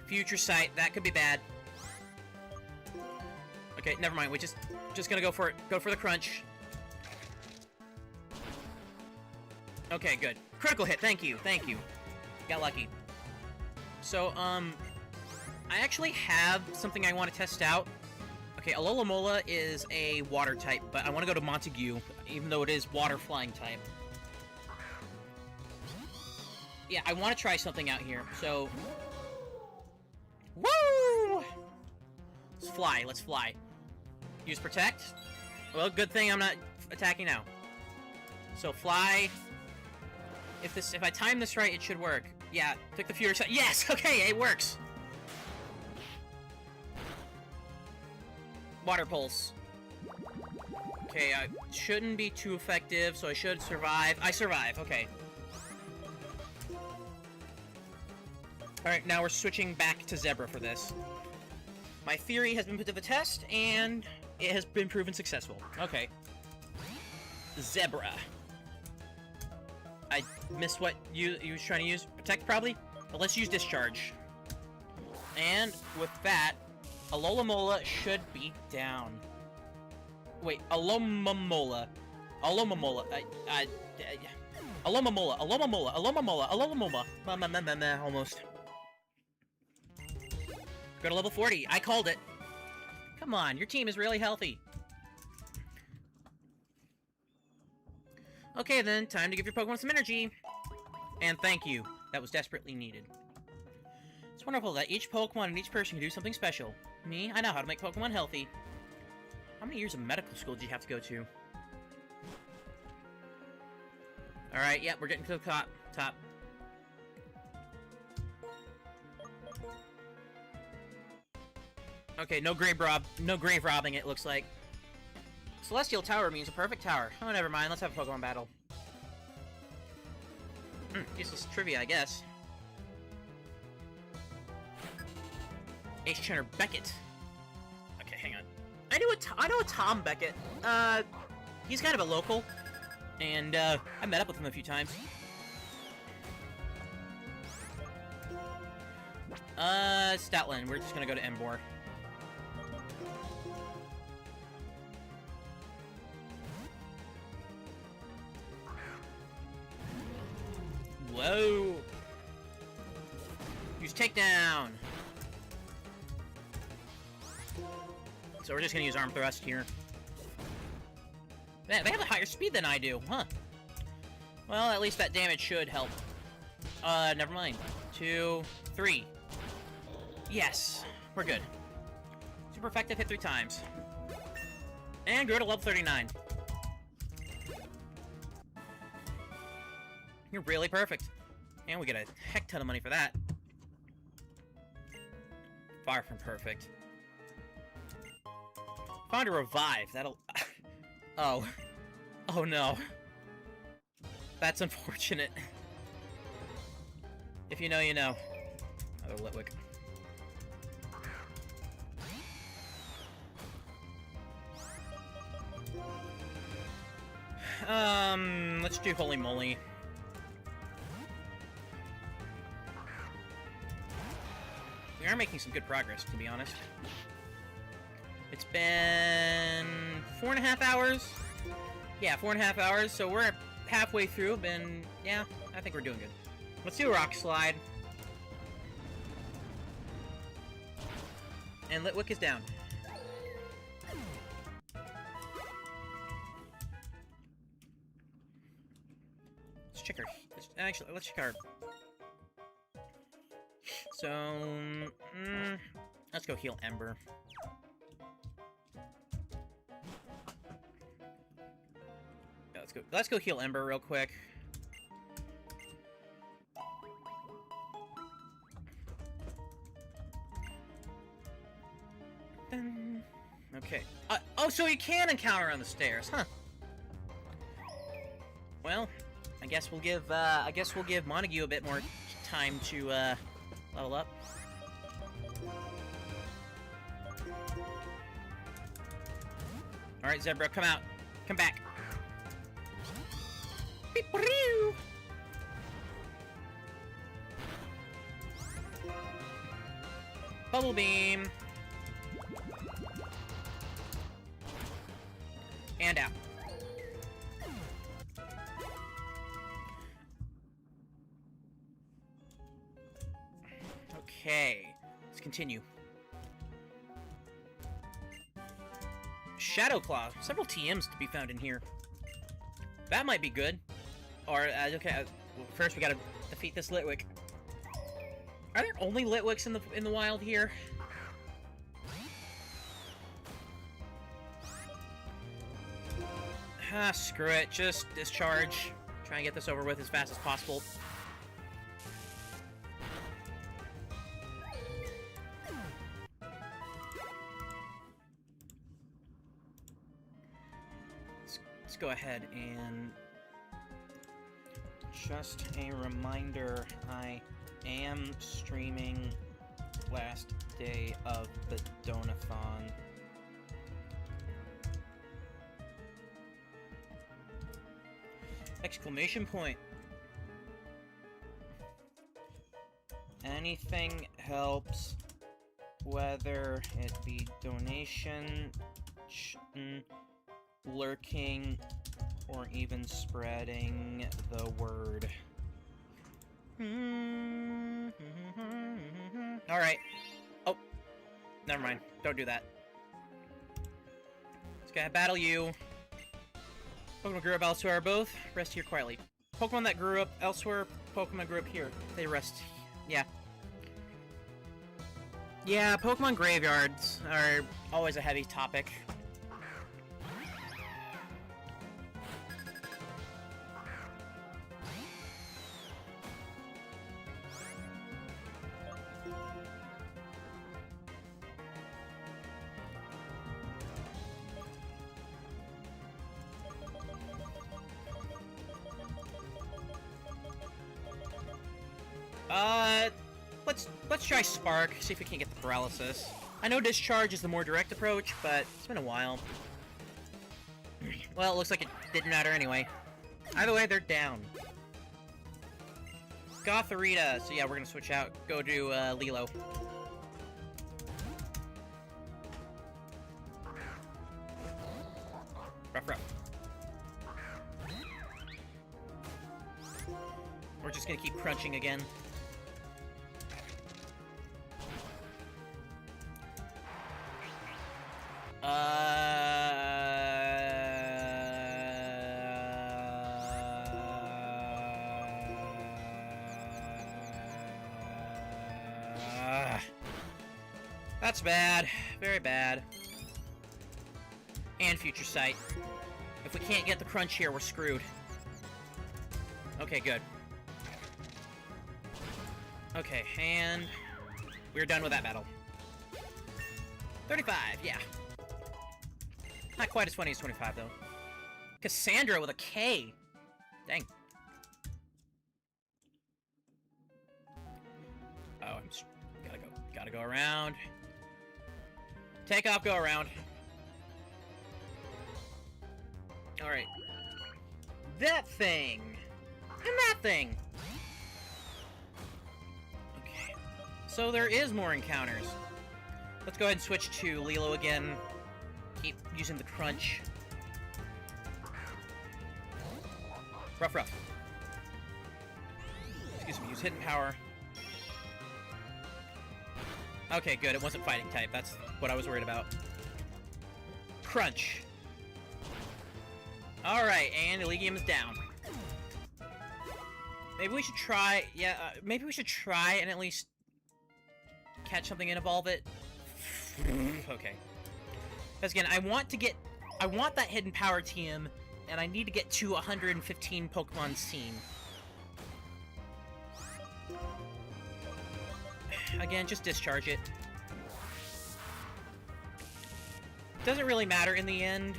Future Sight, that could be bad. Okay, never mind. We just gonna go for it. Go for the crunch. Okay, good. Critical hit. Thank you. Thank you. Got lucky. So, I actually have something I want to test out. Okay, Alola is a water type, but I want to go to Montague, even though it is water flying type. Yeah, I want to try something out here, so... Woo! Let's fly, let's fly. Use Protect. Well, good thing I'm not attacking now. So fly. If I time this right, it should work. Yeah, took the Fury Shot. Yes! Okay, it works! Water Pulse. Okay, shouldn't be too effective, so I should survive. I survive, okay. Alright, now we're switching back to Zebra for this. My theory has been put to the test, and it has been proven successful. Okay. Zebra. I missed what you was trying to use. Protect, probably? But let's use Discharge. And with that, Alola should be down. Wait, Alomamola. Alomamola. Alomamola. Almost. Go to level 40. I called it. Come on, your team is really healthy. Okay then, time to give your Pokemon some energy. And thank you. That was desperately needed. It's wonderful that each Pokemon and each person can do something special. Me, I know how to make Pokemon healthy. How many years of medical school did you have to go to? Alright, yeah, we're getting to the top. Okay, no grave robbing, it looks like. Celestial Tower means a perfect tower. Oh, never mind, let's have a Pokemon battle. Useless trivia, I guess. Ace Trainer Beckett. Okay, hang on. I know a Tom Beckett. He's kind of a local, and I met up with him a few times. Stoutland. We're just gonna go to Embor. Whoa! Use Takedown! So we're just gonna use Arm Thrust here. Man, they have a higher speed than I do, huh? Well, at least that damage should help. Never mind. 2, 3. Yes! We're good. Super effective, hit 3 times. And grow to level 39. You're really perfect. And we get a heck ton of money for that. Far from perfect. Found a revive. That'll... Oh. Oh no. That's unfortunate. If you know, you know. Another Litwick. Let's do Holy Moly. We are making some good progress, to be honest. It's been 4.5 hours. Yeah, 4.5 hours, so we're halfway through. Yeah, I think we're doing good. Let's do a Rock Slide. And Litwick is down. Let's check our... Actually, let's check our... So... let's go heal Ember. Yeah, let's go heal Ember real quick. Okay. Oh, so you can encounter on the stairs, huh? Well, I guess we'll give Montague a bit more time to level up. All right, Zebra, come out. Come back. Beep-a-rew. Bubble Beam. And out. Okay, let's continue. Shadow Claw. Several TMs to be found in here. That might be good. Or, okay, well, first we gotta defeat this Litwick. Are there only Litwicks in the wild here? Ah, screw it. Just discharge. Try and get this over with as fast as possible. Let's go ahead and... Just a reminder, I am streaming last day of the Donathon. Exclamation point. Anything helps, whether it be donation, lurking, or even spreading the word. Alright. Oh. Never mind. Don't do that. Let's go battle you. Pokemon grew up elsewhere both. Rest here quietly. Pokemon that grew up elsewhere, Pokemon grew up here. They rest. Yeah. Yeah, Pokemon graveyards are always a heavy topic. Let's try Spark, see if we can get the paralysis. I know Discharge is the more direct approach, but it's been a while. Well, it looks like it didn't matter anyway. Either way, they're down. Gotharita, so yeah, we're gonna switch out. Go do, Lilo. Ruff. We're just gonna keep crunching again. That's bad. Very bad. And Future Sight. If we can't get the crunch here, we're screwed. Okay, good. Okay, and... we're done with that battle. 35, yeah. Not quite as funny as 25, though. Cassandra with a K. Dang. Oh, I'm just... Gotta go around. Take off, go around. Alright. That thing! And that thing! Okay. So there is more encounters. Let's go ahead and switch to Lilo again. Keep using the crunch. Ruff. Excuse me, use hidden power. Okay, good. It wasn't fighting type. That's what I was worried about. Crunch. Alright, and Elegium is down. Maybe we should try... yeah, maybe we should try and at least catch something and evolve it. Okay. Because again, I want that hidden power TM, and I need to get to 115 Pokemon's team. Again, just discharge it. Doesn't really matter in the end.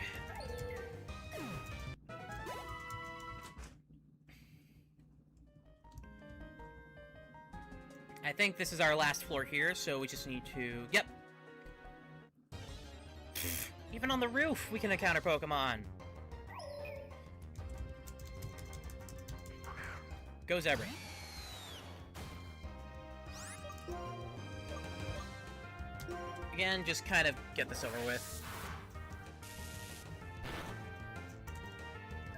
I think this is our last floor here, so we just need to... yep. Even on the roof, we can encounter Pokemon. Go Zebra. Again, just kind of get this over with.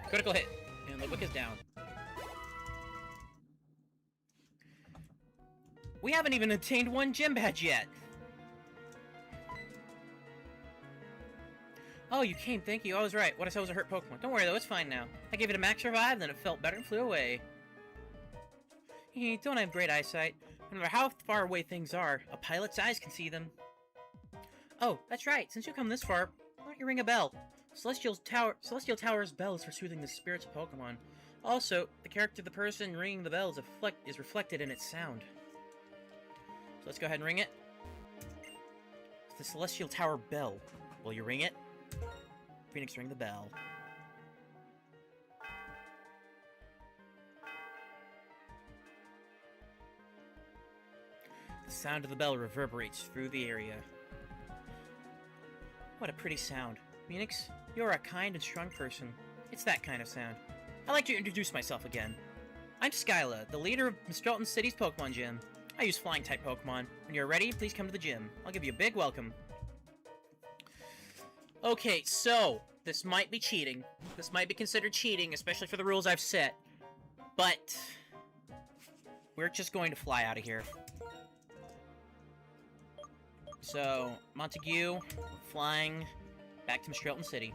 Critical hit. And the wick is down. We haven't even obtained one gym badge yet. Oh, you came, thank you. I was right. What I said was a hurt Pokemon. Don't worry though, it's fine now. I gave it a max revive, then it felt better and flew away. Don't have great eyesight. No matter how far away things are, a pilot's eyes can see them. Oh, that's right. Since you come this far, why don't you ring a bell? Celestial Tower's bell is for soothing the spirits of Pokemon. Also, the character of the person ringing the bell is reflected in its sound. So let's go ahead and ring it. It's the Celestial Tower bell. Will you ring it? Phoenix, ring the bell. The sound of the bell reverberates through the area. What a pretty sound. Phoenix, you're a kind and strong person. It's that kind of sound. I'd like to introduce myself again. I'm Skyla, the leader of Mistrealton City's Pokemon Gym. I use flying-type Pokemon. When you're ready, please come to the gym. I'll give you a big welcome. Okay, so, this might be cheating. This might be considered cheating, especially for the rules I've set. But, we're just going to fly out of here. So, Montague, flying back to Mistrealton City.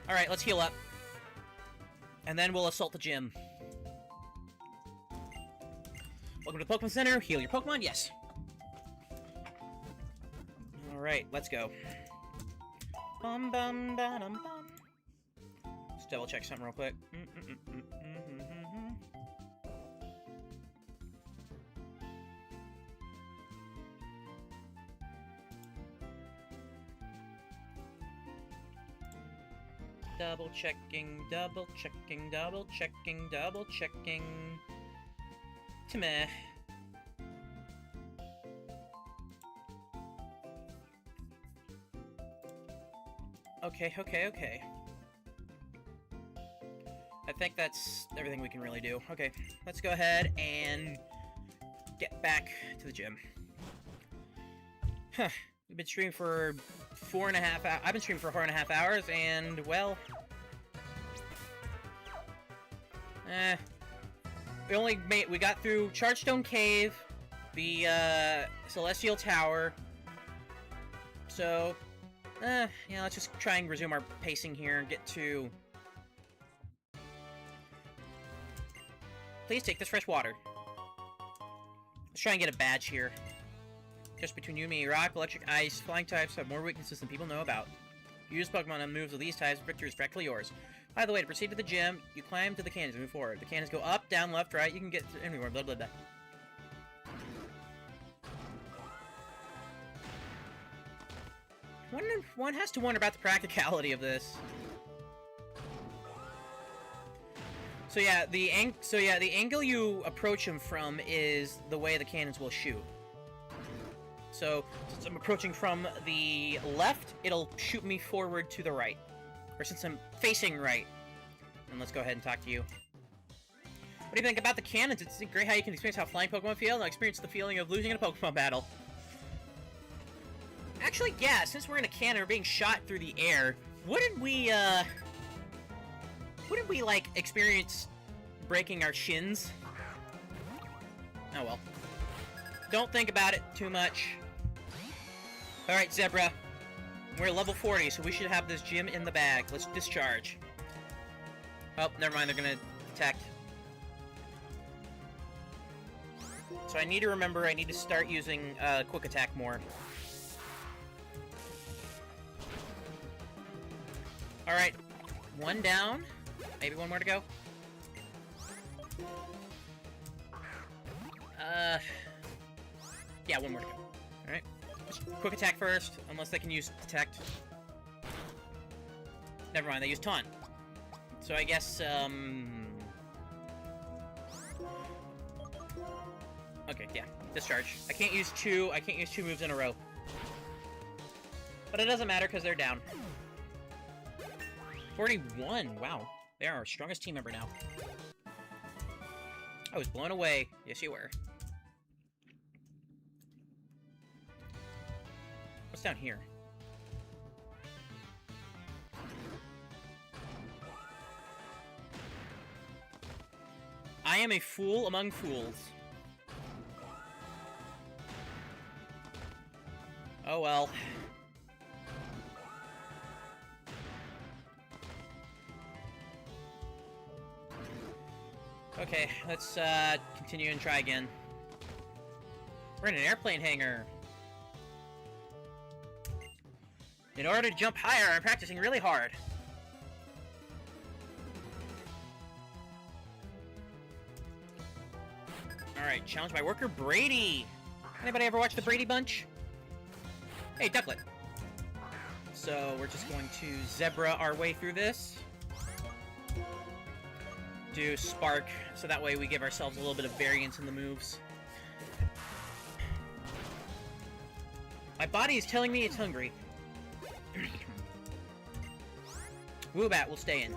Alright, let's heal up. And then we'll assault the gym. Welcome to the Pokemon Center. Heal your Pokemon? Yes. Alright, let's go. Bum bum ba dum bum. Let's double check something real quick. Double checking, double checking, double checking, double checking. Timeh. Okay. I think that's everything we can really do. Okay, let's go ahead and get back to the gym. Huh. We've been streaming for 4.5 hours. I've been streaming for 4.5 hours, and, well... We got through Chargestone Cave, the, Celestial Tower. So, yeah, let's just try and resume our pacing here and get to... Please take this fresh water. Let's try and get a badge here. Just between you and me, rock, electric, ice, flying types have more weaknesses than people know about. You use Pokemon on moves of these types, victory is practically yours. By the way, to proceed to the gym, you climb to the cannons and move forward. The cannons go up, down, left, right, you can get anywhere, blah blah blah. One has to wonder about the practicality of this. So yeah, the angle you approach him from is the way the cannons will shoot. So, since I'm approaching from the left, it'll shoot me forward to the right. Or since I'm facing right. And let's go ahead and talk to you. What do you think about the cannons? It's great how you can experience how flying Pokemon feel and experience the feeling of losing in a Pokemon battle. Actually, yeah, since we're in a cannon, we're being shot through the air, wouldn't we, like, experience breaking our shins? Oh well. Don't think about it too much. Alright, Zebra. We're level 40, so we should have this gym in the bag. Let's discharge. Oh, never mind, they're gonna detect. So I need to remember I need to start using Quick Attack more. Alright, one down. Maybe one more to go. Yeah, one more to go. Alright. Quick Attack first, unless they can use Detect. Never mind, they use Taunt. So I guess, okay, yeah. Discharge. I can't use two moves in a row. But it doesn't matter, because they're down. 41, wow. They are our strongest team member now. I was blown away. Yes, you were. What's down here? I am a fool among fools. Oh well. Okay, let's continue and try again. We're in an airplane hangar. In order to jump higher, I'm practicing really hard. Alright, challenge by worker Brady. Anybody ever watch the Brady Bunch? Hey, Ducklet. So, we're just going to zebra our way through this. Do Spark, so that way we give ourselves a little bit of variance in the moves. My body is telling me it's hungry. Woobat will stay in.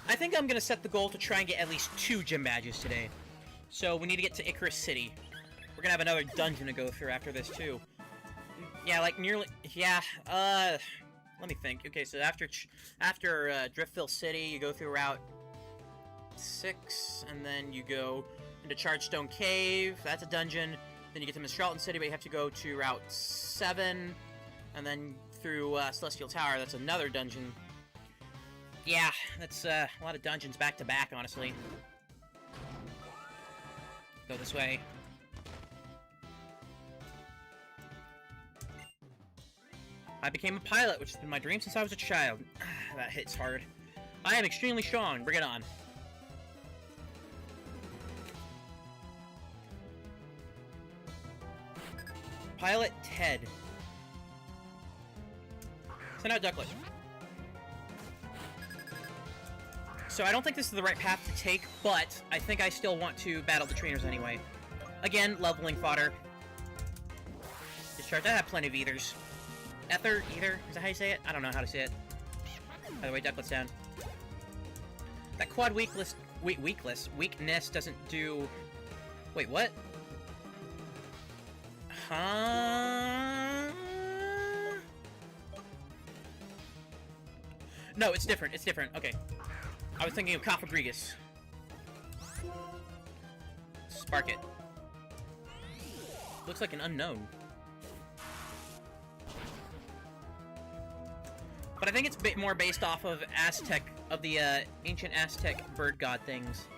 I think I'm gonna set the goal to try and get at least 2 gym badges today. So we need to get to Icarus City. We're gonna have another dungeon to go through after this too. Yeah, like nearly. Yeah. Let me think. Okay, so after Driftville City, you go through Route 6, and then you go into Chargestone Cave. That's a dungeon. Then you get to Mistralton City, but you have to go to Route 7, and then through Celestial Tower. That's another dungeon. Yeah, that's a lot of dungeons back to back, honestly. Go this way. I became a pilot, which has been my dream since I was a child. That hits hard. I am extremely strong. Bring it on. Pilot Ted. Send out Ducklet. So I don't think this is the right path to take, but I think I still want to battle the trainers anyway. Again, leveling fodder. Discharge. I have plenty of ethers. Ether? Ether? Is that how you say it? I don't know how to say it. By the way, Ducklet's down. That quad weakness doesn't do... Wait, what? Huh? No, it's different. It's different. Okay. I was thinking of Cofagrigus. Spark it. Looks like an unknown. But I think it's a bit more based off of the ancient Aztec bird god things.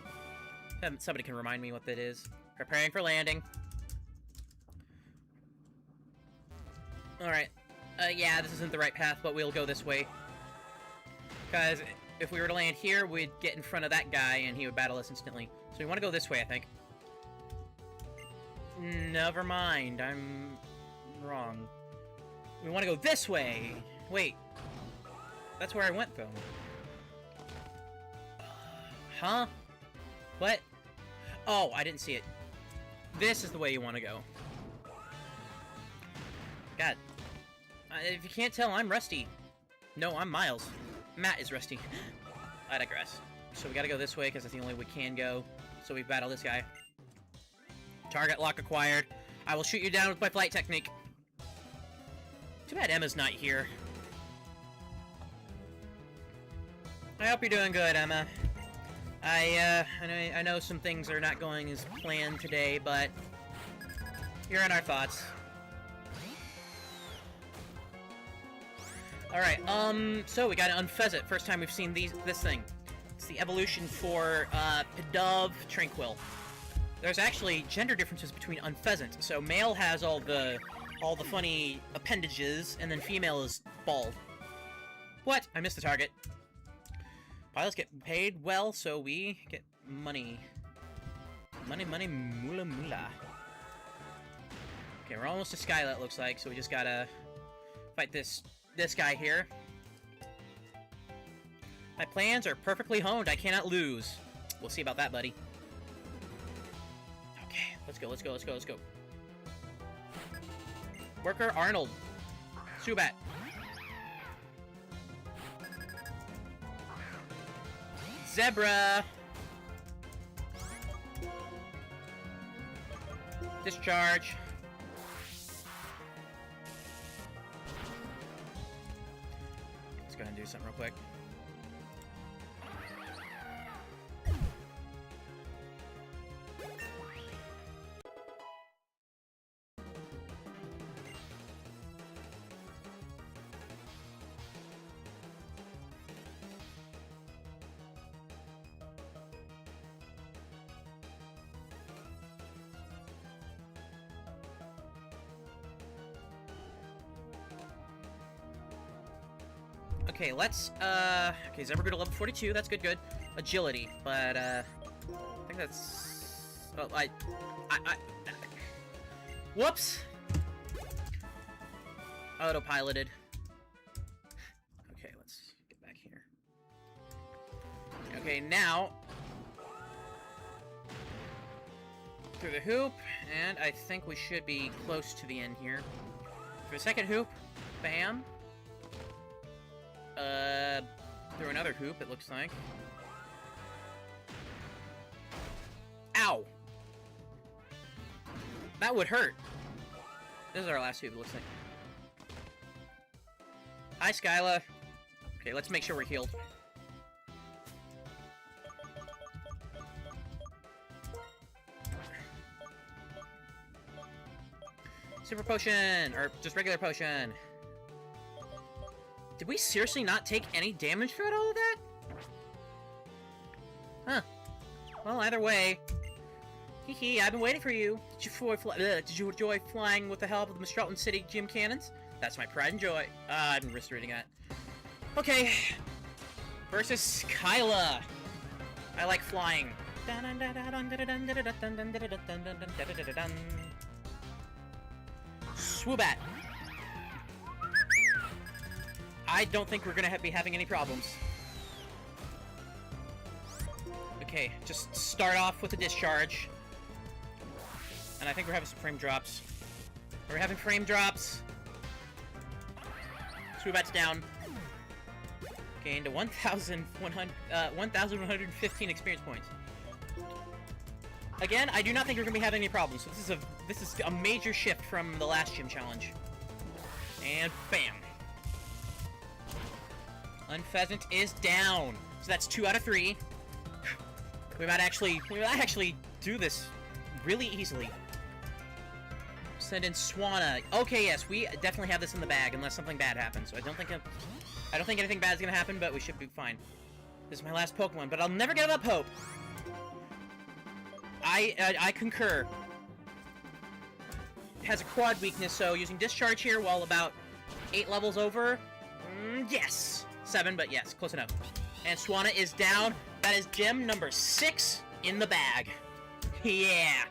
Somebody can remind me what that is. Preparing for landing. Alright. Yeah, this isn't the right path, but we'll go this way. Because if we were to land here, we'd get in front of that guy and he would battle us instantly. So we want to go this way, I think. Never mind, I'm wrong. We want to go this way! Wait. That's where I went, though. Huh? What? Oh, I didn't see it. This is the way you want to go. God. If you can't tell, I'm Rusty. No, I'm Miles. Matt is Rusty. I digress. So we gotta go this way, because that's the only way we can go. So we battle this guy. Target lock acquired. I will shoot you down with my flight technique. Too bad Emma's not here. I hope you're doing good, Emma. I know some things are not going as planned today, but you're in our thoughts. Alright, so we got an Unfezit. First time we've seen this thing. It's the evolution for, Pidove Tranquil. There's actually gender differences between Unfezant. So male has all the funny appendages, and then female is bald. What? I missed the target. Pilots get paid well, so we get money. Money, money, moolah, moolah. Okay, we're almost to Skylet, looks like, so we just gotta fight this guy here. My plans are perfectly honed. I cannot lose. We'll see about that, buddy. Okay, let's go, let's go, let's go, let's go. Worker Arnold. Subat. Zebra! Discharge. Let's go ahead and do something real quick. Okay, let's, okay, Zebra grew to level 42, that's good. Agility, but, I think that's, oh, whoops! Autopiloted. Okay, let's get back here. Okay, now, through the hoop, and I think we should be close to the end here. Through the second hoop, bam. Through another hoop, it looks like. Ow! That would hurt. This is our last hoop, it looks like. Hi, Skyla. Okay, let's make sure we're healed. Super potion! Or just regular potion. Did we seriously not take any damage throughout all of that? Huh. Well, either way. Hee, I've been waiting for you. Did you enjoy flying with the help of the Metropolitan City gym cannons? That's my pride and joy. I've been reading that. Okay. Versus Kyla. I like flying. Swoobat. I don't think we're gonna be having any problems. Okay, just start off with a discharge. And I think we're having some frame drops. We're having frame drops. Swoobat's down. Gained 1,115 experience points. Again, I do not think we're gonna be having any problems. So this is a major shift from the last gym challenge. And bam. Unpheasant is down. So that's 2 out of 3. We might actually do this really easily. Send in Swanna. Okay, yes, we definitely have this in the bag unless something bad happens. So I don't think anything bad is gonna happen, but we should be fine. This is my last Pokemon, but I'll never give up hope. I concur. It has a quad weakness, so using Discharge here while about 8 levels over. Yes. 7, but yes, close enough. And Swanna is down. That is gem number 6 in the bag. Yeah.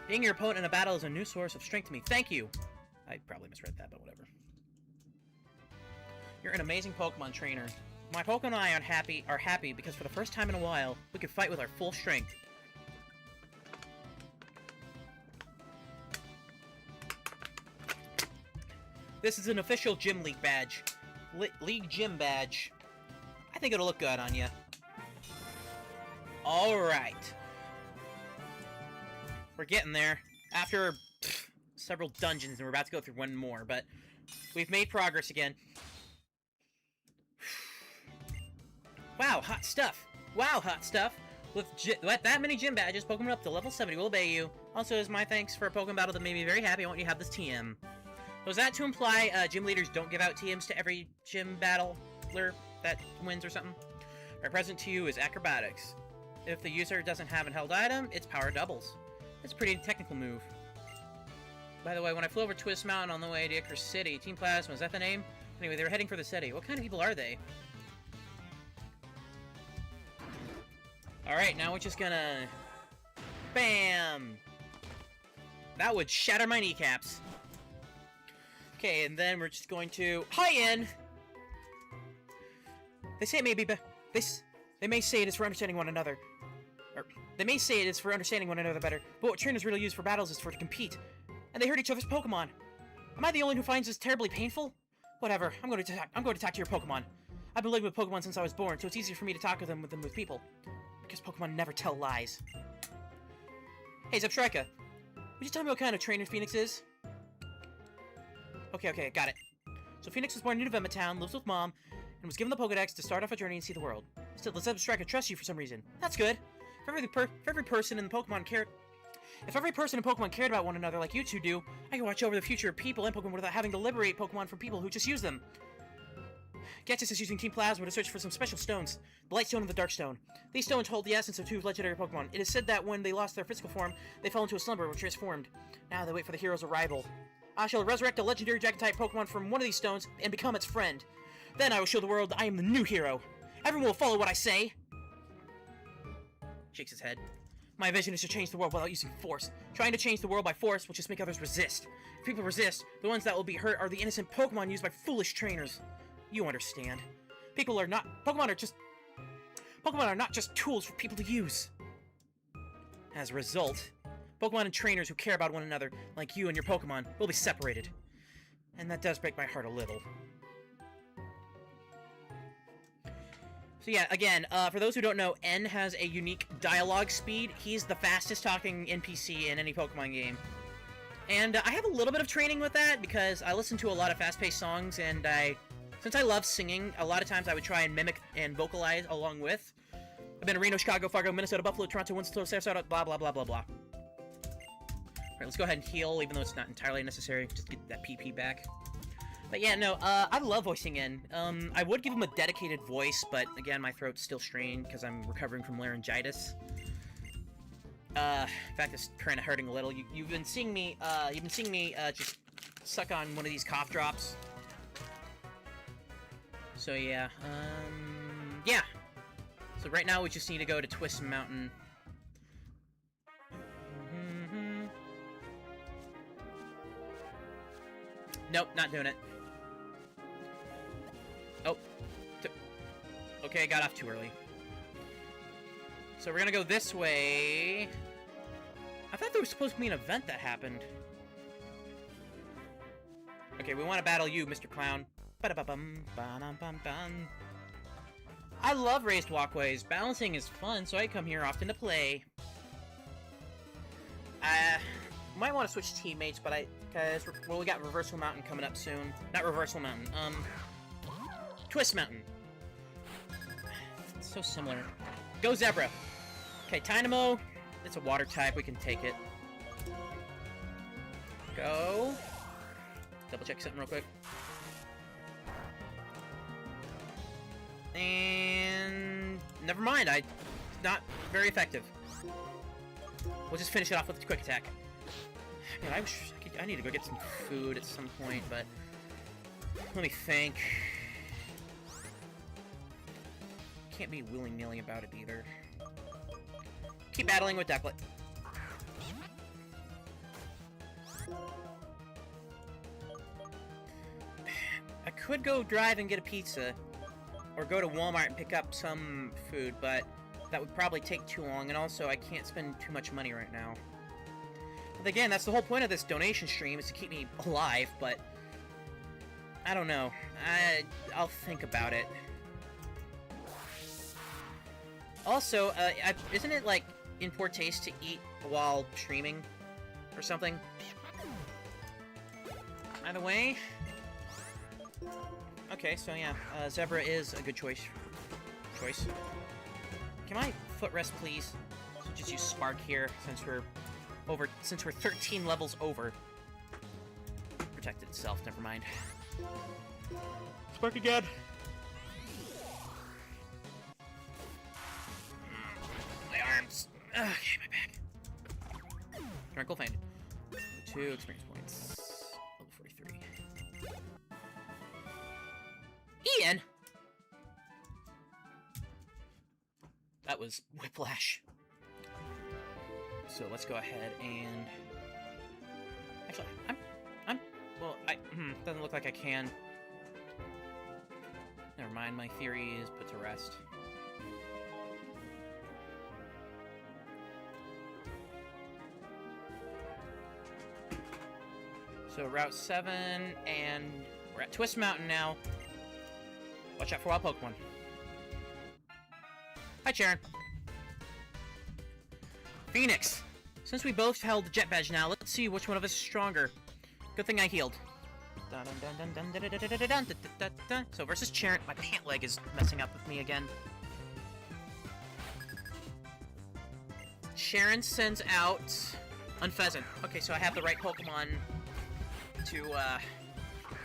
Being your opponent in a battle is a new source of strength to me. Thank you. I probably misread that, but whatever. You're an amazing Pokemon trainer. My Pokemon and I are happy because for the first time in a while, we can fight with our full strength. This is an official Gym League badge. League Gym badge. I think it'll look good on you. Alright. We're getting there. After several dungeons, and we're about to go through one more, but we've made progress again. Wow, hot stuff. Wow, hot stuff. With that many gym badges, Pokemon up to level 70 will obey you. Also, as my thanks for a Pokemon battle that made me very happy, I want you to have this TM. So is that to imply gym leaders don't give out TMs to every gym battler that wins or something? My present to you is acrobatics. If the user doesn't have a held item, its power doubles. It's a pretty technical move. By the way, when I flew over Twist Mountain on the way to Icarus City, Team Plasma, is that the name? Anyway, they were heading for the city. What kind of people are they? Alright, now we're just gonna... Bam! That would shatter my kneecaps. Okay, and then we're just going to... Hi-in! They say it may be they may say it is for understanding one another. Or, they may say it is for understanding one another better, but what trainers really use for battles is for to compete. And they hurt each other's Pokemon. Am I the only one who finds this terribly painful? Whatever, I'm going to talk to your Pokemon. I've been living with Pokemon since I was born, so it's easier for me to talk with them than with people. Because Pokemon never tell lies. Hey, Zebstrika, would you tell me what kind of trainer Phoenix is? Okay, got it. So Phoenix was born in New Town, lives with Mom, and was given the Pokedex to start off a journey and see the world. Still, the Zebstrika trusts you for some reason. That's good. If every person in Pokemon cared about one another like you two do, I could watch over the future of people and Pokemon without having to liberate Pokemon from people who just use them. Getsis is using Team Plasma to search for some special stones, the Light Stone and the Dark Stone. These stones hold the essence of two legendary Pokemon. It is said that when they lost their physical form, they fell into a slumber or transformed. Now they wait for the hero's arrival. I shall resurrect a legendary Dragon-type Pokemon from one of these stones and become its friend. Then I will show the world I am the new hero. Everyone will follow what I say. Shakes his head. My vision is to change the world without using force. Trying to change the world by force will just make others resist. If people resist, the ones that will be hurt are the innocent Pokemon used by foolish trainers. You understand. Pokemon are not just tools for people to use. As a result, Pokemon and trainers who care about one another, like you and your Pokemon, will be separated. And that does break my heart a little. So yeah, again, for those who don't know, N has a unique dialogue speed. He's the fastest talking NPC in any Pokemon game. And I have a little bit of training with that, because I listen to a lot of fast-paced songs, and since I love singing, a lot of times I would try and mimic and vocalize along with. I've been to Reno, Chicago, Fargo, Minnesota, Buffalo, Toronto, Winslow, Sarasota, blah, blah, blah, blah, blah. Alright, let's go ahead and heal, even though it's not entirely necessary. Just get that PP back. But yeah, no, I love voicing in. I would give him a dedicated voice, but again, my throat's still strained because I'm recovering from laryngitis. In fact, it's kind of hurting a little. You've been seeing me, just suck on one of these cough drops. So yeah, yeah. So right now we just need to go to Twist Mountain. Nope, not doing it. Oh. Okay, got off too early. So we're gonna go this way. I thought there was supposed to be an event that happened. Okay, we want to battle you, Mr. Clown. Ba-da-ba-bum, ba-dum-bum-bum. I love raised walkways. Balancing is fun, so I come here often to play. Might want to switch teammates, but because we got Reversal Mountain coming up soon. Not Reversal Mountain, Twist Mountain. It's so similar. Go Zebra. Okay, Tynamo. It's a water type, we can take it. Go. Double check something real quick. And never mind, not very effective. We'll just finish it off with a quick attack. Man, I need to go get some food at some point, but let me think. Can't be willy-nilly about it either. Keep battling with Deplet. I could go drive and get a pizza, or go to Walmart and pick up some food, but that would probably take too long, and also I can't spend too much money right now. But again, that's the whole point of this donation stream, is to keep me alive, but I don't know. I'll think about it. Also, isn't it, like, in poor taste to eat while streaming or something? Either way. Okay, so yeah, Zebra is a good choice. Can I footrest, please? So just use Spark here, since we're 13 levels over. Protected itself, never mind. Spark again! My arms! Okay, my back. Tranquil Feint. 2 experience points. Level 43. Ian! That was Whiplash. So let's go ahead and... Actually, well, doesn't look like I can. Never mind, my theory is put to rest. So Route 7, and we're at Twist Mountain now. Watch out for wild Pokemon. Hi, Sharon. Phoenix. Since we both held the Jet Badge now, let's see which one of us is stronger. Good thing I healed. So versus Sharon. My pant leg is messing up with me again. Sharon sends out Unpheasant. Okay, so I have the right Pokemon to,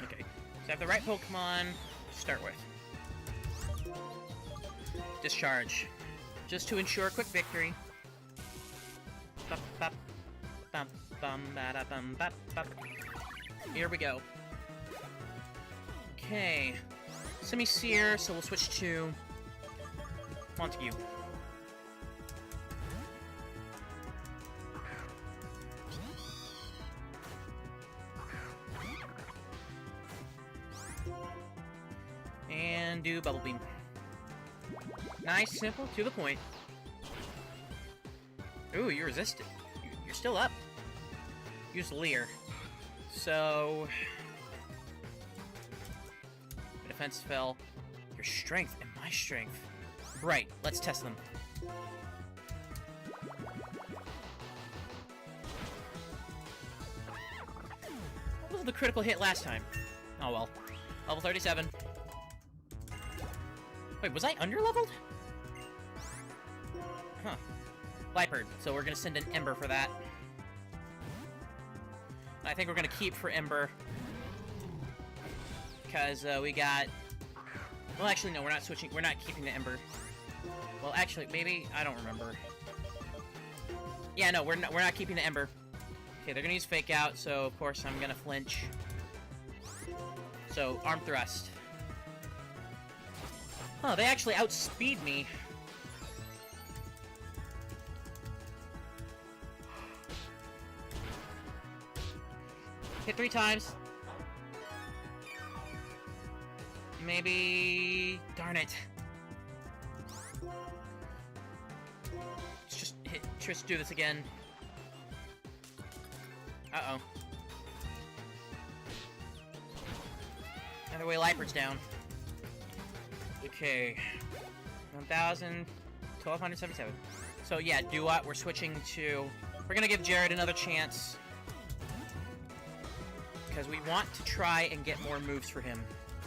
okay. So I have the right Pokemon to start with. Discharge. Just to ensure a quick victory. Here we go. Okay. Semi-Seer, so we'll switch to Montague. And do Bubble Beam. Nice, simple, to the point. Ooh, you resisted. You're still up. Use Leer. So... my defense fell. Your strength and my strength. Right, let's test them. What was the critical hit last time? Oh well. Level 37. Wait, was I underleveled? Huh. Viper, so we're gonna send an Ember for that. I think we're gonna keep for Ember. Because, we got... well, actually, no, we're not switching. We're not keeping the Ember. Well, actually, maybe... I don't remember. Yeah, no, we're not keeping the Ember. Okay, they're gonna use Fake Out, so, of course, I'm gonna flinch. So, Arm Thrust. Oh, they actually outspeed me. Hit 3 times. Maybe... darn it. Let's just do this again. Uh-oh. Either way, Lipert's down. Okay. 1,000... 1,277. So yeah, Duat, we're switching to... we're gonna give Jared another chance. Because we want to try and get more moves for him.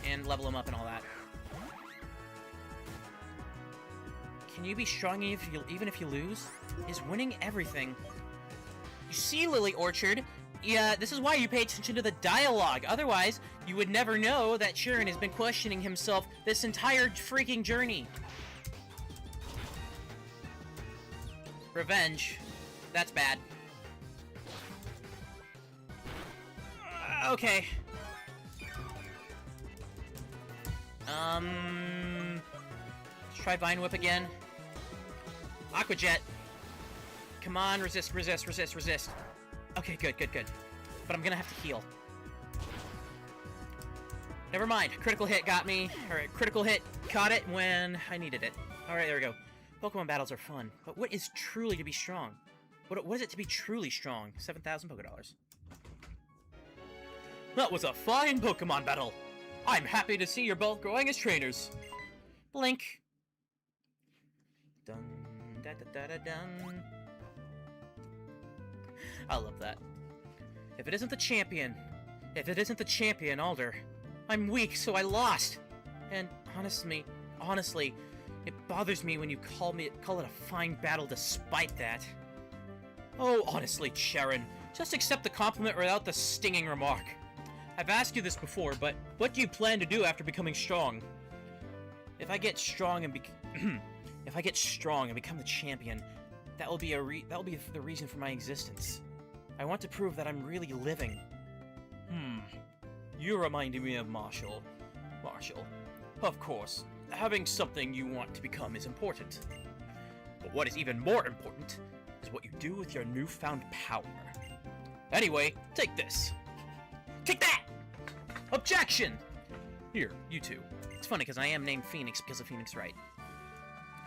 And level him up and all that. Can you be strong even if you lose? Is winning everything? You see, Lily Orchard? Yeah, this is why you pay attention to the dialogue. Otherwise, you would never know that Sharon has been questioning himself this entire freaking journey. Revenge. That's bad. Okay. Let's try Vine Whip again. Aqua Jet. Come on, resist, resist, resist, resist. Okay, good, good, good. But I'm gonna have to heal. Never mind. Critical hit got me. Alright, critical hit caught it when I needed it. Alright, there we go. Pokemon battles are fun. But what is truly to be strong? What is it to be truly strong? 7,000 Pokédollars. That was a fine Pokemon battle! I'm happy to see you're both growing as trainers. Blink. Dun da da da da dun. I love that. If it isn't the champion, Alder, I'm weak, so I lost. And honestly, it bothers me when you call it a fine battle despite that. Oh, honestly, Sharon, just accept the compliment without the stinging remark. I've asked you this before, but what do you plan to do after becoming strong? If I get strong and become the champion, that will be the reason for my existence. I want to prove that I'm really living. You reminded me of Marshall. Of course, having something you want to become is important. But what is even more important is what you do with your newfound power. Anyway, take this. Take that! Objection! Here, you two. It's funny because I am named Phoenix because of Phoenix Wright.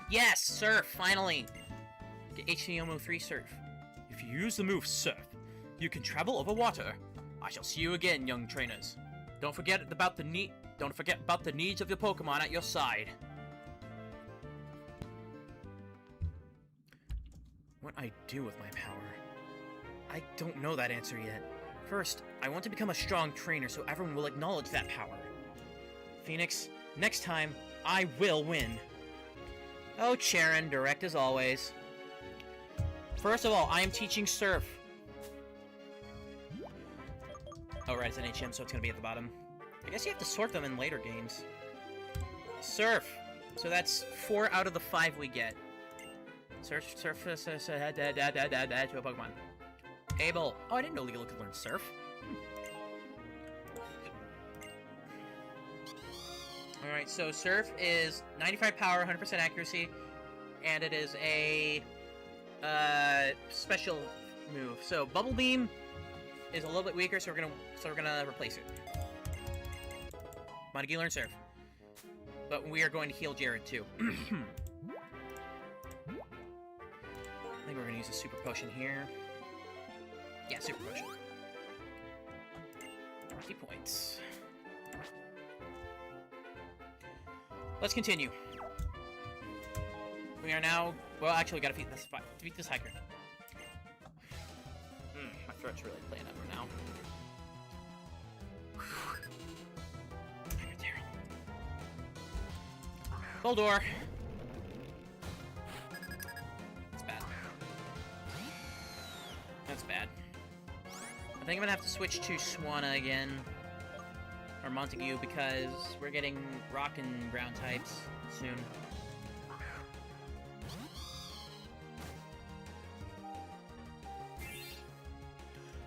Yes, Surf, finally! Get HCMO 3 Surf. If you use the move Surf, you can travel over water. I shall see you again, young trainers. Don't forget about the Don't forget about the needs of your Pokemon at your side. What I do with my power? I don't know that answer yet. First, I want to become a strong trainer so everyone will acknowledge that power. Phoenix, next time, I will win. Oh, Charon, direct as always. First of all, I am teaching Surf. Oh, right, it's an HM, so it's gonna be at the bottom. I guess you have to sort them in later games. Surf. So that's 4 out of the 5 we get. Surf, to a Pokemon. Able. Oh, I didn't know Legal could learn Surf. Alright, so Surf is 95 power, 100% accuracy, and it is a special move. So Bubble Beam is a little bit weaker, so we're gonna replace it. Montague learn Surf. But we are going to heal Jared too. I think we're gonna use a Super Potion here. Yeah, Super Potion. 20 points. Let's continue. We are now... Well, actually, we gotta defeat this hiker. My throat's really playing up right now. Boldor! That's bad. That's bad. I think I'm gonna have to switch to Swanna again. Or Montague, because we're getting rock and ground types soon.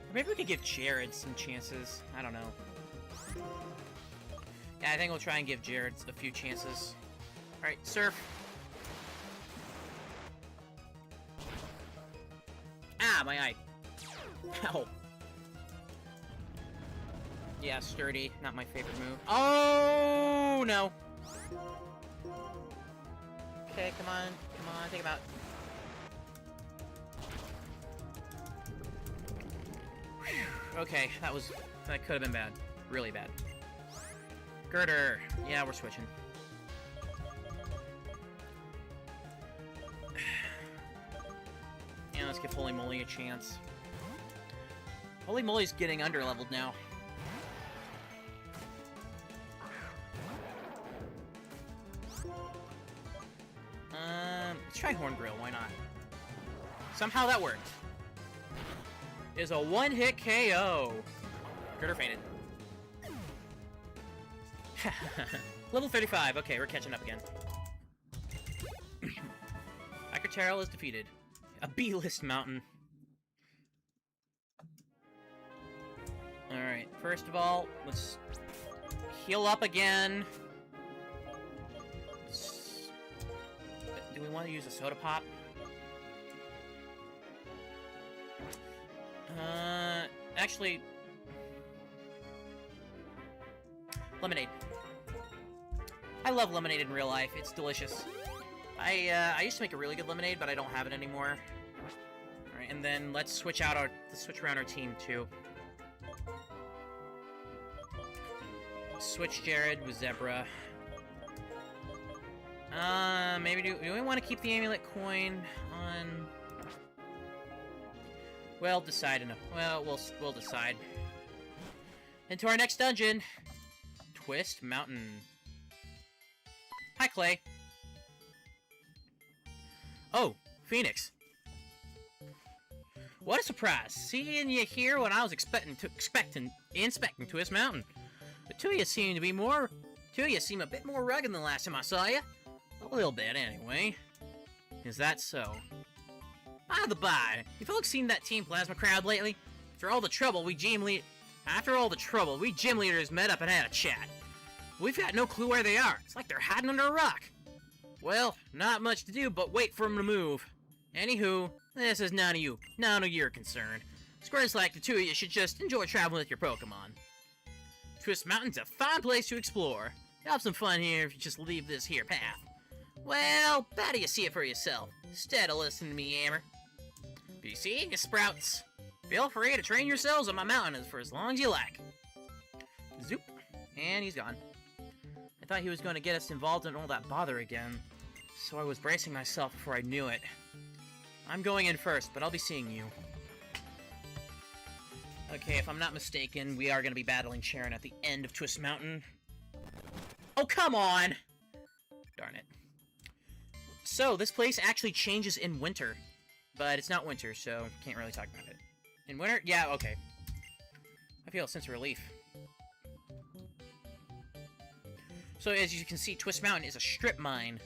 Or maybe we could give Jared some chances. I don't know. Yeah, I think we'll try and give Jared a few chances. Alright, Surf. Ah, my eye. Ow. Yeah, Sturdy. Not my favorite move. Oh, no. Okay, come on. Come on, think about... Okay, that could have been bad. Really bad. Girder. Yeah, we're switching. Yeah, let's give Holy Moly a chance. Holy Moly's getting underleveled now. Let's try Horngrill, why not? Somehow that worked. Is a one-hit KO. Girder fainted. Level 35. Okay, we're catching up again. Akriterrell is defeated. A B-list mountain. Alright, first of all, let's heal up again. Do we want to use a soda pop? Actually... Lemonade. I love lemonade in real life. It's delicious. I used to make a really good lemonade, but I don't have it anymore. Alright, and then let's switch around our team, too. Switch Jared with Zebra. Maybe do we want to keep the amulet coin on... Well, decide enough. Well, we'll decide. Into our next dungeon. Twist Mountain. Hi, Clay. Oh, Phoenix. What a surprise! Seeing you here when I was inspecting Twist Mountain. The two of you seem a bit more rugged than the last time I saw you. A little bit, anyway. Is that so? By the by, you folks seen that Team Plasma crowd lately? After all the trouble, we gym leaders met up and had a chat. We've got no clue where they are. It's like they're hiding under a rock. Well, not much to do but wait for them to move. Anywho, this is none of your concern. Squares like the two of you should just enjoy traveling with your Pokemon. Twist Mountain's a fine place to explore. You'll have some fun here if you just leave this here path. Well, better you see it for yourself, instead of listening to me yammer. Be seeing you, Sprouts. Feel free to train yourselves on my mountain for as long as you like. Zoop. And he's gone. thought he was going to get us involved in all that bother again. So I was bracing myself before I knew it. I'm going in first, but I'll be seeing you. Okay, if I'm not mistaken, we are going to be battling Sharon at the end of Twist Mountain. Oh, come on! Darn it. So, this place actually changes in winter. But it's not winter, so can't really talk about it. In winter? Yeah, okay. I feel a sense of relief. So, as you can see, Twist Mountain is a strip mine.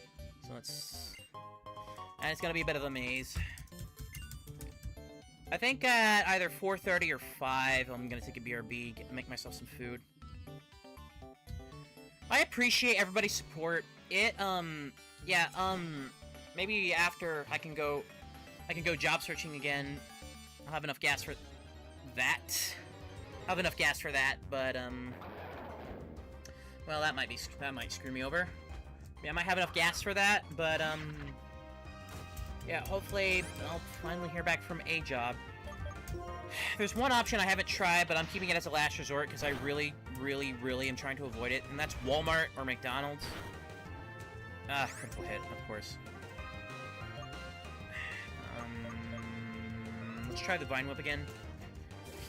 So let's... And it's gonna be a bit of a maze. I think at either 4:30 or 5, I'm gonna take a BRB, make myself some food. I appreciate everybody's support. Maybe after I can go job searching again. I'll have enough gas for that. I'll have enough gas for that, but, well, that might screw me over. Yeah, I might have enough gas for that, but, yeah, hopefully I'll finally hear back from a job. There's one option I haven't tried, but I'm keeping it as a last resort because I really, really, really am trying to avoid it, and that's Walmart or McDonald's. Ah, critical hit, of course. Let's try the Vine Whip again.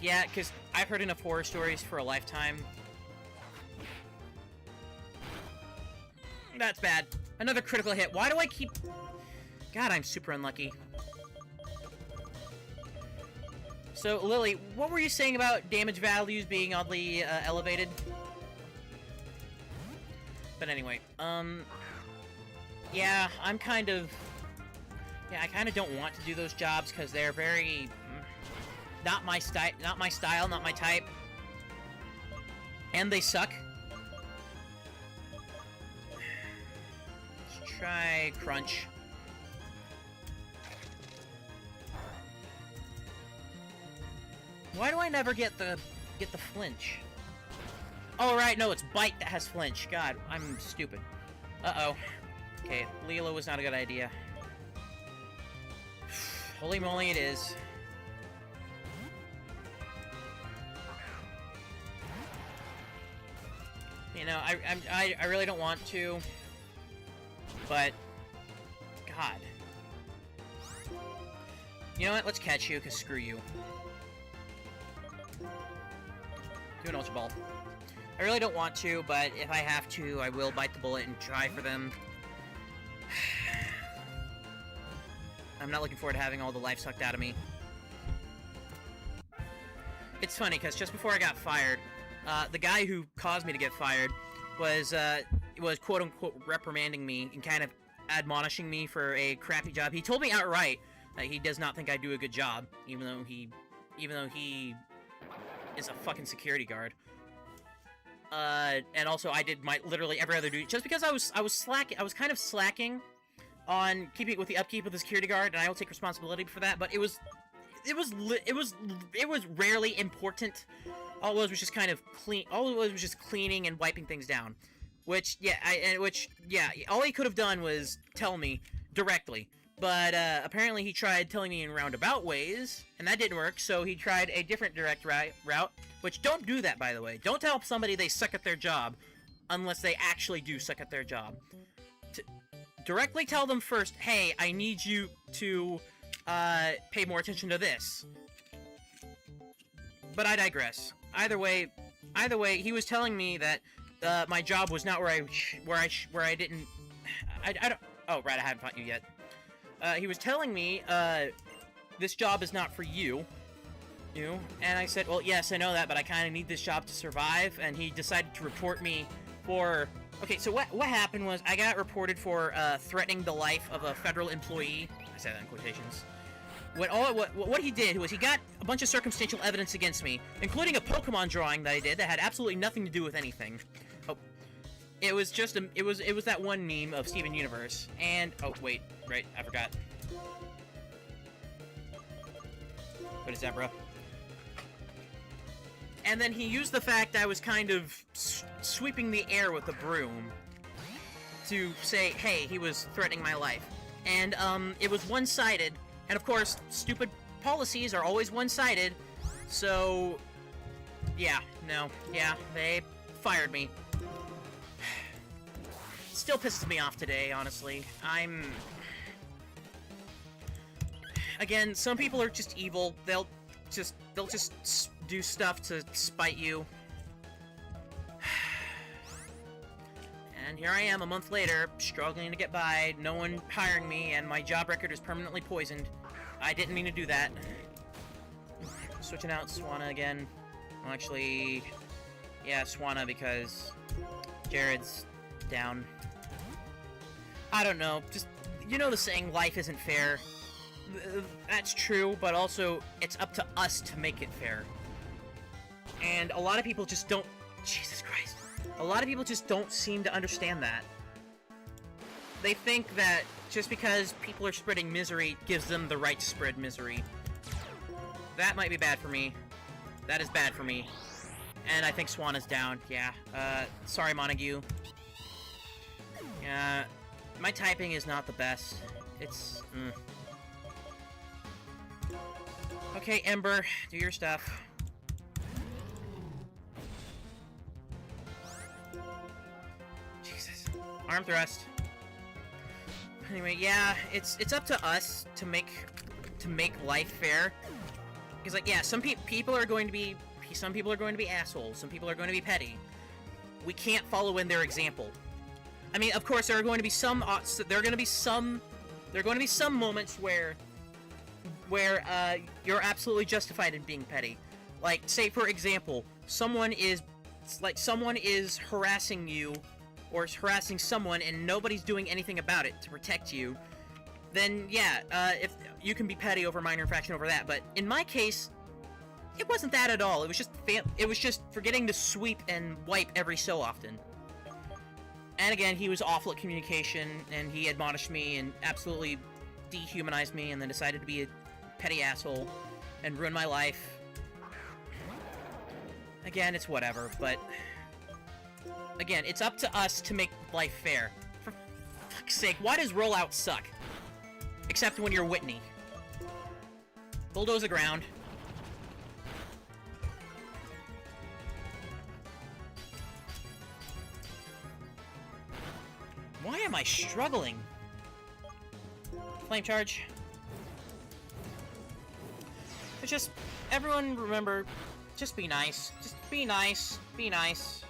Yeah, because I've heard enough horror stories for a lifetime. That's bad. Another critical hit. Why do I keep... God, I'm super unlucky. So, Lily, what were you saying about damage values being oddly elevated? But anyway, yeah, I'm kind of... Yeah, I kind of don't want to do those jobs because they're very... not my style, not my type. And they suck. Let's try Crunch. Why do I never get the flinch? Oh, right, no, it's Bite that has flinch. God, I'm stupid. Uh-oh. Okay, Lilo was not a good idea. Holy moly, it is. You know, I really don't want to, but God. You know what? Let's catch you, because screw you. Do an Ultra Ball. I really don't want to, but if I have to, I will bite the bullet and try for them. I'm not looking forward to having all the life sucked out of me. It's funny, because just before I got fired, the guy who caused me to get fired was quote-unquote reprimanding me and kind of admonishing me for a crappy job. He told me outright that he does not think I do a good job, even though he is a fucking security guard. And also I did literally every other duty just because I was kind of slacking on keeping with the upkeep of the security guard, and I will take responsibility for that. But it was rarely important. All it was just kind of clean. All it was just cleaning and wiping things down. All he could have done was tell me directly. But apparently he tried telling me in roundabout ways, and that didn't work. So he tried a different direct route. Which, don't do that, by the way. Don't tell somebody they suck at their job unless they actually do suck at their job. Directly tell them first, hey, I need you to pay more attention to this. But I digress. Either way, he was telling me that my job was not where I didn't. I don't. Oh, right, I haven't fought you yet. He was telling me this job is not for you. And I said, well, yes, I know that, but I kind of need this job to survive. And he decided to report me for... Okay, so what happened was I got reported for threatening the life of a federal employee. I said that in quotations. What he did was he got a bunch of circumstantial evidence against me, including a Pokemon drawing that I did that had absolutely nothing to do with anything. Oh, it was just it was that one meme of Steven Universe. And oh wait, right, I forgot. What is that, bro? And then he used the fact I was kind of sweeping the air with a broom to say, hey, he was threatening my life. And, it was one-sided. And, of course, stupid policies are always one-sided. So, yeah, they fired me. still pisses me off today, honestly. Again, some people are just evil. They'll just do stuff to spite you. And here I am a month later, struggling to get by, no one hiring me, and my job record is permanently poisoned. I didn't mean to do that. Switching out Swanna again. Well, actually, yeah, Swanna, because Jared's down. I don't know, just, you know the saying, life isn't fair. That's true, but also, it's up to us to make it fair. And a lot of people just don't... Jesus Christ. A lot of people just don't seem to understand that. They think that just because people are spreading misery gives them the right to spread misery. That might be bad for me. That is bad for me. And I think Swan is down, yeah. Sorry, Montague. Yeah, my typing is not the best. It's, Okay, Ember, do your stuff. Jesus. Arm thrust. Anyway, yeah, it's up to us to make life fair. Because, like, yeah, some people are going to be assholes. Some people are going to be petty. We can't follow in their example. I mean, of course, there are going to be some moments where you're absolutely justified in being petty. Like, say for example, someone is harassing you, or is harassing someone, and nobody's doing anything about it to protect you. Then yeah, if you can be petty over minor infraction over that. But in my case, it wasn't that at all. It was just forgetting to sweep and wipe every so often. And again, he was awful at communication, and he admonished me and absolutely dehumanized me, and then decided to be a petty asshole and ruin my life. Again, it's whatever, but again, it's up to us to make life fair. For fuck's sake, why does rollout suck? Except when you're Whitney. Bulldoze the ground. Why am I struggling? Flame charge. But just, everyone remember, just be nice. Just be nice. Be nice.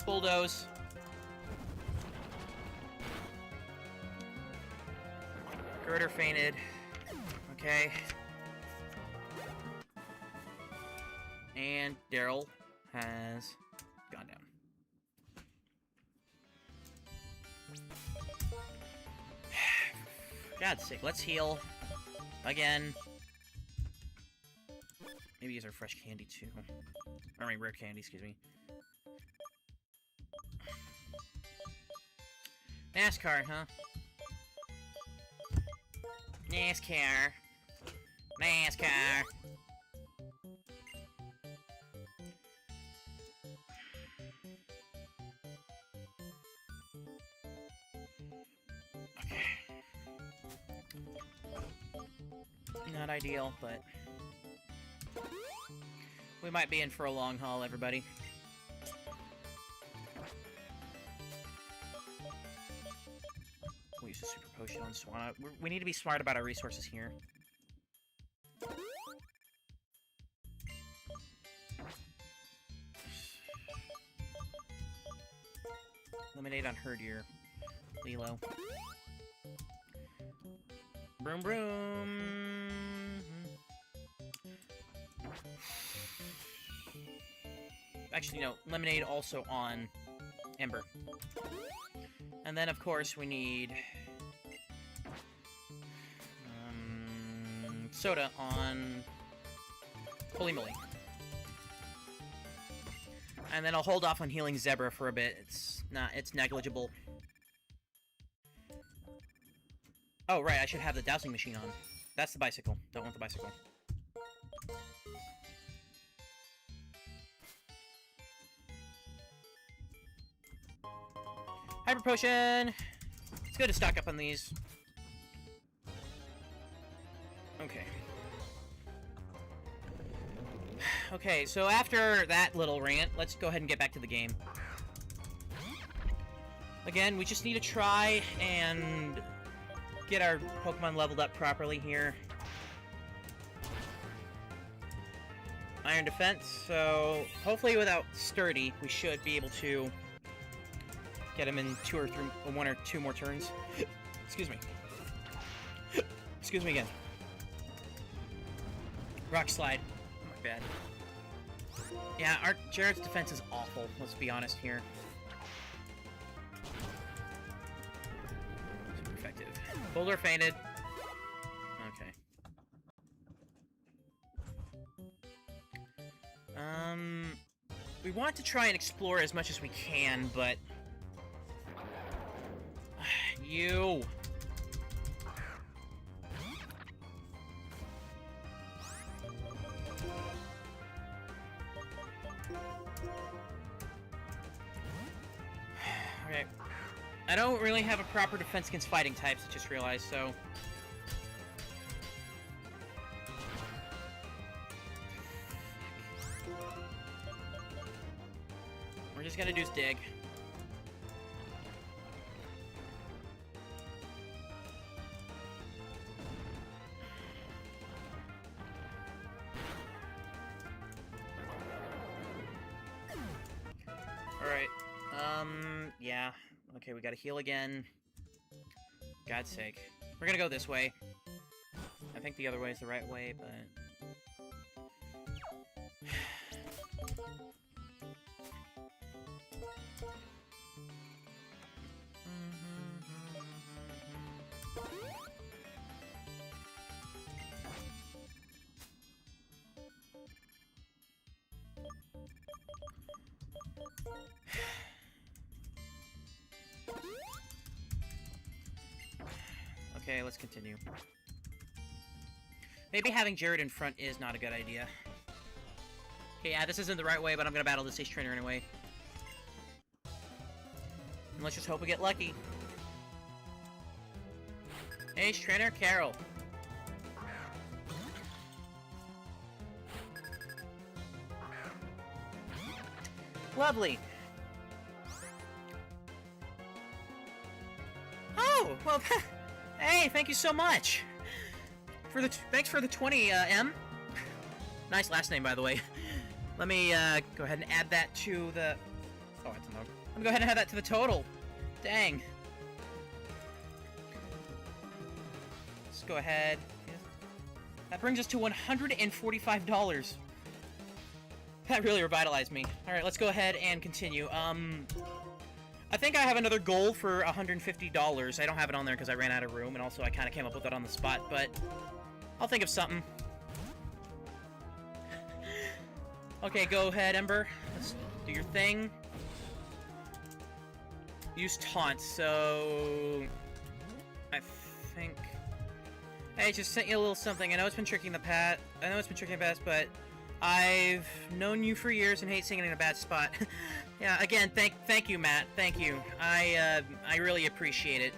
Bulldoze. Girder fainted. Okay. And Daryl has gone down. God's sake, let's heal. Again. Maybe use our fresh candy too. I mean, rare candy, excuse me. NASCAR, huh? NASCAR. NASCAR. Okay. Not ideal, but we might be in for a long haul, everybody. We'll use a super potion on Swanna. We need to be smart about our resources here. Eliminate on Herdier. Lilo. Broom broom! Actually, no. Lemonade also on Ember. And then, of course, we need soda on Holy Moly. And then I'll hold off on healing Zebra for a bit. It's negligible. Oh, right, I should have the dowsing machine on. That's the bicycle. Don't want the bicycle. Hyper Potion! It's good to stock up on these. Okay. Okay, so after that little rant, let's go ahead and get back to the game. Again, we just need to try and get our Pokemon leveled up properly here. Iron Defense, so hopefully without Sturdy, we should be able to get him in 1 or 2 more turns. Excuse me. Excuse me again. Rock Slide. Oh, my bad. Yeah, Jared's defense is awful, let's be honest here. Super effective. Boulder fainted. Okay. We want to try and explore as much as we can, but... You... Okay. I don't really have a proper defense against fighting types, I just realized, so... We're just gonna do is dig. Alright, yeah. Okay, we gotta heal again. God's sake. We're gonna go this way. I think the other way is the right way, but... Okay, let's continue. Maybe having Jared in front is not a good idea. Okay, yeah, this isn't the right way, but I'm gonna battle this Ace Trainer anyway. And let's just hope we get lucky. Ace Trainer, Carol. Lovely. Oh, well, hey, thank you so much. Thanks for the 20, M. Nice last name, by the way. Let me, go ahead and add that to the... Oh, I don't know. Let me go ahead and add that to the total. Dang. Let's go ahead. That brings us to $145. That really revitalized me. Alright, let's go ahead and continue. I think I have another goal for $150. I don't have it on there because I ran out of room, and also I kind of came up with it on the spot, but I'll think of something. Okay, go ahead, Ember. Let's do your thing. Use taunt, so... I think... Hey, just sent you a little something. I know it's been tricking the past, but I've known you for years and hate seeing it in a bad spot. Yeah, again, thank you, Matt. Thank you. I really appreciate it.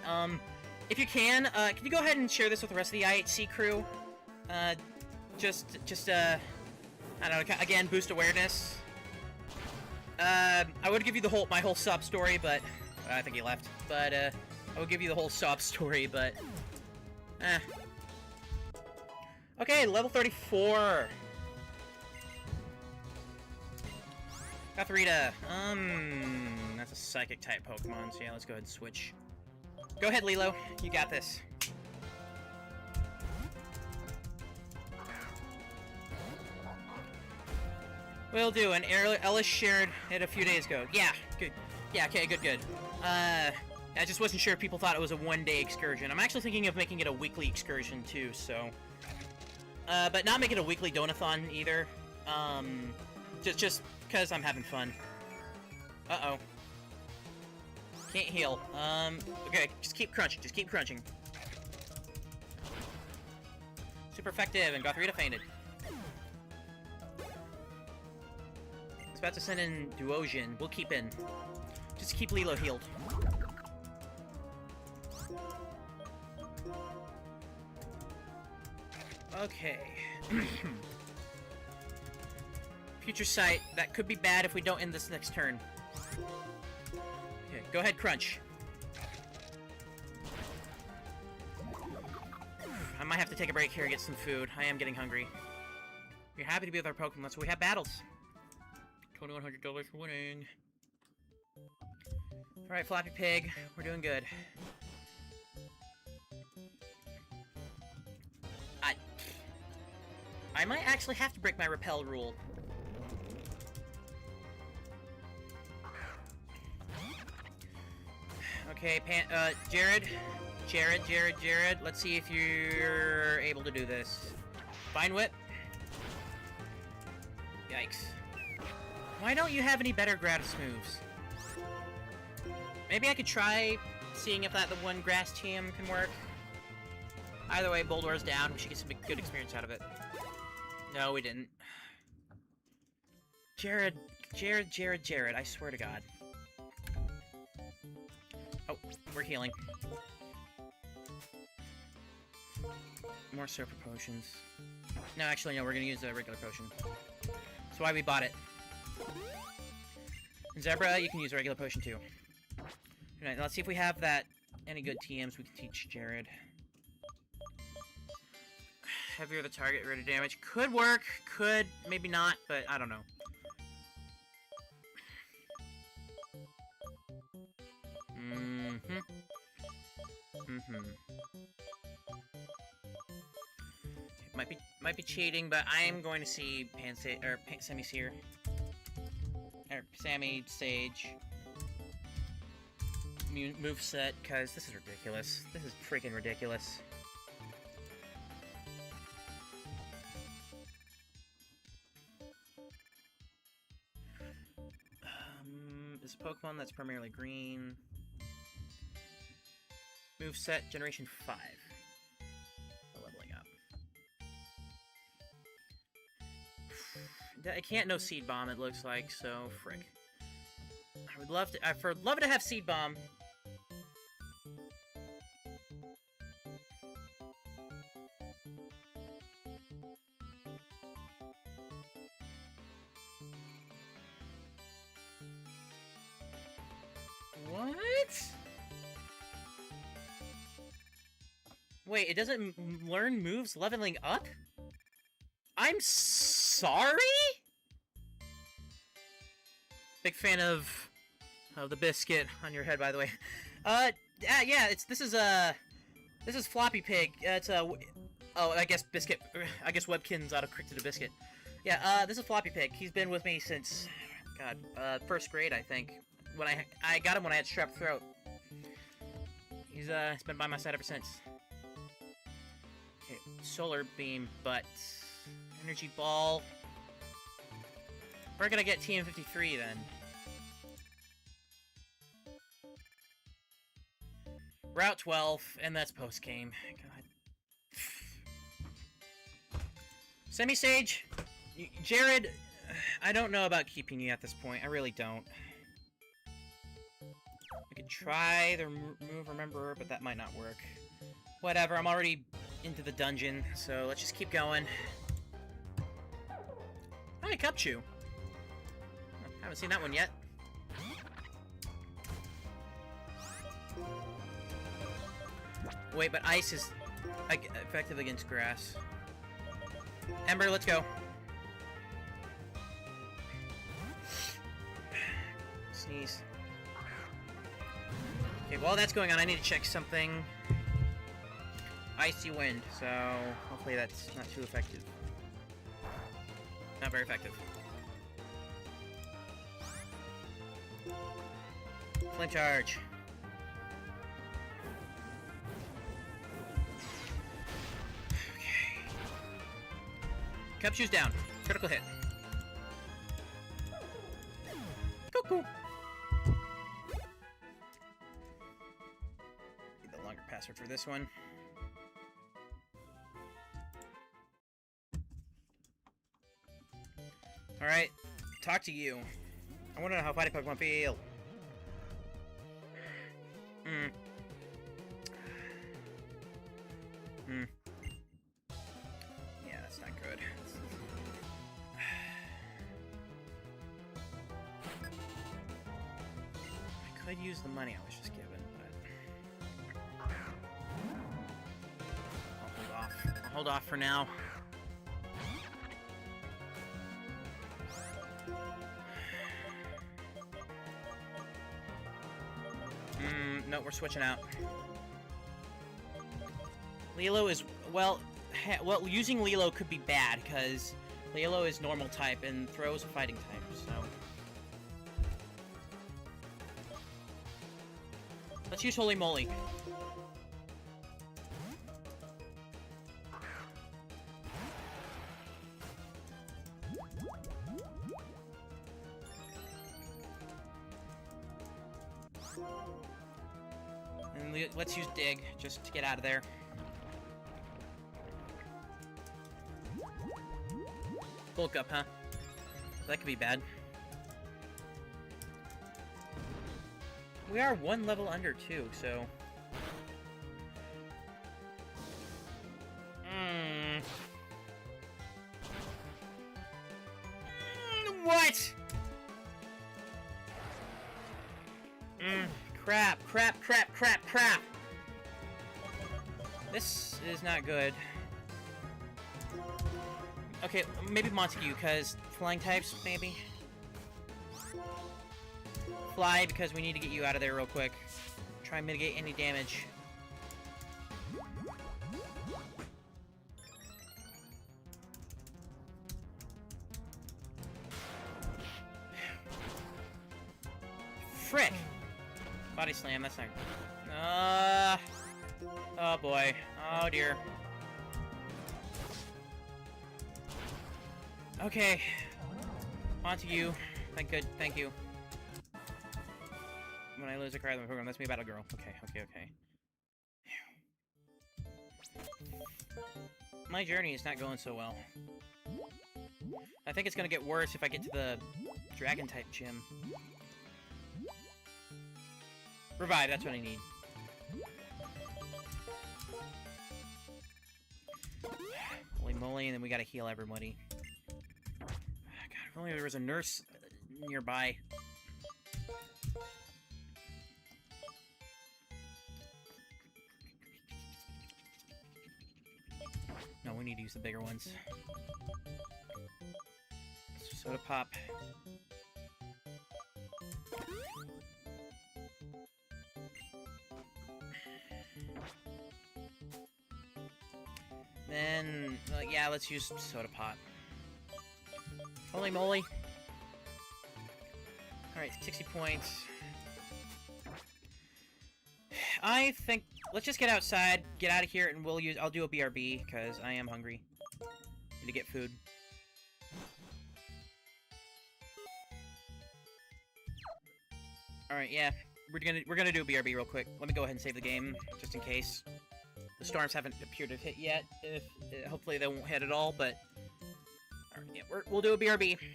If you can you go ahead and share this with the rest of the IHC crew? I don't know, again, boost awareness. I would give you my whole sob story, but... I think he left. But, I would give you the whole sob story, but... Okay, level 34. Gothorita. That's a psychic type Pokemon, so yeah, let's go ahead and switch. Go ahead, Lilo. You got this. Will do, and Ellis shared it a few days ago. Yeah, good. Yeah, okay, good. I just wasn't sure if people thought it was a one-day excursion. I'm actually thinking of making it a weekly excursion, too, so... but not make it a weekly donathon, either. Just because I'm having fun. Uh-oh. Can't heal. Okay, just keep crunching. Super effective, and Gothorita fainted. It's about to send in Duosion. We'll keep in. Just keep Lilo healed. Okay. Future sight. That could be bad if we don't end this next turn. Okay, go ahead, Crunch. I might have to take a break here and get some food. I am getting hungry. We're happy to be with our Pokemon, so we have battles. $2,100 for winning. Alright, Floppy Pig. We're doing good. I might actually have to break my repel rule. Okay, Jared, let's see if you're able to do this. Vine Whip. Yikes. Why don't you have any better grass moves? Maybe I could try seeing if that the one grass team can work. Either way, Boulder's down. We should get some good experience out of it. No, we didn't. Jared, I swear to God. Oh, we're healing. More super potions. No, actually, no, we're gonna use a regular potion. That's why we bought it. And Zebra, you can use a regular potion too. Alright, let's see if we have that any good TMs we can teach Jared. Heavier the target rate of damage. Could work, could, maybe not, but I don't know. Might be cheating, but I am going to see Sammy Seer. Or Sammy Sage. Moveset, because this is ridiculous. This is freaking ridiculous. Is a Pokemon that's primarily green. Moveset Generation 5. Leveling up. I can't know Seed Bomb, it looks like, so frick. I would love to. I'd love to have Seed Bomb. What? Wait, it doesn't learn moves leveling up? I'm sorry? Big fan of the biscuit on your head, by the way. Yeah, this is Floppy Pig. It's oh, I guess Biscuit. I guess Webkin's auto-corrected to Biscuit. Yeah, this is Floppy Pig. He's been with me since, God, first grade, I think. When I got him when I had strep throat. He's been by my side ever since. Okay, Solar Beam, but Energy Ball. We're gonna get TM53 then. Route 12, and that's post-game. God. Semi-Sage, Jared, I don't know about keeping you at this point. I really don't. I could try the move Remember, but that might not work. Whatever, I'm already into the dungeon, so let's just keep going. Hi, Cupchew. Haven't seen that one yet. Wait, but ice is effective against grass. Ember, let's go. Sneeze. Okay, while that's going on, I need to check something. Icy Wind, so hopefully that's not too effective. Not very effective. Flint Charge. Okay. Cupchew's down. Critical hit. Cuckoo. Need the longer password for this one. Alright, talk to you. I want to know how fighting Pokemon feel. Yeah, that's not good. Could use the money I was just given, but I'll hold off. I'll hold off for now. No, we're switching out. Lilo is, well, using Lilo could be bad, because Lilo is normal type and Thro's a fighting type, so... Let's use Holy Moly. And let's use Dig, just to get out of there. Bulk up, huh? That could be bad. We are one level under, too, so... What?! Crap, crap, crap, crap, crap! This is not good. Okay, maybe Montague, because flying types, maybe? Fly, because we need to get you out of there real quick. Try and mitigate any damage. Frick! Body slam, that's not... oh boy. Oh dear. Okay. Montague. Thank you. When I lose a card in the program, that's me about a girl. Okay. My journey is not going so well. I think it's gonna get worse if I get to the Dragon-type gym. Revive, that's what I need. Holy moly, and then we gotta heal everybody. God, if only there was a nurse nearby. No, we need to use the bigger ones. Soda pop. Then, yeah, let's use soda pot. Holy moly. Alright, 60 points. I think, let's just get outside, get out of here, and I'll do a BRB, because I am hungry. Need to get food. Alright, yeah. We're gonna do a BRB real quick. Let me go ahead and save the game, just in case. The storms haven't appeared to have hit yet. Hopefully they won't hit at all, but... Alright, yeah, we'll do a BRB. Okay.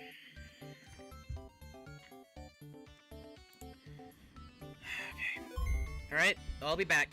Alright, I'll be back.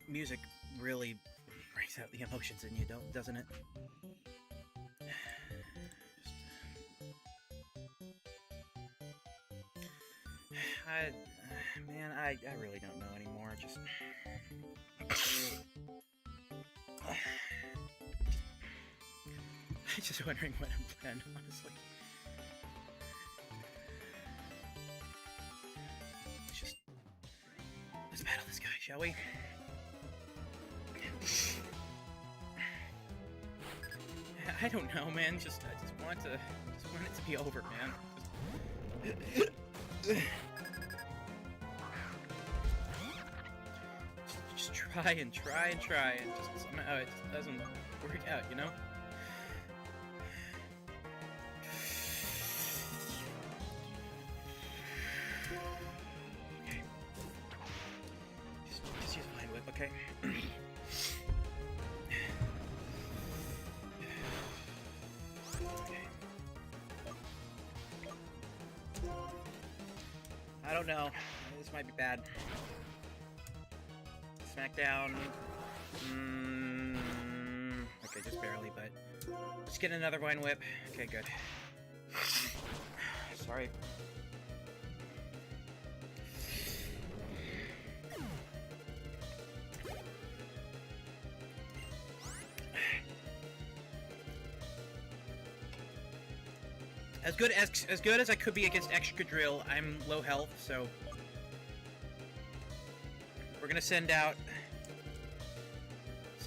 Music really brings out the emotions in you, doesn't it? Man, I really don't know anymore. Just I'm just wondering what I'm playing, honestly. Let's battle this guy, shall we? I don't know, man. I just want it to be over, man. Just try and just somehow it just doesn't work out, you know? Okay. Just use Mind Whip, okay? I don't know. This might be bad. Smackdown. Okay, just barely, but let's get another Vine Whip. Okay, good. Sorry. As good as I could be against Extra Drill, I'm low health, so we're gonna send out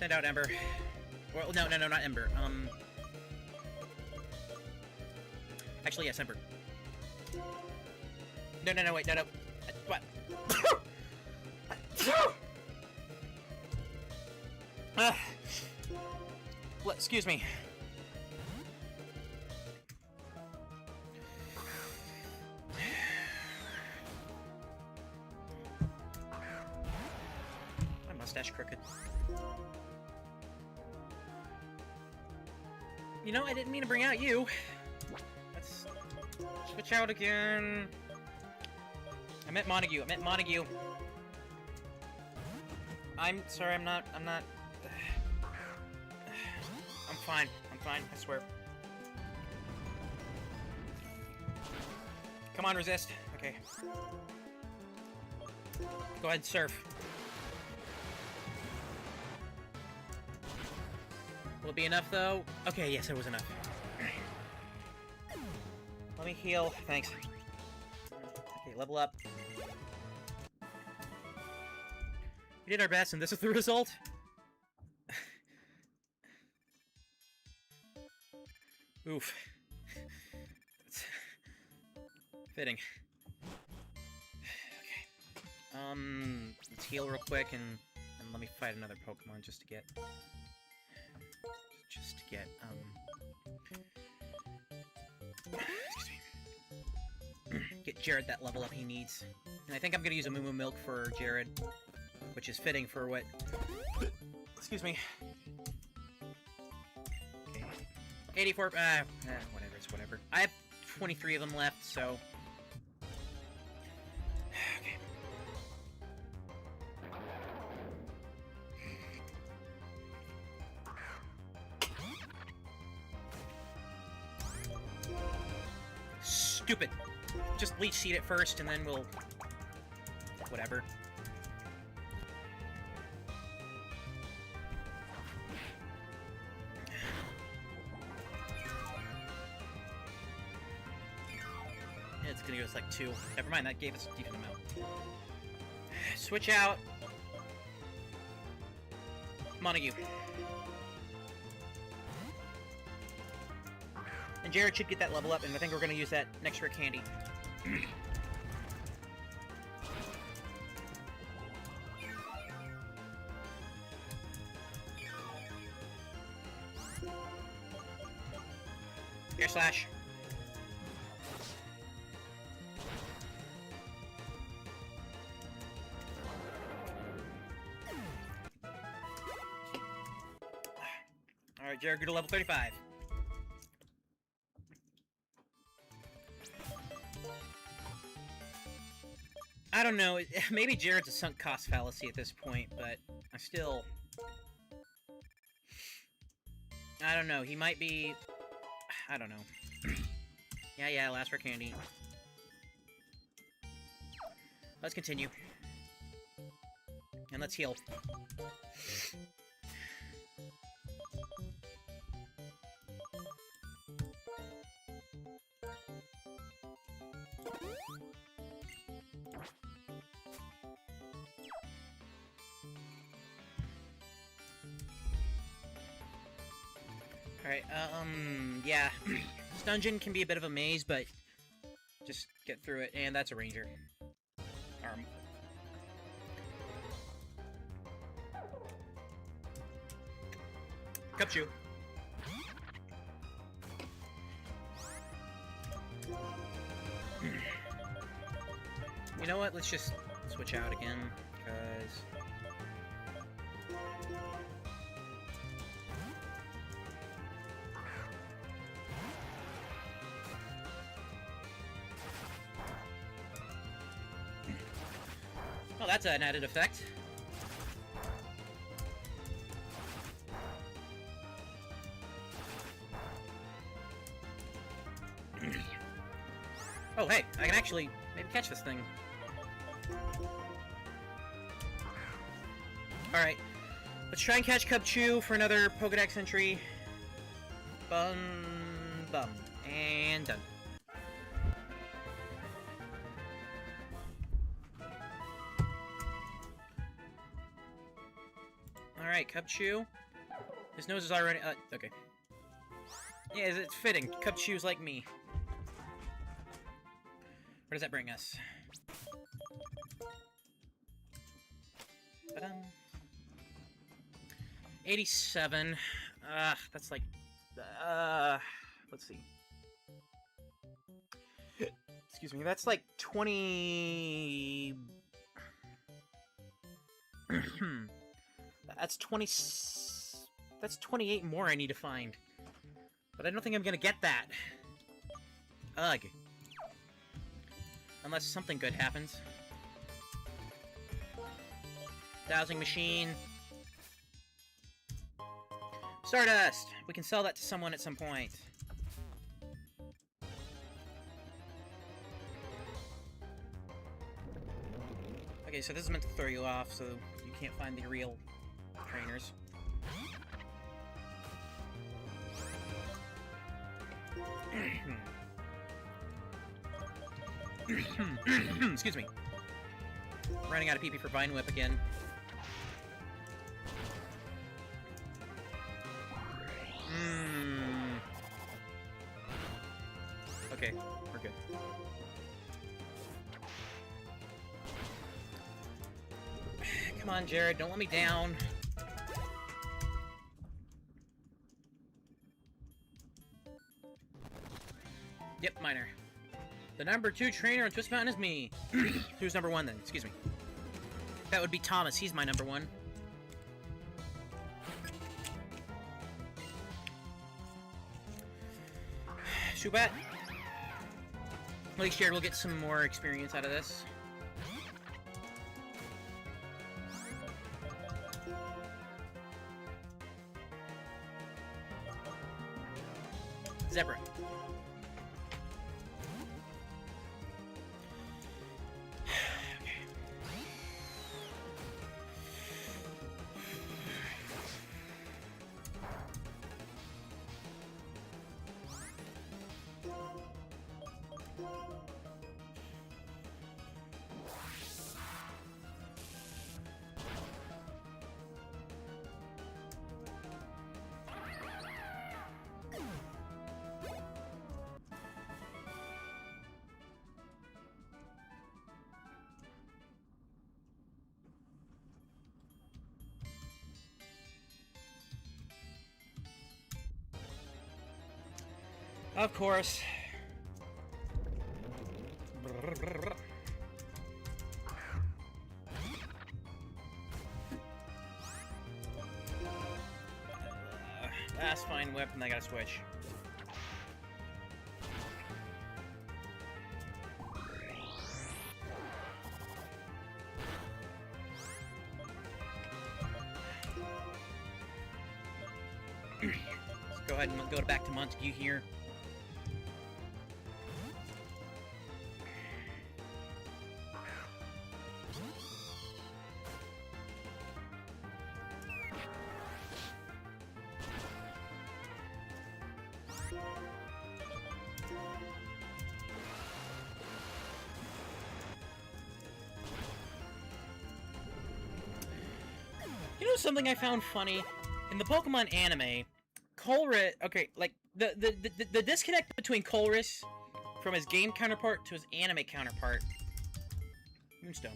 Ember. Well, no, not Ember. Actually, yes, Ember. No, wait, no. What? Excuse me. My mustache crooked. You know, I didn't mean to bring out you. Let's switch out again. I meant Montague. I'm sorry, I'm not. I'm fine, I swear. Come on, resist. Okay. Go ahead, surf. Will it be enough, though? Okay, yes, it was enough. Let me heal. Thanks. Okay, level up. We did our best, and this is the result? Oof. It's fitting. Okay. Let's heal real quick and let me fight another Pokemon just to get excuse me. Get Jared that level up he needs. And I think I'm gonna use a Moo Milk for Jared, which is fitting for what. Excuse me. Okay. 84. Whatever. It's whatever. I have 23 of them left, so. Okay. Stupid. Just Leech Seed it first, and then we'll... whatever. It's gonna give us like 2. Never mind, that gave us a decent amount. Switch out. Montague. And Jared should get that level up, and I think we're gonna use that next rare candy. Air Slash. Alright, Jared, go to level 35. I don't know, maybe Jared's a sunk cost fallacy at this point, but I still... I don't know, he might be... I don't know. Yeah, last rare candy. Let's continue. And let's heal. Alright, yeah. This dungeon can be a bit of a maze, but just get through it, and that's a ranger. Cupchew. You know what, let's just switch out again, because... Oh, that's an added effect. Oh, hey, I can actually maybe catch this thing. Alright, let's try and catch Cubchoo for another Pokedex entry. Bum, bum, and done. Alright, Cubchoo. His nose is already... okay. Yeah, it's fitting. Cubchoo's like me. Where does that bring us? 87. That's like... let's see. Excuse me, that's like 20... That's 20... That's 28 more I need to find. But I don't think I'm gonna get that. Ugh. Unless something good happens. Dowsing machine. Stardust! We can sell that to someone at some point. Okay, so this is meant to throw you off, so you can't find the real trainers. Excuse me. Running out of PP for Vine Whip again. okay. We're good. Come on, Jared, don't let me down. Yep, minor. The number 2 trainer on Twist Mountain is me. Who's number 1 then? Excuse me. That would be Thomas. He's my number 1. Shubat. At least Jared will get some more experience out of this. Zebra. Of course. Last fine weapon, I gotta switch. Let's go ahead and go back to Montague here. You know something I found funny? In the Pokemon anime, Colress... Okay, like, the disconnect between Colress from his game counterpart to his anime counterpart... Moonstone.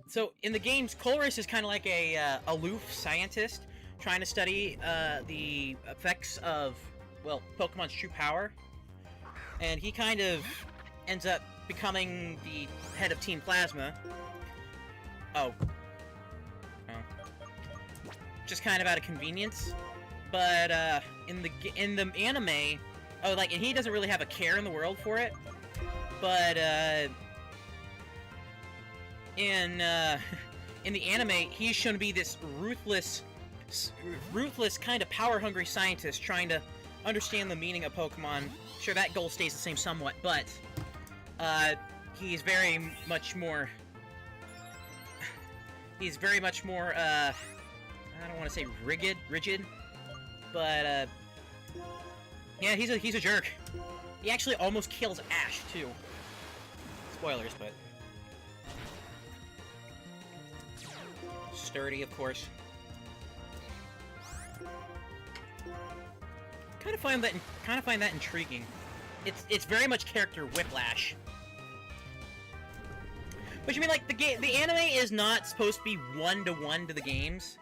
So, in the games, Colress is kind of like a aloof scientist trying to study the effects of, well, Pokemon's true power. And he kind of ends up becoming the head of Team Plasma. Oh. Just kind of out of convenience. But, in the anime... Oh, like, and he doesn't really have a care in the world for it. But, in the anime, he's shown to be this ruthless, kind of power-hungry scientist trying to understand the meaning of Pokemon. Sure, that goal stays the same somewhat, but he's very much more... He's very much more, I don't want to say rigid, but, yeah, he's a jerk. He actually almost kills Ash, too. Spoilers, but... Sturdy, of course. Kind of find that intriguing. It's very much character whiplash. Which, I mean, like, the anime is not supposed to be one-to-one to the games.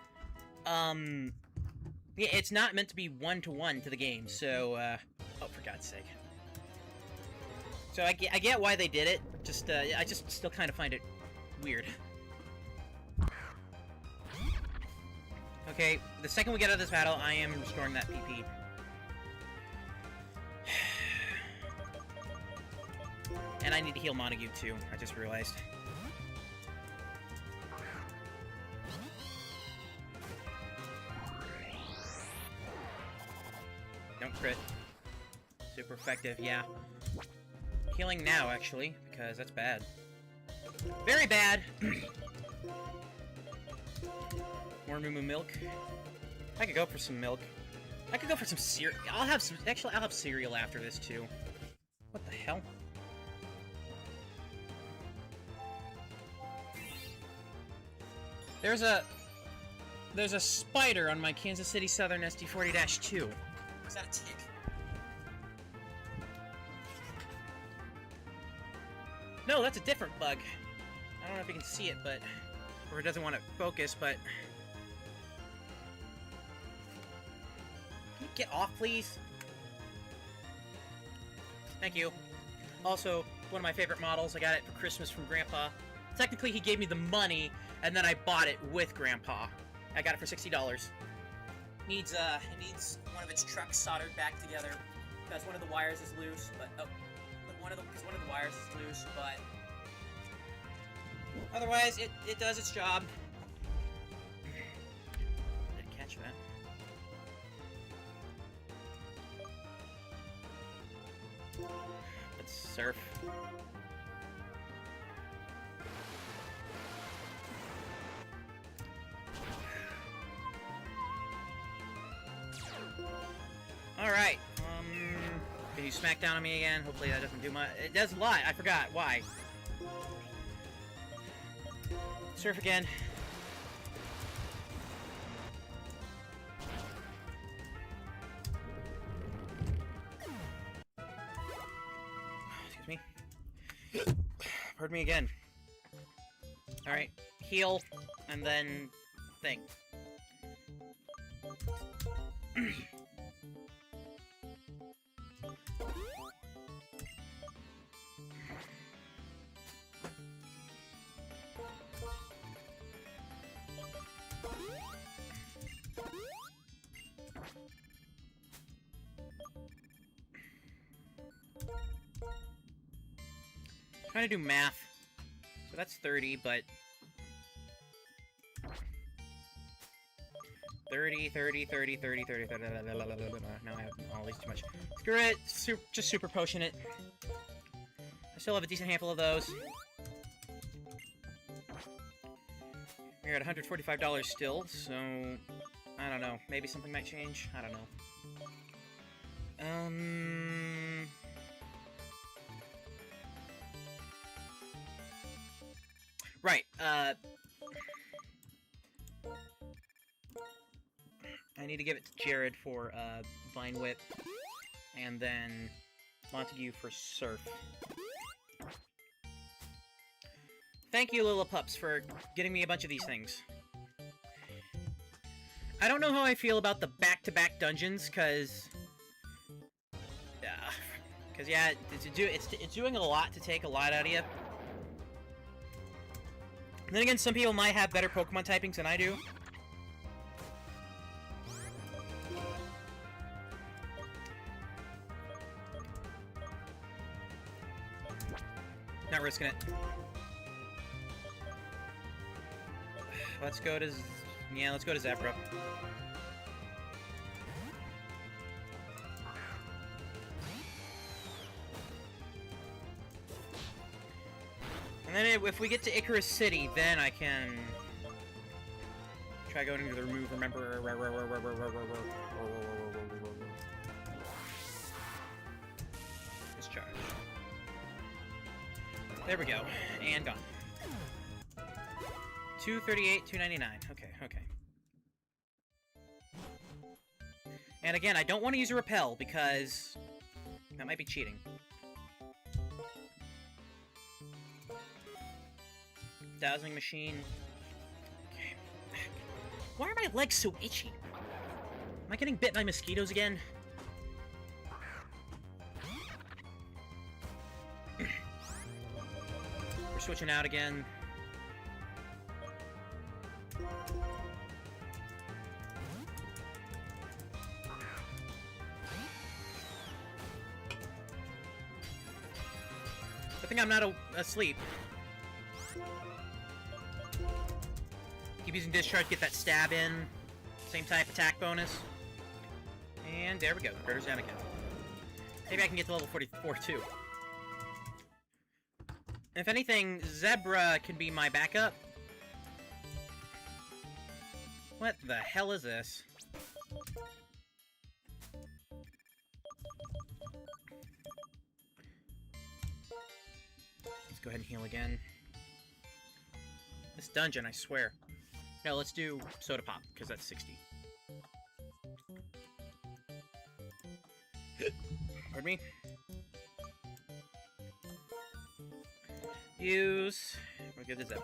Yeah, it's not meant to be one-to-one to the games, so, oh, for God's sake. So, I get why they did it, just, I just still kind of find it weird. Okay, the second we get out of this battle, I am restoring that PP. And I need to heal Montague, too, I just realized. Don't crit. Super effective, yeah. Healing now, actually, because that's bad. Very bad! More Moo Moo milk. I could go for some milk. I could go for some cereal. I'll have some. Actually, I'll have cereal after this too. What the hell? There's a spider on my Kansas City Southern SD40-2. Is that a tick? No, that's a different bug. I don't know if you can see it, but... Or it doesn't want to focus, but... Can you get off, please? Thank you. Also, one of my favorite models. I got it for Christmas from Grandpa. Technically, he gave me the money, and then I bought it with Grandpa. I got it for $60. It needs one of its trucks soldered back together because one of the wires is loose. But one of the wires is loose. But otherwise, it does its job. Didn't catch that. Let's surf. Alright, can you smack down on me again? Hopefully that doesn't do much. It does a lot, I forgot. Why? Surf again. Excuse me. Pardon me again. Alright, heal, and then thing. Trying to do math. So that's 30, but 30. Now I have all these too much. Screw it. Just super potion it. I still have a decent handful of those. We're at $145 still, so I don't know. Maybe something might change. I don't know. Right, I need to give it to Jared for, Vine Whip, and then Montague for Surf. Thank you, Lillipups, for getting me a bunch of these things. I don't know how I feel about the back-to-back dungeons, cause yeah, it's doing a lot to take a lot out of you. And then again, some people might have better Pokemon typings than I do. Not risking it. Let's go to... Yeah, let's go to Zebra. And then if we get to Icarus City, then I can try going into the remove. Remember, discharge. There we go, and gone. 238, 299. Okay, okay. And again, I don't want to use a repel because that might be cheating. Dowsing machine. Okay. Why are my legs so itchy? Am I getting bit by mosquitoes again? We're switching out again. I think I'm not asleep. Keep using discharge, get that stab in. Same type attack bonus. And there we go. Critter's down again. Maybe I can get to level 44 too. If anything, Zebra can be my backup. What the hell is this? Let's go ahead and heal again. This dungeon, I swear. No, let's do Soda Pop, because that's 60. Pardon me? Use. We're good as ever.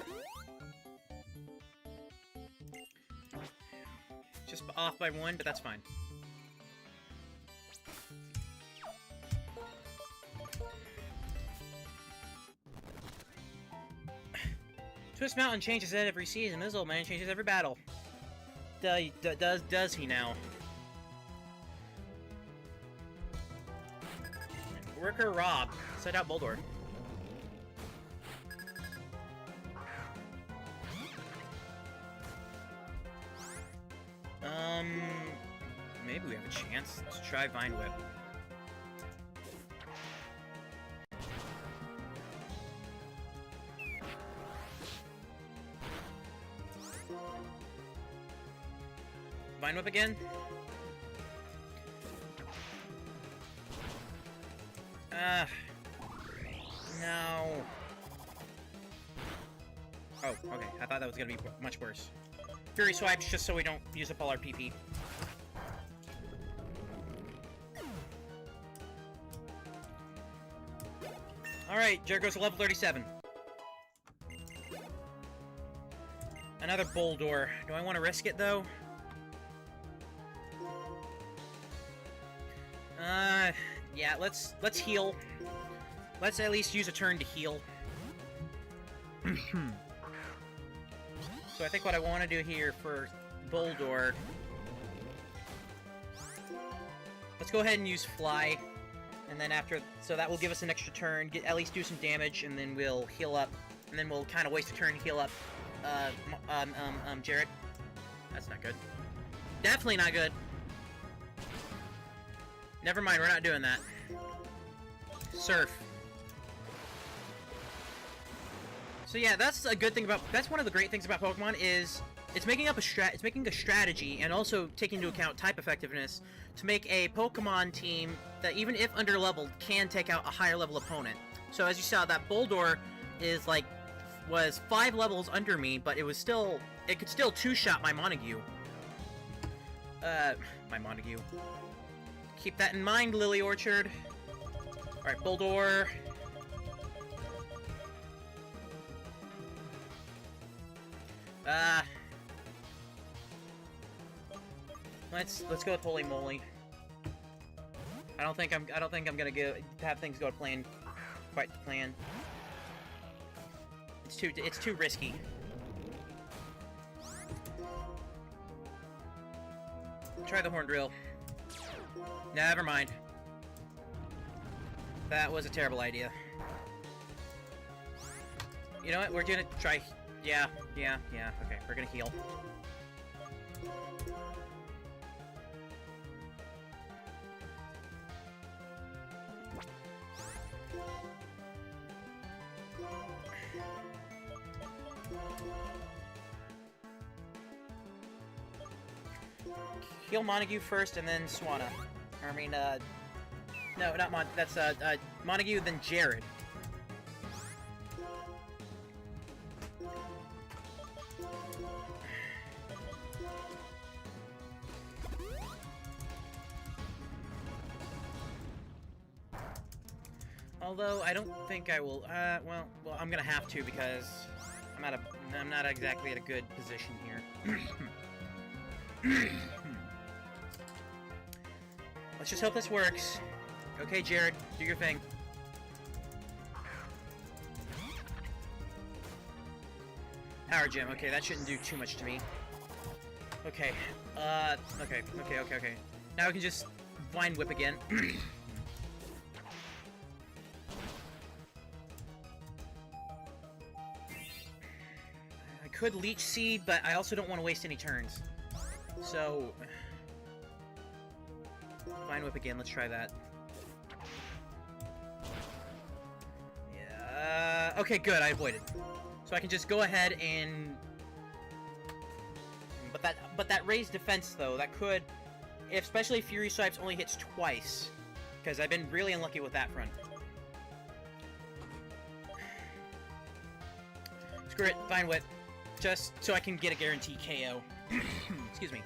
Just off by 1, but that's fine. Twist Mountain changes that every season. This old man changes every battle. Does he now? Worker Rob. Set out Boldor. Maybe we have a chance to try Vine Whip. Vine Whip again? No. Oh, okay. I thought that was gonna be much worse. Fury Swipes just so we don't use up all our PP. Alright, Jared goes to level 37. Another Boldor. Do I want to risk it, though? Yeah, let's heal. Let's at least use a turn to heal. So I think what I want to do here for Boldor... Let's go ahead and use Fly. And then after... So that will give us an extra turn, at least do some damage, and then we'll heal up. And then we'll kind of waste a turn to heal up, Jared. That's not good. Definitely not good. Never mind, we're not doing that. Surf. So yeah, that's a good thing about... That's one of the great things about Pokemon is... It's making a strategy and also taking into account type effectiveness to make a Pokemon team that, even if underleveled, can take out a higher level opponent. So as you saw, that Boldor is like... was 5 levels under me, but it was still... It could still two-shot my Montague. My Montague. Keep that in mind, Lily Orchard. Alright, Boldor. Let's go with Holy Moly. I don't think I'm gonna have things go to plan quite the plan. It's too risky. Try the Horn Drill. Never mind. That was a terrible idea. You know what? We're gonna try... Yeah. Okay, we're gonna heal. Heal Montague first, and then Swanna. I mean, no, not that's, Montague, then Jared. Although, I don't think I will, well, I'm gonna have to because I'm not exactly at a good position here. Let's just hope this works. Okay, Jared, do your thing. Power Gem, okay, that shouldn't do too much to me. Okay, okay. Now we can just Vine Whip again. I could Leech Seed, but I also don't want to waste any turns. So... Vine Whip again, let's try that. Yeah, okay, good, I avoided. So I can just go ahead and... But that raised defense, though, that could... Especially if Fury Swipes only hits twice. Because I've been really unlucky with that front. Screw it, Vine Whip. Just so I can get a guaranteed KO. Excuse me.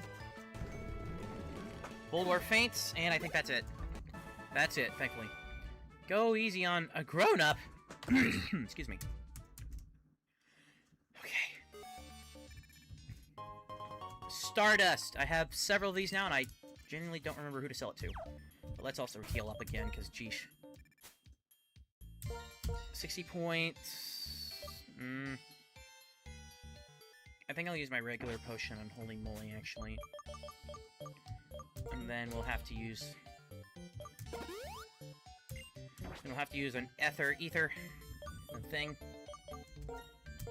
Boldor faints, and I think that's it. That's it, thankfully. Go easy on a grown-up. Excuse me. Okay. Stardust. I have several of these now, and I genuinely don't remember who to sell it to. But let's also heal up again, because geesh. 60 points. I think I'll use my regular potion on Holy Moly, actually. And then we'll have to use... Then we'll have to use an ether thing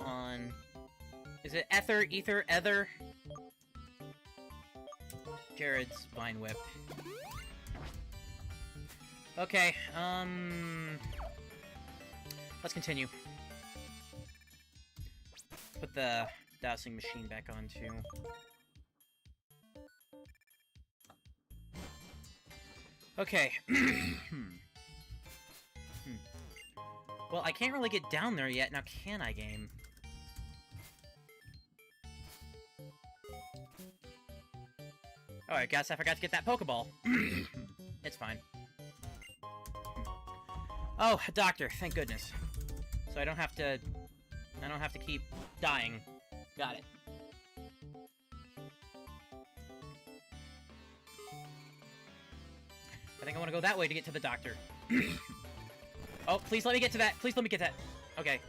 on... Is it ether? Jared's Vine Whip. Okay, let's continue. Put the dowsing machine back on, too. Okay. Well, I can't really get down there yet. Now, can I, game? Oh, I guess I forgot to get that Pokeball. It's fine. Oh, a doctor, thank goodness. So I don't have to keep dying. Got it. I think I want to go that way to get to the doctor. Oh, please let me get to that. Please let me get that. Okay.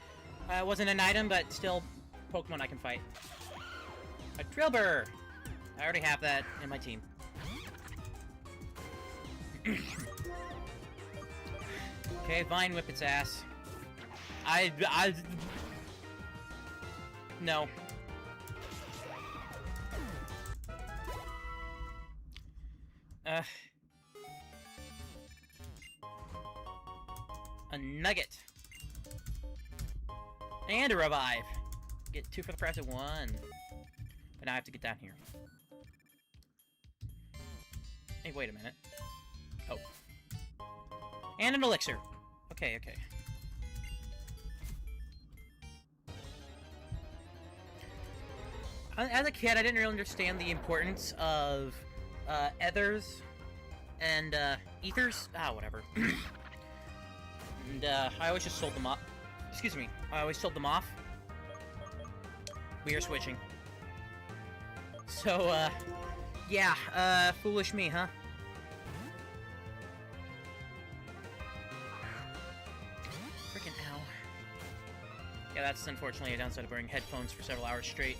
It wasn't an item, but still Pokemon I can fight. A Drillbur! I already have that in my team. Okay, Vine Whip its ass. No. A Nugget. And a Revive. Get 2 for the price of 1. But now I have to get down here. Hey, wait a minute. Oh. And an Elixir. Okay, okay. As a kid, I didn't really understand the importance of ethers and ethers. Ah, whatever. And I always just sold them off. Excuse me. I always sold them off. We are switching. So, yeah, foolish me, huh? Freaking ow. Yeah, that's unfortunately a downside of wearing headphones for several hours straight.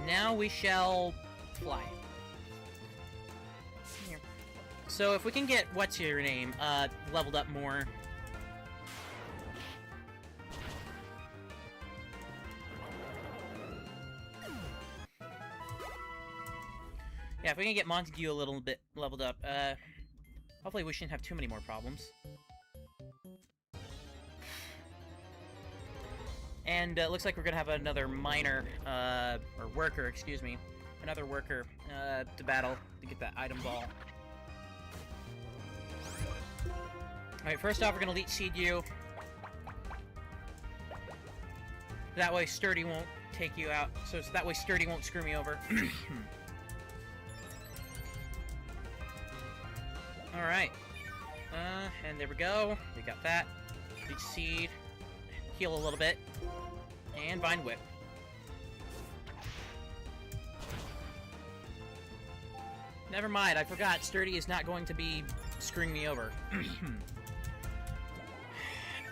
Now we shall fly. Here. So if we can get what's your name leveled up more. Yeah, if we can get Montague a little bit leveled up, hopefully we shouldn't have too many more problems. And it looks like we're gonna have another miner, or worker, excuse me, another worker, to battle to get that item ball. Alright, first off, we're gonna Leech Seed you. That way Sturdy won't take you out, so that way Sturdy won't screw me over. Alright. And there we go. We got that. Leech Seed. Heal a little bit. And Vine Whip. Never mind, I forgot. Sturdy is not going to be screwing me over.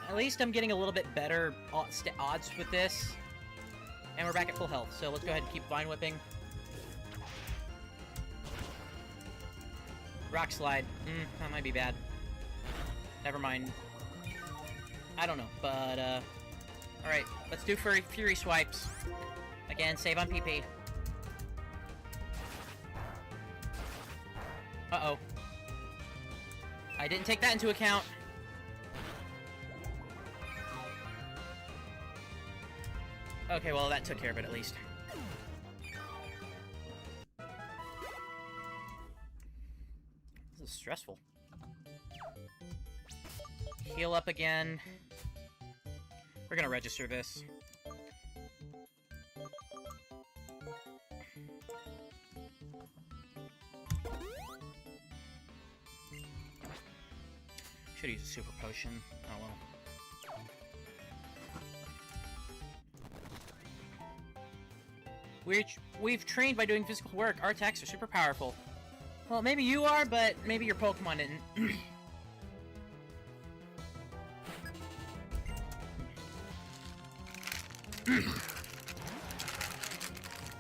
At least I'm getting a little bit better odds with this. And we're back at full health, so let's go ahead and keep Vine Whipping. Rock Slide. That might be bad. Never mind. I don't know, but, alright, let's do Fury Swipes. Again, save on PP. Uh-oh. I didn't take that into account. Okay, well, that took care of it, at least. This is stressful. Heal up again. We're gonna register this. Should use a super potion. Oh well. We've trained by doing physical work. Our attacks are super powerful. Well, maybe you are, but maybe your Pokemon didn't.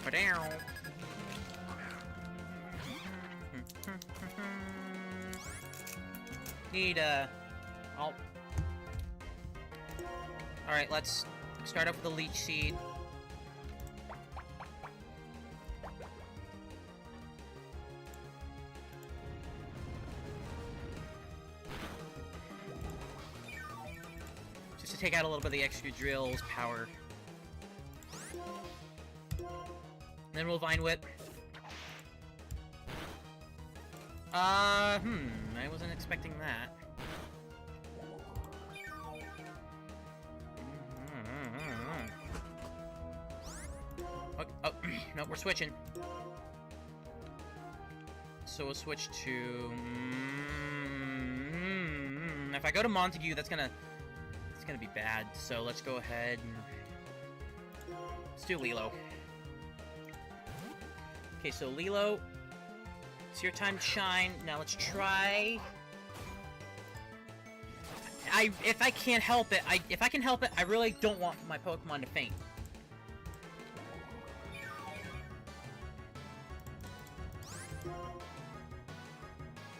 Ba-dow. Need oh. Alright, let's start off with the Leech Seed. Just to take out a little bit of the extra drill's power. And then we'll Vine Whip. I wasn't expecting that. Oh, no, we're switching. So we'll switch to... if I go to Montague, it's gonna be bad. So let's go ahead and... let's do Lilo. Okay, so Lilo... it's your time to shine. Now let's try... if I can't help it, if I can help it, I really don't want my Pokemon to faint.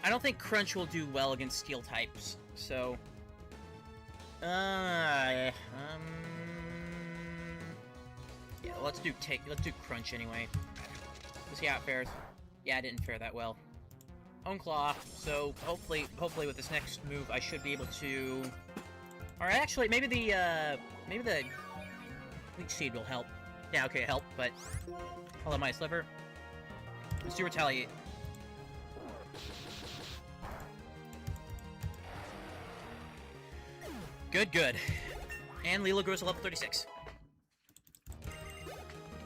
I don't think Crunch will do well against Steel types, so... yeah, let's do Crunch anyway. We'll see how it fares. Yeah, it didn't fare that well. Own Claw, so hopefully with this next move I should be able to... Alright, actually, maybe the Leech Seed will help. Yeah, okay, help, but... hello, my Sliver. Let's do Retaliate. Good, good. And Lilo grows to level 36.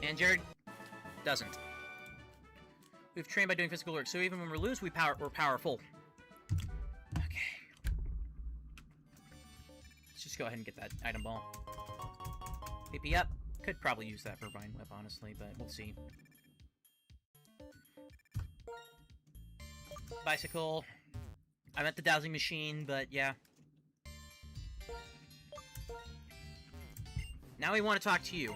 And Jared doesn't. We've trained by doing physical work, so even when we lose, we're powerful. Okay. Let's just go ahead and get that item ball. PP up. Could probably use that for Vine Whip, honestly, but we'll see. Bicycle. I meant the Dowsing Machine, but yeah. Now we want to talk to you.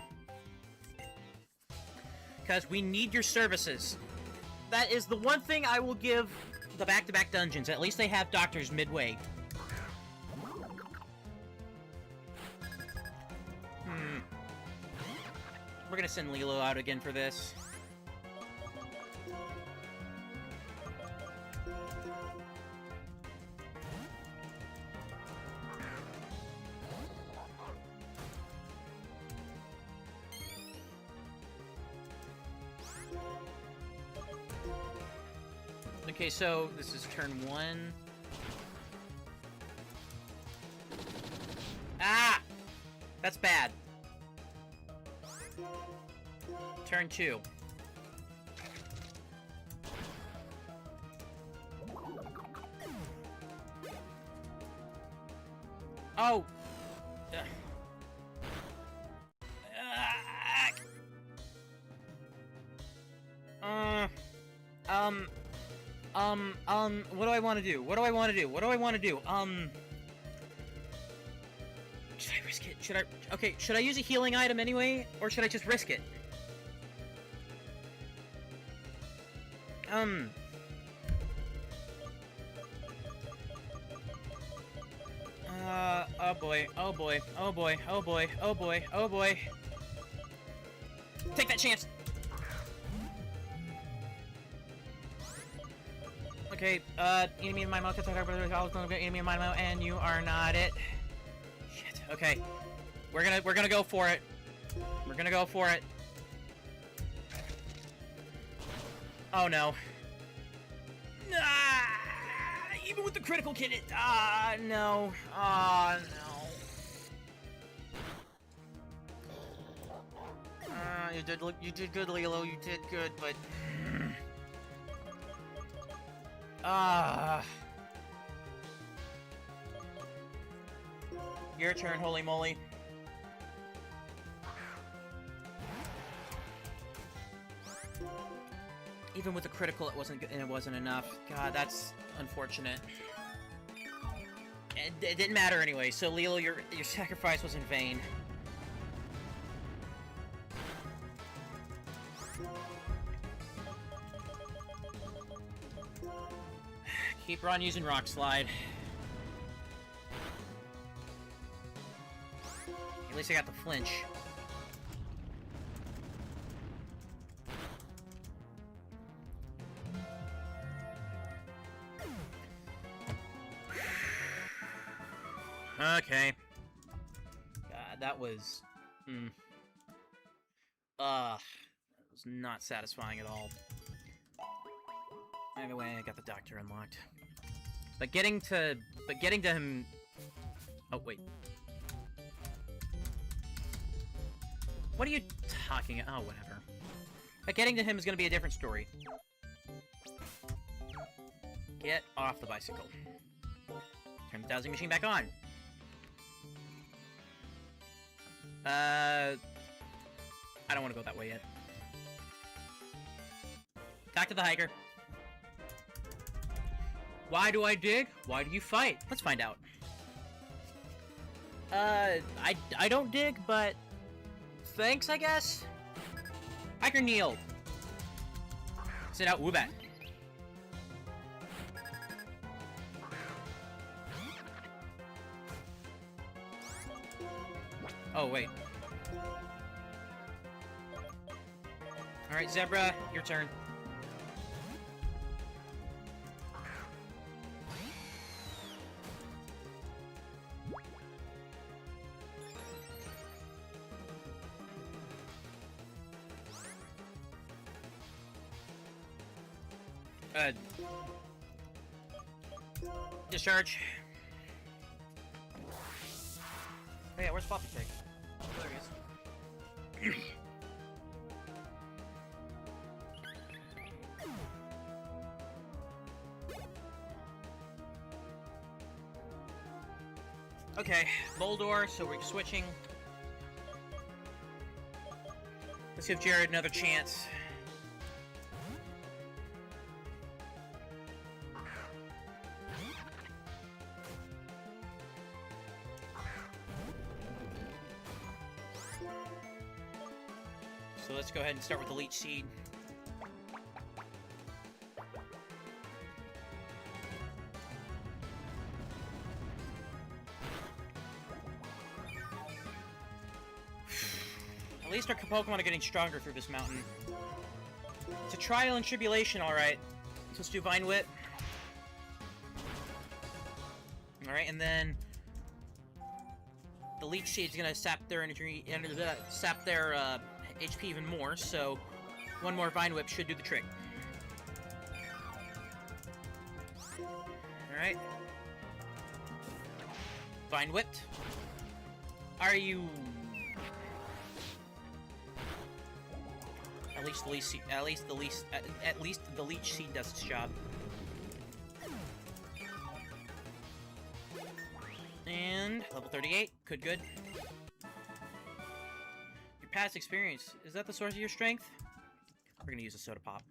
Because we need your services. That is the one thing I will give the back-to-back dungeons. At least they have doctors midway. We're gonna send Lilo out again for this. Okay, so this is turn 1. Ah! That's bad. Turn 2. Oh! What do I want to do? What do I want to do? What do I want to do? Should I risk it? Should I... okay, should I use a healing item anyway? Or should I just risk it? Oh boy, oh boy, oh boy, oh boy, oh boy, oh boy. Take that chance! Okay, enemy in my mouth, enemy in my mouth, and you are not it. Shit, okay. We're gonna go for it. We're gonna go for it. Oh no. Ah, even with the critical hit, no. Ah, no. You did good, Lilo. You did good, but Your turn, holy moly. Even with the critical, it wasn't enough. God, that's unfortunate. It didn't matter anyway. So, Lilo, your sacrifice was in vain. Keep on using Rock Slide. At least I got the flinch. Okay. God, that was... that was not satisfying at all. Anyway, I got the doctor unlocked. But getting to him... Oh, wait. What are you talking about? Oh, whatever. But getting to him is gonna be a different story. Get off the bicycle. Turn the dowsing machine back on. I don't want to go that way yet. Back to the hiker. Why do I dig? Why do you fight? Let's find out. I don't dig, but thanks, I guess? Hiker Neil. Sit out, Woobat. Oh, wait. Alright, Zebra, your turn. Discharge. Oh yeah, where's Poppy Pig? Oh, there he is. Okay, Boldor, so we're switching. Let's give Jared another chance. So let's go ahead and start with the Leech Seed. At least our Pokemon are getting stronger through this mountain. It's a trial and tribulation, alright. So let's do Vine Whip. Alright, and then the Leech Seed's gonna sap their energy, sap their HP even more, so one more Vine Whip should do the trick. Alright. Vine Whipped. Are you... At least the Leech Seed does its job. And level 38, good. Your past experience, is that the source of your strength? We're gonna use a Soda Pop.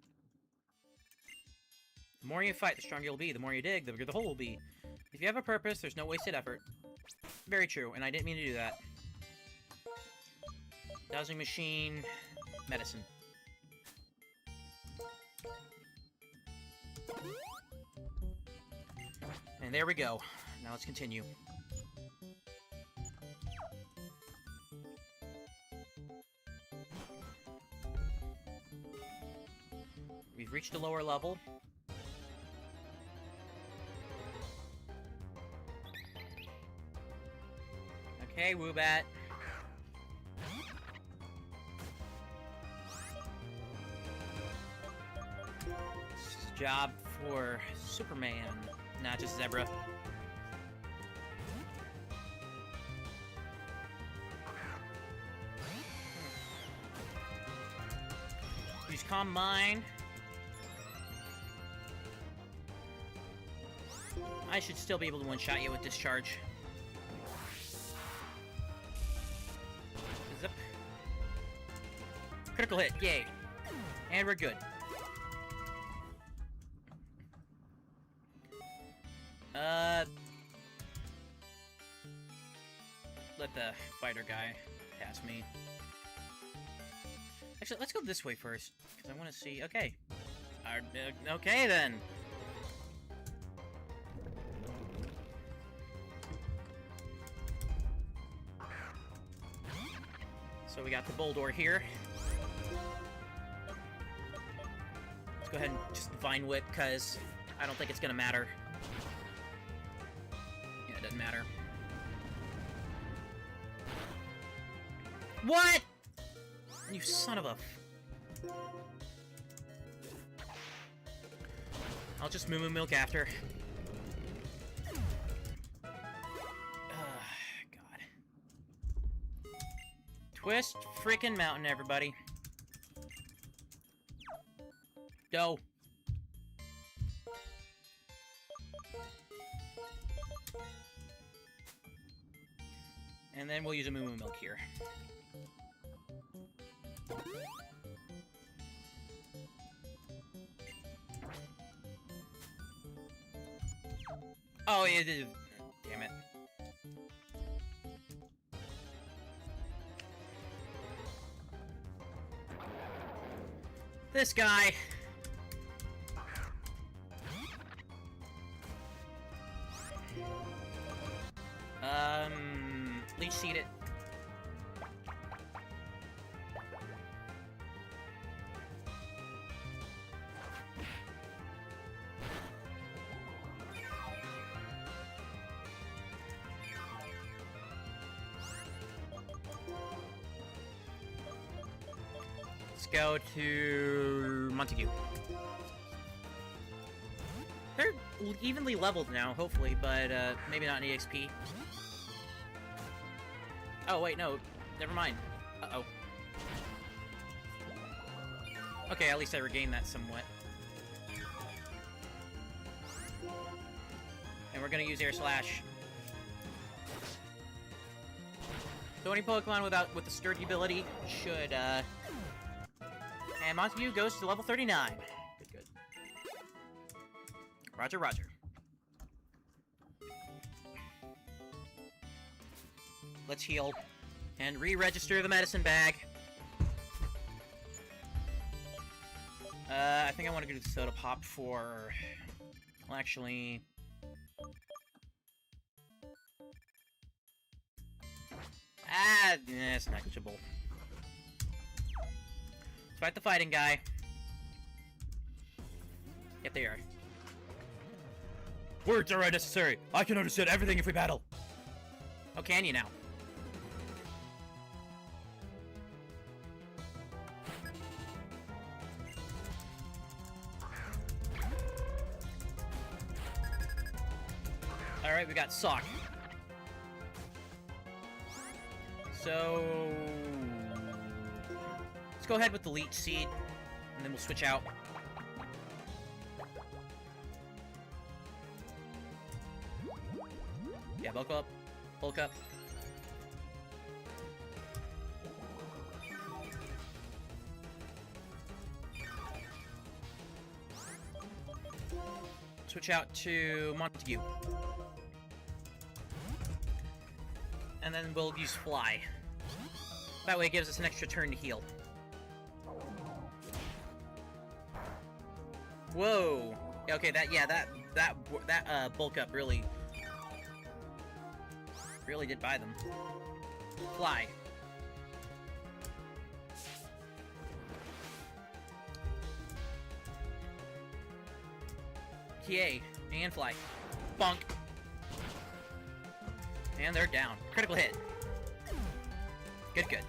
The more you fight, the stronger you'll be. The more you dig, the bigger the hole will be. If you have a purpose, there's no wasted effort. Very true, and I didn't mean to do that. Dowsing Machine, Medicine. And there we go. Now let's continue. We've reached a lower level. Okay, Woobat. This is a job for Superman, not just Zebra. Use Calm Mind. I should still be able to one-shot you with Discharge. Critical hit, yay. And we're good. Let the fighter guy pass me. Actually, let's go this way first, because I want to see... Okay. Okay, then. So we got the bull door here. Let's go ahead and just Vine Whip, because I don't think it's gonna matter. Yeah, it doesn't matter. What?! You son of a... I'll just Moo Moo Milk after. God. Twist frickin' mountain, everybody. Go. And then we'll use a Moo Moo Milk here. Oh, it is. Damn it. This guy. Leech seed it. Let's go to Montague. They're evenly leveled now, hopefully, but maybe not in EXP. Oh, wait, no. Never mind. Uh-oh. Okay, at least I regained that somewhat. And we're gonna use Air Slash. So any Pokemon with the sturdy ability should, And Montague goes to level 39. Good, good. Roger, roger. Let's heal. And re-register the medicine bag. I think I want to go to the Soda Pop for... Well, actually... it's negligible. Let's fight the fighting guy. Yep, they are. Words are unnecessary. I can understand everything if we battle. Oh, can you now? Alright, we got Sock. So... let's go ahead with the Leech Seed, and then we'll switch out. Yeah, bulk up. Bulk up. Switch out to Montague. And then we'll use Fly. That way it gives us an extra turn to heal. Whoa! Okay, that bulk up really did buy them. Fly. Yay, and Fly. Bonk. And they're down. Critical hit. Good, good.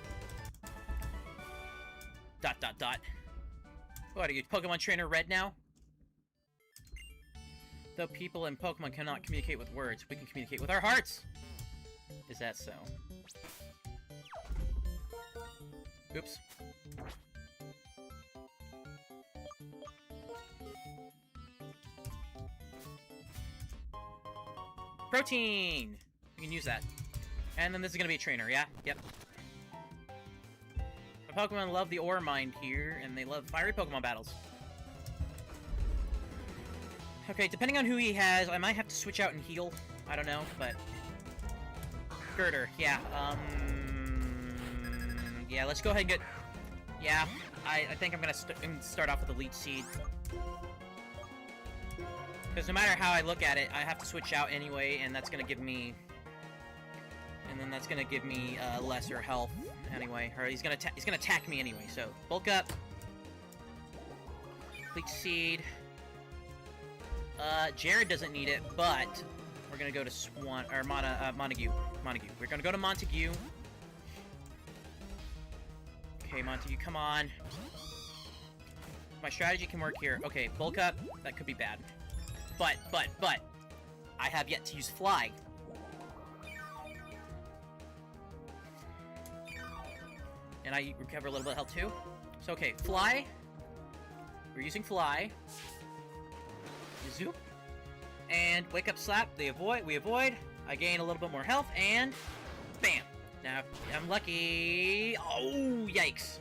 Dot, dot, dot. What, are you Pokemon Trainer Red now? Though people and Pokemon cannot communicate with words, we can communicate with our hearts! Is that so? Oops. Protein! We can use that. And then this is gonna be a trainer, yeah? Yep. Pokemon love the ore mine here, and they love fiery Pokemon battles. Okay, depending on who he has, I might have to switch out and heal. I don't know, but... Girder, yeah, yeah, let's go ahead and get... Yeah, I think I'm gonna start off with the Leech Seed. Because no matter how I look at it, I have to switch out anyway, and that's gonna give me... And then that's gonna give me, lesser health anyway. Or he's gonna attack me anyway, so... Bulk up. Leech Seed. Jared doesn't need it, but... We're gonna go to Montague. We're gonna go to Montague. Okay, Montague, come on. My strategy can work here. Okay, bulk up. That could be bad. But, I have yet to use Fly. And I recover a little bit of health too. So, okay, Fly. We're using Fly. Zoop. And Wake Up Slap. We avoid. I gain a little bit more health, and... Bam! Now, if I'm lucky... Oh, yikes.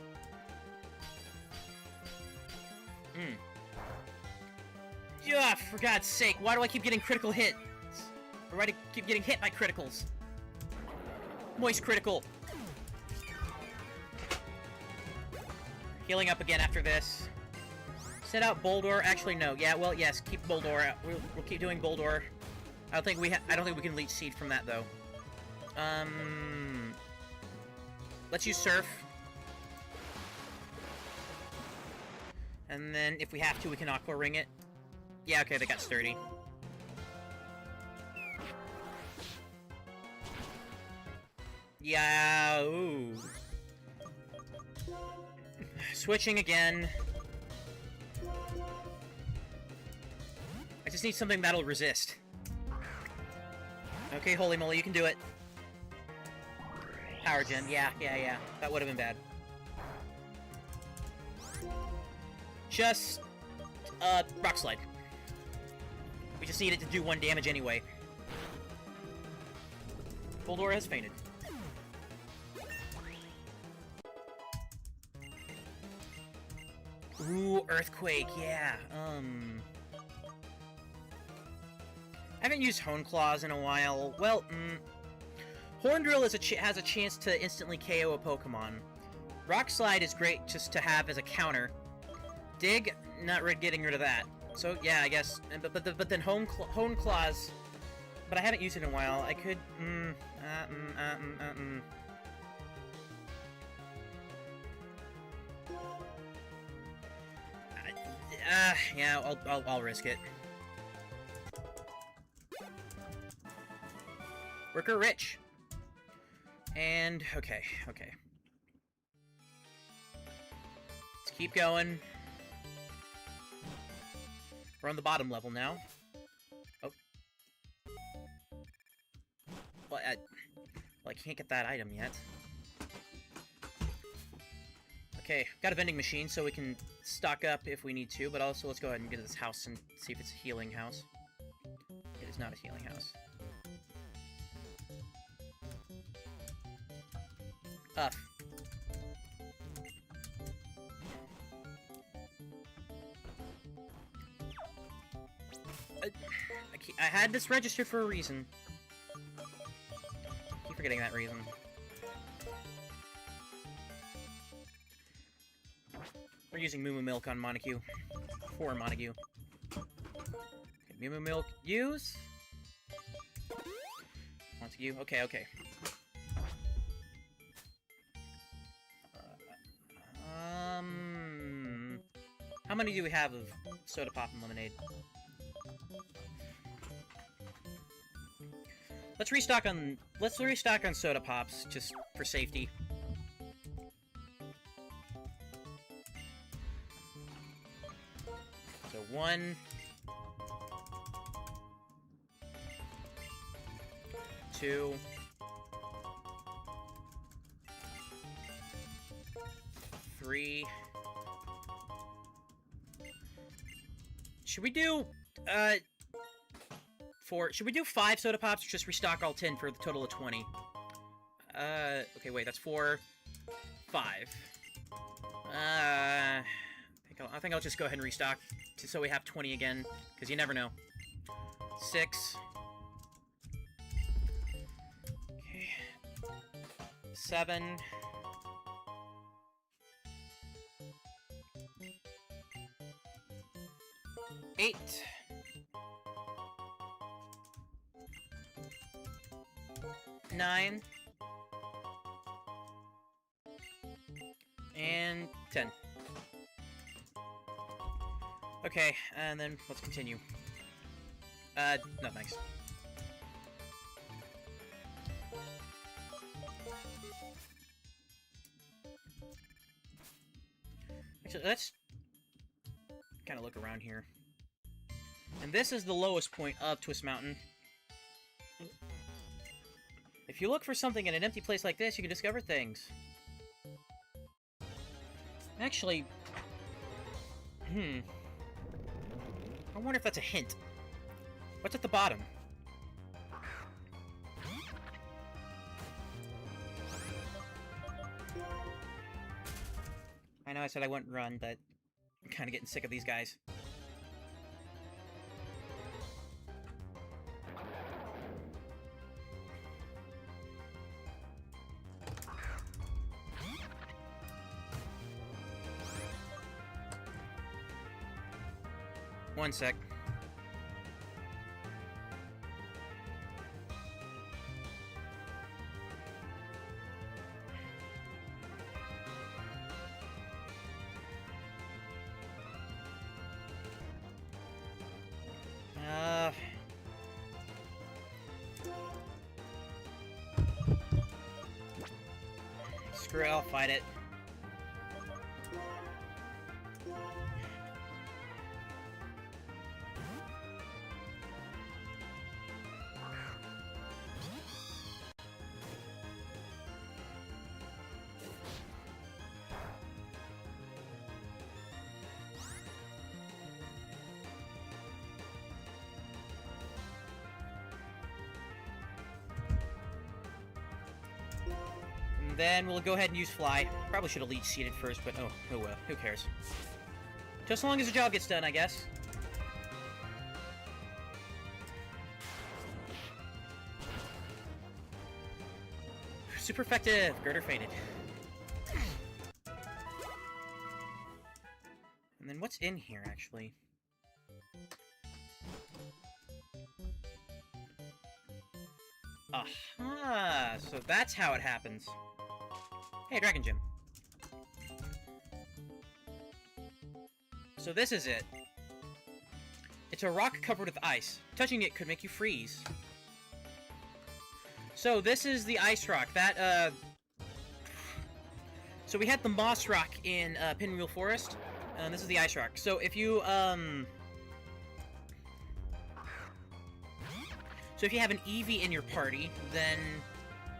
Yeah, for God's sake, why do I keep getting critical hits? Or why do I keep getting hit by criticals? Moist critical. Healing up again after this. Set out Boldor. Actually, no. Yeah, well, yes. Keep Boldor out. We'll keep doing Boldor. I don't think we can Leech Seed from that though. Let's use Surf. And then if we have to, we can Aqua Ring it. Yeah, okay, they got Sturdy. Yeah, ooh. Switching again. I just need something that'll resist. Okay, holy moly, you can do it. Power Gem, yeah. That would have been bad. Just, Rock Slide. We just need it to do 1 damage anyway. Boldor has fainted. Ooh, Earthquake, yeah. I haven't used Hone Claws in a while. Well, Horn Drill has a chance to instantly KO a Pokemon. Rock Slide is great just to have as a counter. Dig, not getting rid of that. So yeah, I guess. But then Hone Claws. But I haven't used it in a while. I could. Yeah, I'll risk it. Worker Rich. And, okay. Let's keep going. We're on the bottom level now. Oh. Well, I can't get that item yet. Okay, got a vending machine so we can stock up if we need to, but also let's go ahead and get to this house and see if it's a healing house. It is not a healing house. Up. I had this registered for a reason. I keep forgetting that reason. We're using Moo Moo Milk on Montague. For Montague. Okay, Moo Moo Milk, use! Montague, okay. How many do we have of Soda Pop and Lemonade? Let's restock on Soda Pops, just for safety. So 1, 2, 3. Should we do, 4? Should we do 5 Soda Pops or just restock all 10 for the total of 20? Okay, wait, that's 4, 5. I think I'll just go ahead and restock so we have 20 again, because you never know. 6. Okay. 7. 8. 9. And 10. Okay, and then let's continue. No thanks. Actually, let's kind of look around here. And this is the lowest point of Twist Mountain. If you look for something in an empty place like this, you can discover things. Actually, I wonder if that's a hint. What's at the bottom? I know I said I wouldn't run, but I'm kind of getting sick of these guys. One sec. Screw it, I'll fight it. Then we'll go ahead and use Fly. Probably should have leech seeded first, but oh well, who cares? Just as long as the job gets done, I guess. Super effective! Girder faded. And then what's in here, actually? Aha! So that's how it happens. Hey, Dragon Gym. So this is it. It's a rock covered with ice. Touching it could make you freeze. So this is the ice rock. That, So we had the moss rock in, Pinwheel Forest. And this is the ice rock. So if you, So if you have an Eevee in your party, then...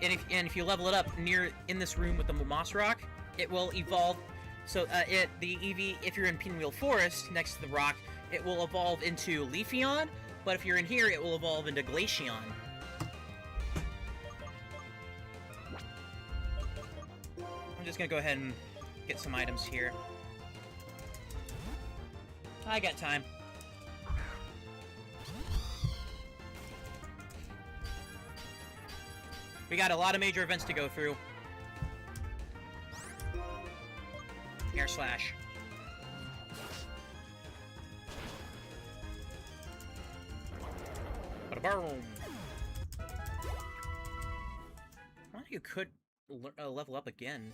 And if you level it up in this room with the moss rock, it will evolve. So the Eevee, if you're in Pinwheel Forest next to the rock, it will evolve into Leafeon. But if you're in here, it will evolve into Glaceon. I'm just gonna go ahead and get some items here. I got time. We got a lot of major events to go through. Air Slash. Bada boom. I wonder if you could level up again.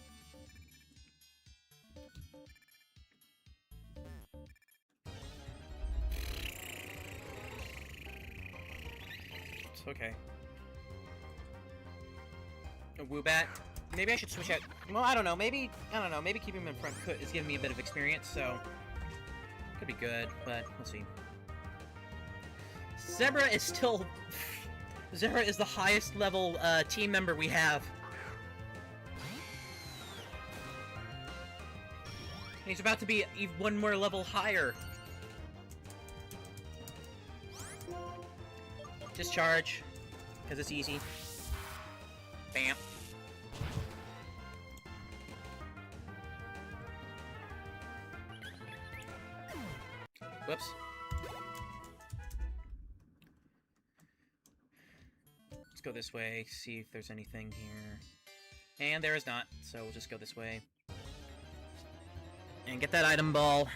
It's okay. A Woobat. Maybe I should switch out. Well, I don't know. Maybe keeping him in front is giving me a bit of experience, so could be good. But we'll see. Zebra is still. Zebra is the highest level team member we have. He's about to be one more level higher. Just charge, because it's easy. Bam. Whoops. Let's go this way, see if there's anything here. And there is not, so we'll just go this way. And get that item ball.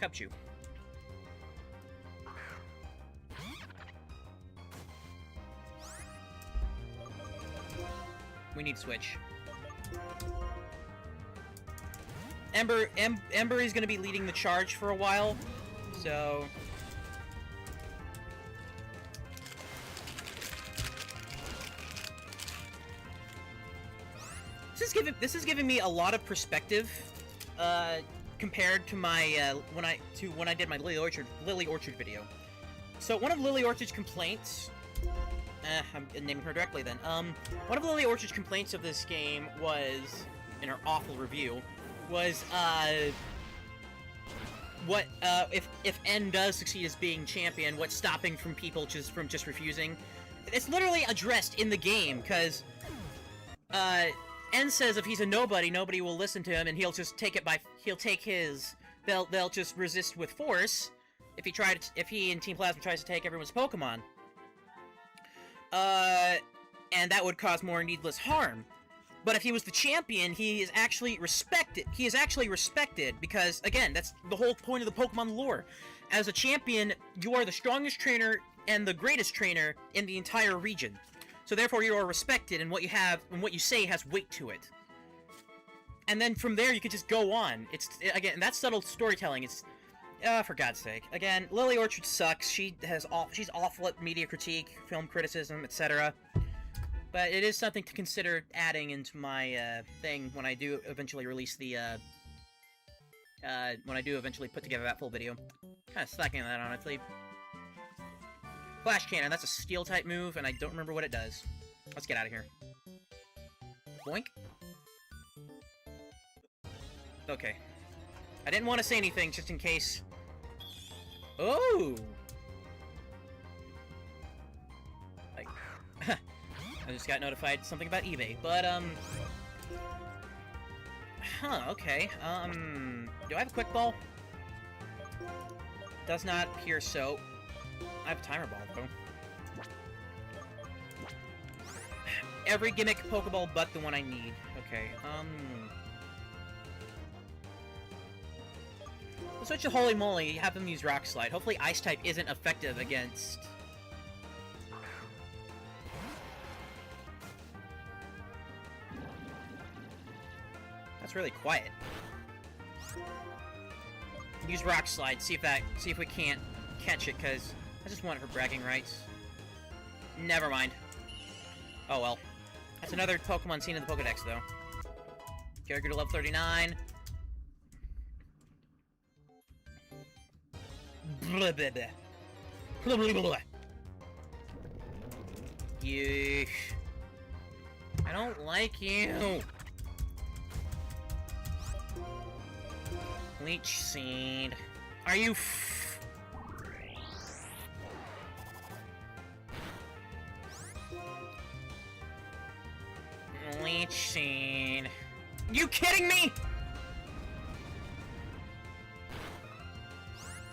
Cupchew. We need switch. Ember is going to be leading the charge for a while, so... This is giving me a lot of perspective, compared to my when I did my Lily Orchard video. So one of Lily Orchard's complaints, I'm naming her directly then. One of Lily Orchard's complaints of this game was, in her awful review, was if N does succeed as being champion, what's stopping from people from just refusing? It's literally addressed in the game, because N says if he's a nobody, nobody will listen to him, and he'll just take it they'll just resist with force if he in Team Plasma tries to take everyone's Pokemon. And that would cause more needless harm. But if he was the champion, he is actually respected. He is actually respected because, again, that's the whole point of the Pokemon lore. As a champion, you are the strongest trainer and the greatest trainer in the entire region. So therefore, you are respected, and what you have and what you say has weight to it. And then from there, you can just go on. Again, that's subtle storytelling. It's, for God's sake. Again, Lily Orchard sucks. She's awful at media critique, film criticism, etc. But it is something to consider adding into my thing when I do eventually release the when I do eventually put together that full video. Kind of slacking on that, honestly. Flash Cannon, that's a Steel-type move, and I don't remember what it does. Let's get out of here. Boink. Okay. I didn't want to say anything, just in case. Oh! Like, I just got notified something about eBay, but, huh, okay, do I have a Quick Ball? Does not appear so. I have a Timer Ball, though. Every gimmick Pokeball but the one I need. Okay, we'll switch to Holy Moly, have them use Rock Slide. Hopefully Ice-type isn't effective against... That's really quiet. Use Rock Slide, see if we can't catch it, because I just want it for bragging rights. Never mind. Oh well. That's another Pokemon seen in the Pokedex, though. Character to level 39. Blah, blah, blah. Blah, blah, blah, blah. Yeesh. I don't like you. Leech Seed. Are you Leech Seed. You kidding me?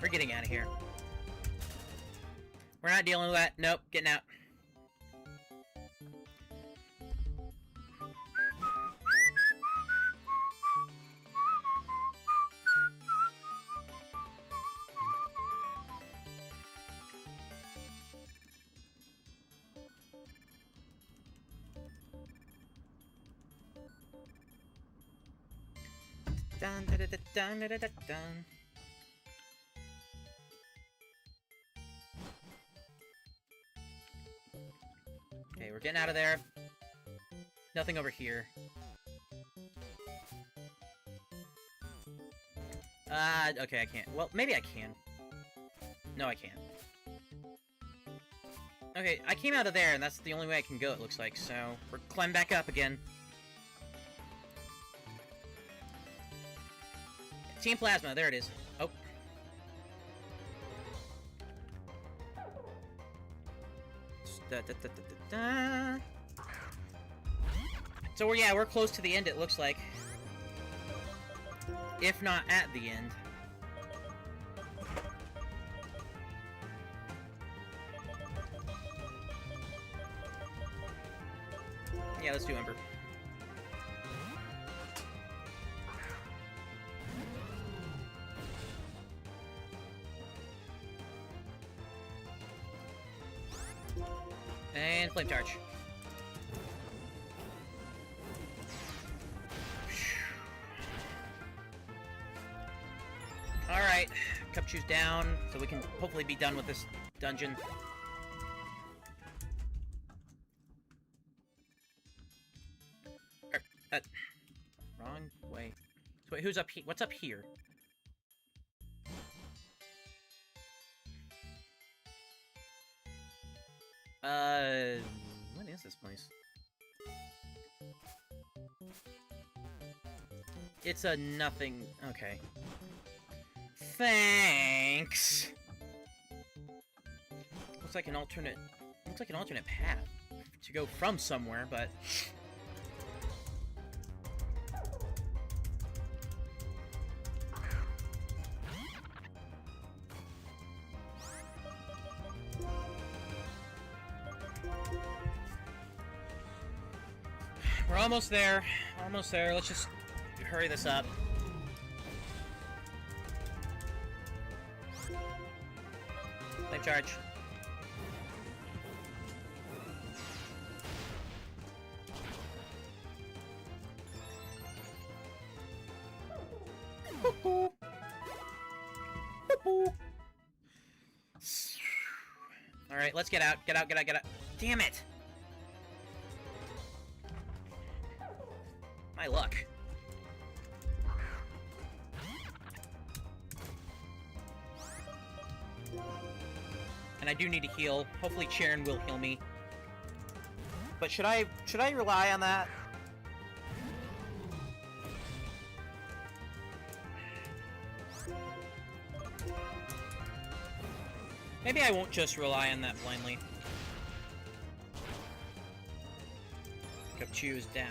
We're getting out of here. We're not dealing with that. Nope, getting out. Dun, da, da, da, dun, da, da, da, dun. Okay, we're getting out of there. Nothing over here. Okay, I can't. Well, maybe I can. No, I can't. Okay, I came out of there, and that's the only way I can go, it looks like, so we're climbing back up again. Team Plasma, there it is. Oh. Da, da, da, da, da, da. So, yeah, we're close to the end, it looks like. If not at the end. Yeah, let's do Ember. And Flame Charge. Alright, Cup Chew's down, so we can hopefully be done with this dungeon. Wrong way. So wait, who's up here? What's up here? What is this place? It's a nothing. Okay. Thanks. Looks like an alternate. Looks like an alternate path to go from somewhere, but. We're almost there. Almost there. Let's just hurry this up. Flame charge. Boop-boop. Boop-boop. Alright, let's get out. Get out, get out, get out. Damn it! My luck. And I do need to heal. Hopefully Sharon will heal me. But should I rely on that? Maybe I won't just rely on that blindly. Capchu is down.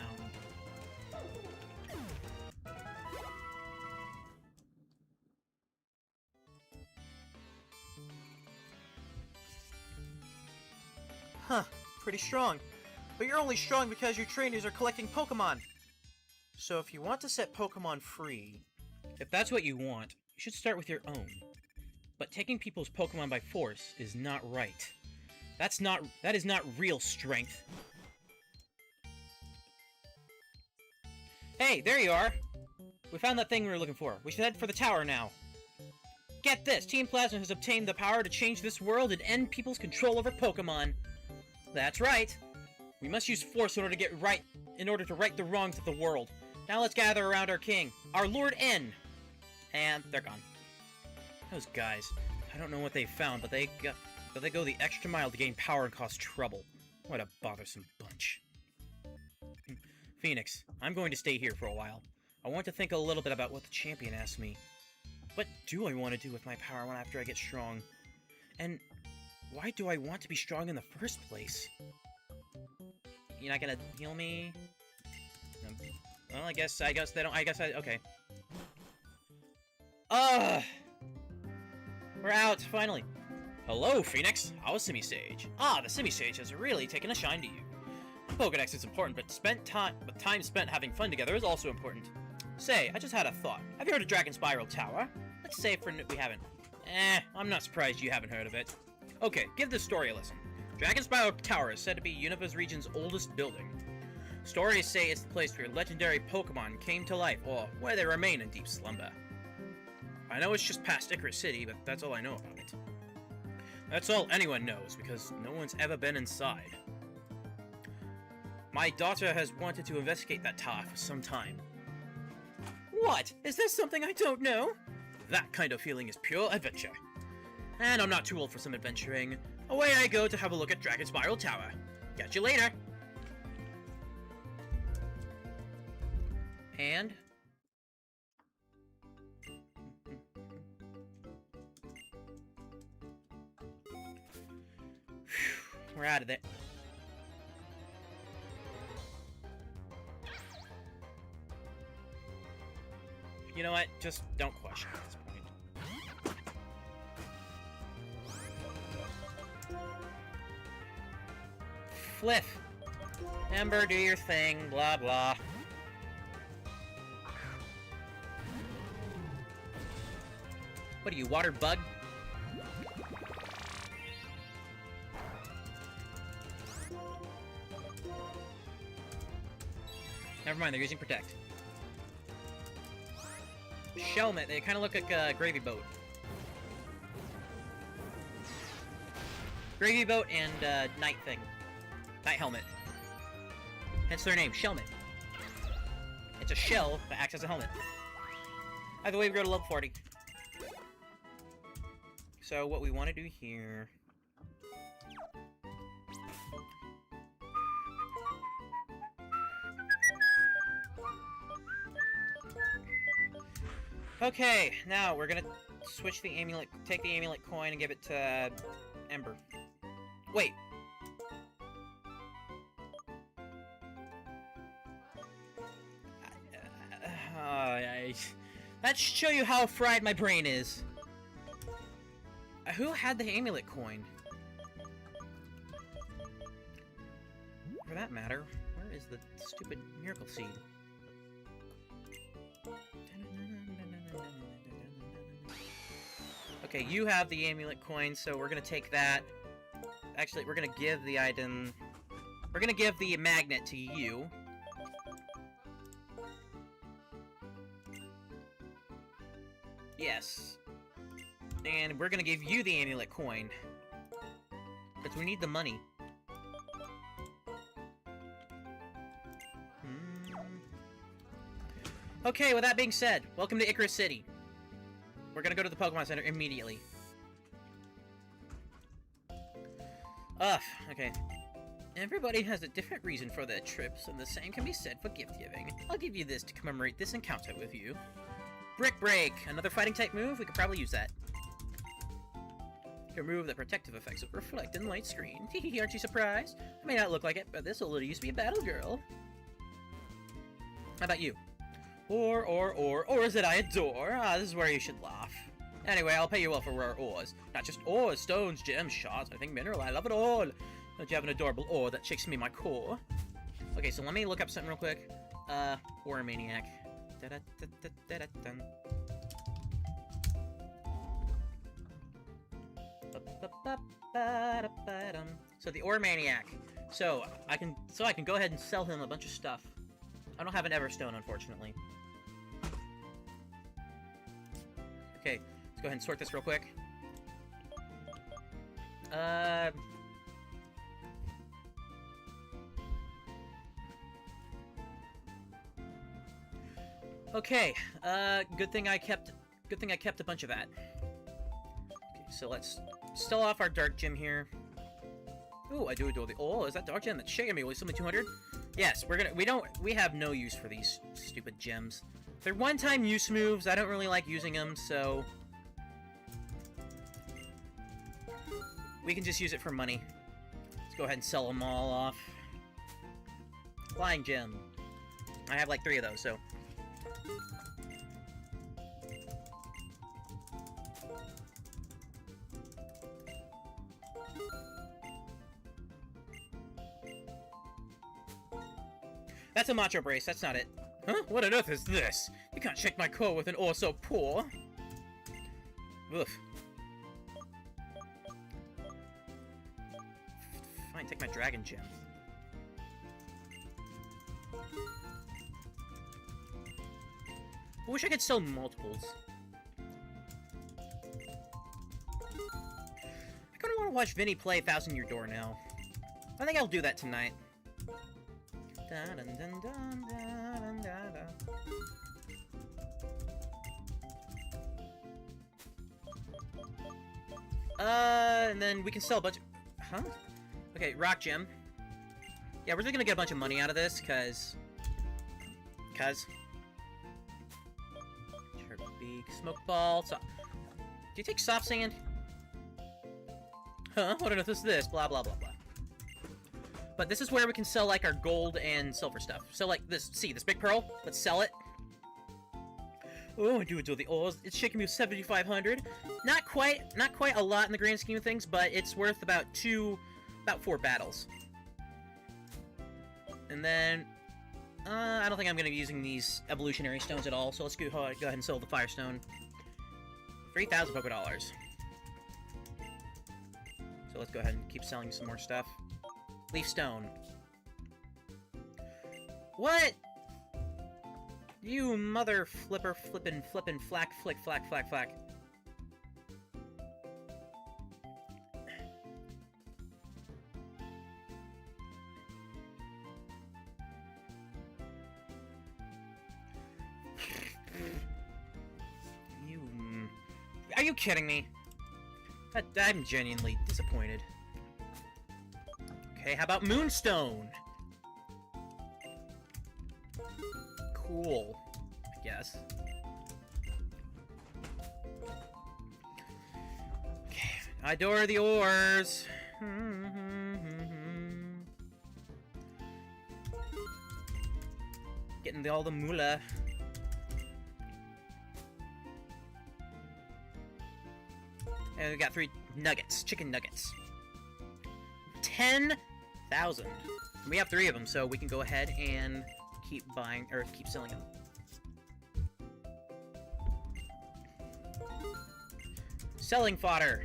Huh, pretty strong. But you're only strong because your trainers are collecting Pokemon. So if you want to set Pokemon free, if that's what you want, you should start with your own. But taking people's Pokemon by force is not right. That is not real strength. Hey, there you are! We found that thing we were looking for. We should head for the tower now. Get this! Team Plasma has obtained the power to change this world and end people's control over Pokemon. That's right. We must use force in order to right the wrongs of the world. Now let's gather around our king, our Lord N. And they're gone. Those guys, I don't know what they found, but they go the extra mile to gain power and cause trouble. What a bothersome bunch. Phoenix, I'm going to stay here for a while. I want to think a little bit about what the champion asked me. What do I want to do with my power after I get strong? And why do I want to be strong in the first place? You're not gonna heal me? Well, I guess they don't. Okay. We're out finally. Hello, Phoenix. How's Simisage? The Simisage has really taken a shine to you. Pokédex is important, but time spent having fun together is also important. Say, I just had a thought. Have you heard of Dragon Spiral Tower? Let's say we haven't. I'm not surprised you haven't heard of it. Okay, give this story a listen. Dragon Spiral Tower is said to be Univa's region's oldest building. Stories say it's the place where legendary Pokemon came to life, or where they remain in deep slumber. I know it's just past Icarus City, but that's all I know about it. That's all anyone knows, because no one's ever been inside. My daughter has wanted to investigate that tower for some time. What? Is there something I don't know? That kind of feeling is pure adventure. And I'm not too old for some adventuring. Away I go to have a look at Dragon Spiral Tower. Catch you later! And... we're out of there. You know what? Just don't question at this point. Fliff! Ember, do your thing, blah blah. What are you, water bug? Never mind, they're using Protect. Shellmet, they kind of look like a gravy boat. Gravy boat and night thing. Night helmet. Hence their name, Shellmet. It's a shell that acts as a helmet. Either way, we go to level 40. So what we want to do here... Okay, now we're gonna switch the amulet, take the amulet coin and give it to Ember. Wait. That should show you how fried my brain is. Who had the amulet coin? For that matter, where is the stupid miracle seed? Okay, you have the amulet coin, so we're gonna take that. Actually, we're gonna give the item... We're gonna give the magnet to you. Yes. And we're gonna give you the amulet coin. Because we need the money. Okay, with that being said, welcome to Icarus City. We're gonna go to the Pokemon Center immediately. Ugh, okay. Everybody has a different reason for their trips, and the same can be said for gift-giving. I'll give you this to commemorate this encounter with you. Brick Break! Another fighting-type move? We could probably use that. To remove the protective effects of Reflect and Light Screen. Hehe, aren't you surprised? I may not look like it, but this will used to be a battle girl. How about you? Ores that I adore. Ah, this is where you should laugh. Anyway, I'll pay you well for rare ores. Not just ores, stones, gems, shards, I think mineral, I love it all. Don't you have an adorable ore that shakes me my core? Okay, so let me look up something real quick. Ore Maniac. So the Ore Maniac. So I can go ahead and sell him a bunch of stuff. I don't have an Everstone, unfortunately. Okay, let's go ahead and sort this real quick. Okay, good thing I kept a bunch of that. Okay, so let's sell off our Dark Gem here. Ooh, I do adore the... Oh, is that Dark Gem that's shaking me? Will it sell me 200? Yes, we have no use for these stupid gems. They're one-time use moves, I don't really like using them, so... we can just use it for money. Let's go ahead and sell them all off. Flying Gem. I have like 3 of those, so... That's a Macho Brace, that's not it. Huh? What on earth is this? You can't shake my core with an ore so poor. Oof. Fine, take my Dragon Gem. I wish I could sell multiples. I kinda wanna watch Vinny play 1,000 Year Door now. I think I'll do that tonight. And then we can sell a bunch of... Huh? Okay, Rock Gem. Yeah, we're just gonna get a bunch of money out of this, cause... Beak, Smoke Ball, so... Do you take Soft Sand? Huh? What on earth is this? Blah, blah, blah, blah. But this is where we can sell, like, our gold and silver stuff. So, like, this big pearl? Let's sell it. Oh, I do adore the ores. It's shaking me with 7,500. Not quite a lot in the grand scheme of things, but it's worth about 4 battles. And then, I don't think I'm going to be using these evolutionary stones at all, so let's go ahead and sell the Firestone. 3,000 Poké Dollars. So let's go ahead and keep selling some more stuff. Leaf Stone. What? You mother flipper flippin' flack flick flack flack flack. Are you kidding me? I'm genuinely disappointed. Okay, how about Moonstone? Cool, I guess. Okay, I adore the ores. Getting all the moolah. And we got 3 nuggets, chicken nuggets. 10,000. We have 3 of them, so we can go ahead and keep buying, or keep selling them. Selling fodder.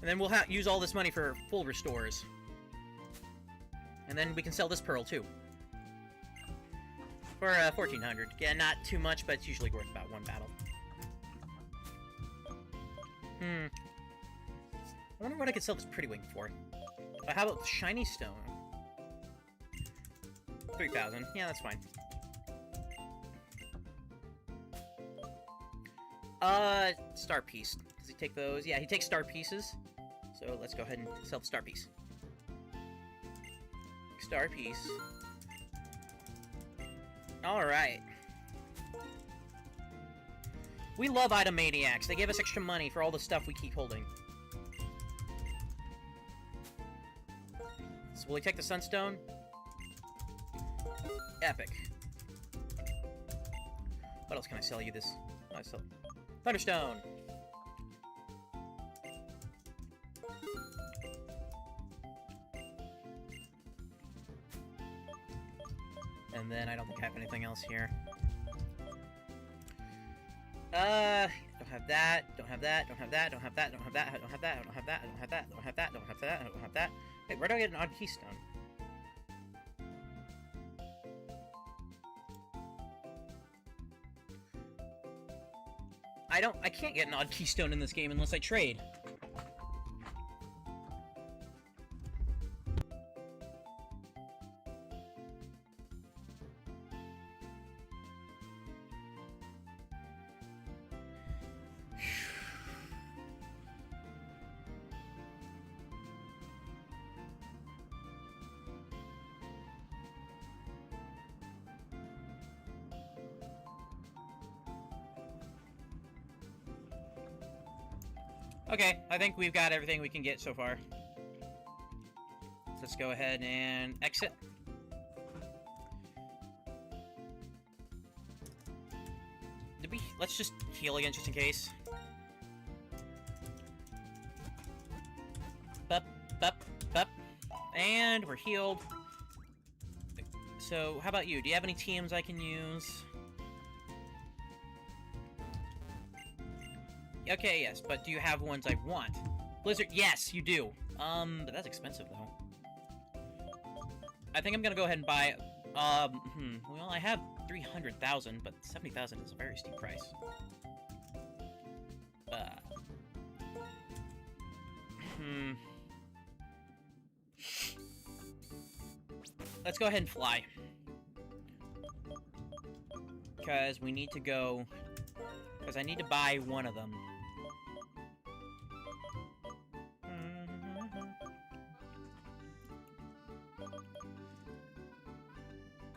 And then we'll use all this money for full restores. And then we can sell this pearl, too. For 1,400. Yeah, not too much, but it's usually worth about 1 battle. I wonder what I could sell this Pretty Wing for. How about Shiny Stone? 3,000. Yeah, that's fine. Star Piece. Does he take those? Yeah, he takes Star Pieces. So let's go ahead and sell the Star Piece. Star Piece. Alright. We love Item Maniacs. They give us extra money for all the stuff we keep holding. So will he take the Sunstone? Epic. What else can I sell you this? I sell Thunderstone. And then I don't think I have anything else here. Don't have that, don't have that, don't have that, don't have that, don't have that, don't have that, don't have that, don't have that, don't have that, don't have that, don't have that. Hey, where do I get an odd keystone? I can't get an odd keystone in this game unless I trade. Okay, I think we've got everything we can get so far. Let's go ahead and exit. Let's just heal again just in case. Bup, bup, bup. And we're healed. So, how about you? Do you have any TMs I can use? Okay, yes, but do you have ones I want? Blizzard, yes, you do. But that's expensive, though. I think I'm gonna go ahead and buy, well, I have 300,000, but 70,000 is a very steep price. Let's go ahead and fly. Because we need to go... Because I need to buy one of them.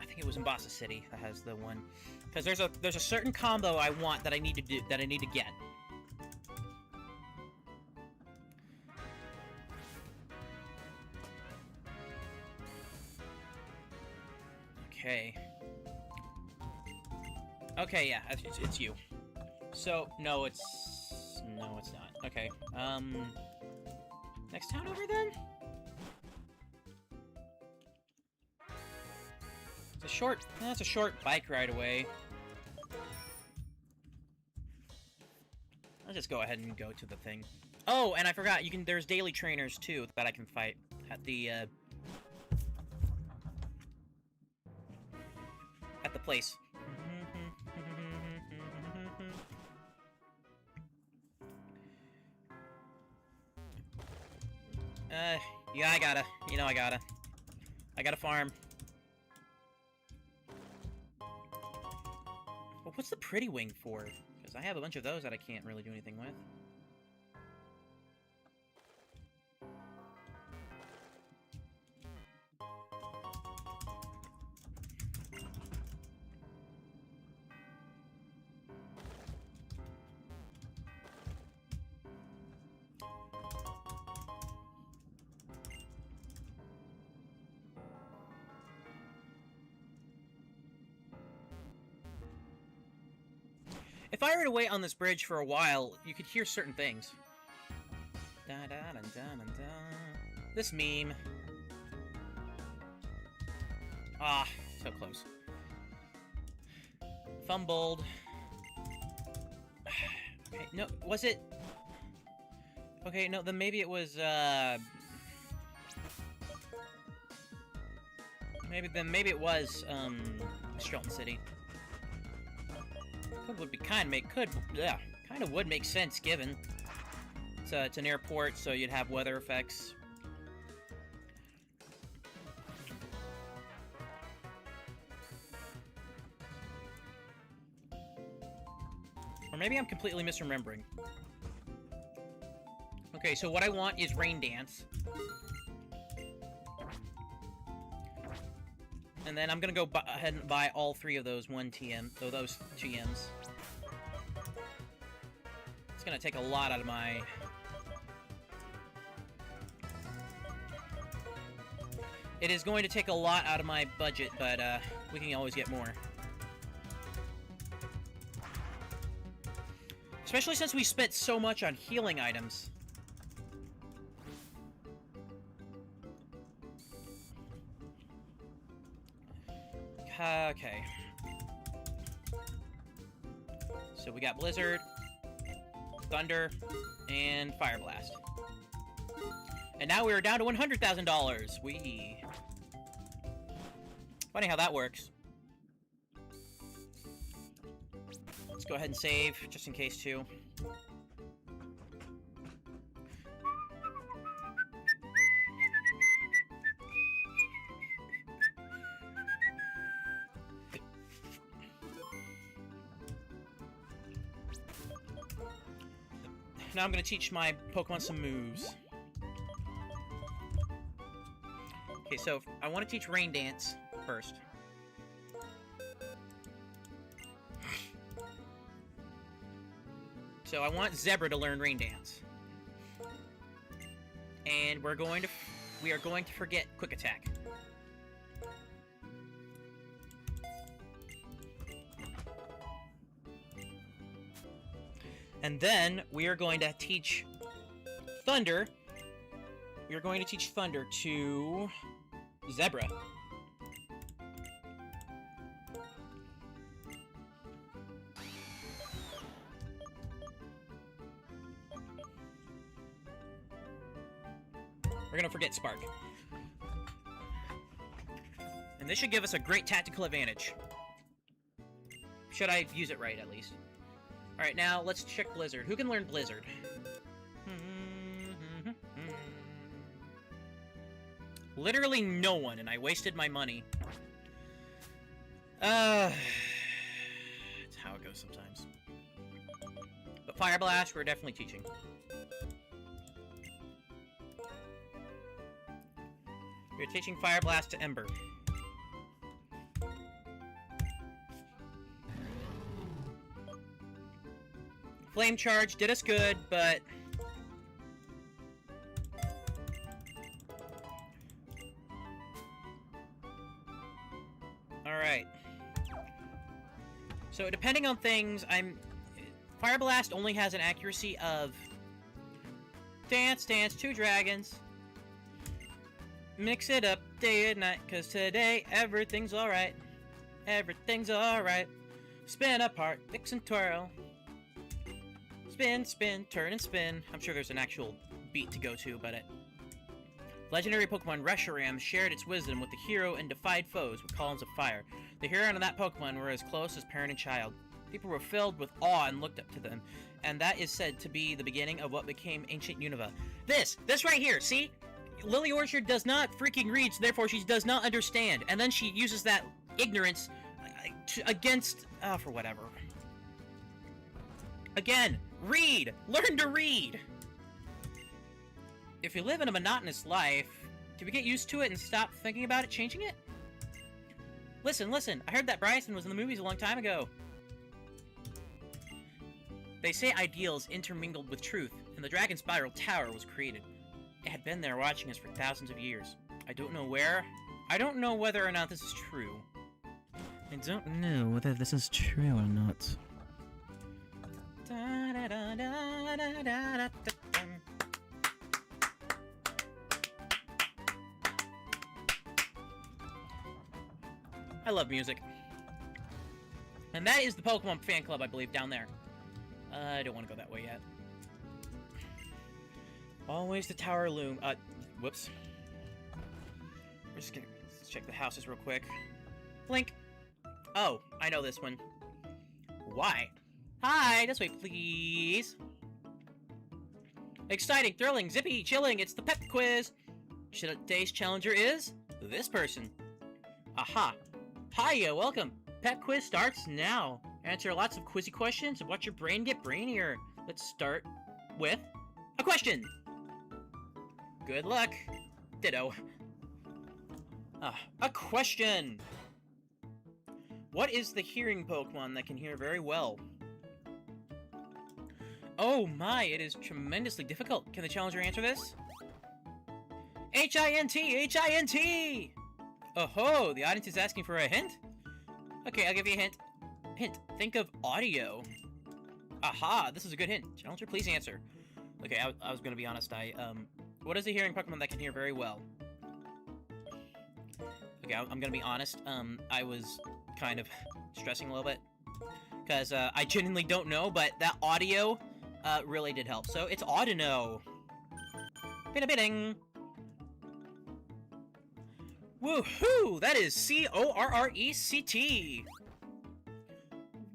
I think it was in Bossa City that has the one. Because there's a certain combo I want that I need to do, that I need to get. Okay. Okay, yeah, it's you. So, no, it's not. Okay, Next town over then? That's a short bike ride away. I'll just go ahead and go to the thing. Oh, and I forgot, there's daily trainers too that I can fight at the place. Yeah, I gotta farm. Well, what's the pretty wing for? Because I have a bunch of those that I can't really do anything with. If I were to wait on this bridge for a while, you could hear certain things. Da da da da da da. This meme. Ah, so close. Fumbled. Okay, no, was it? Okay, no, then maybe it was, maybe it was, Stratton City. Kind of would make sense given it's an airport, so you'd have weather effects. Or maybe I'm completely misremembering. Okay, so what I want is Rain Dance. And then I'm gonna go ahead and buy all 3 of those 1 TM, so those TMs. It's gonna take a lot out of my... It is going to take a lot out of my budget, but we can always get more. Especially since we spent so much on healing items. Okay. So we got Blizzard, Thunder, and Fire Blast. And now we're down to $100,000. Funny how that works. Let's go ahead and save, just in case, too. Now I'm going to teach my Pokemon some moves. Okay, so I want to teach Rain Dance first. So I want Zebra to learn Rain Dance. And we are going to forget Quick Attack. And then we are going to teach Thunder. We are going to teach Thunder to Zebra. We're gonna forget Spark. And this should give us a great tactical advantage. Should I use it right, at least? Alright, now let's check Blizzard. Who can learn Blizzard? Literally no one, and I wasted my money. It's how it goes sometimes. But Fire Blast, we're definitely teaching. We're teaching Fire Blast to Ember. Flame Charge did us good, but... Alright. So, depending on things, Fire Blast only has an accuracy of Dance, dance, two dragons. Mix it up day and night, cause today everything's alright. Everything's alright. Spin apart, mix and twirl. Spin, spin, turn and spin. I'm sure there's an actual beat to go to, but it... Legendary Pokemon Reshiram shared its wisdom with the hero and defied foes with columns of fire. The hero and that Pokemon were as close as parent and child. People were filled with awe and looked up to them, and that is said to be the beginning of what became ancient Unova. This right here, see? Lily Orchard does not freaking read, so therefore she does not understand, and then she uses that ignorance against... for whatever. Again, read! Learn to read! If you live in a monotonous life, do we get used to it and stop thinking about it changing it? Listen, listen, I heard that Bryson was in the movies a long time ago. They say ideals intermingled with truth, and the Dragon Spiral Tower was created. It had been there watching us for thousands of years. I don't know where. I don't know whether or not this is true. I don't know whether this is true or not. I love music. And that is the Pokemon fan club, I believe, down there. I don't want to go that way yet. Always the tower loom. Whoops. We're just gonna check the houses real quick. Blink. Oh, I know this one. Why? Hi, this way, please. Exciting, thrilling, zippy, chilling, it's the pep quiz. Today's challenger is this person. Aha. Hiya, welcome. Pep quiz starts now. Answer lots of quizzy questions and watch your brain get brainier. Let's start with a question. Good luck. Ditto. A question. What is the hearing Pokemon that can hear very well? Oh my, it is tremendously difficult. Can the challenger answer this? H-I-N-T! H-I-N-T! Oh-ho, the audience is asking for a hint? Okay, I'll give you a hint. Hint, think of audio. Aha, this is a good hint. Challenger, please answer. Okay, I was gonna be honest, what is a hearing Pokemon that can hear very well? Okay, I'm gonna be honest, I was kind of stressing a little bit. Because, I genuinely don't know, but that audio, really did help. So, it's Audino. Bing-a-bing! Woohoo! That is C-O-R-R-E-C-T!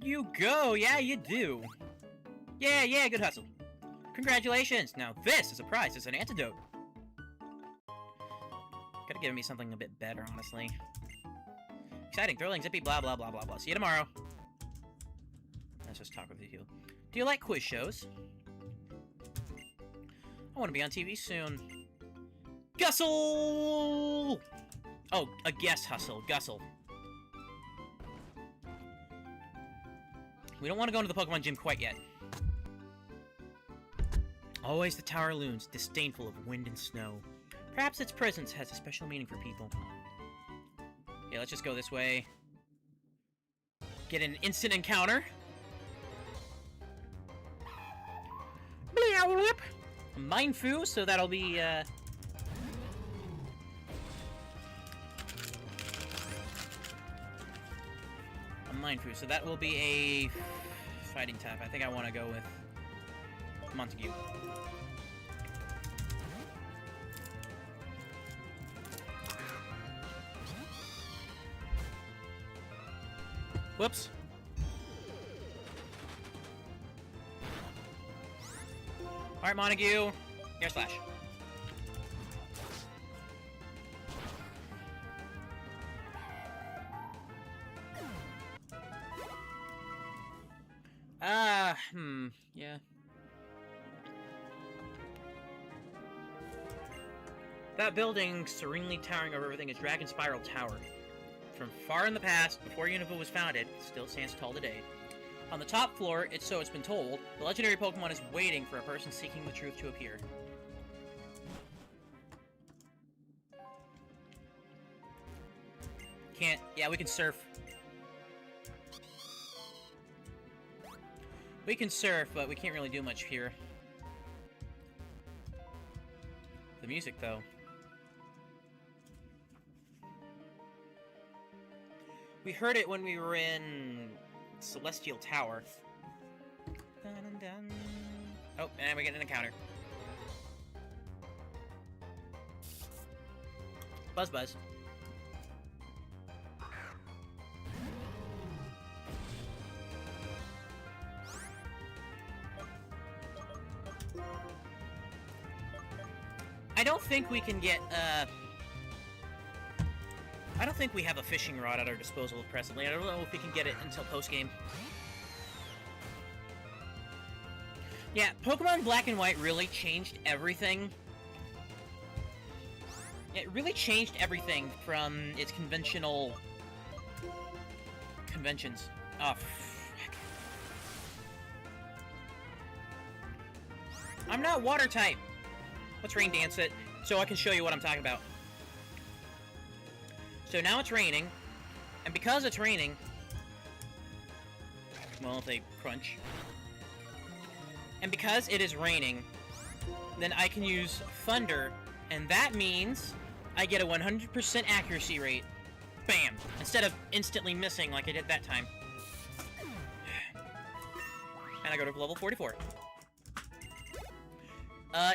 You go! Yeah, you do! Yeah, good hustle. Congratulations! Now this is a prize. It's an antidote. Could have given me something a bit better, honestly. Exciting, thrilling, zippy, blah, blah, blah, blah, blah. See you tomorrow. Let's just talk with you. Do you like quiz shows? I want to be on TV soon. Gussle! Oh, a guest hustle. Gussle. We don't want to go into the Pokemon gym quite yet. Always the tower looms, disdainful of wind and snow. Perhaps its presence has a special meaning for people. Yeah, let's just go this way. Get an instant encounter. Mindfu, so that'll be, a Mindfu, so that will be a fighting type. I think I want to go with Montague. Whoops. Alright, Montague. Air Slash. Yeah. That building, serenely towering over everything, is Dragon Spiral Tower. From far in the past, before Unova was founded, it still stands tall today. On the top floor, it's been told, the legendary Pokemon is waiting for a person seeking the truth to appear. Can't... Yeah, we can surf. We can surf, but we can't really do much here. music, though. We heard it when we were in Celestial Tower. Dun, dun, dun. Oh, and we get an encounter. Buzz Buzz. I don't think we can get, I don't think we have a fishing rod at our disposal presently. I don't know if we can get it until post-game. Yeah, Pokemon Black and White really changed everything. It really changed everything from its conventional conventions. Oh, frick. I'm not water type. Let's rain dance it so I can show you what I'm talking about. So now it's raining, and because it's raining, well, if they crunch, and because it is raining, then I can use Thunder, and that means I get a 100% accuracy rate. Bam! Instead of instantly missing like I did that time. And I go to level 44.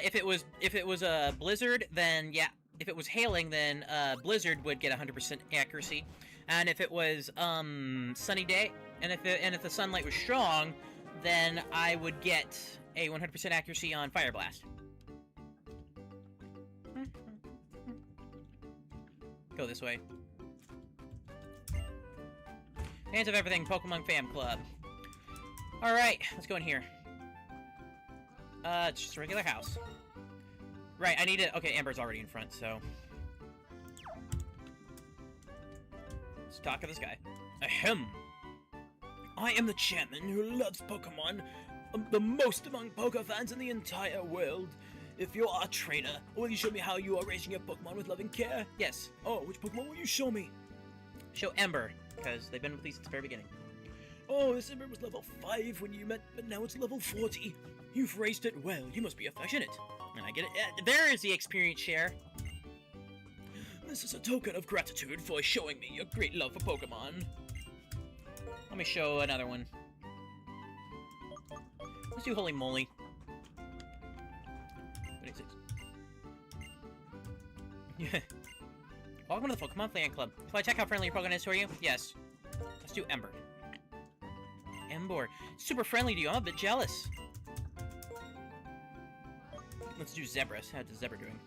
If it was a blizzard, then yeah. If it was hailing, then blizzard would get 100% accuracy, and if it was sunny day, and if the sunlight was strong, then I would get a 100% accuracy on Fire Blast. Go this way. Hands of Everything Pokemon Fam Club. Alright, let's go in here. It's just a regular house. Right, I need it. Okay, Amber's already in front, so... Let's talk to this guy. Ahem! I am the chairman who loves Pokemon. I'm the most among Poke fans in the entire world. If you are a trainer, will you show me how you are raising your Pokemon with loving care? Yes. Oh, which Pokemon will you show me? Show Ember, because they've been with me since the very beginning. Oh, this Ember was level 5 when you met, but now it's level 40. You've raised it well. You must be affectionate. And I get it. There is the experience share. This is a token of gratitude for showing me your great love for Pokemon. Let me show another one. Let's do Holy Moly. 26. Yeah. Welcome to the Pokemon Fan Club. Shall I check how friendly your Pokemon is for you? Yes. Let's do Ember. Ember. Super friendly to you. I'm a bit jealous. Let's do Zebras. How's the Zebra doing?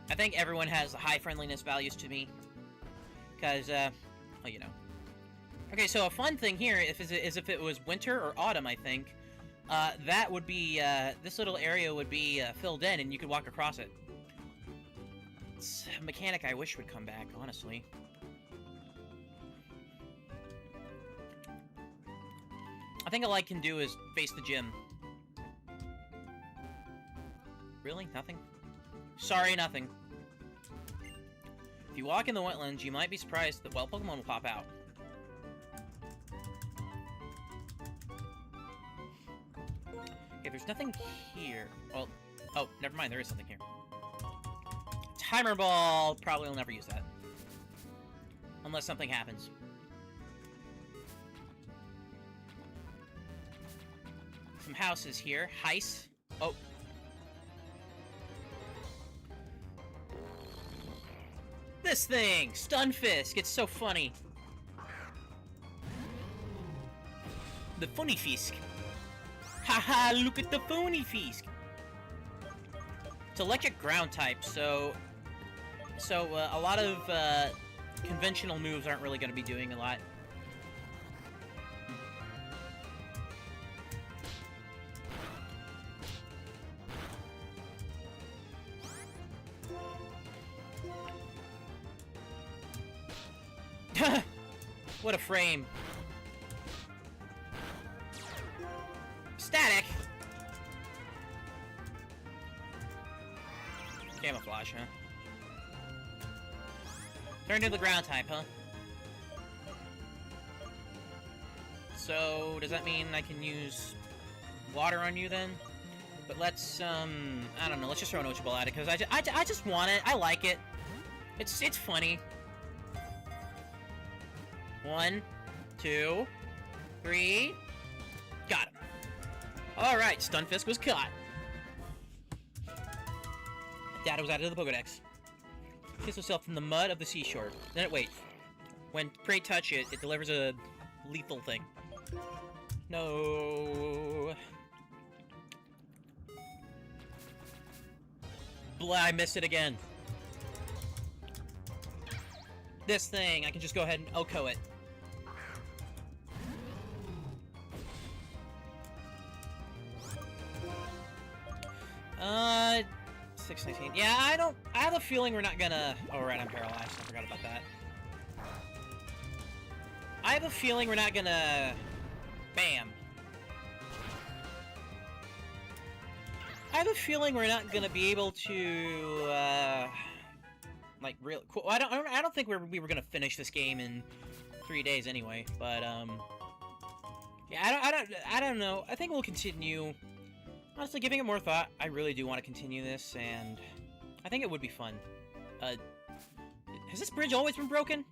I think everyone has high friendliness values to me. Because, well, you know. Okay, so a fun thing here is if it was winter or autumn, I think, that would be, this little area would be filled in and you could walk across it. It's a mechanic I wish would come back, honestly. I think all I can do is face the gym. Really? Nothing? Sorry, nothing. If you walk in the wetlands, you might be surprised that, well, Pokemon will pop out. Okay, there's nothing here. Well, oh, never mind, there is something here. Timer Ball! Probably will never use that. Unless something happens. Some houses here. Heist. Oh. This thing! Stunfisk! It's so funny. The Funny Fisk. Haha, look at the Funny Fisk! It's electric ground type, so a lot of conventional moves aren't really going to be doing a lot. What a frame. Static! Camouflage, huh? Turn to the ground type, huh? So, does that mean I can use water on you then? But let's, I don't know, let's just throw an Ultra Ball at it, because I just want it. I like it. It's funny. 1, 2, 3. Got him. Alright, Stunfisk was caught. Data was added to the Pokedex. Kiss himself from the mud of the seashore. Then wait. When prey touch it, it delivers a lethal thing. No. Blah, I missed it again. This thing, I can just go ahead and OHKO it. Uh, 619. Yeah, I have a feeling we're not gonna... Oh, right, I'm paralyzed. I forgot about that. I have a feeling we're not gonna... Bam. I have a feeling we're not gonna be able to, like, real... Cool. I don't think we were gonna finish this game in 3 days anyway, but, yeah, I don't know. I think we'll continue... Honestly, giving it more thought, I really do want to continue this, and I think it would be fun. Has this bridge always been broken?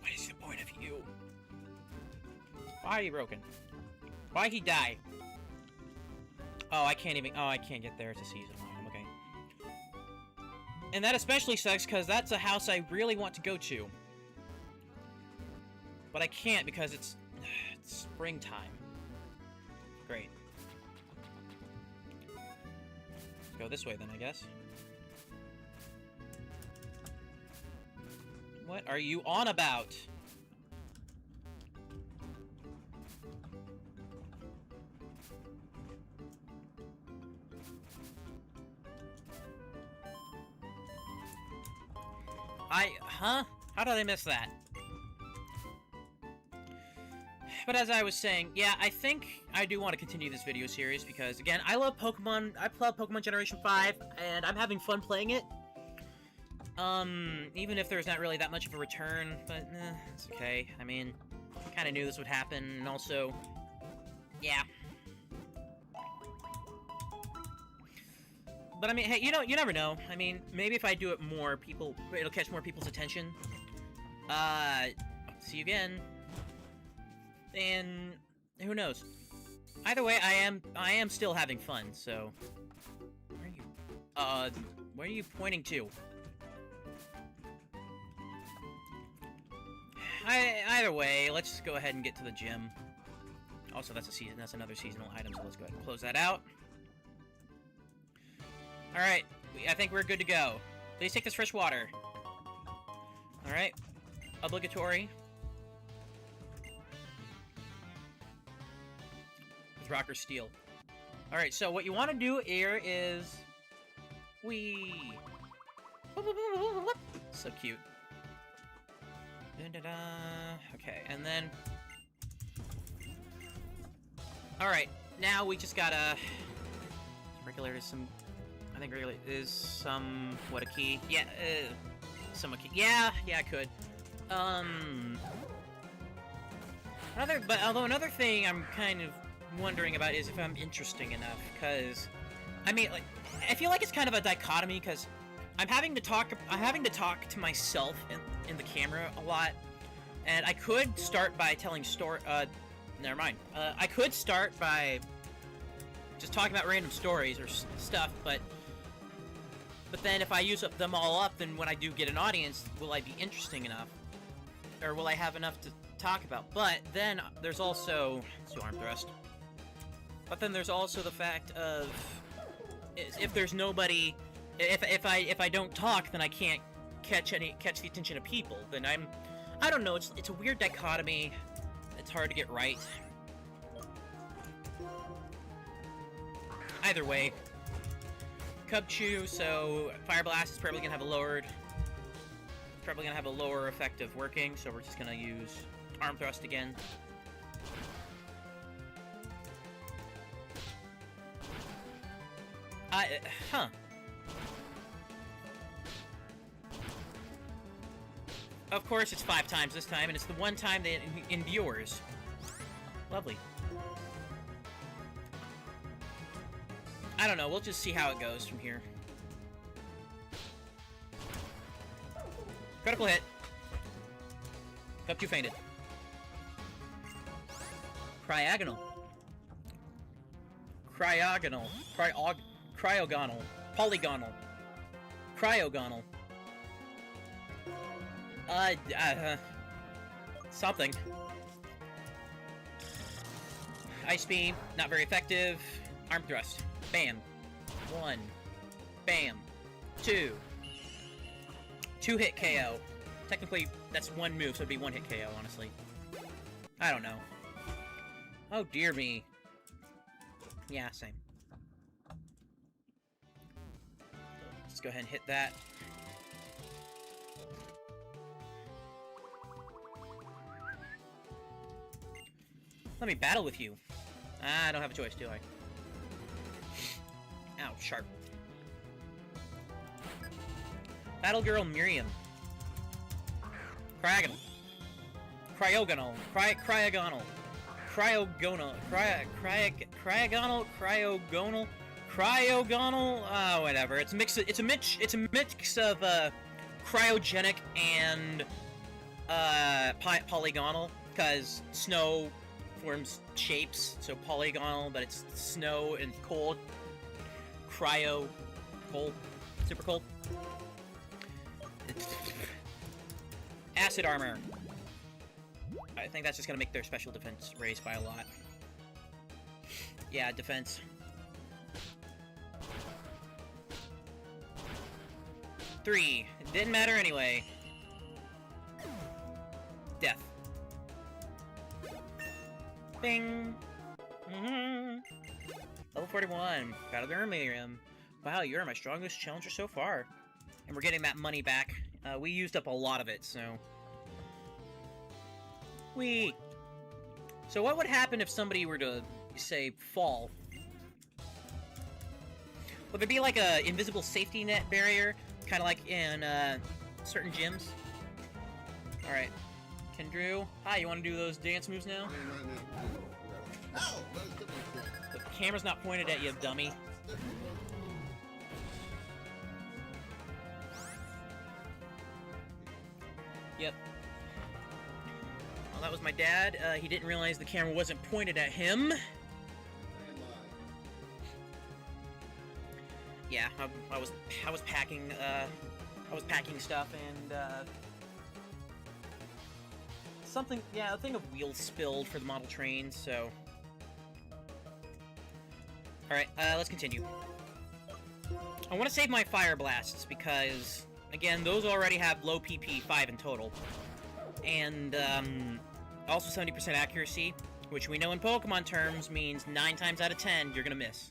What is the point of you? Why are you broken? Why'd he die? Oh, I can't get there. It's a season item, okay. And that especially sucks, because that's a house I really want to go to. But I can't, because it's springtime. Great. Let's go this way then, I guess. What are you on about? Huh? How did I miss that? But as I was saying, yeah, I think I do want to continue this video series because, again, I love Pokemon. I love Pokemon Generation 5, and I'm having fun playing it. Even if there's not really that much of a return, but, it's okay. I mean, I kind of knew this would happen, and also, yeah. But, I mean, hey, you never know. I mean, maybe if I do it more, it'll catch more people's attention. See you again. And who knows? Either way, I am still having fun. So, where are you pointing to? Either way, let's just go ahead and get to the gym. Also, that's another seasonal item. So let's go ahead and close that out. All right, I think we're good to go. Please take this fresh water. All right, obligatory. Rock or steel. Alright, so what you want to do here is... So cute. Okay, and then... Alright, now we just gotta... Regular is some... I think regular is what, a key? Yeah, somewhat key. Yeah, I could. Although another thing I'm kind of wondering about is if I'm interesting enough, because I mean, like, I feel like it's kind of a dichotomy, because I'm having to talk to myself in the camera a lot, and I could start by telling never mind. I could start by just talking about random stories or stuff, but then if I use them all up, then when I do get an audience, will I be interesting enough, or will I have enough to talk about? But then there's also arm thrust. But then there's also the fact of if there's nobody, if I don't talk, then I can't catch the attention of people. Then I don't know. It's a weird dichotomy. It's hard to get right. Either way, Cubchoo. So Fire Blast is probably gonna have a lower effect of working. So we're just gonna use arm thrust again. Of course, it's 5 times this time, and it's the one time that it endures. Lovely. I don't know, we'll just see how it goes from here. Critical hit. Up, you fainted. Cryogonal. Cryogonal. Polygonal. Cryogonal. Something. Ice beam, not very effective. Arm thrust. Bam. 1. Bam. 2. 2-hit KO. Technically, that's one move, so it'd be 1-hit KO, honestly. I don't know. Oh, dear me. Yeah, same. Let's go ahead and hit that. Let me battle with you. I don't have a choice, do I? Ow, sharp. Battle Girl Miriam. Cryogonal. Cryogonal. Cryogonal. Cryogonal. Cryogonal. Cryogonal. Whatever. It's a mix of cryogenic and polygonal, because snow forms shapes, so polygonal, but it's snow and cold. Cryo, cold, super cold. Acid armor. I think that's just gonna make their special defense raise by a lot. Yeah, defense. 3. It didn't matter anyway. Death. Bing! Level 41. Battle Girl Miriam. Wow, you're my strongest challenger so far. And we're getting that money back. We used up a lot of it, so... So what would happen if somebody were to, say, fall? Would there be like a invisible safety net barrier? Kind of like in certain gyms? Alright. Kendrew, hi, you want to do those dance moves now? The camera's not pointed at you, dummy. Yep. Well, that was my dad. He didn't realize the camera wasn't pointed at him. Yeah, I was packing stuff, and something, yeah, a thing of wheels spilled for the model train, so... Alright, let's continue. I want to save my fire blasts, because, again, those already have low PP, 5 in total. And, also 70% accuracy, which we know in Pokemon terms means 9 times out of 10, you're gonna miss.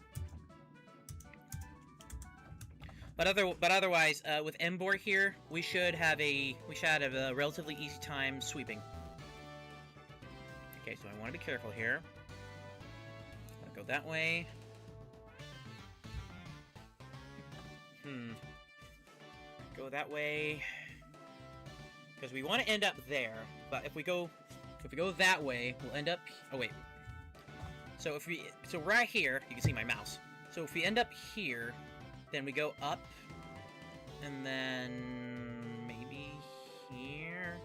But otherwise, with Embor here, we should have a relatively easy time sweeping. Okay, so I want to be careful here. I'll go that way. Go that way. Because we want to end up there, but if we go that way, we'll end up... Oh, wait. So right here, you can see my mouse. So if we end up here, then we go up, and then maybe here.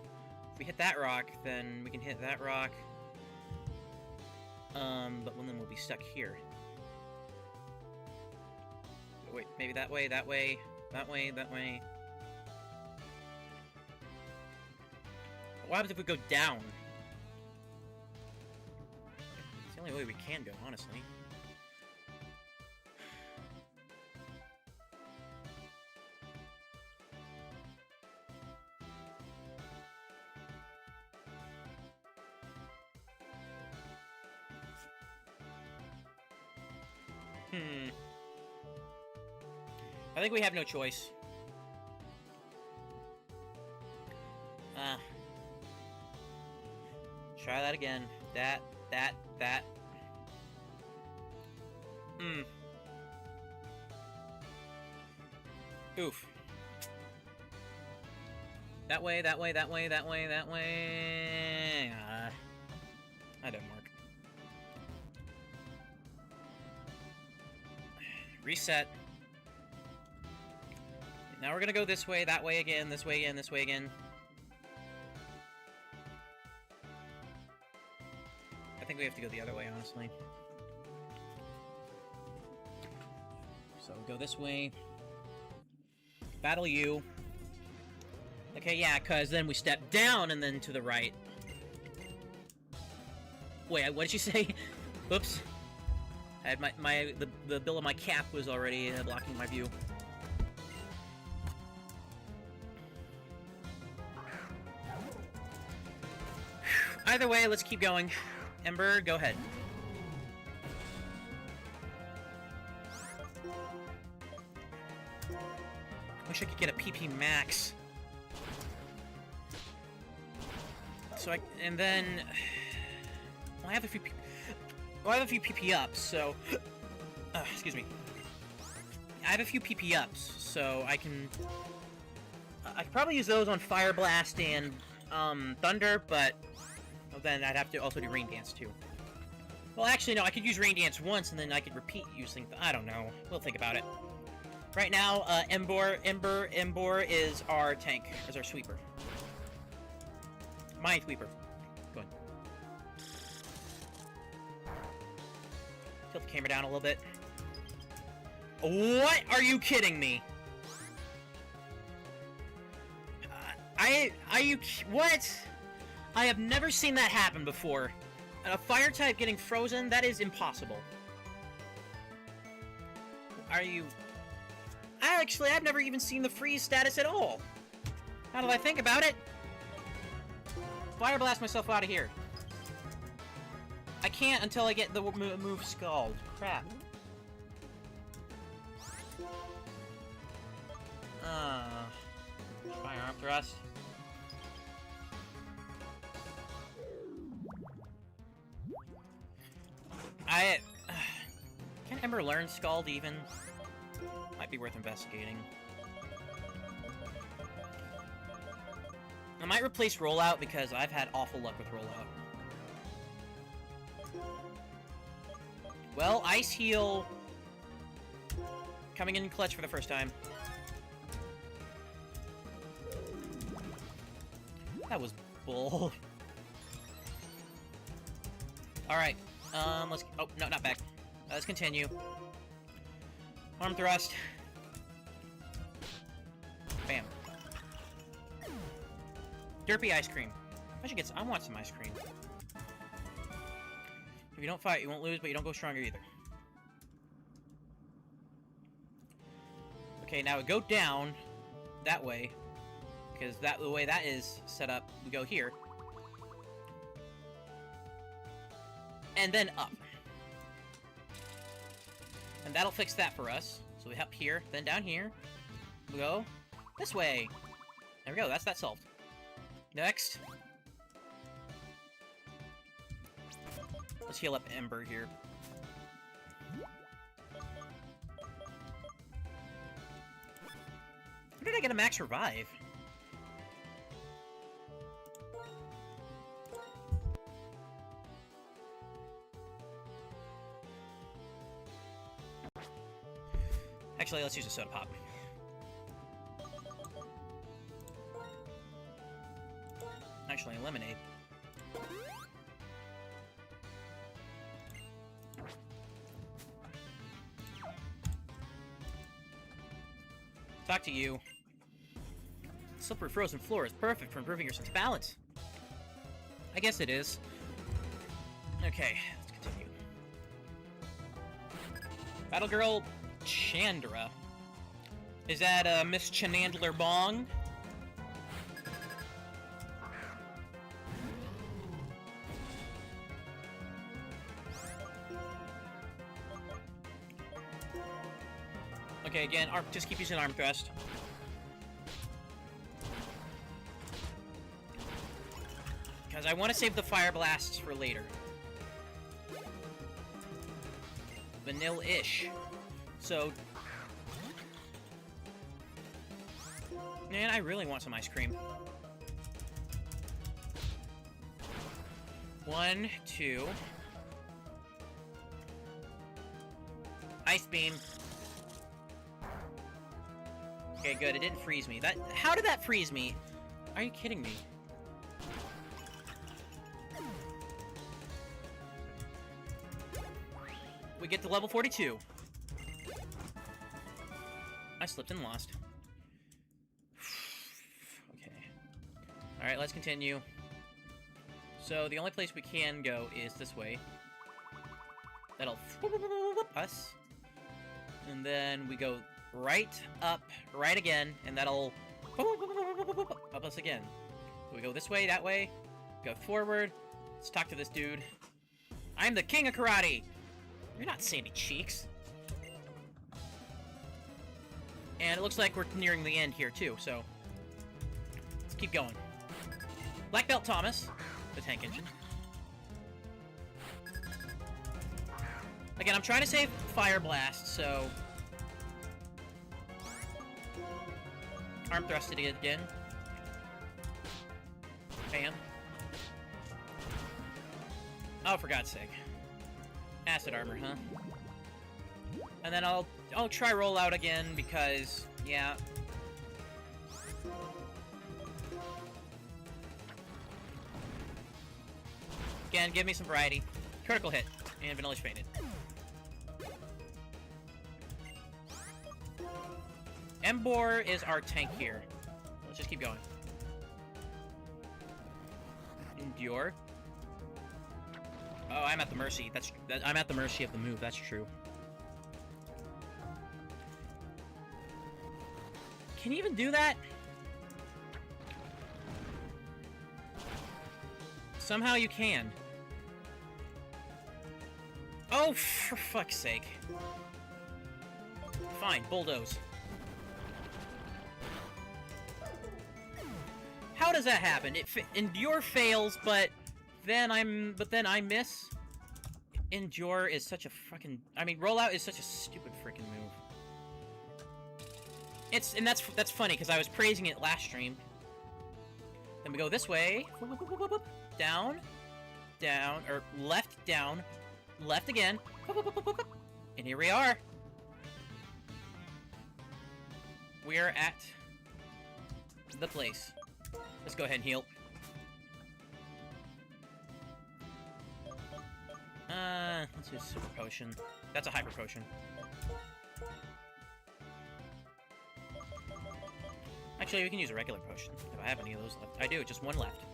If we hit that rock, then we can hit that rock. But then we'll be stuck here. Wait, maybe that way, that way, that way, that way. What happens if we go down? It's the only way we can go, honestly. I think we have no choice. Try that again. That. Oof. That way, that way, that way, that way, that way. That didn't work. reset. Now we're gonna go this way, that way again, this way again, this way again. I think we have to go the other way, honestly. So go this way. Battle you. Okay, yeah, because then we step down and then to the right. Wait, what did you say? Oops. I had the bill of my cap was already blocking my view. Either way, let's keep going. Ember, go ahead. Wish I could get a PP max. So and then well, I have a few PP ups, so excuse me. I have a few PP ups, so I can probably use those on Fire Blast and Thunder, but well, then I'd have to also do Rain Dance too. Well, actually, no, I could use Rain Dance once, and then I could repeat using... I don't know. We'll think about it. Right now, Ember is our tank, is our sweeper. Mind Sweeper. Go on. Tilt the camera down a little bit. What? Are you kidding me? What? I have never seen that happen before. A fire type getting frozen? That is impossible. Are you... Actually, I've never even seen the freeze status at all. Now that I think about it. Fire blast myself out of here. I can't until I get the move Scald. Crap. Firearm thrust. Can Ember learn Scald even? Might be worth investigating. I might replace Rollout because I've had awful luck with Rollout. Well, Ice Heal coming in clutch for the first time. That was bull. Alright, let's... Oh, no, not back. Let's continue. Arm thrust. Bam. Derpy ice cream. I should get some... I want some ice cream. If you don't fight, you won't lose, but you don't go stronger either. Okay, now we go down that way. Because the way that is set up, we go here. And then up. And that'll fix that for us. So we up here, then down here. We go this way. There we go, that's that solved. Next. Let's heal up Ember here. Where did I get a max revive? Actually, let's use a soda pop. Actually, lemonade. Talk to you. Slippery frozen floor is perfect for improving your sense of balance. I guess it is. Okay, let's continue. Battle Girl Chandra. Is that Miss Chanandler Bong? Okay, again, just keep using arm thrust. Because I want to save the fire blasts for later. Vanilla-ish. So... Man, I really want some ice cream. 1, 2... Ice Beam. Okay, good. It didn't freeze me. How did that freeze me? Are you kidding me? We get to level 42. I slipped and lost. Okay. Alright, let's continue. So, the only place we can go is this way. That'll us. And then we go right up, right again, and that'll up us again. So we go this way, that way, go forward. Let's talk to this dude. I'm the king of karate! You're not Sandy Cheeks. And it looks like we're nearing the end here, too, so... let's keep going. Black Belt Thomas, the tank engine. Again, I'm trying to save Fire Blast, so... arm thrusted again. Bam. Oh, for God's sake. Acid armor, huh? And then I'll try rollout again because, yeah. Again, give me some variety. Critical hit and vanilla fainted. Embor is our tank here. Let's just keep going. Endure. Oh, I'm at the mercy. I'm at the mercy of the move. That's true. Can you even do that? Somehow you can. Oh, for fuck's sake. Fine, bulldoze. How does that happen? Endure fails, but then I miss. Endure is such a fucking... I mean, rollout is such a stupid freaking move. And that's funny, because I was praising it last stream. Then we go this way. Down. Down. Or left, down. Left again. And here we are. We're at the place. Let's go ahead and heal. Let's do super potion. That's a hyper potion. Actually, we can use a regular potion if I have any of those left. I do, just one left.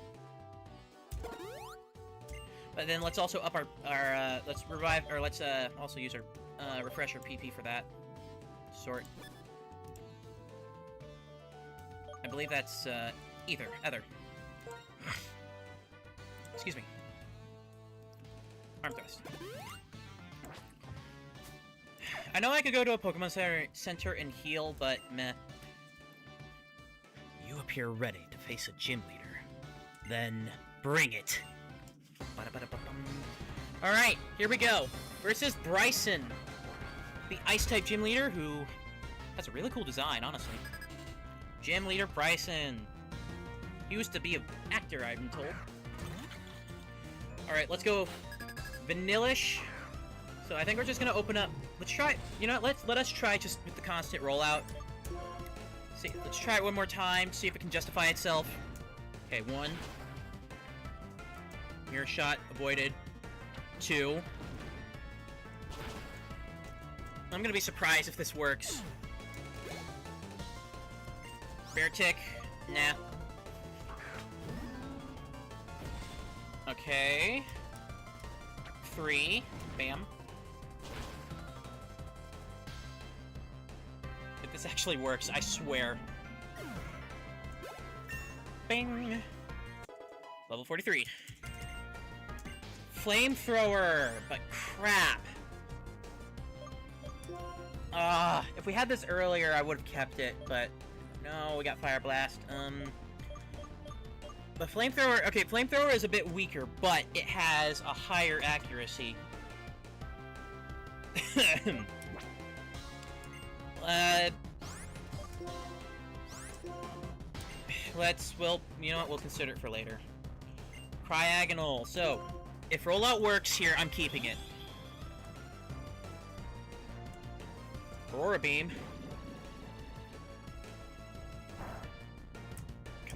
But then let's also up our let's revive, or let's also use our refresher PP for that sort. I believe that's Ether. Excuse me. Arm thrust. I know I could go to a Pokemon Center and heal, but meh. You appear ready to face a gym leader. Then bring it. Alright, here we go. Versus Bryson, the Ice-type gym leader who has a really cool design, honestly. Gym leader Bryson. He used to be an actor, I've been told. Alright, let's go Vanillish. So I think we're just gonna open up. Let's try, you know, let us try just with the constant rollout. See, let's try it one more time, see if it can justify itself. Okay, 1. Mirror shot avoided. 2. I'm gonna be surprised if this works. Bear tick. Nah. Okay. 3. Bam. If this actually works, I swear. Bing! Level 43. Flamethrower! But crap! If we had this earlier, I would have kept it, but... no, we got Fire Blast. But Flamethrower... okay, Flamethrower is a bit weaker, but it has a higher accuracy. Well, you know what, we'll consider it for later. Cryogonal. So, if rollout works here, I'm keeping it. Aurora Beam.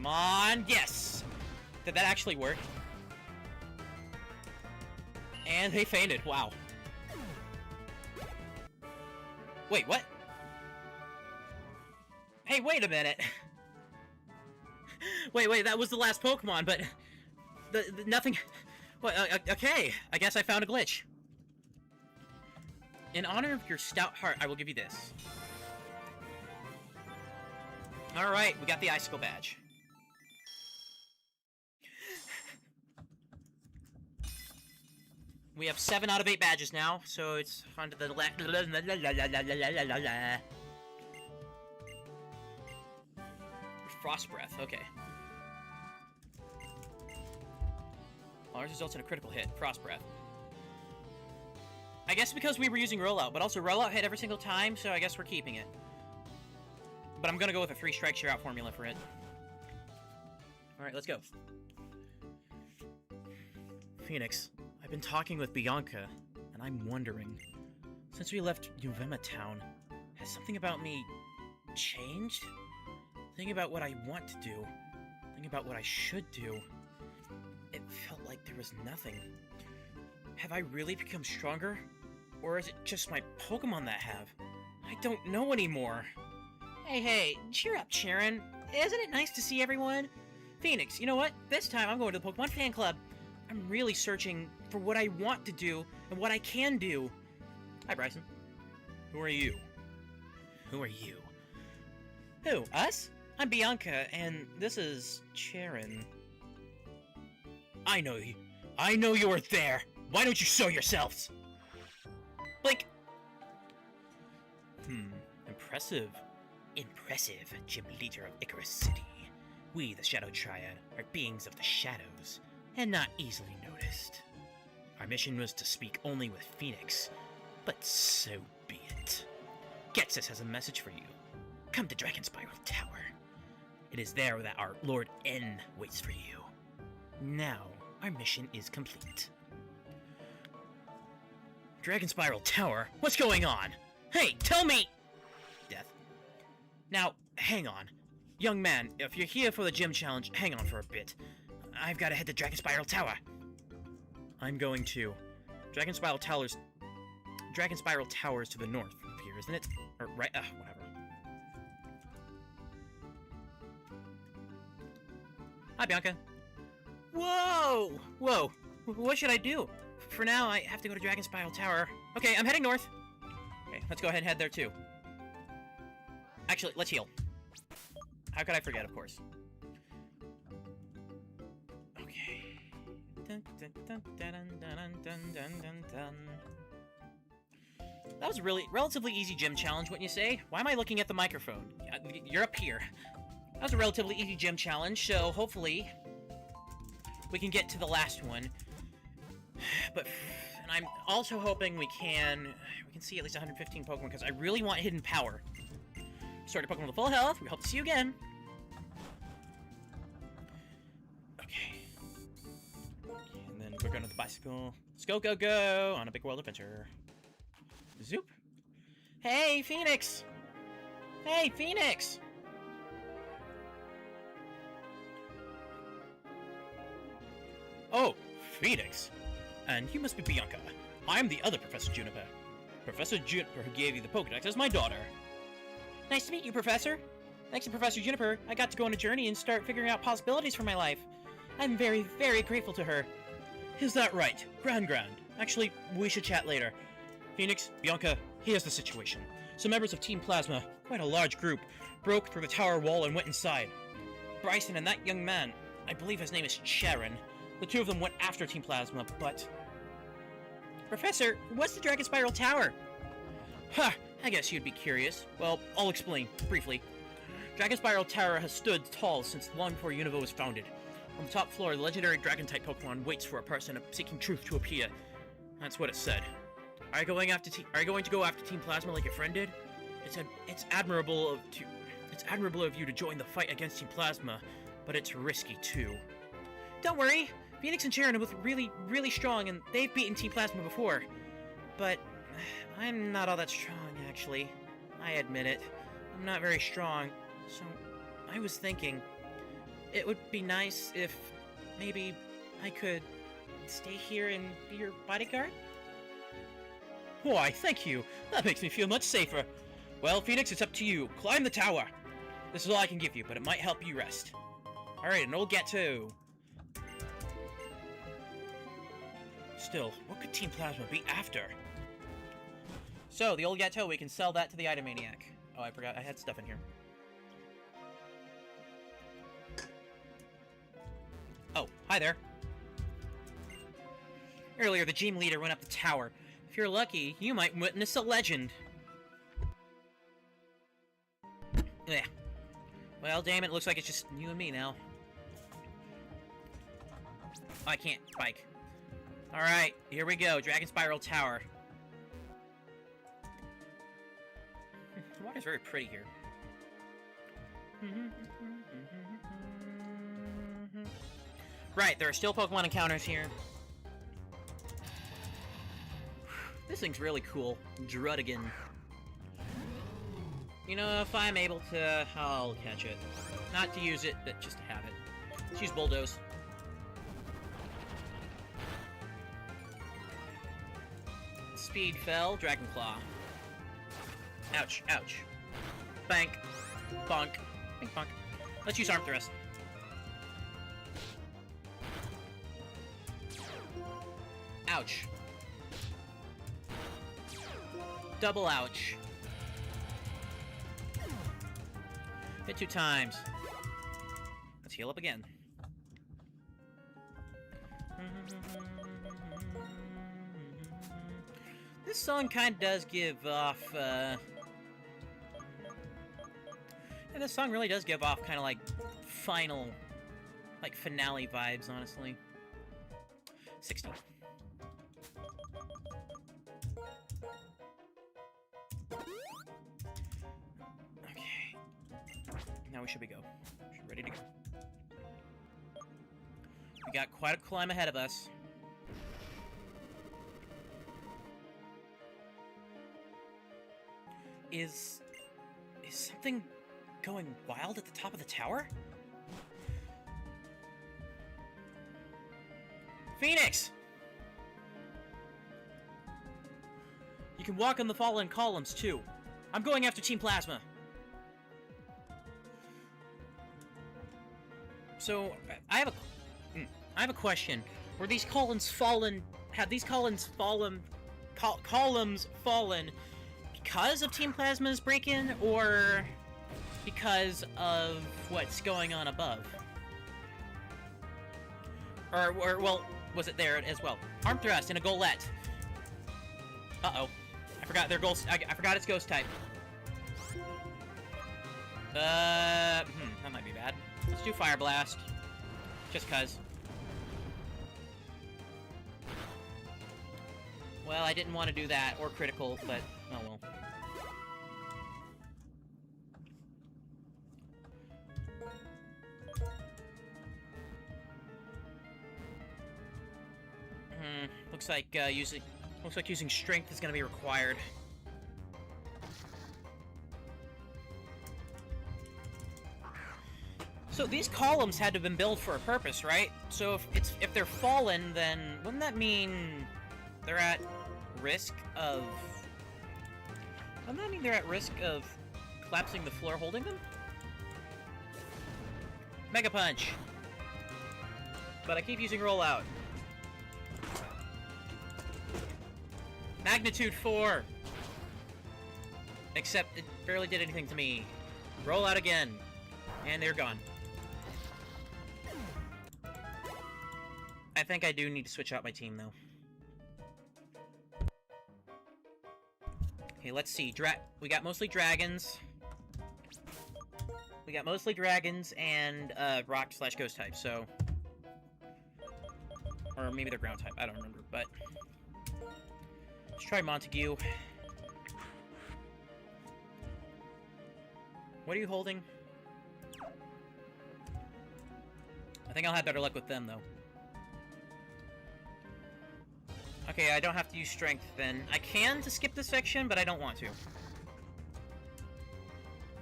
Come on, yes! Did that actually work? And they fainted, wow. Wait, what? Hey, wait a minute! wait, that was the last Pokemon, but... nothing... Well, okay, I guess I found a glitch. In honor of your stout heart, I will give you this. Alright, we got the Icicle Badge. We have 7 out of 8 badges now, so it's on to the left. Frost Breath, okay. Ours results in a critical hit. Frost Breath. I guess because we were using Rollout, but also Rollout hit every single time, so I guess we're keeping it. But I'm gonna go with a 3 strikes you're out formula for it. Alright, let's go. Phoenix, I've been talking with Bianca, and I'm wondering, since we left Uvema Town, has something about me changed? Thinking about what I want to do, thinking about what I should do, it felt like there was nothing. Have I really become stronger? Or is it just my Pokemon that have? I don't know anymore. Hey, cheer up, Sharon. Isn't it nice to see everyone? Phoenix, you know what? This time I'm going to the Pokemon Fan Club. I'm really searching for what I want to do and what I can do. Hi, Bryson. Who are you? Who are you? Who, us? I'm Bianca, and this is Sharon. I know you. I know you were there. Why don't you show yourselves? Blink. Impressive. Impressive, Gym Leader of Icarus City. We, the Shadow Triad, are beings of the shadows, and not easily noticed. Our mission was to speak only with Phoenix, but so be it. Gexus has a message for you. Come to Dragon Spiral Tower. It is there that our Lord N waits for you. Now, our mission is complete. Dragon Spiral Tower? What's going on? Hey, tell me! Death. Now, hang on. Young man, if you're here for the gym challenge, hang on for a bit. I've got to head to Dragon Spiral Tower. I'm going to... Dragon Spiral Tower's to the north of here, isn't it? Or right, whatever. Hi, Bianca. Whoa! Whoa. What should I do? For now, I have to go to Dragon Spiral Tower. Okay, I'm heading north. Okay, let's go ahead and head there, too. Actually, let's heal. How could I forget, of course? Okay. That was a relatively easy gym challenge, wouldn't you say? Why am I looking at the microphone? You're up here. That was a relatively easy gym challenge, so hopefully we can get to the last one. And I'm also hoping we can see at least 115 Pokemon, because I really want Hidden Power. Start a Pokemon with full health. We hope to see you again. Okay. And then we're going to the bicycle. Let's go on a big world adventure. Zoop. Hey, Phoenix! Hey, Phoenix! Oh, Phoenix. And you must be Bianca. I'm the other Professor Juniper. Professor Juniper, who gave you the Pokedex, is my daughter. Nice to meet you, Professor. Thanks to Professor Juniper, I got to go on a journey and start figuring out possibilities for my life. I'm very, very grateful to her. Is that right? Grand. Actually, we should chat later. Phoenix, Bianca, here's the situation. Some members of Team Plasma, quite a large group, broke through the tower wall and went inside. Bryson and that young man, I believe his name is Sharon, the two of them went after Team Plasma, but... Professor, what's the Dragon Spiral Tower? Ha! I guess you'd be curious. Well, I'll explain, briefly. Dragon Spiral Tower has stood tall since long before Unova was founded. On the top floor, the legendary Dragon-type Pokemon waits for a person seeking truth to appear. That's what it said. Are you going to go after Team Plasma like your friend did? It's admirable of you to join the fight against Team Plasma, but it's risky too. Don't worry, Phoenix and Sharon are both really, really strong, and they've beaten Team Plasma before. But I'm not all that strong, actually. I admit it. I'm not very strong. So I was thinking, It would be nice if maybe I could stay here and be your bodyguard? Why, thank you. That makes me feel much safer. Well, Phoenix, it's up to you. Climb the tower. This is all I can give you, but it might help you rest. Alright, an old ghetto. Still, what could Team Plasma be after? So, the old ghetto, we can sell that to the Itemaniac. Oh, I forgot, I had stuff in here. Oh, hi there. Earlier, the gym leader went up the tower. If you're lucky, you might witness a legend. Yeah. Well, damn it, looks like it's just you and me now. I can't bike. Alright, here we go. Dragon Spiral Tower. The water's very pretty here. Right, there are still Pokemon encounters here. This thing's really cool. Druddigan. You know, if I'm able to, I'll catch it. Not to use it, but just to have it. Let's use Bulldoze. Speed fell, Dragon Claw. Ouch, ouch. Bank. Bonk. Bink bonk. Let's use Arm Thrust. Ouch. Double ouch. Hit 2 times. Let's heal up again. This song kind of does give off, yeah, this song really does give off kind of like final, like finale vibes, honestly. 60. Okay. Now we should be ready to go. We got quite a climb ahead of us. Is something going wild at the top of the tower? Phoenix! You can walk on the fallen columns, too. I'm going after Team Plasma. So, I have a question. Were these columns fallen... Have these columns fallen... columns fallen... because of Team Plasma's break-in, or because of what's going on above? Or well, was it there as well? Arm Thrust and a Golett. Uh-oh. I forgot their ghost. I forgot its ghost type. That might be bad. Let's do Fire Blast. Just cuz. Well, I didn't want to do that, or critical, but oh well. Looks like using strength is gonna be required. So these columns had to have been built for a purpose, right? So if they're fallen, then wouldn't that mean they're at risk of... Wouldn't that mean they're at risk of collapsing the floor holding them? Mega Punch! But I keep using Rollout. Magnitude 4! Except it barely did anything to me. Rollout again. And they're gone. I think I do need to switch out my team, though. Okay, let's see. We got mostly dragons. We got mostly dragons and rock/ghost type, so... Or maybe they're ground type, I don't remember, but... Let's try Montague. What are you holding? I think I'll have better luck with them, though. Okay, I don't have to use strength, then. I can to skip this section, but I don't want to.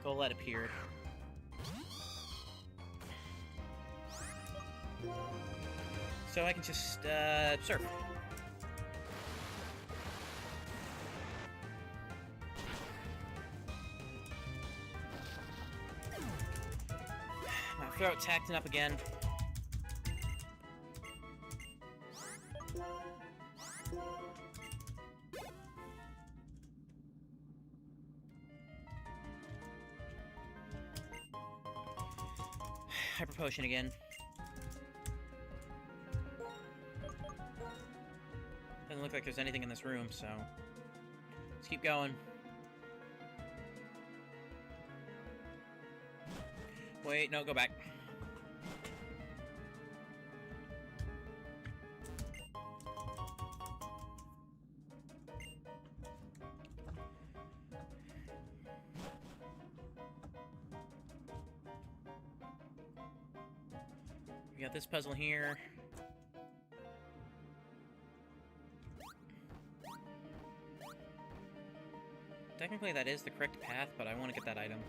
Golett appeared. So I can just, surf. My throat's acting up again. Hyper potion again. Doesn't look like there's anything in this room, so let's keep going. Wait, no, go back. We got this puzzle here. Technically that is the correct path, but I want to get that item.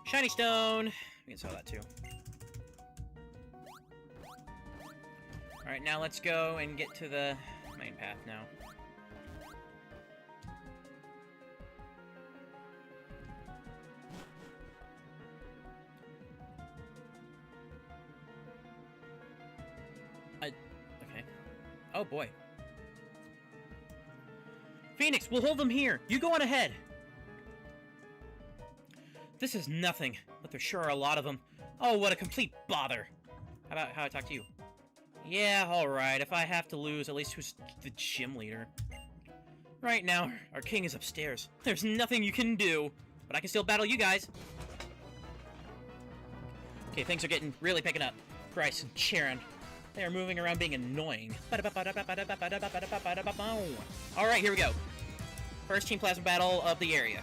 Shiny stone! We can sell that too. Alright, now let's go and get to the main path now. Okay. Oh boy. Phoenix, we'll hold them here! You go on ahead! This is nothing, but there sure are a lot of them. Oh, what a complete bother! How about how I talk to you? Yeah, alright, if I have to lose, at least who's the gym leader? Right now, our king is upstairs. There's nothing you can do, but I can still battle you guys. Okay, things are getting really picking up. Bryce and Sharon, they are moving around being annoying. Alright, here we go. First Team Plasma battle of the area.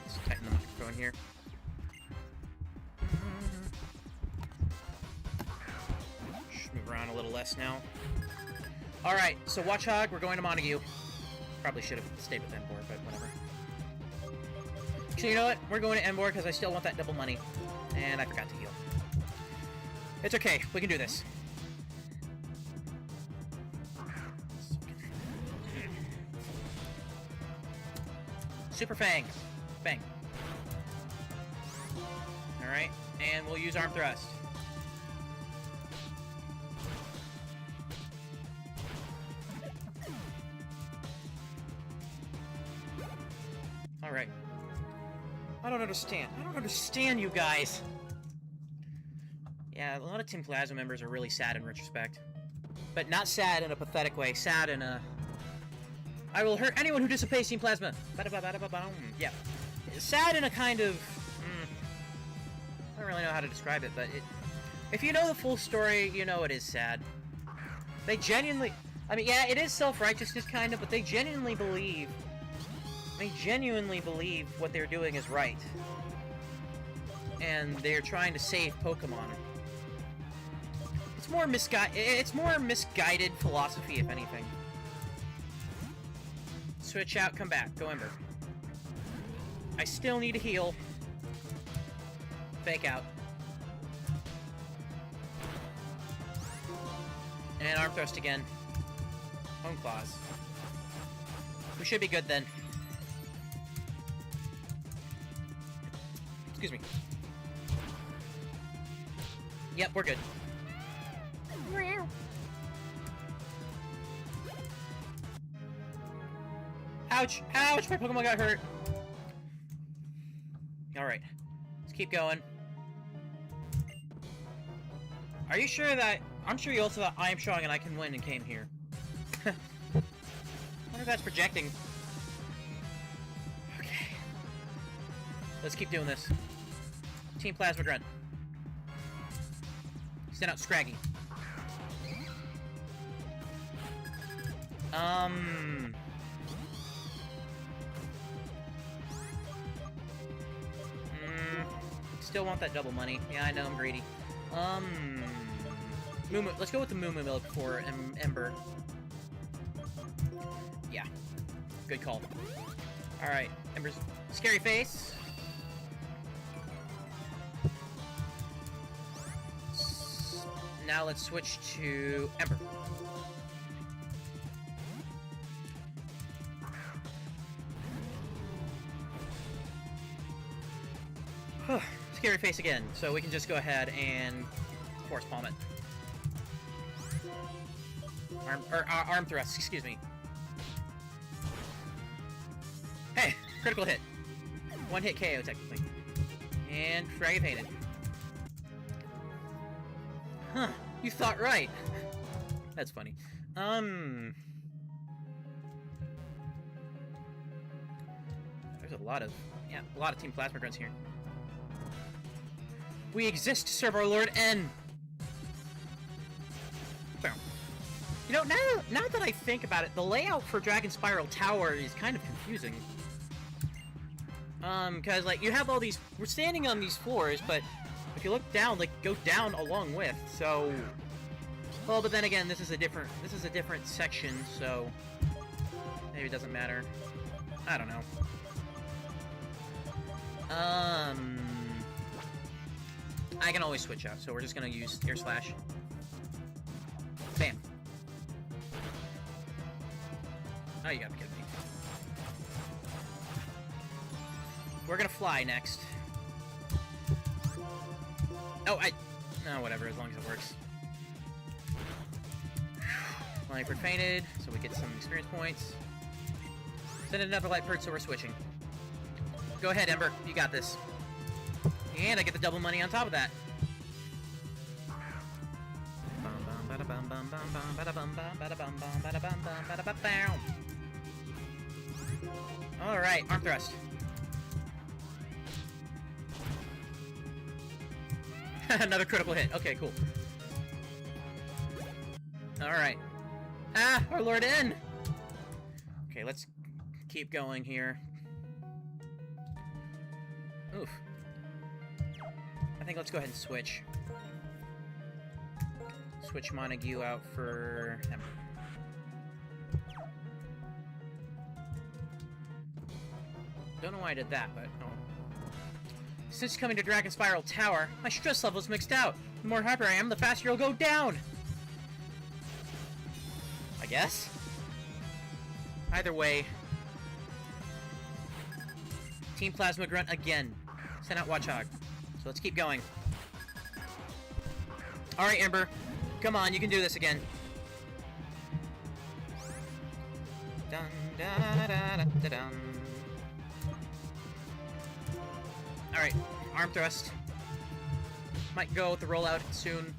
Let's tighten the microphone here. Just move around a little less now. Alright, so Watchhog, we're going to Montague. Probably should have stayed with Embor, but whatever. So you know what? We're going to Embor because I still want that double money. And I forgot to heal. It's okay, we can do this. Super Fang. Bang. Alright, and we'll use Arm Thrust. Alright. I don't understand. I don't understand you guys! Yeah, a lot of Team Plasma members are really sad in retrospect. But not sad in a pathetic way, sad in a... I will hurt anyone who disobeys Team Plasma! Yeah. Sad in a kind of... I don't really know how to describe it, but if you know the full story, you know it is sad. They genuinely... I mean, yeah, it is self-righteousness kind of, but they genuinely believe... They genuinely believe what they're doing is right. And they're trying to save Pokemon. It's more misguided philosophy, if anything. Switch out, come back, go Ember. I still need to heal. Fake out. And Arm Thrust again. Home Claws. We should be good then. Excuse me. Yep, we're good. Ouch! Ouch! My Pokemon got hurt! Alright. Let's keep going. Are you sure that... I'm sure you also thought I am strong and I can win and came here. I wonder if that's projecting. Okay. Let's keep doing this. Team Plasma Grunt. Send out Scraggy. Still want that double money. Yeah, I know, I'm greedy. Moo Moo. Let's go with the Moo Moo Milk for Ember. Yeah. Good call. Alright, Ember's scary face. now let's switch to Ember. Scary face again, so we can just go ahead and force palm it. Arm thrust, excuse me. Hey, critical hit. One hit KO, technically. And frag painted. Huh, you thought right. That's funny. There's a lot of Team Plasma Grunts here. We exist to serve our Lord N. Boom. You know, now that I think about it, the layout for Dragon Spiral Tower is kind of confusing. Cause like you have all these, we're standing on these floors, but if you look down, like go down along with. So, well, but then again, this is a different section, so maybe it doesn't matter. I don't know. I can always switch out, so we're just gonna use Air Slash. Bam. Oh, you gotta be kidding me. We're gonna fly next. Oh, no, whatever, as long as it works. Light Bird fainted, so we get some experience points. Send another Light Bird, so we're switching. Go ahead, Ember, you got this. And I get the double money on top of that. Alright, arm thrust. Another critical hit. Okay, cool. Alright. Ah, our Lord N! Okay, let's keep going here. Oof. I think let's go ahead and switch. Switch Montague out for Ember. Don't know why I did that, but oh. Since coming to Dragon Spiral Tower, my stress level's mixed out. The more hyper I am, the faster you'll go down. I guess? Either way. Team Plasma Grunt again. Send out Watchhog. So let's keep going. Alright, Ember. Come on, you can do this again. Dun, da, da, da, da, dun. Alright, arm thrust. Might go with the rollout soon.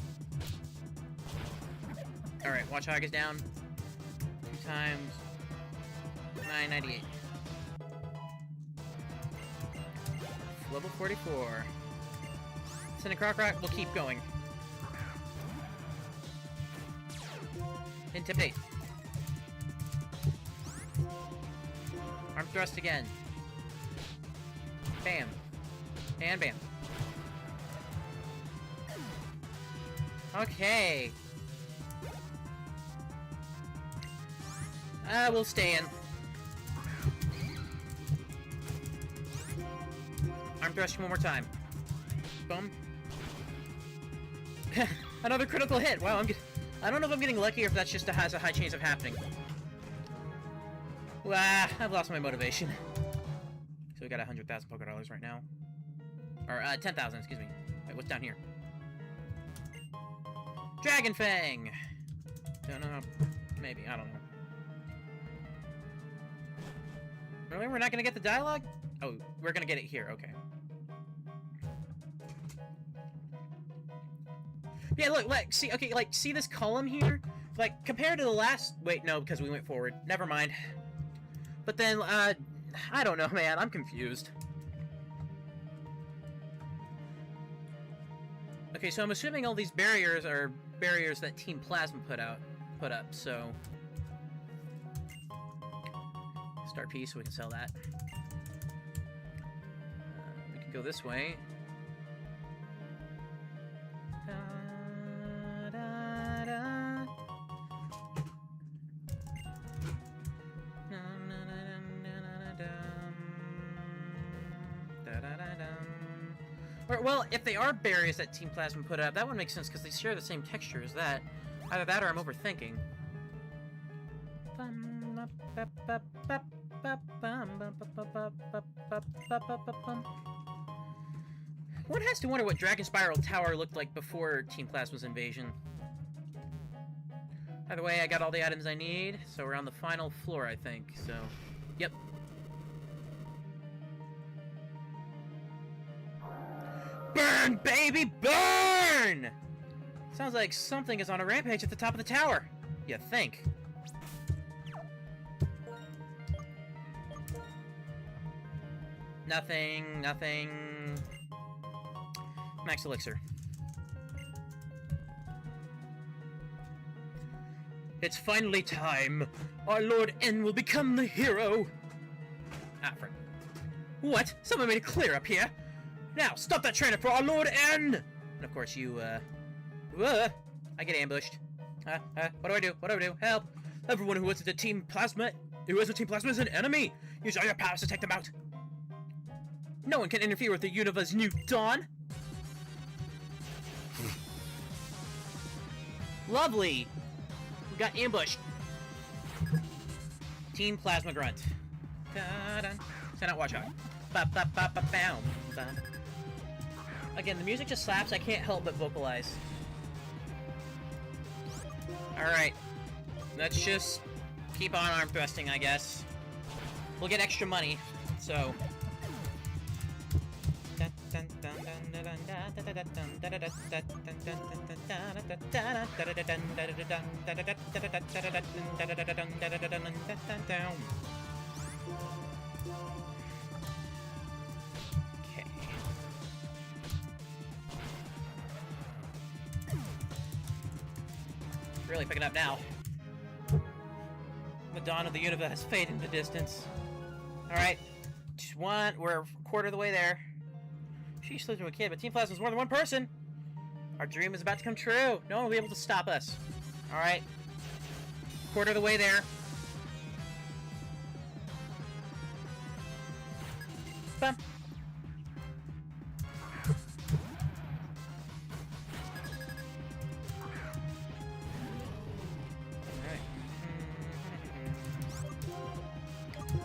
Alright, Watchhog is down. 2 times. 998. Level 44. Send a Croc Rock, we'll keep going. Intimidate. Arm thrust again. Bam. And bam. Okay. We'll stay in. Arm thrust one more time. Boom. Another critical hit. Wow, I don't know if I'm getting lucky or if that's just has a high chance of happening. Wow, I've lost my motivation. So we got 100,000 Poké Dollars right now. Or, 10,000, excuse me. Wait, what's down here? Dragon Fang! Don't know. Maybe, I don't know. Really? We're not gonna get the dialogue? Oh, we're gonna get it here, okay. Yeah, look, like, see, okay, like, see this column here? Like, compared to the last... Wait, no, because we went forward. Never mind. But then, I don't know, man. I'm confused. Okay, so I'm assuming all these barriers are barriers that Team Plasma put up, so... Start piece, so we can sell that. We can go this way. Or, well, if they are barriers that Team Plasma put up, that would make sense because they share the same texture as that. Either that or I'm overthinking. One has to wonder what Dragon Spiral Tower looked like before Team Plasma's invasion. Either way, I got all the items I need, so we're on the final floor, I think, so... Yep. Burn, baby, burn! Sounds like something is on a rampage at the top of the tower. You think. Nothing, nothing... Max Elixir. It's finally time. Our Lord N will become the hero. Ah, friend. What? Someone made it clear up here. Now, stop that trainer for our Lord N! And of course you, I get ambushed. What do I do? What do I do? Help! Everyone who is with Team Plasma is an enemy! Use all your powers to take them out! No one can interfere with the universe's new dawn! Lovely! We got ambushed. Team Plasma Grunt. Da-dun. Send out Watchdog. Ba-ba-ba-ba-bow. Again, the music just slaps. I can't help but vocalize. Alright. Let's just keep on arm thrusting, I guess. We'll get extra money, so... Okay. Really picking up now. The dawn of the universe has faded in the distance. Alright. We're a quarter of the way there. She slipped to a kid, but Team Plasma is more than one person! Our dream is about to come true! No one will be able to stop us. Alright. Quarter of the way there. Bum.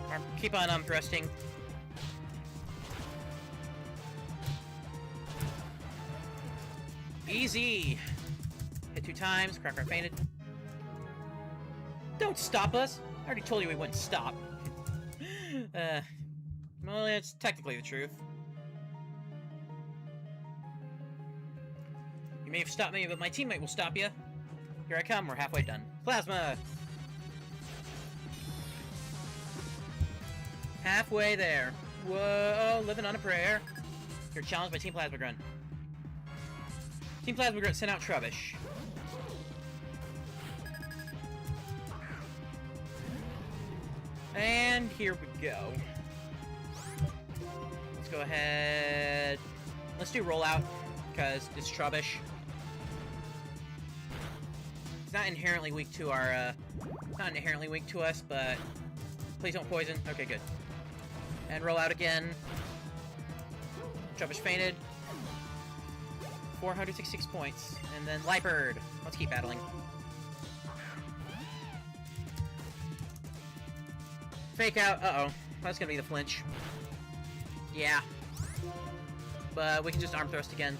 Alright. Keep on thrusting. Easy! Hit 2 times, Cracker fainted. Don't stop us! I already told you we wouldn't stop. Well, it's technically the truth. You may have stopped me, but my teammate will stop you. Here I come, we're halfway done. Plasma! Halfway there. Whoa, living on a prayer. You're challenged by Team Plasma Grunt. Team Plasma Grunt sent out Trubbish. And here we go. Let's go ahead. Let's do rollout, because it's Trubbish. It's not inherently weak to our, not inherently weak to us, but please don't poison. Okay, good. And roll out again. Trubbish fainted. 466 points. And then Lightbird. Let's keep battling. Fake out. Uh-oh. That's gonna be the flinch. Yeah. But we can just arm thrust again.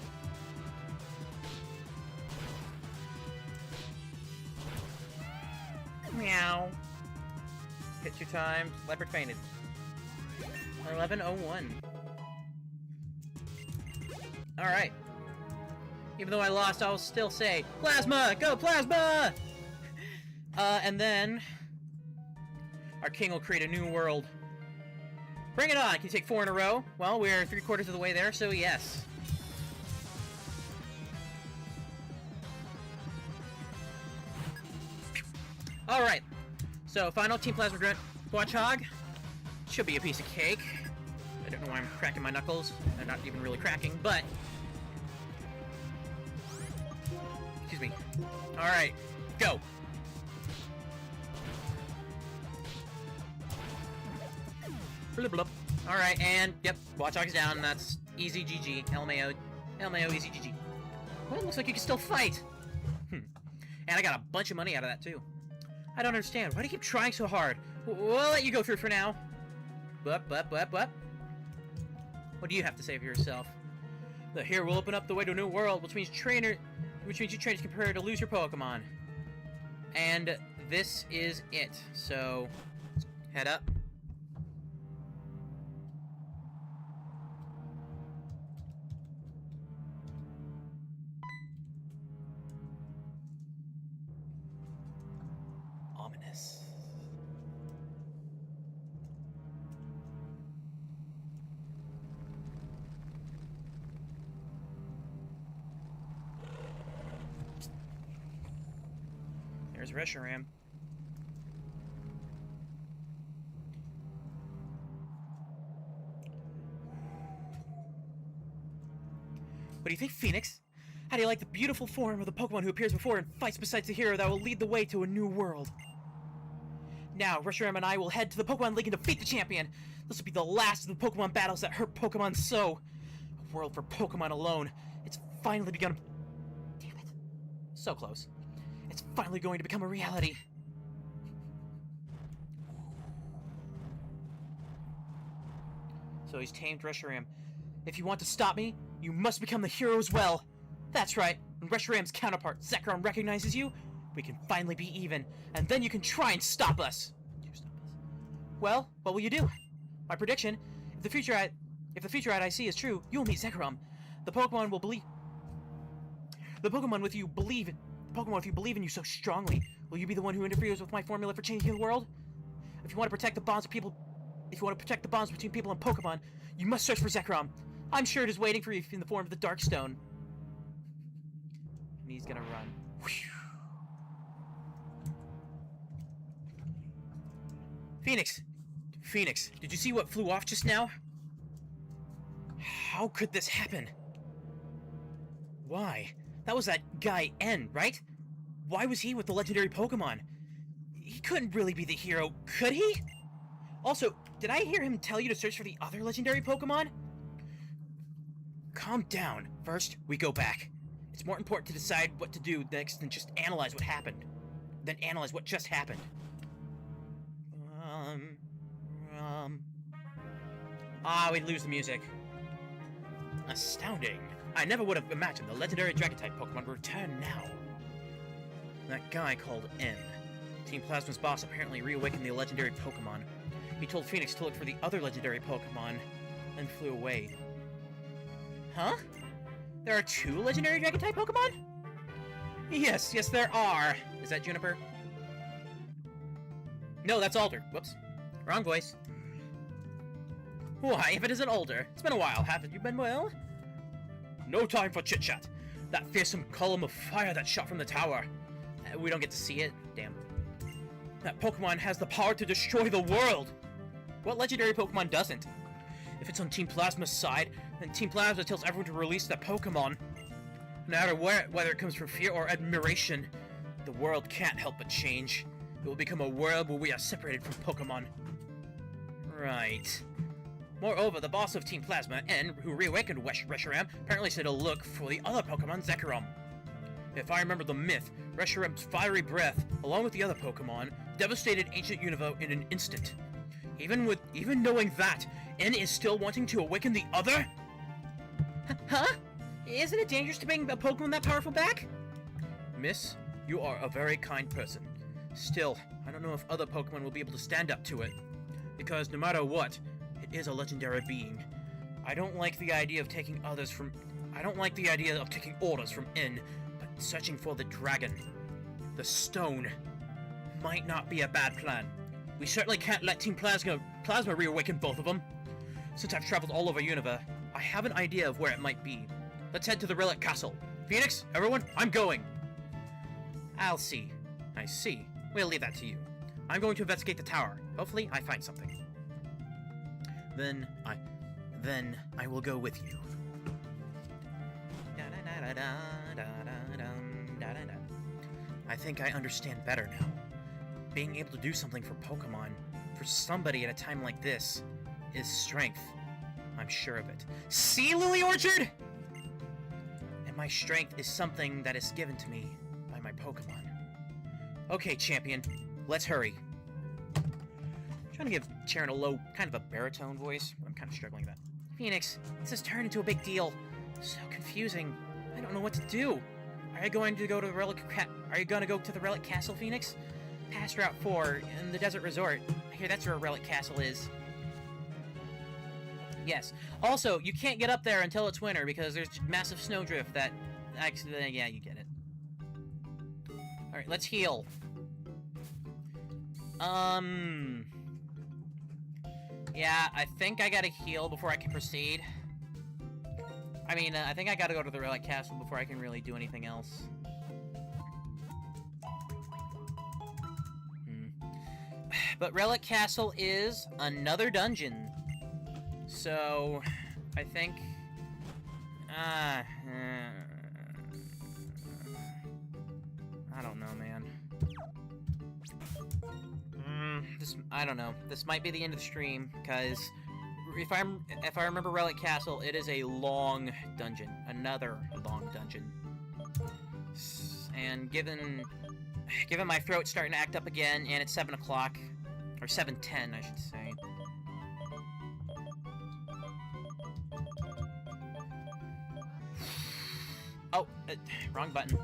Meow. Hit 2 times. Leopard fainted. 1101. Alright. Even though I lost, I'll still say, Plasma! Go Plasma! And then... our king will create a new world. Bring it on! Can you take 4 in a row? Well, we're 3/4 of the way there, so yes. Alright. So, final Team Plasma Grunt Watchhog. Should be a piece of cake. I don't know why I'm cracking my knuckles. They're not even really cracking, but... excuse me. Alright, go! Blub blub. Alright, and, yep, Watchhog is down. That's easy GG. LMAO. LMAO, easy GG. Well, it looks like you can still fight. And I got a bunch of money out of that, too. I don't understand. Why do you keep trying so hard? We'll let you go through for now. What? What do you have to say for yourself? The here will open up the way to a new world, which means you trainers can prepare to lose your Pokemon. And this is it. So, head up. Ominous. There's Reshiram. What do you think, Phoenix? How do you like the beautiful form of the Pokemon who appears before and fights besides the hero that will lead the way to a new world? Now, Reshiram and I will head to the Pokemon League and defeat the champion. This will be the last of the Pokemon battles that hurt Pokemon so. A world for Pokemon alone. It's finally begun. Damn it. So close. It's finally going to become a reality. So he's tamed Reshiram. If you want to stop me, you must become the hero as well. That's right. When Reshiram's counterpart, Zekrom, recognizes you, we can finally be even, and then you can try and stop us. Well, what will you do? My prediction: if the future I see is true, you will meet Zekrom. The Pokemon will believe. The Pokemon with you believe in you so strongly. Will you be the one who interferes with my formula for changing the world? If you want to protect the bonds between people and Pokemon, you must search for Zekrom. I'm sure it is waiting for you in the form of the Darkstone. And he's gonna run. Whew. Phoenix, did you see what flew off just now? How could this happen? Why? That was that guy N, right? Why was he with the legendary Pokemon? He couldn't really be the hero, could he? Also, did I hear him tell you to search for the other legendary Pokemon? Calm down. First, we go back. It's more important to decide what to do next than just analyze what happened. Then analyze what just happened. We'd lose the music. Astounding. I never would have imagined the legendary Dragon-type Pokemon would return now. That guy called N. Team Plasma's boss apparently reawakened the legendary Pokemon. He told Phoenix to look for the other legendary Pokemon, then flew away. Huh? There are 2 legendary Dragon-type Pokemon? Yes, there are. Is that Juniper? No, that's Alder. Whoops. Wrong voice. Why, if it isn't Alder? It's been a while. Haven't you been well? No time for chit-chat. That fearsome column of fire that shot from the tower. We don't get to see it. Damn. That Pokemon has the power to destroy the world. What legendary Pokemon doesn't? If it's on Team Plasma's side, then Team Plasma tells everyone to release that Pokemon. No matter whether it comes from fear or admiration, the world can't help but change. It will become a world where we are separated from Pokemon. Right. Moreover, the boss of Team Plasma, N, who reawakened Reshiram, apparently said to look for the other Pokemon, Zekrom. If I remember the myth, Reshiram's fiery breath, along with the other Pokemon, devastated ancient Unova in an instant. Even knowing that, N is still wanting to awaken the other? Huh? Isn't it dangerous to bring a Pokemon that powerful back? Miss, you are a very kind person. Still, I don't know if other Pokemon will be able to stand up to it. Because no matter what, it is a legendary being. I don't like the idea of taking orders from N, but searching for the dragon, the stone, might not be a bad plan. We certainly can't let Team Plasma reawaken both of them. Since I've traveled all over Unova, I have an idea of where it might be. Let's head to the Relic Castle. Phoenix, everyone, I'm going! I'll see. I see. We'll leave that to you. I'm going to investigate the tower. Hopefully, I find something. Then I will go with you. I think I understand better now. Being able to do something for Pokemon, for somebody at a time like this, is strength. I'm sure of it. See, Lily Orchard? my strength is something that is given to me by my Pokemon. Okay, champion, let's hurry. I'm trying to give Charon a low, kind of a baritone voice. I'm kind of struggling with that. Phoenix, this has turned into a big deal. So confusing. I don't know what to do. Are you going to go to the Relic Castle, Phoenix? Past Route 4 in the Desert Resort. I hear that's where a Relic Castle is. Yes. Also, you can't get up there until it's winter because there's massive snowdrift that... Actually, yeah, you get it. Alright, let's heal. Yeah, I think I gotta heal before I can proceed. I mean, I think I gotta go to the Relic Castle before I can really do anything else. But Relic Castle is another dungeon. So, I think... I don't know, man. I don't know. This might be the end of the stream, because if I remember Relic Castle, it is a long dungeon. Another long dungeon. And given my throat starting to act up again, and it's 7 o'clock, or 7:10, I should say. Oh, wrong button.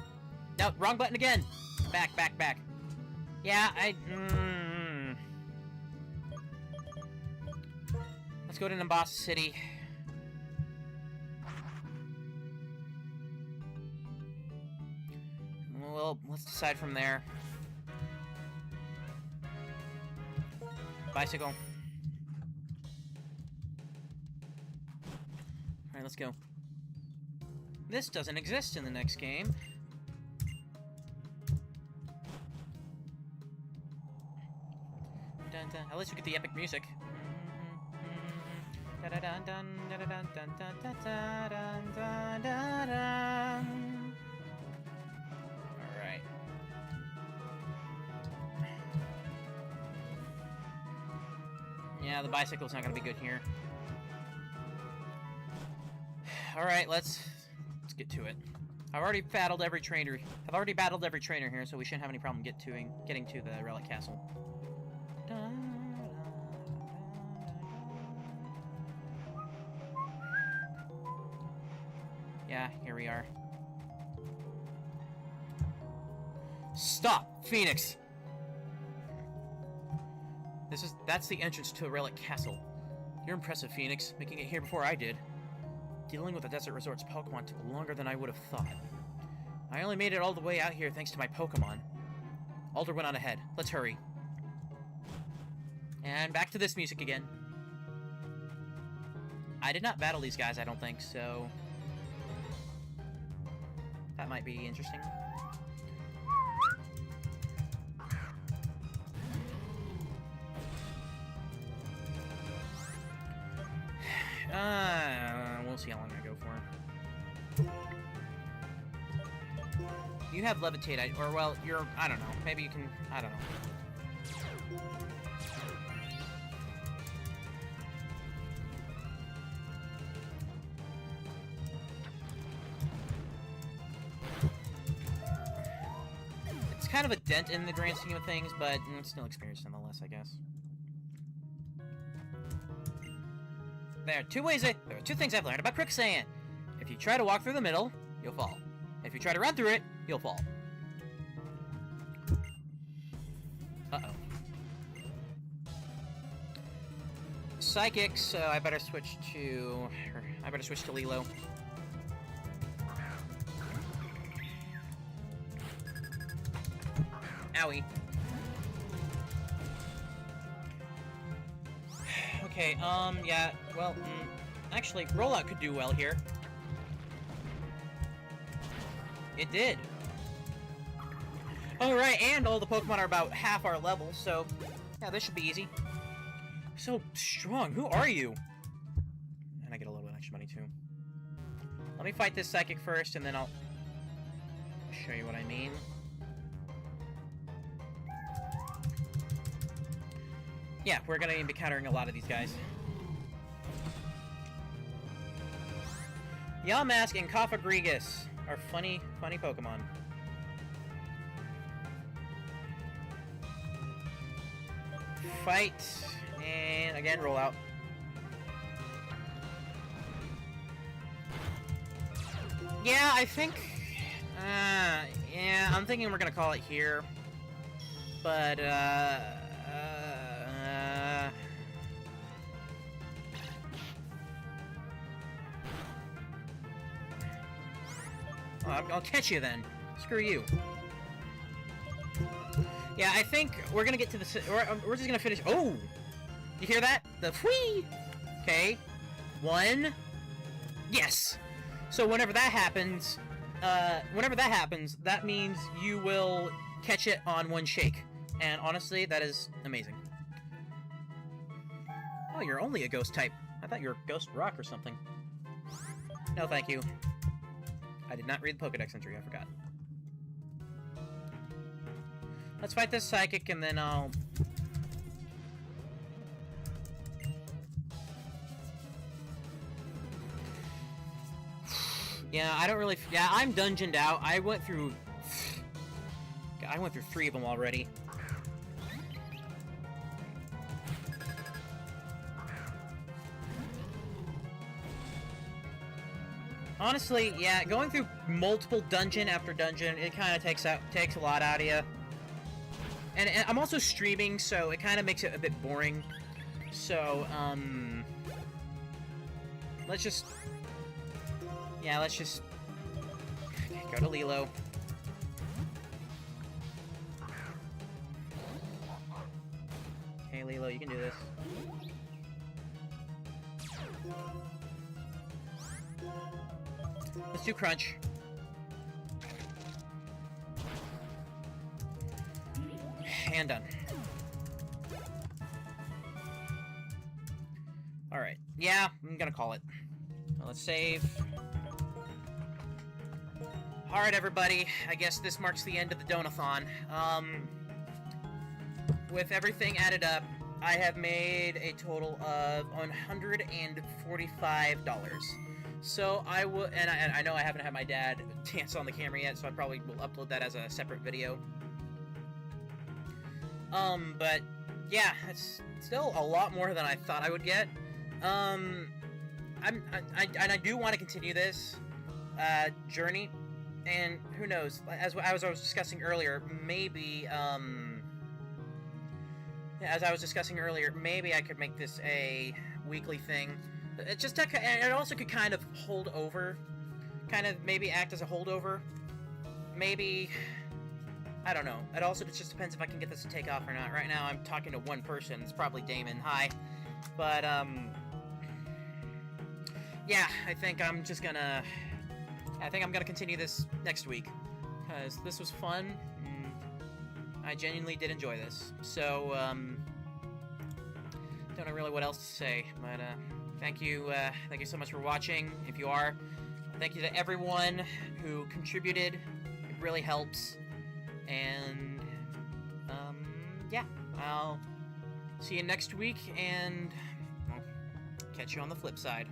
No, wrong button again! Back. Yeah, Let's go to Nimbasa City. Well, let's decide from there. Bicycle. Alright, let's go. This doesn't exist in the next game. Dun, dun. At least we get the epic music. Alright. Yeah, the bicycle's not gonna be good here. Alright, let's get to it. I've already battled every trainer here, so we shouldn't have any problem getting to the Relic Castle. Yeah, here we are. Stop, Phoenix! That's the entrance to a Relic Castle. You're impressive, Phoenix, making it here before I did. Dealing with the Desert Resort's Pokemon took longer than I would have thought. I only made it all the way out here thanks to my Pokemon. Alder went on ahead. Let's hurry. And back to this music again. I did not battle these guys, I don't think, so... that might be interesting. We'll see how long I go for. You have levitate, or well, I don't know. Maybe you can, I don't know. It's kind of a dent in the grand scheme of things, but it's still experience nonetheless, I guess. There are two things I've learned about quicksand. If you try to walk through the middle, you'll fall. If you try to run through it, you'll fall. Uh-oh. Psychic, so I better switch to Lilo. Owie. Okay, yeah, well, actually, Rollout could do well here. It did. Alright, and all the Pokemon are about half our level, so, yeah, this should be easy. So strong, who are you? And I get a little bit extra money, too. Let me fight this Psychic first, and then I'll show you what I mean. Yeah, we're gonna be countering a lot of these guys. Yamask and Kofagrigus our funny Pokemon. Fight, and again, roll out. Yeah, I think... yeah, I'm thinking we're gonna call it here. But, I'll catch you then. Screw you. Yeah, I think we're gonna get to the... We're just gonna finish... Oh! You hear that? The whee! Okay. 1. Yes! So whenever that happens, that means you will catch it on 1 shake. And honestly, that is amazing. Oh, you're only a ghost type. I thought you were ghost rock or something. No, thank you. I did not read the Pokedex entry, I forgot. Let's fight this psychic and then I'll... Yeah, I don't really... Yeah, I'm dungeoned out. I went through 3 of them already. Honestly, yeah, going through multiple dungeon after dungeon, it kind of takes a lot out of you. And I'm also streaming, so it kind of makes it a bit boring. So, let's just... Yeah, let's just... go to Lilo. Okay, Lilo, you can do this. Let's do Crunch. And done. Alright. Yeah, I'm gonna call it. Well, let's save. Alright, everybody. I guess this marks the end of the Donathon. With everything added up, I have made a total of $145. So I will, and I know I haven't had my dad dance on the camera yet, so I probably will upload that as a separate video. But yeah, it's still a lot more than I thought I would get. I do want to continue this journey, and who knows? As I was discussing earlier, maybe maybe I could make this a weekly thing. It just it also could kind of hold over, kind of maybe act as a holdover. Maybe, I don't know. It also just depends if I can get this to take off or not. Right now I'm talking to one person. It's probably Damon. Hi. But yeah, I think I'm gonna continue this next week because this was fun. And I genuinely did enjoy this. So don't know really what else to say, but thank you so much for watching. If you are, thank you to everyone who contributed. It really helps. And yeah, I'll see you next week, and I'll catch you on the flip side.